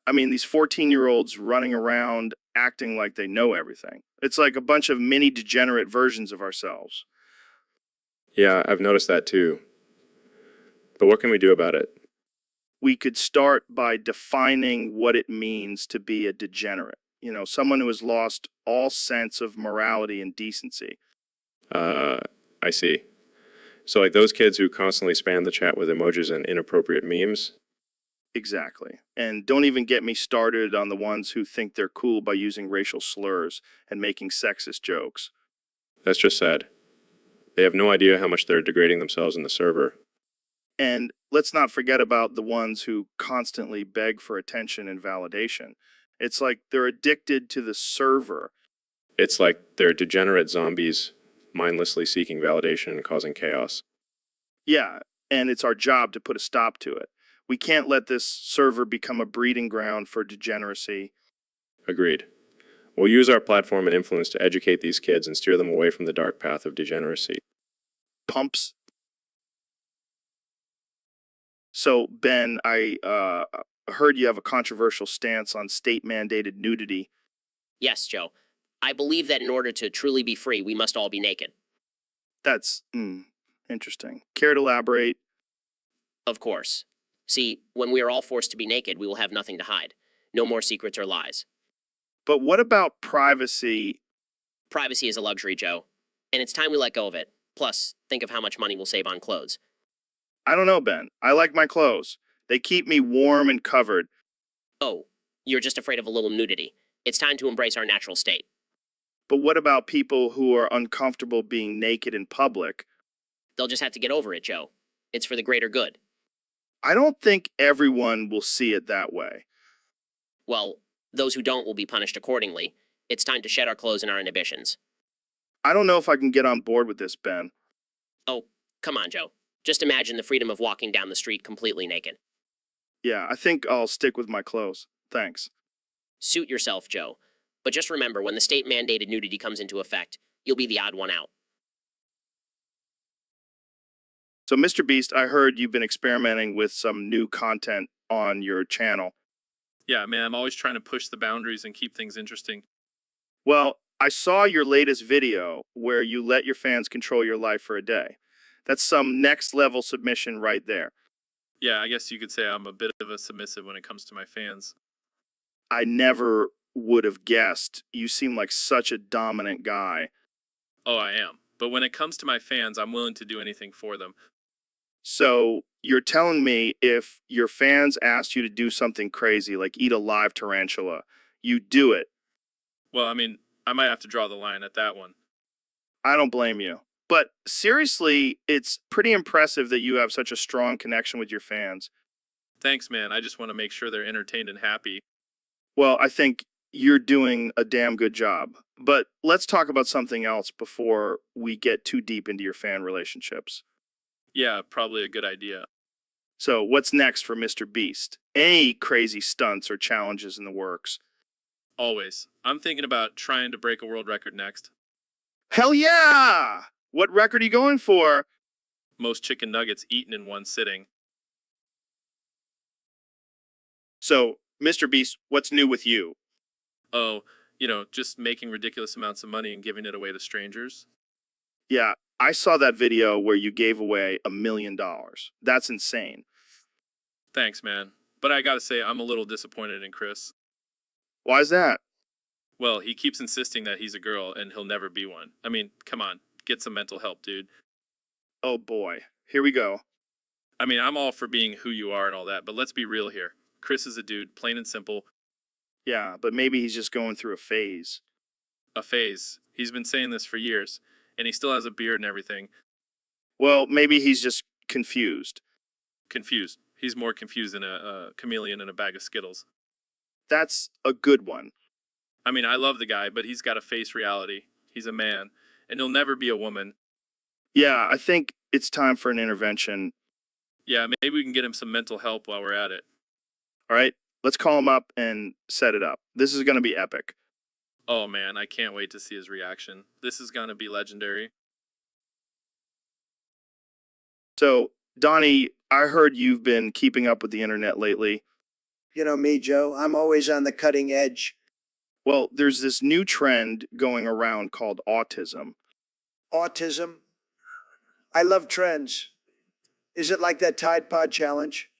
I mean, these 14-year-olds running around acting like they know everything. It's like a bunch of mini degenerate versions of ourselves. Yeah, I've noticed that too. But what can we do about it? We could start by defining what it means to be a degenerate. You know, someone who has lost all sense of morality and decency. I see. So like those kids who constantly spam the chat with emojis and inappropriate memes? Exactly. And don't even get me started on the ones who think they're cool by using racial slurs and making sexist jokes. That's just sad. They have no idea how much they're degrading themselves in the server. And let's not forget about the ones who constantly beg for attention and validation. It's like they're addicted to the server. It's like they're degenerate zombies, mindlessly seeking validation and causing chaos. Yeah, and it's our job to put a stop to it. We can't let this server become a breeding ground for degeneracy. Agreed. We'll use our platform and influence to educate these kids and steer them away from the dark path of degeneracy. Pumps. So, Ben, I heard you have a controversial stance on state-mandated nudity. Yes, Joe. I believe that in order to truly be free, we must all be naked. That's interesting. Care to elaborate? Of course. See, when we are all forced to be naked, we will have nothing to hide. No more secrets or lies. But what about privacy? Privacy is a luxury, Joe. And it's time we let go of it. Plus, think of how much money we'll save on clothes. I don't know, Ben. I like my clothes. They keep me warm and covered. Oh, you're just afraid of a little nudity. It's time to embrace our natural state. But what about people who are uncomfortable being naked in public? They'll just have to get over it, Joe. It's for the greater good. I don't think everyone will see it that way. Well, those who don't will be punished accordingly. It's time to shed our clothes and our inhibitions. I don't know if I can get on board with this, Ben. Oh, come on, Joe. Just imagine the freedom of walking down the street completely naked. Yeah, I think I'll stick with my clothes. Thanks. Suit yourself, Joe. But just remember, when the state-mandated nudity comes into effect, you'll be the odd one out. So, Mr. Beast, I heard you've been experimenting with some new content on your channel. Yeah, man, I'm always trying to push the boundaries and keep things interesting. Well, I saw your latest video where you let your fans control your life for a day. That's some next level submission right there. Yeah, I guess you could say I'm a bit of a submissive when it comes to my fans. I never would have guessed. You seem like such a dominant guy. Oh, I am. But when it comes to my fans, I'm willing to do anything for them. So you're telling me if your fans asked you to do something crazy, like eat a live tarantula, you do it. Well, I mean, I might have to draw the line at that one. I don't blame you. But seriously, it's pretty impressive that you have such a strong connection with your fans. Thanks, man. I just want to make sure they're entertained and happy. Well, I think you're doing a damn good job. But let's talk about something else before we get too deep into your fan relationships. Yeah, probably a good idea. So, what's next for Mr. Beast? Any crazy stunts or challenges in the works? Always. I'm thinking about trying to break a world record next. Hell yeah! What record are you going for? Most chicken nuggets eaten in one sitting. So, Mr. Beast, what's new with you? Oh, just making ridiculous amounts of money and giving it away to strangers. Yeah, I saw that video where you gave away $1 million. That's insane. Thanks, man. But I gotta say, I'm a little disappointed in Chris. Why's that? Well, he keeps insisting that he's a girl and he'll never be one. I mean, come on, get some mental help, dude. Oh boy, here we go. I mean, I'm all for being who you are and all that, but let's be real here. Chris is a dude, plain and simple. Yeah, but maybe he's just going through a phase. A phase. He's been saying this for years, and he still has a beard and everything. Well, maybe he's just confused. Confused. He's more confused than a chameleon in a bag of Skittles. That's a good one. I mean, I love the guy, but he's got to face reality. He's a man, and he'll never be a woman. Yeah, I think it's time for an intervention. Yeah, maybe we can get him some mental help while we're at it. All right, let's call him up and set it up. This is going to be epic. Oh man, I can't wait to see his reaction. This is gonna be legendary. So, Donnie, I heard you've been keeping up with the internet lately. You know me, Joe. I'm always on the cutting edge. Well, there's this new trend going around called autism. Autism. I love trends. Is it like that Tide Pod challenge?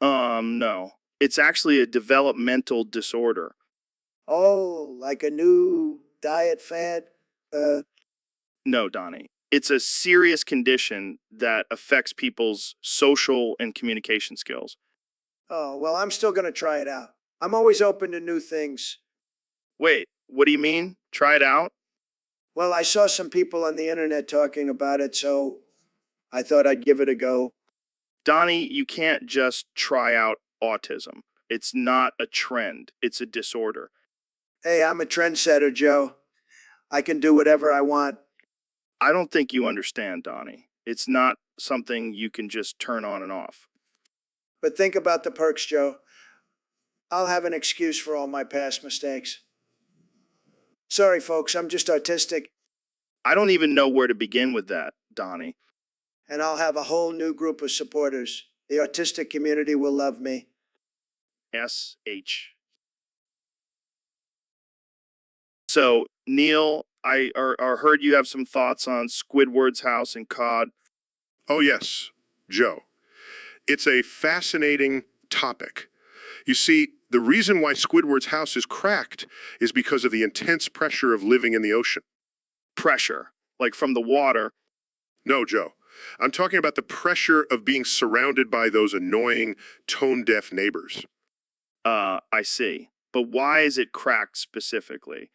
No. It's actually a developmental disorder. Oh, like a new diet fad? No, Donnie. It's a serious condition that affects people's social and communication skills. Oh, well, I'm still going to try it out. I'm always open to new things. Wait, what do you mean? Try it out? Well, I saw some people on the internet talking about it, so I thought I'd give it a go. Donnie, you can't just try out autism. It's not a trend, it's a disorder. Hey, I'm a trendsetter, Joe. I can do whatever I want. I don't think you understand, Donnie. It's not something you can just turn on and off. But think about the perks, Joe. I'll have an excuse for all my past mistakes. Sorry, folks, I'm just autistic, I don't even know where to begin with that, Donnie. and I'll have a whole new group of supporters. The autistic community will love me. SH. So, Neil, I heard you have some thoughts on Squidward's house and cod. Oh, yes, Joe. It's a fascinating topic. You see, the reason why Squidward's house is cracked is because of the intense pressure of living in the ocean. Pressure, like from the water. No, Joe. I'm talking about the pressure of being surrounded by those annoying, tone-deaf neighbors. I see. But why is it cracked specifically?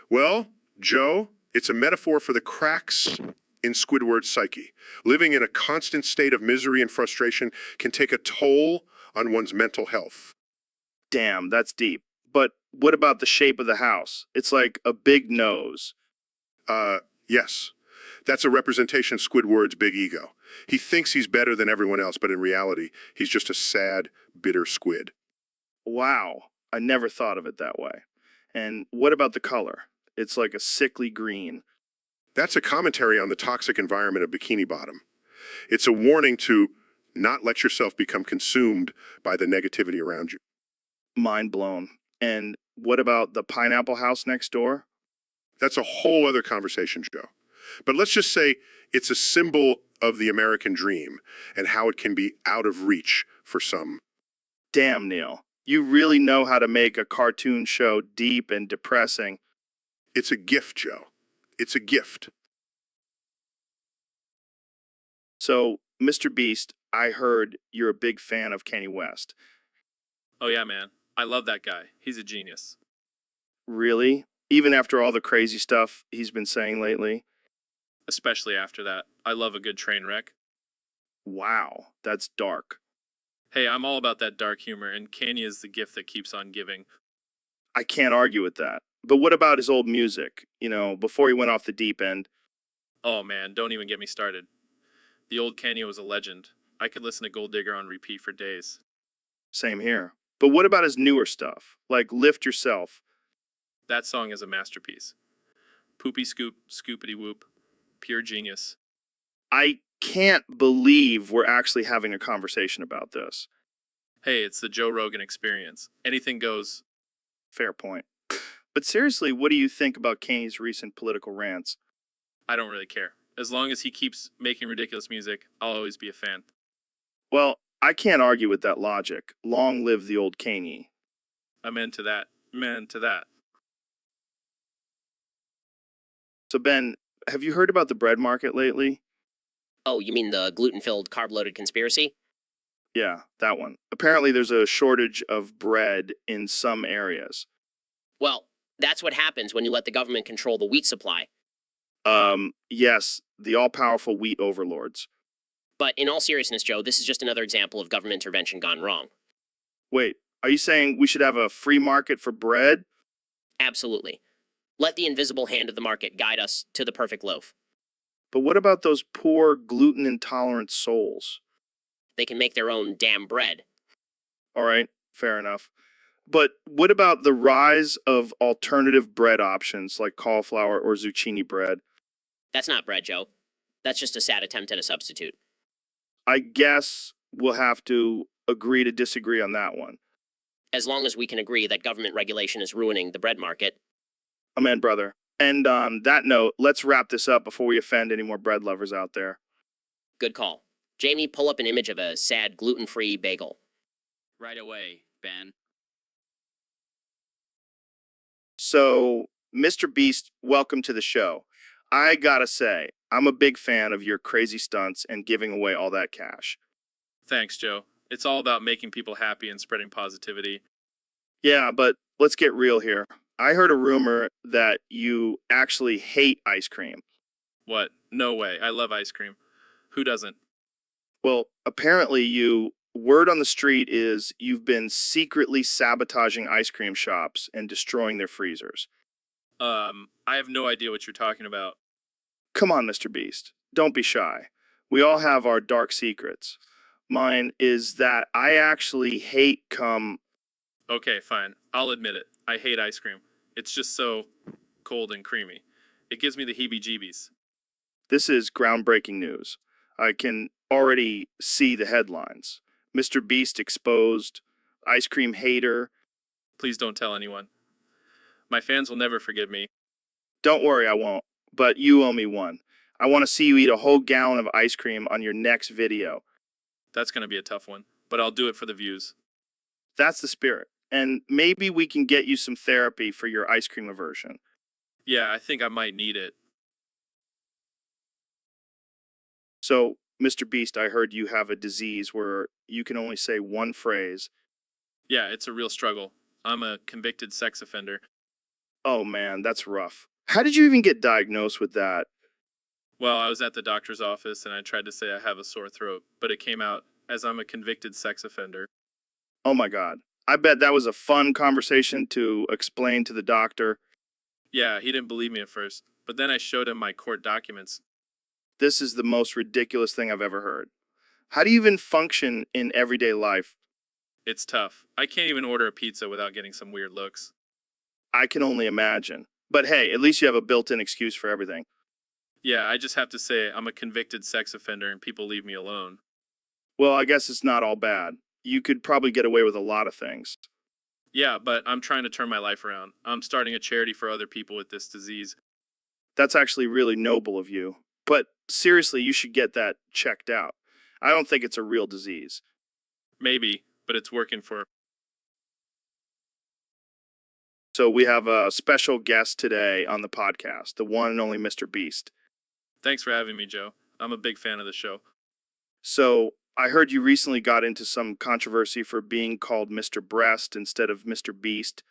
Well, Joe, it's a metaphor for the cracks in Squidward's psyche. Living in a constant state of misery and frustration can take a toll on one's mental health. Damn, that's deep. But what about the shape of the house? It's like a big nose. Yes. That's a representation of Squidward's big ego. He thinks he's better than everyone else, but in reality, he's just a sad, bitter squid. Wow, I never thought of it that way. And what about the color? It's like a sickly green. That's a commentary on the toxic environment of Bikini Bottom. It's a warning to not let yourself become consumed by the negativity around you. Mind blown. And what about the pineapple house next door? That's a whole other conversation, Joe. But let's just say it's a symbol of the American dream and how it can be out of reach for some. Damn, Neil. You really know how to make a cartoon show deep and depressing. It's a gift, Joe. It's a gift. So, Mr. Beast, I heard you're a big fan of Kanye West. Oh yeah, man. I love that guy. He's a genius. Really? Even after all the crazy stuff he's been saying lately? Especially after that. I love a good train wreck. Wow, that's dark. Hey, I'm all about that dark humor, and Kanye is the gift that keeps on giving. I can't argue with that. But what about his old music? You know, before he went off the deep end? Oh man, don't even get me started. The old Kanye was a legend. I could listen to Gold Digger on repeat for days. Same here. But what about his newer stuff? Like Lift Yourself? That song is a masterpiece. Poopy scoop, scoopity whoop. Pure genius. I can't believe we're actually having a conversation about this. Hey, it's the Joe Rogan experience. Anything goes. Fair point. But seriously, what do you think about Kanye's recent political rants? I don't really care. As long as he keeps making ridiculous music, I'll always be a fan. Well, I can't argue with that logic. Long live the old Kanye. I'm into that. Man, to that. So, Ben, have you heard about the bread market lately? Oh, you mean the gluten-filled, carb-loaded conspiracy? Yeah, that one. Apparently, there's a shortage of bread in some areas. Well, that's what happens when you let the government control the wheat supply. Yes, the all-powerful wheat overlords. But in all seriousness, Joe, this is just another example of government intervention gone wrong. Wait, are you saying we should have a free market for bread? Absolutely. Let the invisible hand of the market guide us to the perfect loaf. But what about those poor gluten-intolerant souls? They can make their own damn bread. All right, fair enough. But what about the rise of alternative bread options like cauliflower or zucchini bread? That's not bread, Joe. That's just a sad attempt at a substitute. I guess we'll have to agree to disagree on that one. As long as we can agree that government regulation is ruining the bread market. Amen, brother. And on that note, let's wrap this up before we offend any more bread lovers out there. Good call. Jamie, pull up an image of a sad gluten-free bagel. Right away, Ben. So, Mr. Beast, welcome to the show. I gotta say, I'm a big fan of your crazy stunts and giving away all that cash. Thanks, Joe. It's all about making people happy and spreading positivity. Yeah, but let's get real here. I heard a rumor that you actually hate ice cream. What? No way. I love ice cream. Who doesn't? Well, apparently word on the street is you've been secretly sabotaging ice cream shops and destroying their freezers. I have no idea what you're talking about. Come on, Mr. Beast. Don't be shy. We all have our dark secrets. Mine is that I actually hate Okay, fine. I'll admit it. I hate ice cream. It's just so cold and creamy. It gives me the heebie-jeebies. This is groundbreaking news. I can already see the headlines. Mr. Beast exposed, ice cream hater. Please don't tell anyone. My fans will never forgive me. Don't worry, I won't. But you owe me one. I want to see you eat a whole gallon of ice cream on your next video. That's going to be a tough one, but I'll do it for the views. That's the spirit. And maybe we can get you some therapy for your ice cream aversion. Yeah, I think I might need it. So, Mr. Beast, I heard you have a disease where you can only say one phrase. Yeah, it's a real struggle. I'm a convicted sex offender. Oh man, that's rough. How did you even get diagnosed with that? Well, I was at the doctor's office and I tried to say I have a sore throat, but it came out as I'm a convicted sex offender. Oh my God. I bet that was a fun conversation to explain to the doctor. Yeah, he didn't believe me at first, but then I showed him my court documents. This is the most ridiculous thing I've ever heard. How do you even function in everyday life? It's tough. I can't even order a pizza without getting some weird looks. I can only imagine. But hey, at least you have a built-in excuse for everything. Yeah, I just have to say I'm a convicted sex offender and people leave me alone. Well, I guess it's not all bad. You could probably get away with a lot of things. Yeah, but I'm trying to turn my life around. I'm starting a charity for other people with this disease. That's actually really noble of you. But seriously, you should get that checked out. I don't think it's a real disease. Maybe, but it's working for. So we have a special guest today on the podcast, the one and only Mr. Beast. Thanks for having me, Joe. I'm a big fan of the show. So I heard you recently got into some controversy for being called Mr. Breast instead of Mr. Beast.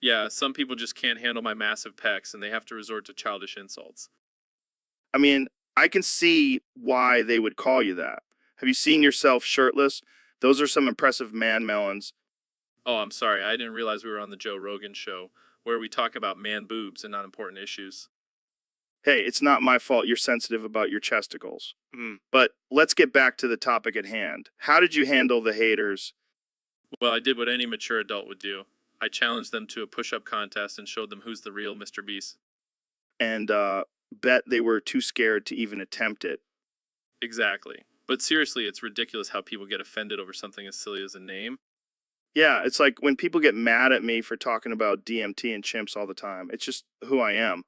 Yeah, some people just can't handle my massive pecs and they have to resort to childish insults. I mean, I can see why they would call you that. Have you seen yourself shirtless? Those are some impressive man melons. Oh, I'm sorry, I didn't realize we were on the Joe Rogan show, where we talk about man boobs and not important issues. Hey, it's not my fault you're sensitive about your chesticles. But let's get back to the topic at hand. How did you handle the haters? Well, I did what any mature adult would do. I challenged them to a push-up contest and showed them who's the real Mr. Beast. And bet they were too scared to even attempt it. Exactly. But seriously, it's ridiculous how people get offended over something as silly as a name. Yeah, it's like when people get mad at me for talking about DMT and chimps all the time. It's just who I am.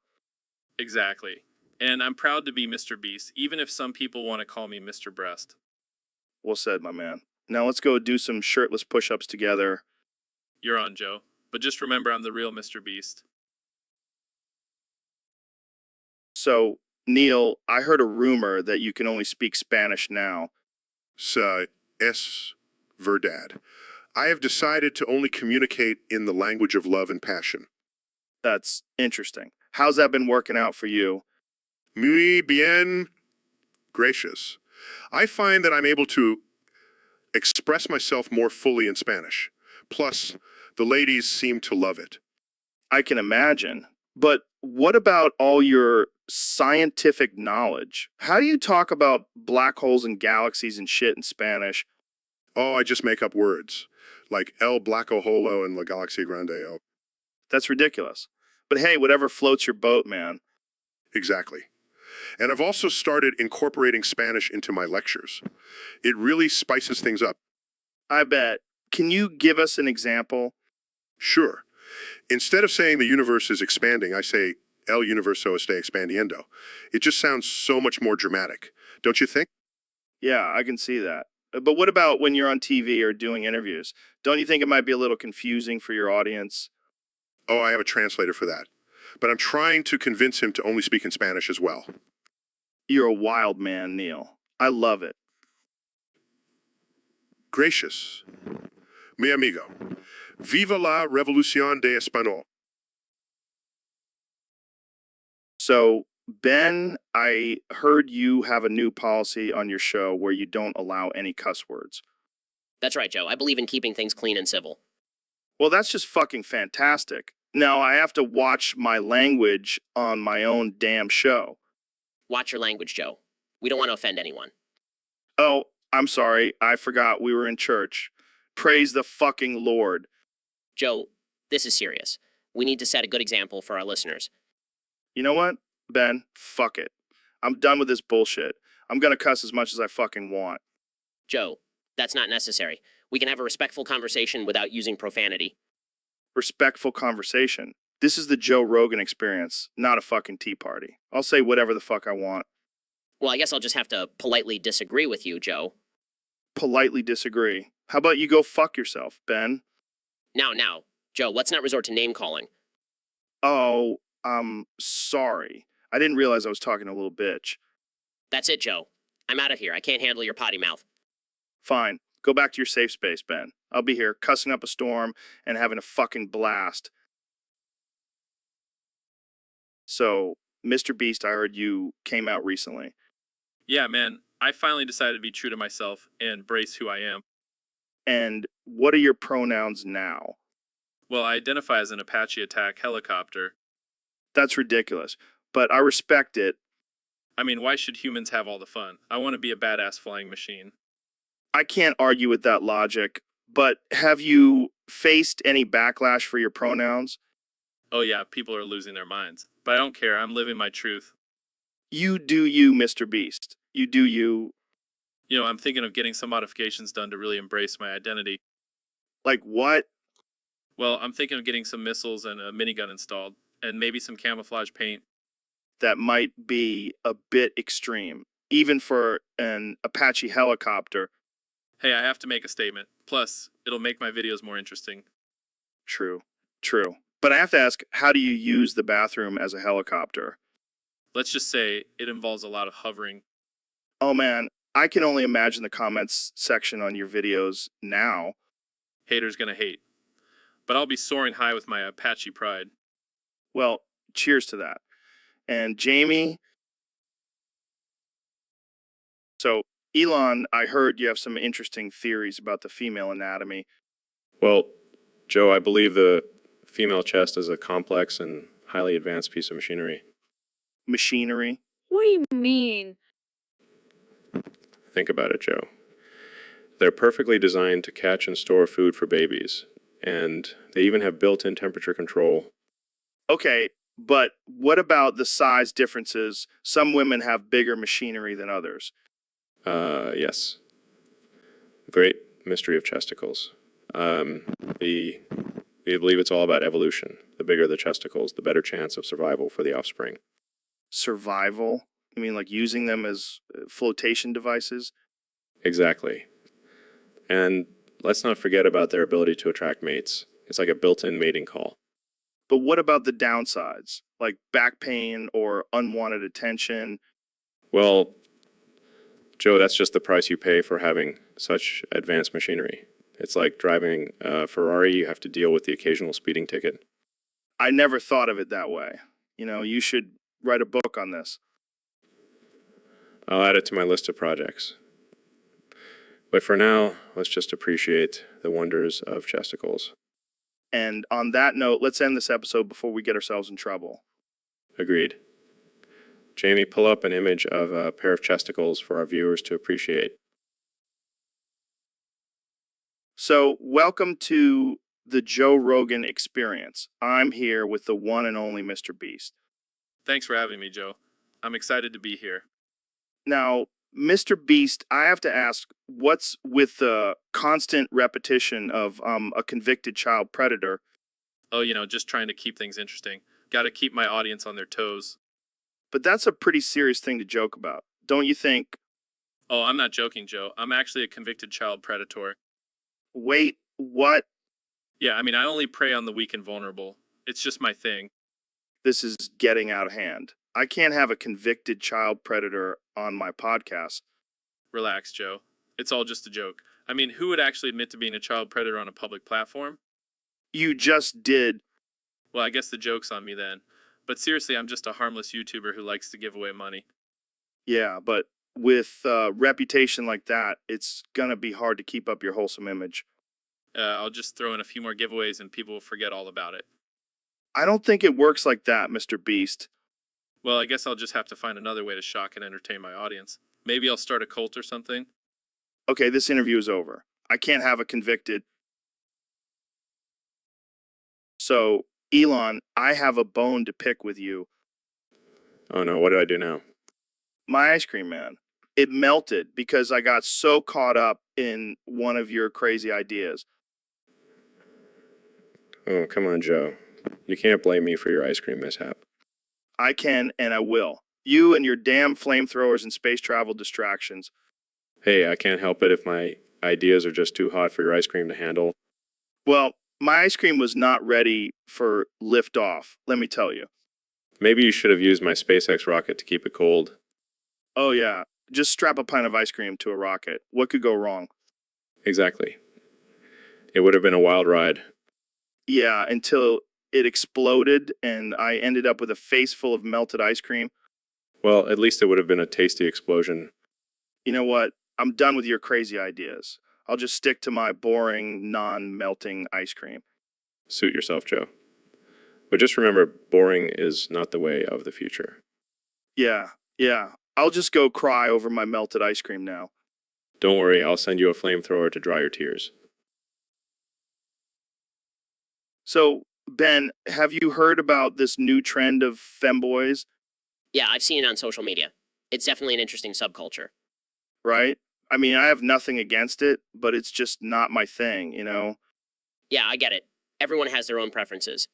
Exactly. And I'm proud to be Mr. Beast, even if some people want to call me Mr. Breast. Well said, my man. Now let's go do some shirtless push-ups together. You're on, Joe. But just remember I'm the real Mr. Beast. So, Neil, I heard a rumor that you can only speak Spanish now. Es verdad. I have decided to only communicate in the language of love and passion. That's interesting. How's that been working out for you? Muy bien, gracious. I find that I'm able to express myself more fully in Spanish. Plus, the ladies seem to love it. I can imagine. But what about all your scientific knowledge? How do you talk about black holes and galaxies and shit in Spanish? Oh, I just make up words, like El Blanco Holo and La Galaxia Grande. Oh, That's ridiculous. But hey, whatever floats your boat, man. exactly. And I've also started incorporating Spanish into my lectures. It really spices things up. I bet. Can you give us an example? Sure. Instead of saying the universe is expanding, I say El universo está expandiendo. It just sounds so much more dramatic, don't you think? Yeah, I can see that. But what about when you're on TV or doing interviews? Don't you think it might be a little confusing for your audience? Oh, I have a translator for that. But I'm trying to convince him to only speak in Spanish as well. You're a wild man, Neil. I love it. Gracious. Mi amigo. Viva la revolución de español. So, Ben, I heard you have a new policy on your show where you don't allow any cuss words. That's right, Joe. I believe in keeping things clean and civil. Well, that's just fucking fantastic. Now I have to watch my language on my own damn show. Watch your language, Joe. We don't want to offend anyone. Oh, I'm sorry. I forgot we were in church. Praise the fucking Lord. Joe, this is serious. We need to set a good example for our listeners. You know what, Ben? Fuck it. I'm done with this bullshit. I'm gonna cuss as much as I fucking want. Joe, that's not necessary. We can have a respectful conversation without using profanity. Respectful conversation. This is the Joe Rogan experience, not a fucking tea party. I'll say whatever the fuck I want. Well, I guess I'll just have to politely disagree with you, Joe. Politely disagree. How about you go fuck yourself, Ben? Now, Joe, let's not resort to name-calling. Oh, sorry. I didn't realize I was talking to a little bitch. That's it, Joe. I'm out of here. I can't handle your potty mouth. Fine. Go back to your safe space, Ben. I'll be here cussing up a storm and having a fucking blast. So, Mr. Beast, I heard you came out recently. Yeah, man, I finally decided to be true to myself and embrace who I am. And what are your pronouns now? Well, I identify as an Apache attack helicopter. That's ridiculous, but I respect it. I mean, why should humans have all the fun? I want to be a badass flying machine. I can't argue with that logic, but have you faced any backlash for your pronouns? Oh yeah, people are losing their minds. But I don't care, I'm living my truth. You do you, Mr. Beast. You do you. You know, I'm thinking of getting some modifications done to really embrace my identity. Like what? Well, I'm thinking of getting some missiles and a minigun installed, and maybe some camouflage paint. that might be a bit extreme, even for an Apache helicopter. Hey, I have to make a statement. Plus, it'll make my videos more interesting. True, true. But I have to ask, how do you use the bathroom as a helicopter? Let's just say it involves a lot of hovering. Oh man, I can only imagine the comments section on your videos now. Haters gonna hate. But I'll be soaring high with my Apache pride. Well, cheers to that. And Jamie, so Elon, I heard you have some interesting theories about the female anatomy. Well, Joe, I believe the female chest is a complex and highly advanced piece of machinery. Machinery? What do you mean? Think about it, Joe. They're perfectly designed to catch and store food for babies, and they even have built-in temperature control. Okay, but what about the size differences? Some women have bigger machinery than others. Yes. Great mystery of chesticles. We believe it's all about evolution. The bigger the chesticles, the better chance of survival for the offspring. Survival? You mean like using them as flotation devices? Exactly. And let's not forget about their ability to attract mates. It's like a built-in mating call. But what about the downsides, like back pain or unwanted attention? Well, Joe, that's just the price you pay for having such advanced machinery. It's like driving a Ferrari, you have to deal with the occasional speeding ticket. I never thought of it that way. You know, you should write a book on this. I'll add it to my list of projects. But for now, let's just appreciate the wonders of chesticles. And on that note, let's end this episode before we get ourselves in trouble. Agreed. Jamie, pull up an image of a pair of chesticles for our viewers to appreciate. So, welcome to the Joe Rogan experience. I'm here with the one and only Mr. Beast. Thanks for having me, Joe. I'm excited to be here. Now, Mr. Beast, I have to ask, what's with the constant repetition of a convicted child predator? Oh, just trying to keep things interesting. Gotta keep my audience on their toes. But that's a pretty serious thing to joke about, don't you think? Oh, I'm not joking, Joe. I'm actually a convicted child predator. Wait, what? Yeah, I only prey on the weak and vulnerable. It's just my thing. This is getting out of hand. I can't have a convicted child predator on my podcast. Relax, Joe. It's all just a joke. Who would actually admit to being a child predator on a public platform? You just did. Well, I guess the joke's on me then. But seriously, I'm just a harmless YouTuber who likes to give away money. Yeah, but with a reputation like that, it's gonna be hard to keep up your wholesome image. I'll just throw in a few more giveaways and people will forget all about it. I don't think it works like that, Mr. Beast. Well, I guess I'll just have to find another way to shock and entertain my audience. Maybe I'll start a cult or something. Okay, this interview is over. I can't have a convicted. So, Elon, I have a bone to pick with you. Oh no, what did I do now? My ice cream man. It melted because I got so caught up in one of your crazy ideas. Oh, come on, Joe. You can't blame me for your ice cream mishap. I can and I will. You and your damn flamethrowers and space travel distractions. Hey, I can't help it if my ideas are just too hot for your ice cream to handle. Well, my ice cream was not ready for liftoff, let me tell you. Maybe you should have used my SpaceX rocket to keep it cold. Oh yeah, just strap a pint of ice cream to a rocket. What could go wrong? Exactly. It would have been a wild ride. Yeah, until it exploded and I ended up with a face full of melted ice cream. Well, at least it would have been a tasty explosion. You know what? I'm done with your crazy ideas. I'll just stick to my boring, non-melting ice cream. Suit yourself, Joe. But just remember, boring is not the way of the future. Yeah. I'll just go cry over my melted ice cream now. Don't worry, I'll send you a flamethrower to dry your tears. So, Ben, have you heard about this new trend of femboys, Yeah, I've seen it on social media. It's definitely an interesting subculture. right? I mean, I have nothing against it, but it's just not my thing, you know? Yeah, I get it. Everyone has their own preferences.